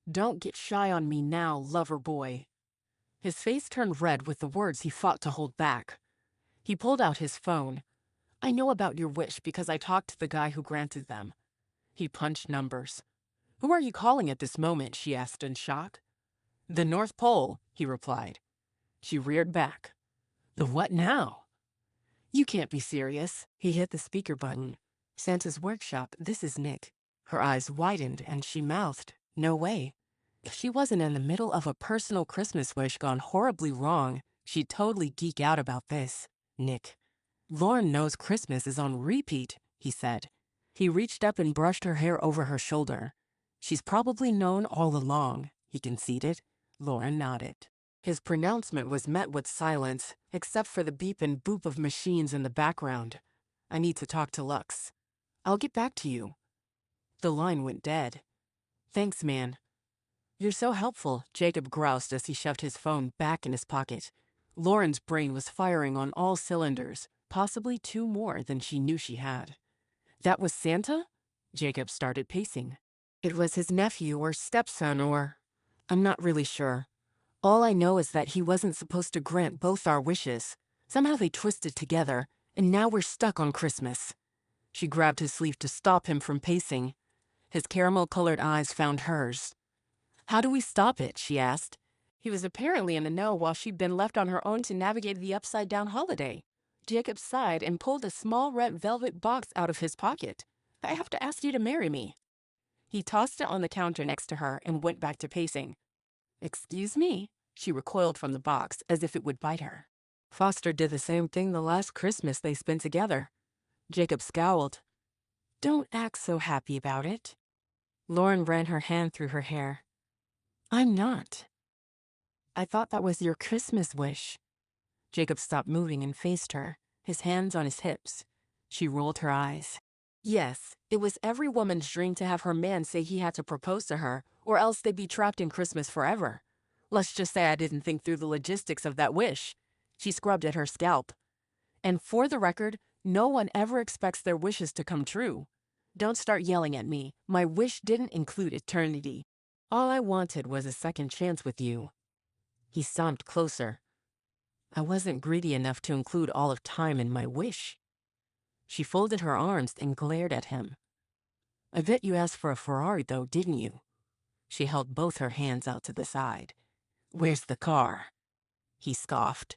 "Don't get shy on me now, lover boy." His face turned red with the words he fought to hold back. He pulled out his phone. "I know about your wish because I talked to the guy who granted them." He punched numbers. "Who are you calling at this moment?" she asked in shock. "The North Pole," he replied. She reared back. "The what now?" "You can't be serious." He hit the speaker button. "Santa's workshop, this is Nick." Her eyes widened and she mouthed, "No way." If she wasn't in the middle of a personal Christmas wish gone horribly wrong, she'd totally geek out about this. "Nick." "Lauren knows Christmas is on repeat," he said. He reached up and brushed her hair over her shoulder. "She's probably known all along," he conceded. Lauren nodded. His pronouncement was met with silence, except for the beep and boop of machines in the background. "I need to talk to Lux. I'll get back to you." The line went dead. "Thanks, man." "You're so helpful," Jacob groused as he shoved his phone back in his pocket. Lauren's brain was firing on all cylinders, possibly 2 more than she knew she had. "That was Santa?" Jacob started pacing. "It was his nephew or stepson or... I'm not really sure. All I know is that he wasn't supposed to grant both our wishes. Somehow they twisted together, and now we're stuck on Christmas." She grabbed his sleeve to stop him from pacing. His caramel-colored eyes found hers. "How do we stop it?" she asked. He was apparently in the know while she'd been left on her own to navigate the upside-down holiday. Jacob sighed and pulled a small red velvet box out of his pocket. "I have to ask you to marry me." He tossed it on the counter next to her and went back to pacing. "Excuse me?" She recoiled from the box as if it would bite her. "Foster did the same thing the last Christmas they spent together." Jacob scowled. "Don't act so happy about it." Lauren ran her hand through her hair. "I'm not." "I thought that was your Christmas wish." Jacob stopped moving and faced her, his hands on his hips. She rolled her eyes. "Yes, it was every woman's dream to have her man say he had to propose to her, or else they'd be trapped in Christmas forever. Let's just say I didn't think through the logistics of that wish." She scrubbed at her scalp. "And for the record, no one ever expects their wishes to come true. Don't start yelling at me. My wish didn't include eternity. All I wanted was a second chance with you." He stomped closer. "I wasn't greedy enough to include all of time in my wish." She folded her arms and glared at him. "I bet you asked for a Ferrari, though, didn't you?" She held both her hands out to the side. "Where's the car?" He scoffed.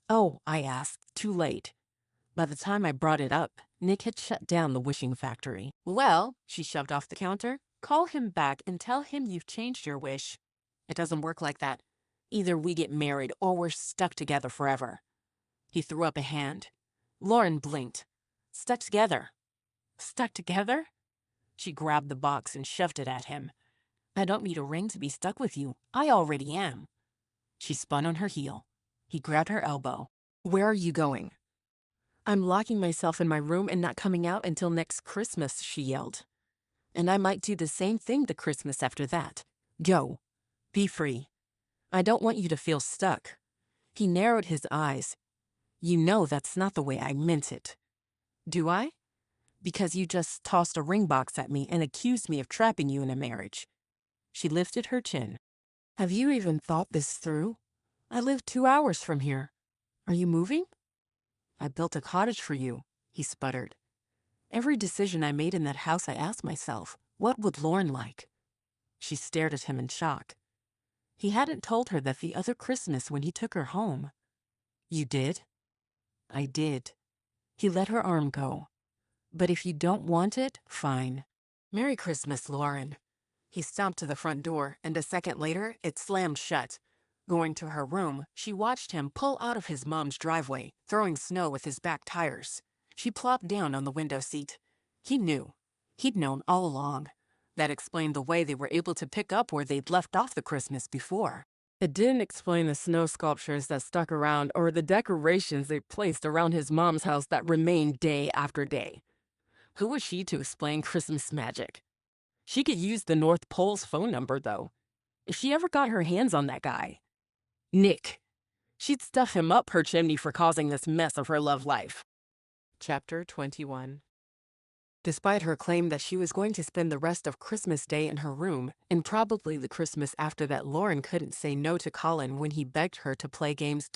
"Oh," I asked, too late. By the time I brought it up, Nick had shut down the wishing factory. "Well," she shoved off the counter, "call him back and tell him you've changed your wish. It doesn't work like that. Either we get married or we're stuck together forever." He threw up a hand. Lauren blinked. "Stuck together." "Stuck together?" She grabbed the box and shoved it at him. "I don't need a ring to be stuck with you. I already am." She spun on her heel. He grabbed her elbow. "Where are you going?" "I'm locking myself in my room and not coming out until next Christmas," she yelled. "And I might do the same thing the Christmas after that. Go. Be free. I don't want you to feel stuck." He narrowed his eyes. "You know that's not the way I meant it." "Do I?" "Because you just tossed a ring box at me and accused me of trapping you in a marriage." She lifted her chin. Have you even thought this through? I live 2 hours from here. Are you moving? I built a cottage for you, he sputtered. Every decision I made in that house, I asked myself, what would Lauren like? She stared at him in shock. He hadn't told her that the other Christmas when he took her home. You did? I did. He let her arm go. But if you don't want it, fine. Merry Christmas, Lauren. He stomped to the front door, and a second later, it slammed shut. Going to her room, she watched him pull out of his mom's driveway, throwing snow with his back tires. She plopped down on the window seat. He knew. He'd known all along. That explained the way they were able to pick up where they'd left off the Christmas before. It didn't explain the snow sculptures that stuck around or the decorations they placed around his mom's house that remained day after day. Who was she to explain Christmas magic? She could use the North Pole's phone number, though. If she ever got her hands on that guy. Nick. She'd stuff him up her chimney for causing this mess of her love life. Chapter 21. Despite her claim that she was going to spend the rest of Christmas Day in her room, and probably the Christmas after that, Lauren couldn't say no to Colin when he begged her to play games.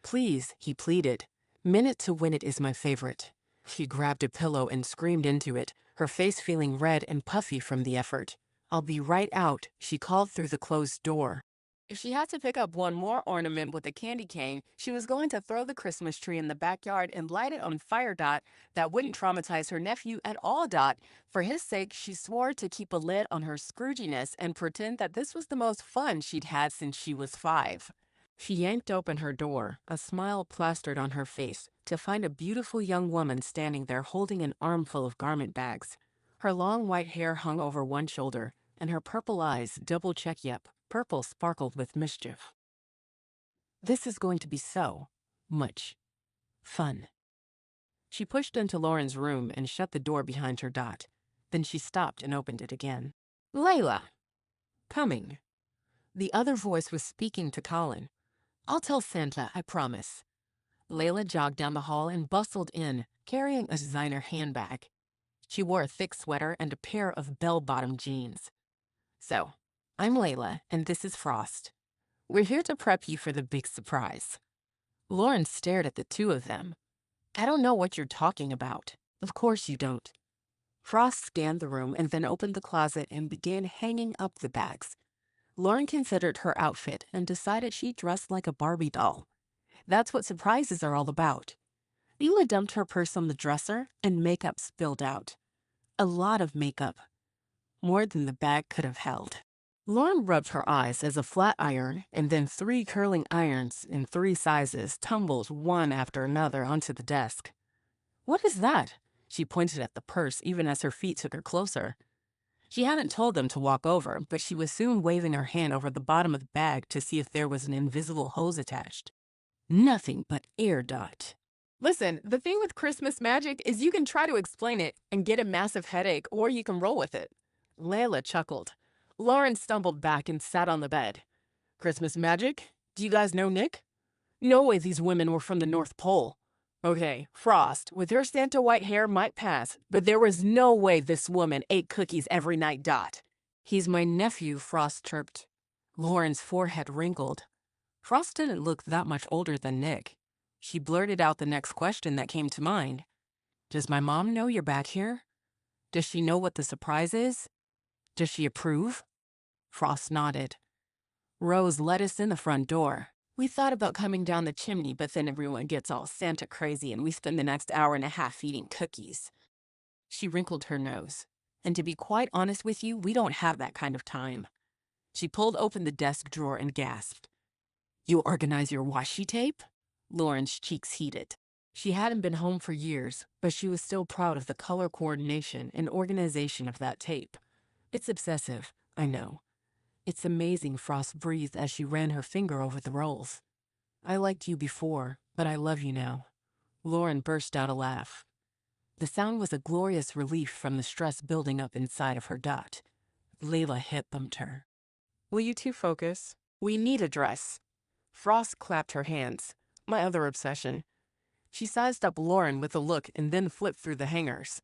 Please, he pleaded. Minute to Win It is my favorite. She grabbed a pillow and screamed into it, her face feeling red and puffy from the effort. I'll be right out, she called through the closed door. If she had to pick up one more ornament with a candy cane, she was going to throw the Christmas tree in the backyard and light it on fire. That wouldn't traumatize her nephew at all. For his sake, she swore to keep a lid on her Scrooginess and pretend that this was the most fun she'd had since she was 5. She yanked open her door, a smile plastered on her face, to find a beautiful young woman standing there holding an armful of garment bags. Her long white hair hung over one shoulder, and her purple eyes, purple sparkled with mischief. This is going to be so much fun. She pushed into Lauren's room and shut the door behind her. Then she stopped and opened it again. Layla. Coming. The other voice was speaking to Colin. I'll tell Santa, I promise. Layla jogged down the hall and bustled in, carrying a designer handbag. She wore a thick sweater and a pair of bell-bottom jeans. So, I'm Layla, and this is Frost. We're here to prep you for the big surprise. Lauren stared at the two of them. I don't know what you're talking about. Of course you don't. Frost scanned the room and then opened the closet and began hanging up the bags. Lauren considered her outfit and decided she dressed like a Barbie doll. That's what surprises are all about. Leela dumped her purse on the dresser and makeup spilled out. A lot of makeup. More than the bag could have held. Lauren rubbed her eyes as a flat iron and then 3 curling irons in 3 sizes tumbled one after another onto the desk. What is that? She pointed at the purse even as her feet took her closer. She hadn't told them to walk over, but she was soon waving her hand over the bottom of the bag to see if there was an invisible hose attached. Nothing but air. Listen, the thing with Christmas magic is you can try to explain it and get a massive headache, or you can roll with it. Layla chuckled. Lauren stumbled back and sat on the bed. Christmas magic? Do you guys know Nick? No way these women were from the North Pole. Okay, Frost, with her Santa white hair might pass, but there was no way this woman ate cookies every night. He's my nephew, Frost chirped. Lauren's forehead wrinkled. Frost didn't look that much older than Nick. She blurted out the next question that came to mind. Does my mom know you're back here? Does she know what the surprise is? Does she approve? Frost nodded. Rose let us in the front door. We thought about coming down the chimney, but then everyone gets all Santa crazy and we spend the next hour and a half eating cookies. She wrinkled her nose. And to be quite honest with you, we don't have that kind of time. She pulled open the desk drawer and gasped. You organize your washi tape? Lauren's cheeks heated. She hadn't been home for years, but she was still proud of the color coordination and organization of that tape. It's obsessive, I know. It's amazing, Frost breathed as she ran her finger over the rolls. I liked you before, but I love you now. Lauren burst out a laugh. The sound was a glorious relief from the stress building up inside of her. Layla hip bumped her. Will you two focus? We need a dress. Frost clapped her hands. My other obsession. She sized up Lauren with a look and then flipped through the hangers.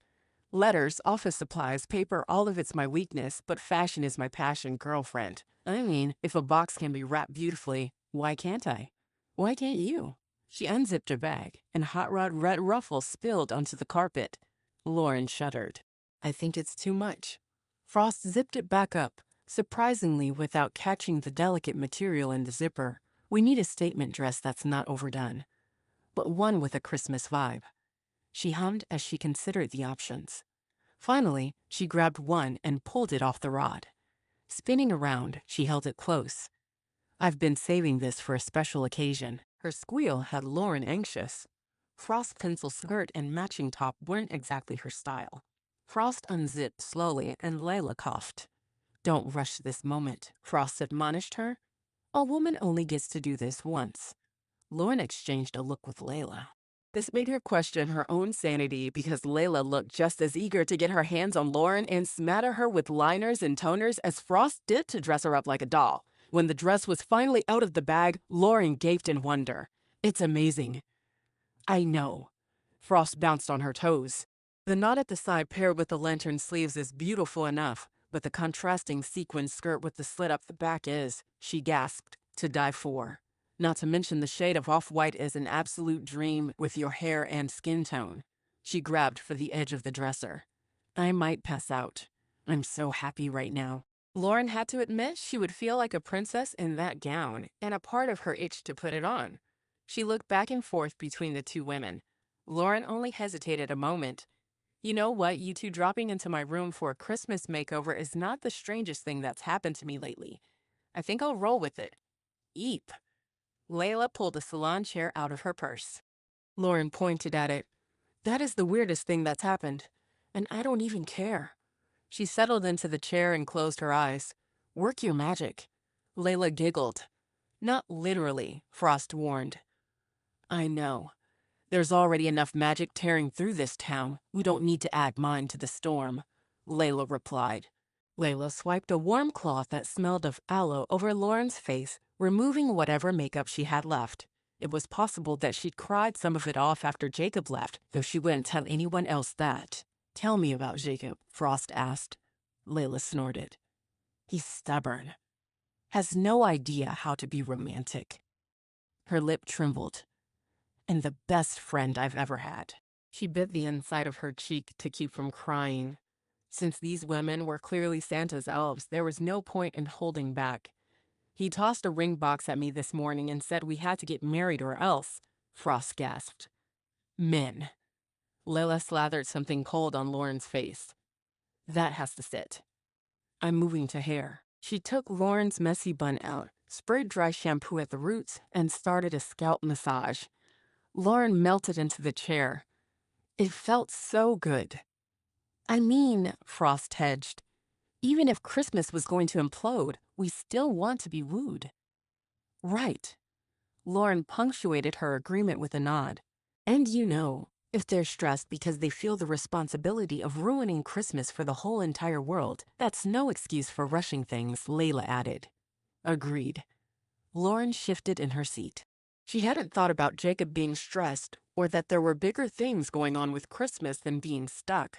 Letters, office supplies, paper, all of it's my weakness, but fashion is my passion, girlfriend. I mean, if a box can be wrapped beautifully, why can't I? Why can't you? She unzipped her bag, and hot rod red ruffles spilled onto the carpet. Lauren shuddered. I think it's too much. Frost zipped it back up, surprisingly without catching the delicate material in the zipper. We need a statement dress that's not overdone, but one with a Christmas vibe. She hummed as she considered the options. Finally, she grabbed one and pulled it off the rod. Spinning around, she held it close. I've been saving this for a special occasion. Her squeal had Lauren anxious. Frost's pencil skirt and matching top weren't exactly her style. Frost unzipped slowly and Layla coughed. Don't rush this moment, Frost admonished her. A woman only gets to do this once. Lauren exchanged a look with Layla. This made her question her own sanity because Layla looked just as eager to get her hands on Lauren and smatter her with liners and toners as Frost did to dress her up like a doll. When the dress was finally out of the bag, Lauren gaped in wonder. It's amazing. I know. Frost bounced on her toes. The knot at the side paired with the lantern sleeves is beautiful enough, but the contrasting sequin skirt with the slit up the back is, she gasped, to die for. Not to mention the shade of off-white is an absolute dream with your hair and skin tone. She grabbed for the edge of the dresser. I might pass out. I'm so happy right now. Lauren had to admit she would feel like a princess in that gown, and a part of her itched to put it on. She looked back and forth between the two women. Lauren only hesitated a moment. You know what, you two dropping into my room for a Christmas makeover is not the strangest thing that's happened to me lately. I think I'll roll with it. Eep. Layla pulled a salon chair out of her purse. Lauren pointed at it. That is the weirdest thing that's happened, and I don't even care. She settled into the chair and closed her eyes. Work your magic. Layla giggled. Not literally, Frost warned. I know. There's already enough magic tearing through this town. We don't need to add mine to the storm, Layla replied. Layla swiped a warm cloth that smelled of aloe over Lauren's face, removing whatever makeup she had left. It was possible that she'd cried some of it off after Jacob left, though she wouldn't tell anyone else that. Tell me about Jacob, Frost asked. Layla snorted. He's stubborn. Has no idea how to be romantic. Her lip trembled. And the best friend I've ever had. She bit the inside of her cheek to keep from crying. Since these women were clearly Santa's elves, there was no point in holding back. He tossed a ring box at me this morning and said we had to get married or else, Frost gasped. Men. Layla slathered something cold on Lauren's face. That has to sit. I'm moving to hair. She took Lauren's messy bun out, sprayed dry shampoo at the roots, and started a scalp massage. Lauren melted into the chair. It felt so good. I mean, Frost hedged, even if Christmas was going to implode, we still want to be wooed. Right. Lauren punctuated her agreement with a nod. And you know, if they're stressed because they feel the responsibility of ruining Christmas for the whole entire world, that's no excuse for rushing things, Layla added. Agreed. Lauren shifted in her seat. She hadn't thought about Jacob being stressed or that there were bigger things going on with Christmas than being stuck.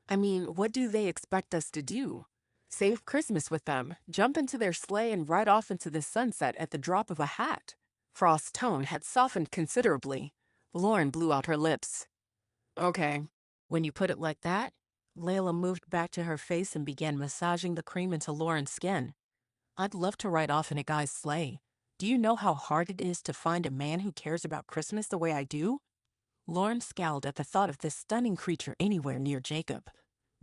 I mean, what do they expect us to do? Save Christmas with them, jump into their sleigh and ride off into the sunset at the drop of a hat. Frost's tone had softened considerably. Lauren blew out her lips. Okay. When you put it like that, Layla moved back to her face and began massaging the cream into Lauren's skin. I'd love to ride off in a guy's sleigh. Do you know how hard it is to find a man who cares about Christmas the way I do? Lauren scowled at the thought of this stunning creature anywhere near Jacob.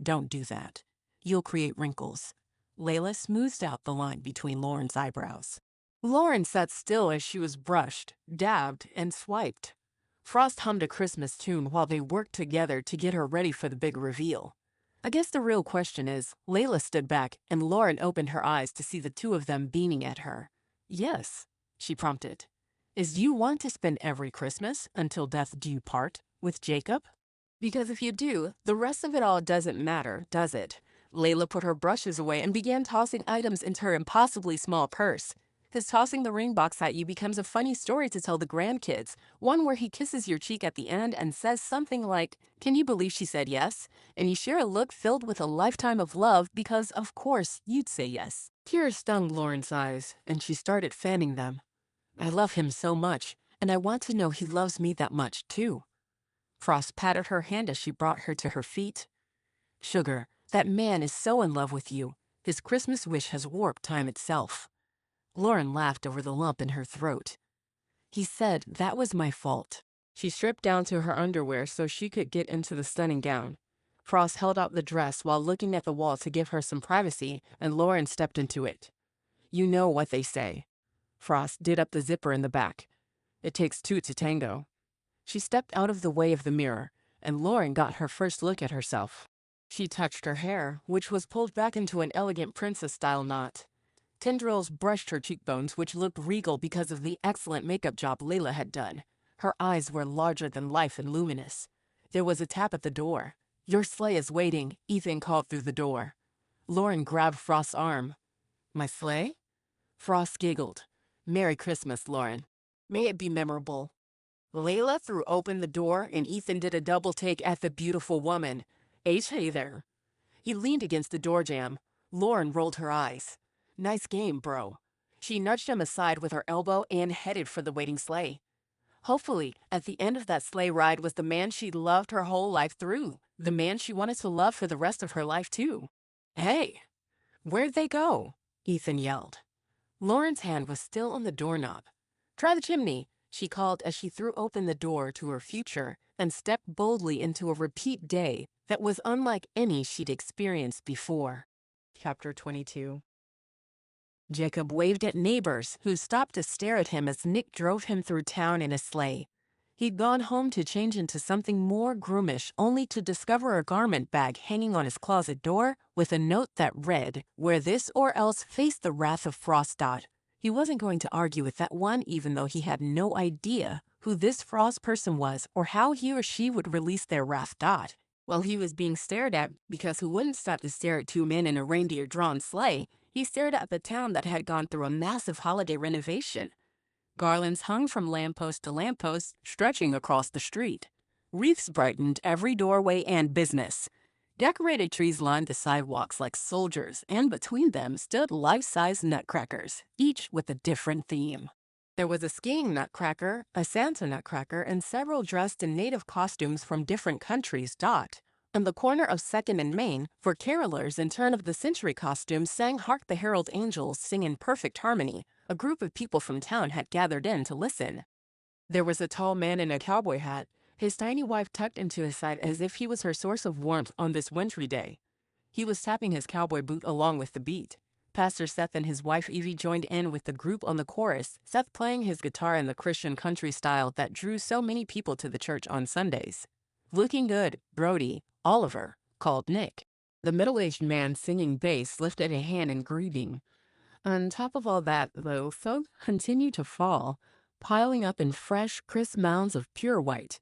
Don't do that. You'll create wrinkles. Layla smoothed out the line between Lauren's eyebrows. Lauren sat still as she was brushed, dabbed, and swiped. Frost hummed a Christmas tune while they worked together to get her ready for the big reveal. I guess the real question is, Layla stood back and Lauren opened her eyes to see the two of them beaming at her. Yes, she prompted. Is you want to spend every Christmas, until death do you part, with Jacob? Because if you do, the rest of it all doesn't matter, does it? Layla put her brushes away and began tossing items into her impossibly small purse. His tossing the ring box at you becomes a funny story to tell the grandkids, one where he kisses your cheek at the end and says something like, "Can you believe she said yes?" And you share a look filled with a lifetime of love because, of course, you'd say yes. Tears stung Lauren's eyes, and she started fanning them. "I love him so much, and I want to know he loves me that much, too." Frost patted her hand as she brought her to her feet. "Sugar, that man is so in love with you. His Christmas wish has warped time itself." Lauren laughed over the lump in her throat. "He said that was my fault." She stripped down to her underwear so she could get into the stunning gown. Frost held out the dress while looking at the wall to give her some privacy, and Lauren stepped into it. "You know what they say." Frost did up the zipper in the back. "It takes two to tango." She stepped out of the way of the mirror, and Lauren got her first look at herself. She touched her hair, which was pulled back into an elegant princess-style knot. Tendrils brushed her cheekbones, which looked regal because of the excellent makeup job Layla had done. Her eyes were larger than life and luminous. There was a tap at the door. "Your sleigh is waiting," Ethan called through the door. Lauren grabbed Frost's arm. "My sleigh?" Frost giggled. "Merry Christmas, Lauren. May it be memorable." Layla threw open the door, and Ethan did a double take at the beautiful woman. "Hey there." He leaned against the door jamb. Lauren rolled her eyes. "Nice game, bro." She nudged him aside with her elbow and headed for the waiting sleigh. Hopefully, at the end of that sleigh ride was the man she'd loved her whole life through, the man she wanted to love for the rest of her life, too. "Hey, where'd they go?" Ethan yelled. Lauren's hand was still on the doorknob. "Try the chimney," she called as she threw open the door to her future and stepped boldly into a repeat day that was unlike any she'd experienced before. Chapter 22. Jacob waved at neighbors who stopped to stare at him as Nick drove him through town in a sleigh. He'd gone home to change into something more groomish, only to discover a garment bag hanging on his closet door with a note that read, "Wear this or else face the wrath of Frost. He wasn't going to argue with that one, even though he had no idea who this Frost person was or how he or she would release their wrath. While he was being stared at because who wouldn't stop to stare at two men in a reindeer-drawn sleigh, he stared at the town that had gone through a massive holiday renovation. Garlands hung from lamppost to lamppost, stretching across the street. Wreaths brightened every doorway and business. Decorated trees lined the sidewalks like soldiers, and between them stood life-size nutcrackers, each with a different theme. There was a skiing nutcracker, a Santa nutcracker, and several dressed in native costumes from different countries. On the corner of 2nd and Main, for carolers in turn-of-the-century costumes sang "Hark the Herald Angels Sing in Perfect Harmony." A group of people from town had gathered in to listen. There was a tall man in a cowboy hat, his tiny wife tucked into his side as if he was her source of warmth on this wintry day. He was tapping his cowboy boot along with the beat. Pastor Seth and his wife Evie joined in with the group on the chorus, Seth playing his guitar in the Christian country style that drew so many people to the church on Sundays. "Looking good, Brody," Oliver called Nick. The middle-aged man singing bass lifted a hand in greeting. On top of all that, though, fog continued to fall, piling up in fresh, crisp mounds of pure white.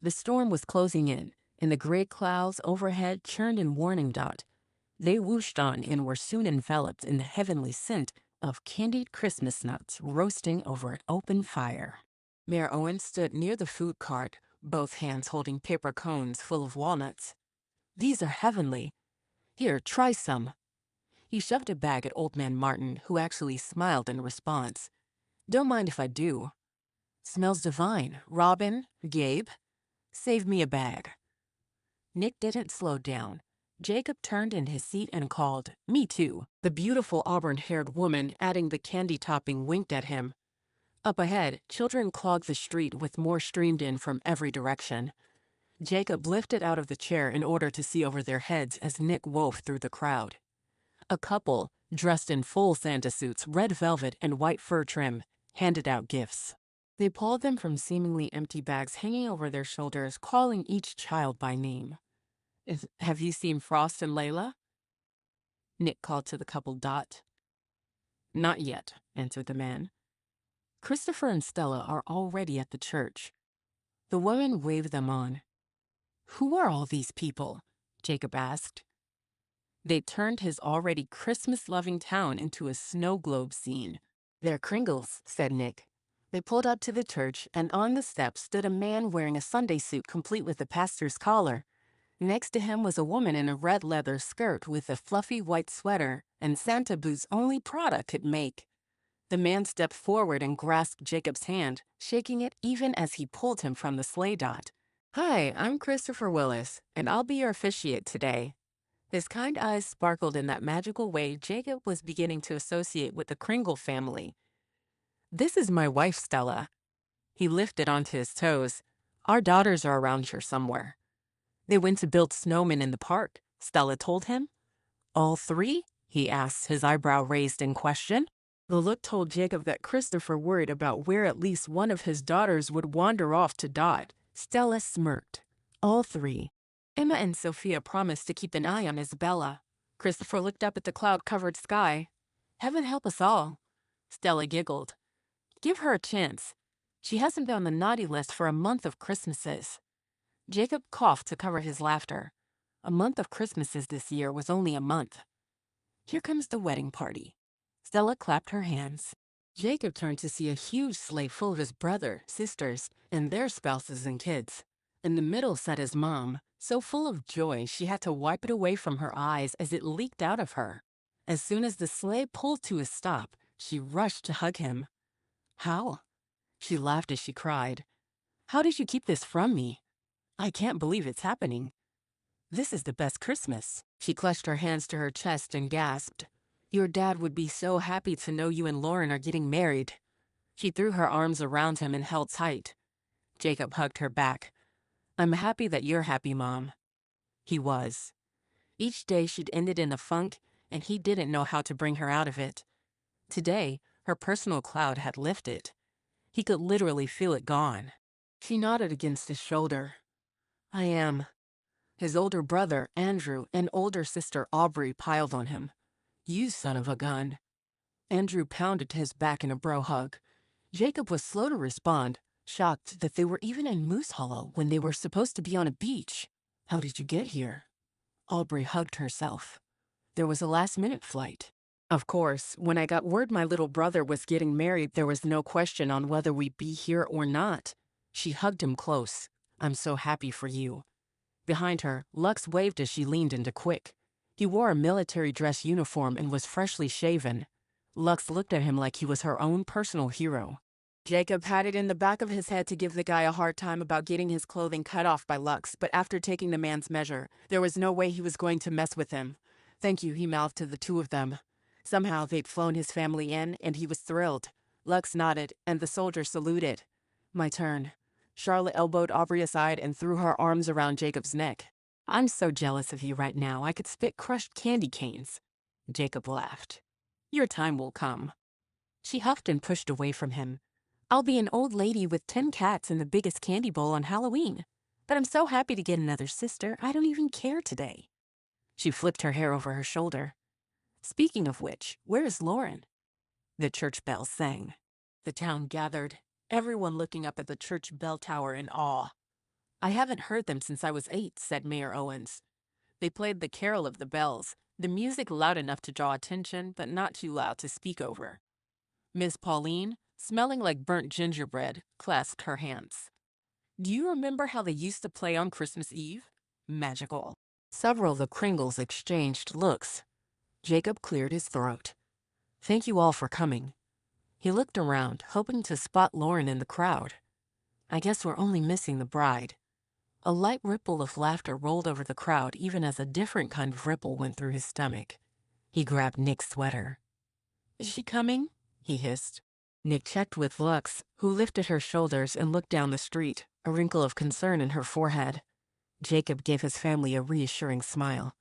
The storm was closing in, and the gray clouds overhead churned in warning. They whooshed on and were soon enveloped in the heavenly scent of candied Christmas nuts roasting over an open fire. Mayor Owen stood near the food cart, both hands holding paper cones full of walnuts. "These are heavenly. Here, try some." He shoved a bag at Old Man Martin, who actually smiled in response. "Don't mind if I do." "Smells divine. Robin, Gabe, save me a bag." Nick didn't slow down. Jacob turned in his seat and called, "Me too." The beautiful auburn-haired woman adding the candy topping winked at him. Up ahead, children clogged the street with more streamed in from every direction. Jacob lifted out of the chair in order to see over their heads as Nick wove through the crowd. A couple, dressed in full Santa suits, red velvet and white fur trim, handed out gifts. They pulled them from seemingly empty bags hanging over their shoulders, calling each child by name. "Have you seen Frost and Layla?" Nick called to the couple. "Not yet," answered the man. "Christopher and Stella are already at the church." The woman waved them on. "Who are all these people?" Jacob asked. They turned his already Christmas-loving town into a snow globe scene. "They're Kringles," said Nick. They pulled up to the church, and on the steps stood a man wearing a Sunday suit complete with a pastor's collar. Next to him was a woman in a red leather skirt with a fluffy white sweater and Santa boots only Prada could make. The man stepped forward and grasped Jacob's hand, shaking it even as he pulled him from the sleigh dot. "Hi, I'm Christopher Willis, and I'll be your officiate today." His kind eyes sparkled in that magical way Jacob was beginning to associate with the Kringle family. "This is my wife, Stella." He lifted onto his toes. "Our daughters are around here somewhere." "They went to build snowmen in the park," Stella told him. "All three?" he asked, his eyebrow raised in question. The look told Jacob that Christopher worried about where at least one of his daughters would wander off to dot. Stella smirked. "All three. Emma and Sophia promised to keep an eye on Isabella." Christopher looked up at the cloud-covered sky. "Heaven help us all." Stella giggled. "Give her a chance. She hasn't been on the naughty list for a month of Christmases." Jacob coughed to cover his laughter. A month of Christmases this year was only a month. "Here comes the wedding party." Stella clapped her hands. Jacob turned to see a huge sleigh full of his brother, sisters, and their spouses and kids. In the middle sat his mom, so full of joy she had to wipe it away from her eyes as it leaked out of her. As soon as the sleigh pulled to a stop, she rushed to hug him. "How?" She laughed as she cried. "How did you keep this from me? I can't believe it's happening. This is the best Christmas." She clutched her hands to her chest and gasped. "Your dad would be so happy to know you and Lauren are getting married." She threw her arms around him and held tight. Jacob hugged her back. "I'm happy that you're happy, Mom." He was. Each day she'd ended in a funk, and he didn't know how to bring her out of it. Today, her personal cloud had lifted. He could literally feel it gone. She nodded against his shoulder. "I am." His older brother, Andrew, and older sister, Aubrey, piled on him. "You son of a gun." Andrew pounded his back in a bro hug. Jacob was slow to respond, shocked that they were even in Moose Hollow when they were supposed to be on a beach. "How did you get here?" Aubrey hugged herself. "There was a last-minute flight." "Of course, when I got word my little brother was getting married, there was no question on whether we'd be here or not." She hugged him close. "I'm so happy for you." Behind her, Lux waved as she leaned into Quick. He wore a military dress uniform and was freshly shaven. Lux looked at him like he was her own personal hero. Jacob had it in the back of his head to give the guy a hard time about getting his clothing cut off by Lux, but after taking the man's measure, there was no way he was going to mess with him. "Thank you," he mouthed to the two of them. Somehow they'd flown his family in, and he was thrilled. Lux nodded, and the soldier saluted. "My turn." Charlotte elbowed Aubrey aside and threw her arms around Jacob's neck. "I'm so jealous of you right now, I could spit crushed candy canes." Jacob laughed. "Your time will come." She huffed and pushed away from him. "I'll be an old lady with 10 cats in the biggest candy bowl on Halloween. But I'm so happy to get another sister, I don't even care today." She flipped her hair over her shoulder. "Speaking of which, where is Lauren?" The church bells sang. The town gathered, everyone looking up at the church bell tower in awe. "I haven't heard them since I was 8, said Mayor Owens. They played the Carol of the Bells, the music loud enough to draw attention, but not too loud to speak over. Miss Pauline, smelling like burnt gingerbread, clasped her hands. "Do you remember how they used to play on Christmas Eve? Magical." Several of the Kringles exchanged looks. Jacob cleared his throat. "Thank you all for coming." He looked around, hoping to spot Lauren in the crowd. "I guess we're only missing the bride." A light ripple of laughter rolled over the crowd even as a different kind of ripple went through his stomach. He grabbed Nick's sweater. "Is she coming?" he hissed. Nick checked with Lux, who lifted her shoulders and looked down the street, a wrinkle of concern in her forehead. Jacob gave his family a reassuring smile.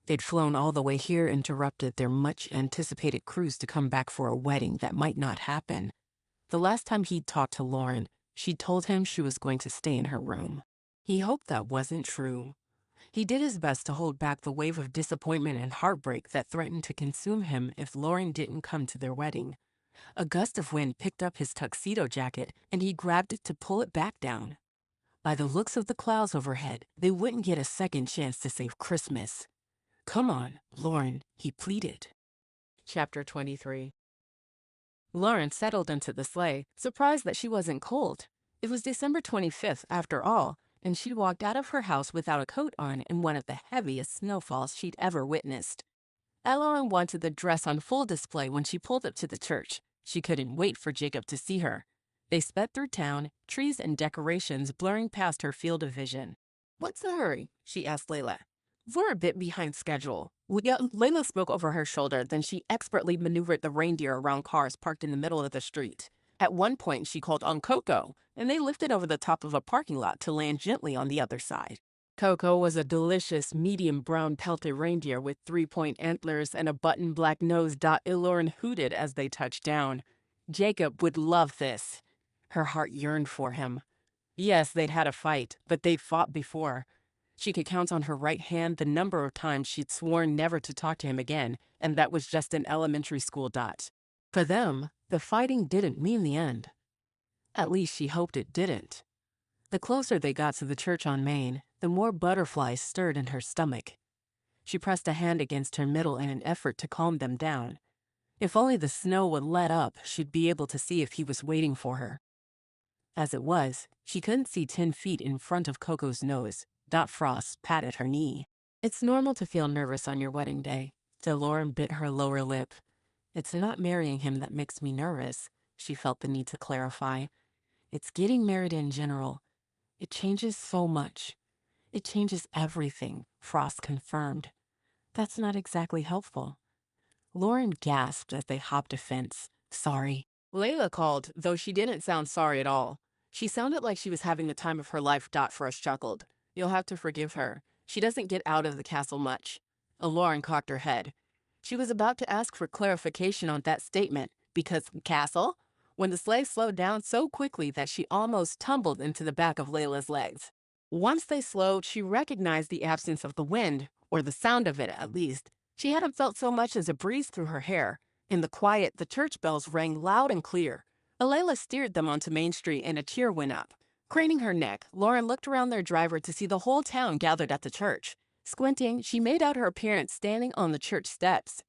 They'd flown all the way here, interrupted their much-anticipated cruise to come back for a wedding that might not happen. The last time he'd talked to Lauren, she'd told him she was going to stay in her room. He hoped that wasn't true. He did his best to hold back the wave of disappointment and heartbreak that threatened to consume him if Lauren didn't come to their wedding. A gust of wind picked up his tuxedo jacket, and he grabbed it to pull it back down. By the looks of the clouds overhead, they wouldn't get a second chance to save Christmas. "Come on, Lauren," he pleaded. Chapter 23. Lauren settled into the sleigh, surprised that she wasn't cold. It was December 25th, after all, and she'd walked out of her house without a coat on in one of the heaviest snowfalls she'd ever witnessed. Lauren wanted the dress on full display when she pulled up to the church. She couldn't wait for Jacob to see her. They sped through town, trees and decorations blurring past her field of vision. "What's the hurry?" she asked Layla. "We're a bit behind schedule." Layla spoke over her shoulder, then she expertly maneuvered the reindeer around cars parked in the middle of the street. At one point, she called on Coco, and they lifted over the top of a parking lot to land gently on the other side. Coco was a delicious medium brown pelted reindeer with 3-point antlers and a button black nose. Lauren hooted as they touched down. Jacob would love this. Her heart yearned for him. Yes, they'd had a fight, but they'd fought before. She could count on her right hand the number of times she'd sworn never to talk to him again, and that was just an elementary school dot. For them, the fighting didn't mean the end. At least she hoped it didn't. The closer they got to the church on Main, the more butterflies stirred in her stomach. She pressed a hand against her middle in an effort to calm them down. If only the snow would let up, she'd be able to see if he was waiting for her. As it was, she couldn't see 10 feet in front of Coco's nose. Dot Frost patted her knee. "It's normal to feel nervous on your wedding day." Lauren bit her lower lip. "It's not marrying him that makes me nervous," she felt the need to clarify. "It's getting married in general. It changes so much. It changes everything," Frost confirmed. "That's not exactly helpful." Lauren gasped as they hopped a fence. "Sorry." Layla called, though she didn't sound sorry at all. She sounded like she was having the time of her life. Frost chuckled. "You'll have to forgive her. She doesn't get out of the castle much." Lauren cocked her head. She was about to ask for clarification on that statement, because castle? When the sleigh slowed down so quickly that she almost tumbled into the back of Layla's legs. Once they slowed, she recognized the absence of the wind, or the sound of it at least. She hadn't felt so much as a breeze through her hair. In the quiet, the church bells rang loud and clear. Layla steered them onto Main Street and a cheer went up. Craning her neck, Lauren looked around their driver to see the whole town gathered at the church. Squinting, she made out her appearance standing on the church steps.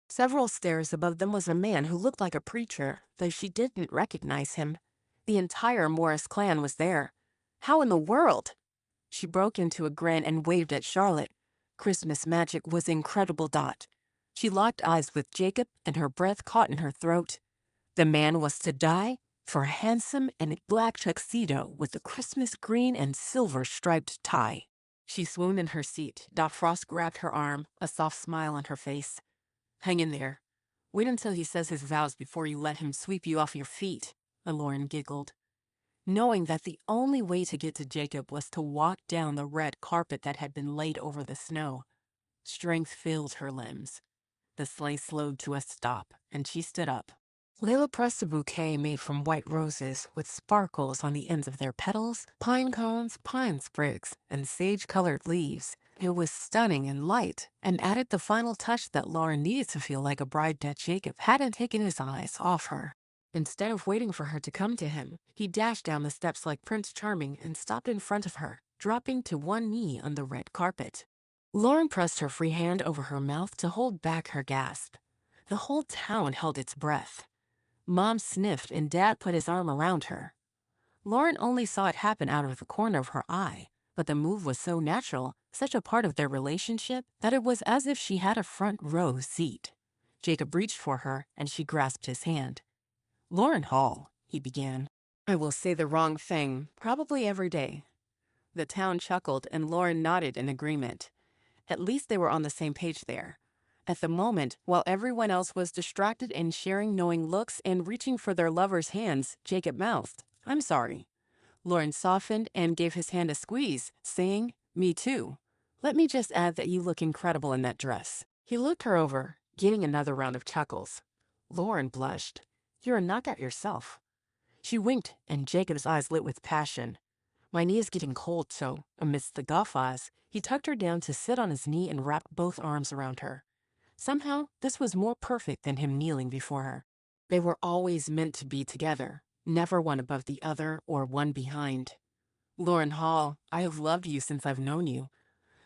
Several stairs above them was a man who looked like a preacher, though she didn't recognize him. The entire Morris clan was there. How in the world? She broke into a grin and waved at Charlotte. Christmas magic was incredible. She locked eyes with Jacob and her breath caught in her throat. The man was to die for a handsome and black tuxedo with a Christmas green and silver striped tie. She swooned in her seat. Frost grabbed her arm, a soft smile on her face. "Hang in there. Wait until he says his vows before you let him sweep you off your feet," Lauren giggled. Knowing that the only way to get to Jacob was to walk down the red carpet that had been laid over the snow. Strength filled her limbs. The sleigh slowed to a stop, and she stood up. Layla pressed a bouquet made from white roses with sparkles on the ends of their petals, pine cones, pine sprigs, and sage-colored leaves. It was stunning and light, and added the final touch that Lauren needed to feel like a bride that Jacob hadn't taken his eyes off her. Instead of waiting for her to come to him, he dashed down the steps like Prince Charming and stopped in front of her, dropping to one knee on the red carpet. Lauren pressed her free hand over her mouth to hold back her gasp. The whole town held its breath. Mom sniffed and Dad put his arm around her. Lauren only saw it happen out of the corner of her eye, but the move was so natural, such a part of their relationship, that it was as if she had a front row seat. Jacob reached for her, and she grasped his hand. "Lauren Hall," he began. "I will say the wrong thing, probably every day." The town chuckled, and Lauren nodded in agreement. At least they were on the same page there. At the moment, while everyone else was distracted and sharing knowing looks and reaching for their lovers' hands, Jacob mouthed, "I'm sorry." Lauren softened and gave his hand a squeeze, saying, "Me too. Let me just add that you look incredible in that dress." He looked her over, getting another round of chuckles. Lauren blushed. "You're a knockout yourself." She winked, and Jacob's eyes lit with passion. "My knee is getting cold, so," amidst the guffaws, he tucked her down to sit on his knee and wrapped both arms around her. Somehow, this was more perfect than him kneeling before her. They were always meant to be together, never one above the other or one behind. "Lauren Hall, I have loved you since I've known you.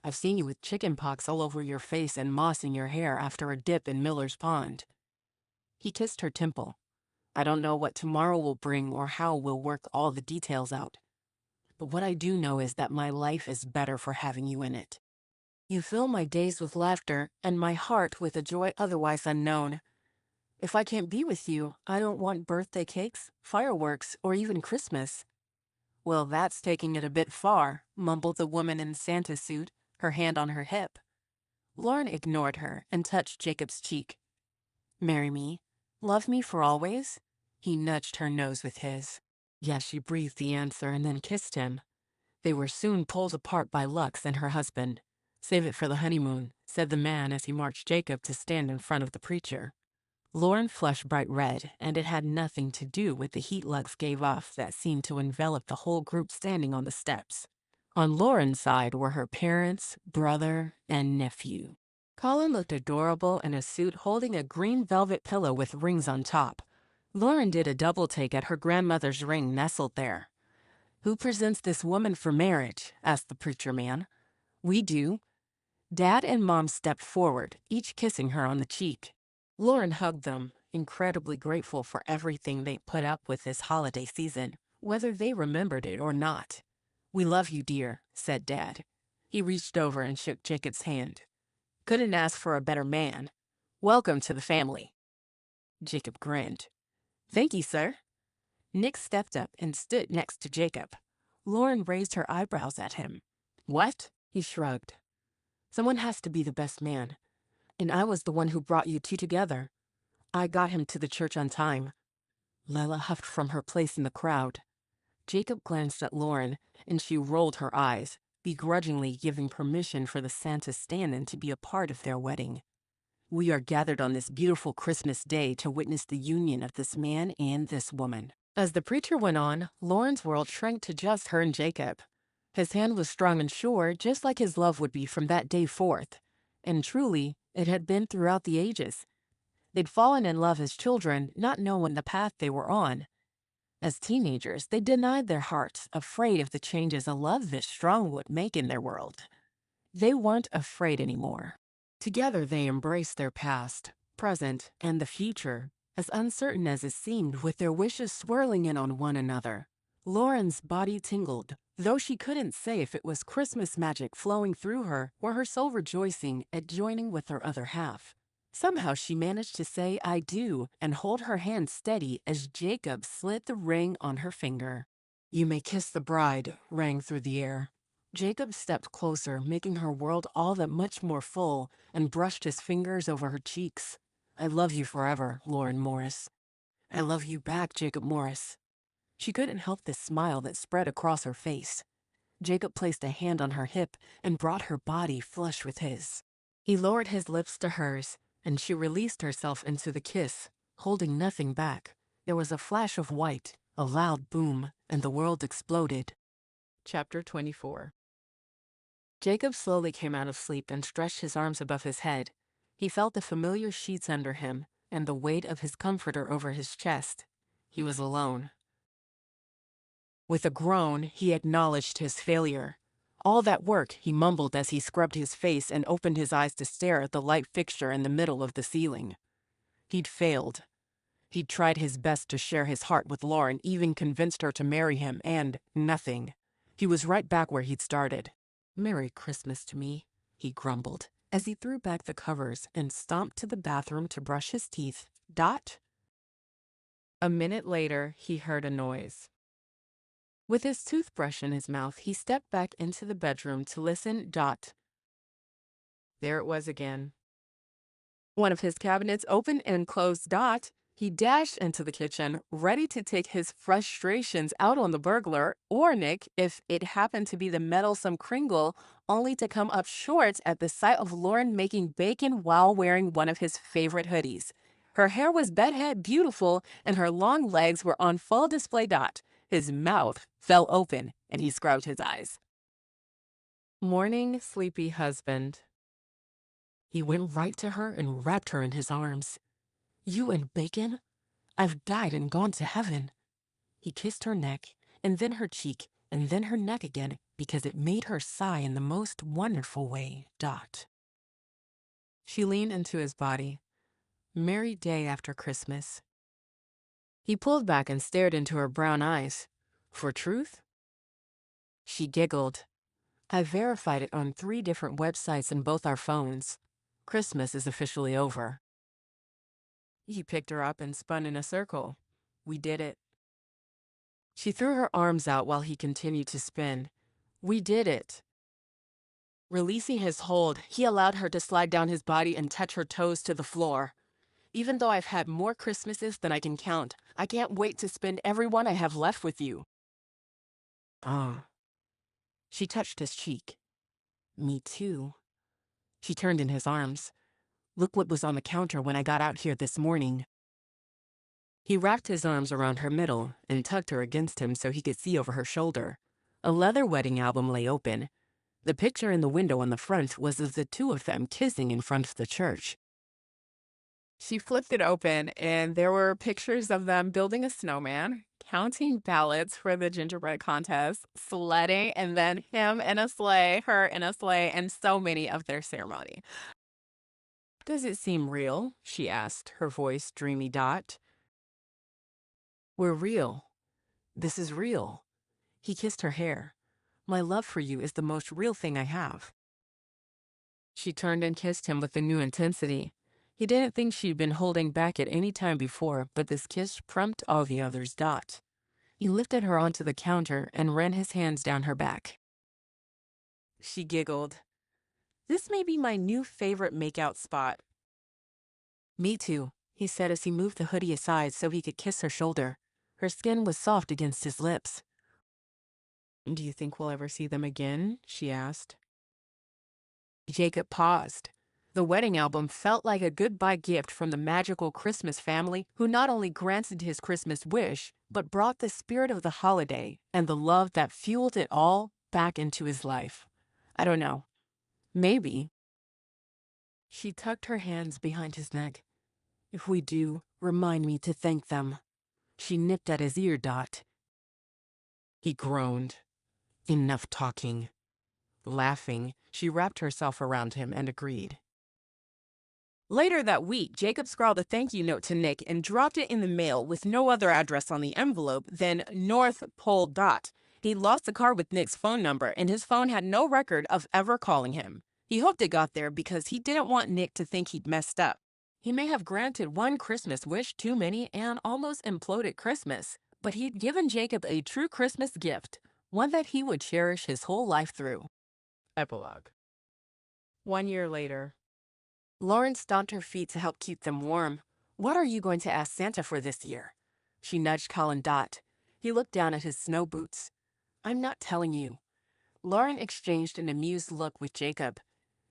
I've seen you with chicken pox all over your face and moss in your hair after a dip in Miller's Pond." He kissed her temple. I don't know what tomorrow will bring or how we'll work all the details out. But what I do know is that my life is better for having you in it. You fill my days with laughter and my heart with a joy otherwise unknown. If I can't be with you, I don't want birthday cakes, fireworks, or even Christmas. Well, that's taking it a bit far, mumbled the woman in Santa's suit, her hand on her hip. Lauren ignored her and touched Jacob's cheek. Marry me? Love me for always? He nudged her nose with his. Yes, she breathed the answer and then kissed him. They were soon pulled apart by Lux and her husband. Save it for the honeymoon, said the man as he marched Jacob to stand in front of the preacher. Lauren flushed bright red, and it had nothing to do with the heat Lux gave off that seemed to envelop the whole group standing on the steps. On Lauren's side were her parents, brother, and nephew. Colin looked adorable in a suit holding a green velvet pillow with rings on top. Lauren did a double take at her grandmother's ring nestled there. Who presents this woman for marriage? Asked the preacher man. We do. Dad and Mom stepped forward, each kissing her on the cheek. Lauren hugged them, incredibly grateful for everything they put up with this holiday season, whether they remembered it or not. We love you, dear, said Dad. He reached over and shook Jacob's hand. Couldn't ask for a better man. Welcome to the family. Jacob grinned. Thank you, sir. Nick stepped up and stood next to Jacob. Lauren raised her eyebrows at him. What? He shrugged. Someone has to be the best man. And I was the one who brought you two together. I got him to the church on time. Lela huffed from her place in the crowd. Jacob glanced at Lauren, and she rolled her eyes, begrudgingly giving permission for the Santa stand-in to be a part of their wedding. We are gathered on this beautiful Christmas day to witness the union of this man and this woman. As the preacher went on, Lauren's world shrank to just her and Jacob. His hand was strong and sure, just like his love would be from that day forth. And truly, it had been throughout the ages. They'd fallen in love as children, not knowing the path they were on. As teenagers, they denied their hearts, afraid of the changes a love this strong would make in their world. They weren't afraid anymore. Together they embraced their past, present, and the future, as uncertain as it seemed, with their wishes swirling in on one another. Lauren's body tingled, though she couldn't say if it was Christmas magic flowing through her or her soul rejoicing at joining with her other half. Somehow she managed to say I do and hold her hand steady as Jacob slid the ring on her finger. You may kiss the bride, rang through the air. Jacob stepped closer, making her world all that much more full, and brushed his fingers over her cheeks. I love you forever, Lauren Morris. I love you back, Jacob Morris. She couldn't help the smile that spread across her face. Jacob placed a hand on her hip and brought her body flush with his. He lowered his lips to hers, and she released herself into the kiss, holding nothing back. There was a flash of white, a loud boom, and the world exploded. Chapter 24. Jacob slowly came out of sleep and stretched his arms above his head. He felt the familiar sheets under him and the weight of his comforter over his chest. He was alone. With a groan, he acknowledged his failure. All that work, he mumbled as he scrubbed his face and opened his eyes to stare at the light fixture in the middle of the ceiling. He'd failed. He'd tried his best to share his heart with Lauren, even convinced her to marry him, and nothing. He was right back where he'd started. Merry Christmas to me, he grumbled, as he threw back the covers and stomped to the bathroom to brush his teeth. Dot? A minute later, he heard a noise. With his toothbrush in his mouth, he stepped back into the bedroom to listen. Dot. There it was again. One of his cabinets opened and closed. Dot. He dashed into the kitchen, ready to take his frustrations out on the burglar, or Nick, if it happened to be the meddlesome Kringle, only to come up short at the sight of Lauren making bacon while wearing one of his favorite hoodies. Her hair was bedhead beautiful, and her long legs were on full display. Dot. His mouth fell open, and he scrubbed his eyes. Morning, sleepy husband. He went right to her and wrapped her in his arms. You and bacon? I've died and gone to heaven. He kissed her neck, and then her cheek, and then her neck again, because it made her sigh in the most wonderful way. Dot. She leaned into his body. Merry day after Christmas. He pulled back and stared into her brown eyes. For truth? She giggled. I verified it on 3 different websites and both our phones. Christmas is officially over. He picked her up and spun in a circle. We did it. She threw her arms out while he continued to spin. We did it. Releasing his hold, he allowed her to slide down his body and touch her toes to the floor. Even though I've had more Christmases than I can count, I can't wait to spend every one I have left with you. Ah. She touched his cheek. Me too. She turned in his arms. Look what was on the counter when I got out here this morning. He wrapped his arms around her middle and tugged her against him so he could see over her shoulder. A leather wedding album lay open. The picture in the window on the front was of the 2 of them kissing in front of the church. She flipped it open, and there were pictures of them building a snowman, counting ballots for the gingerbread contest, sledding, and then him in a sleigh, her in a sleigh, and so many of their ceremony. Does it seem real? She asked, her voice dreamy. We're real. This is real. He kissed her hair. My love for you is the most real thing I have. She turned and kissed him with a new intensity. He didn't think she'd been holding back at any time before, but this kiss trumped all the others. He lifted her onto the counter and ran his hands down her back. She giggled. This may be my new favorite makeout spot. Me too, he said as he moved the hoodie aside so he could kiss her shoulder. Her skin was soft against his lips. Do you think we'll ever see them again? She asked. Jacob paused. The wedding album felt like a goodbye gift from the magical Christmas family who not only granted his Christmas wish, but brought the spirit of the holiday and the love that fueled it all back into his life. I don't know. Maybe. She tucked her hands behind his neck. If we do, remind me to thank them. She nipped at his ear. He groaned. Enough talking. Laughing, she wrapped herself around him and agreed. Later that week, Jacob scrawled a thank you note to Nick and dropped it in the mail with no other address on the envelope than North Pole. He lost the card with Nick's phone number, and his phone had no record of ever calling him. He hoped it got there because he didn't want Nick to think he'd messed up. He may have granted one Christmas wish too many and almost imploded Christmas, but he'd given Jacob a true Christmas gift, one that he would cherish his whole life through. Epilogue. 1 year later. Lauren stomped her feet to help keep them warm. What are you going to ask Santa for this year? She nudged Colin. He looked down at his snow boots. I'm not telling you. Lauren exchanged an amused look with Jacob.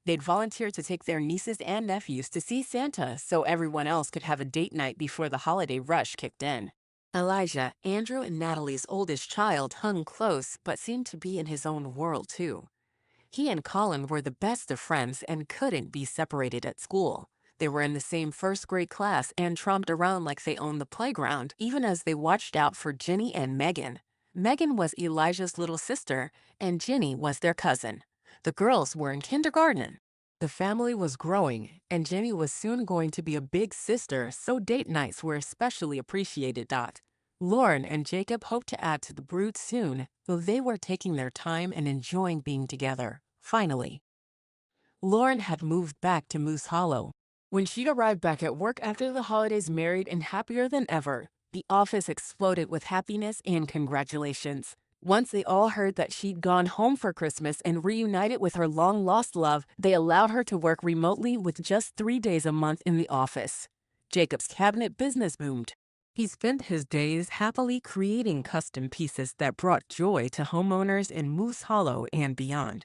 They'd volunteered to take their nieces and nephews to see Santa so everyone else could have a date night before the holiday rush kicked in. Elijah, Andrew and Natalie's oldest child, hung close but seemed to be in his own world too. He and Colin were the best of friends and couldn't be separated at school. They were in the same first-grade class and tromped around like they owned the playground, even as they watched out for Ginny and Megan. Megan was Elijah's little sister, and Ginny was their cousin. The girls were in kindergarten. The family was growing, and Ginny was soon going to be a big sister, so date nights were especially appreciated. Lauren and Jacob hoped to add to the brood soon, though they were taking their time and enjoying being together. Finally, Lauren had moved back to Moose Hollow. When she arrived back at work after the holidays, married and happier than ever, the office exploded with happiness and congratulations. Once they all heard that she'd gone home for Christmas and reunited with her long-lost love, they allowed her to work remotely with just 3 days a month in the office. Jacob's cabinet business boomed. He spent his days happily creating custom pieces that brought joy to homeowners in Moose Hollow and beyond.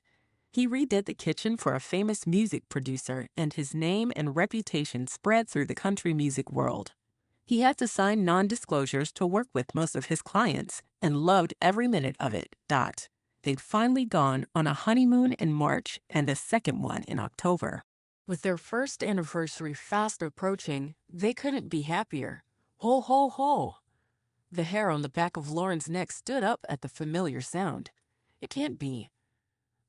He redid the kitchen for a famous music producer, and his name and reputation spread through the country music world. He had to sign non-disclosures to work with most of his clients, and loved every minute of it. They'd finally gone on a honeymoon in March and a second one in October. With their first anniversary fast approaching, they couldn't be happier. Ho, ho, ho! The hair on the back of Lauren's neck stood up at the familiar sound. It can't be.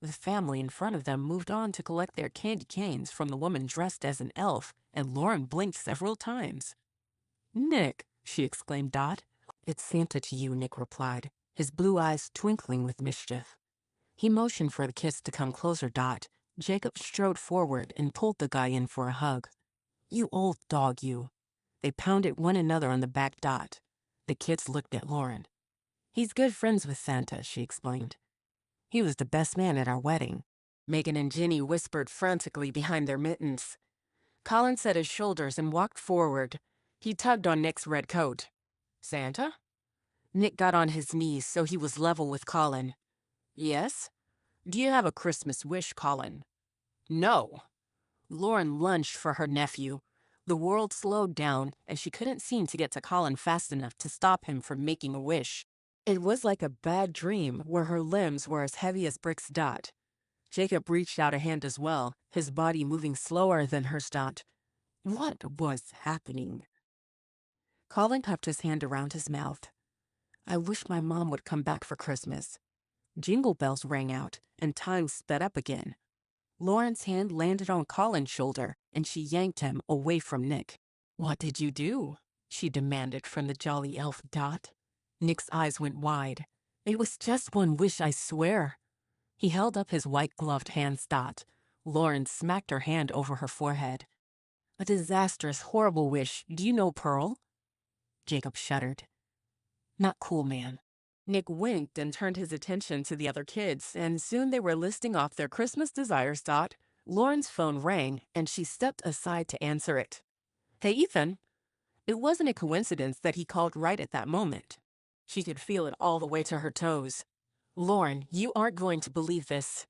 The family in front of them moved on to collect their candy canes from the woman dressed as an elf, and Lauren blinked several times. Nick, she exclaimed. Dot. It's Santa to you, Nick replied, his blue eyes twinkling with mischief. He motioned for the kids to come closer. Dot. Jacob strode forward and pulled the guy in for a hug. You old dog, you. They pounded one another on the back. Dot. The kids looked at Lauren. He's good friends with Santa, she explained. He was the best man at our wedding. Megan and Ginny whispered frantically behind their mittens. Colin set his shoulders and walked forward. He tugged on Nick's red coat. Santa? Nick got on his knees so he was level with Colin. Yes? Do you have a Christmas wish, Colin? No. Lauren lunged for her nephew. The world slowed down, and she couldn't seem to get to Colin fast enough to stop him from making a wish. It was like a bad dream where her limbs were as heavy as bricks. Dot. Jacob reached out a hand as well, his body moving slower than hers. Dot. What was happening? Colin cupped his hand around his mouth. I wish my mom would come back for Christmas. Jingle bells rang out, and time sped up again. Lauren's hand landed on Colin's shoulder, and she yanked him away from Nick. What did you do? She demanded from the jolly elf. Dot. Nick's eyes went wide. It was just one wish, I swear. He held up his white-gloved hands. Dot. Lauren smacked her hand over her forehead. A disastrous, horrible wish. Do you know Pearl? Jacob shuddered. Not cool, man. Nick winked and turned his attention to the other kids, and soon they were listing off their Christmas desires. Dot. Lauren's phone rang, and she stepped aside to answer it. Hey, Ethan. It wasn't a coincidence that he called right at that moment. She could feel it all the way to her toes. Lauren, you aren't going to believe this.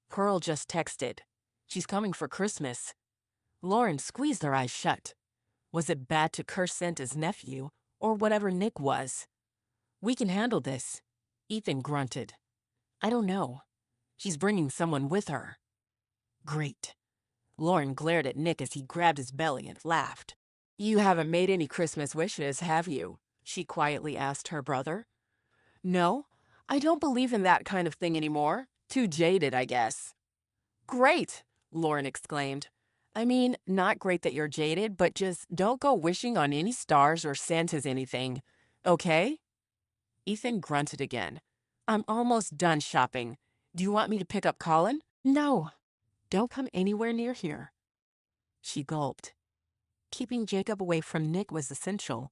Pearl just texted. She's coming for Christmas. Lauren squeezed her eyes shut. Was it bad to curse Santa's nephew, or whatever Nick was? We can handle this, Ethan grunted. I don't know. She's bringing someone with her. Great. Lauren glared at Nick as he grabbed his belly and laughed. You haven't made any Christmas wishes, have you? She quietly asked her brother. No, I don't believe in that kind of thing anymore. Too jaded, I guess. Great, Lauren exclaimed. I mean, not great that you're jaded, but just don't go wishing on any stars or Santa's anything. Okay? Ethan grunted again. I'm almost done shopping. Do you want me to pick up Colin? No. Don't come anywhere near here. She gulped. Keeping Jacob away from Nick was essential.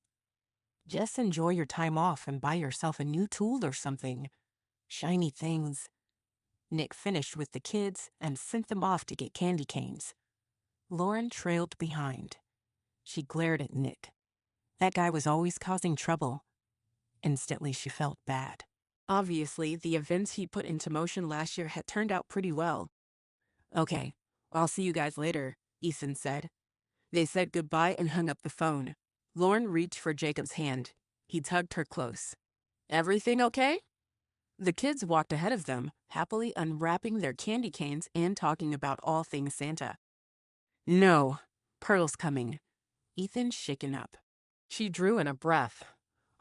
Just enjoy your time off and buy yourself a new tool or something. Shiny things. Nick finished with the kids and sent them off to get candy canes. Lauren trailed behind. She glared at Nick. That guy was always causing trouble. Instantly, she felt bad. Obviously, the events he put into motion last year had turned out pretty well. Okay, I'll see you guys later, Ethan said. They said goodbye and hung up the phone. Lauren reached for Jacob's hand. He tugged her close. Everything okay? The kids walked ahead of them, happily unwrapping their candy canes and talking about all things Santa. No, Pearl's coming. Ethan shaken up. She drew in a breath.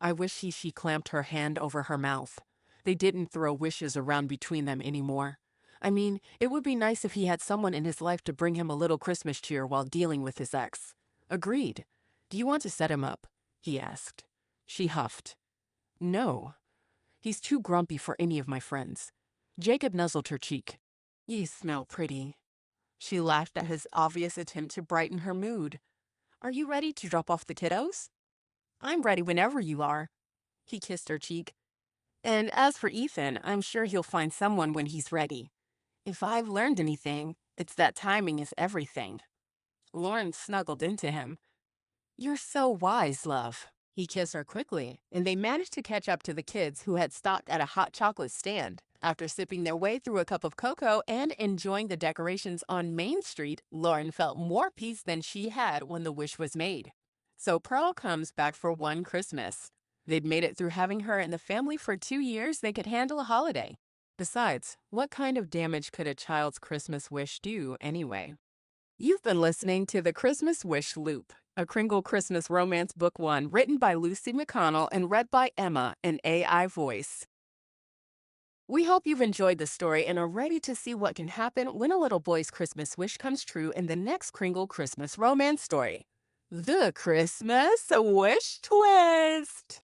I wish she clamped her hand over her mouth. They didn't throw wishes around between them anymore. I mean, it would be nice if he had someone in his life to bring him a little Christmas cheer while dealing with his ex. Agreed. Do you want to set him up? He asked. She huffed. No. He's too grumpy for any of my friends. Jacob nuzzled her cheek. You smell pretty. She laughed at his obvious attempt to brighten her mood. Are you ready to drop off the kiddos? I'm ready whenever you are. He kissed her cheek. And as for Ethan, I'm sure he'll find someone when he's ready. If I've learned anything, it's that timing is everything. Lauren snuggled into him. You're so wise, love. He kissed her quickly, and they managed to catch up to the kids who had stopped at a hot chocolate stand. After sipping their way through a cup of cocoa and enjoying the decorations on Main Street, Lauren felt more peace than she had when the wish was made. So Pearl comes back for one Christmas. They'd made it through having her in the family for 2 years. They could handle a holiday. Besides, what kind of damage could a child's Christmas wish do anyway? You've been listening to The Christmas Wish Loop, a Kringle Christmas romance book 1 written by Lucy McConnell and read by Emma, an AI voice. We hope you've enjoyed the story and are ready to see what can happen when a little boy's Christmas wish comes true in the next Kringle Christmas romance story. The Christmas Wish Twist!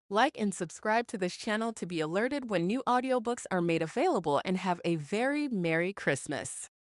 Like and subscribe to this channel to be alerted when new audiobooks are made available, and have a very Merry Christmas.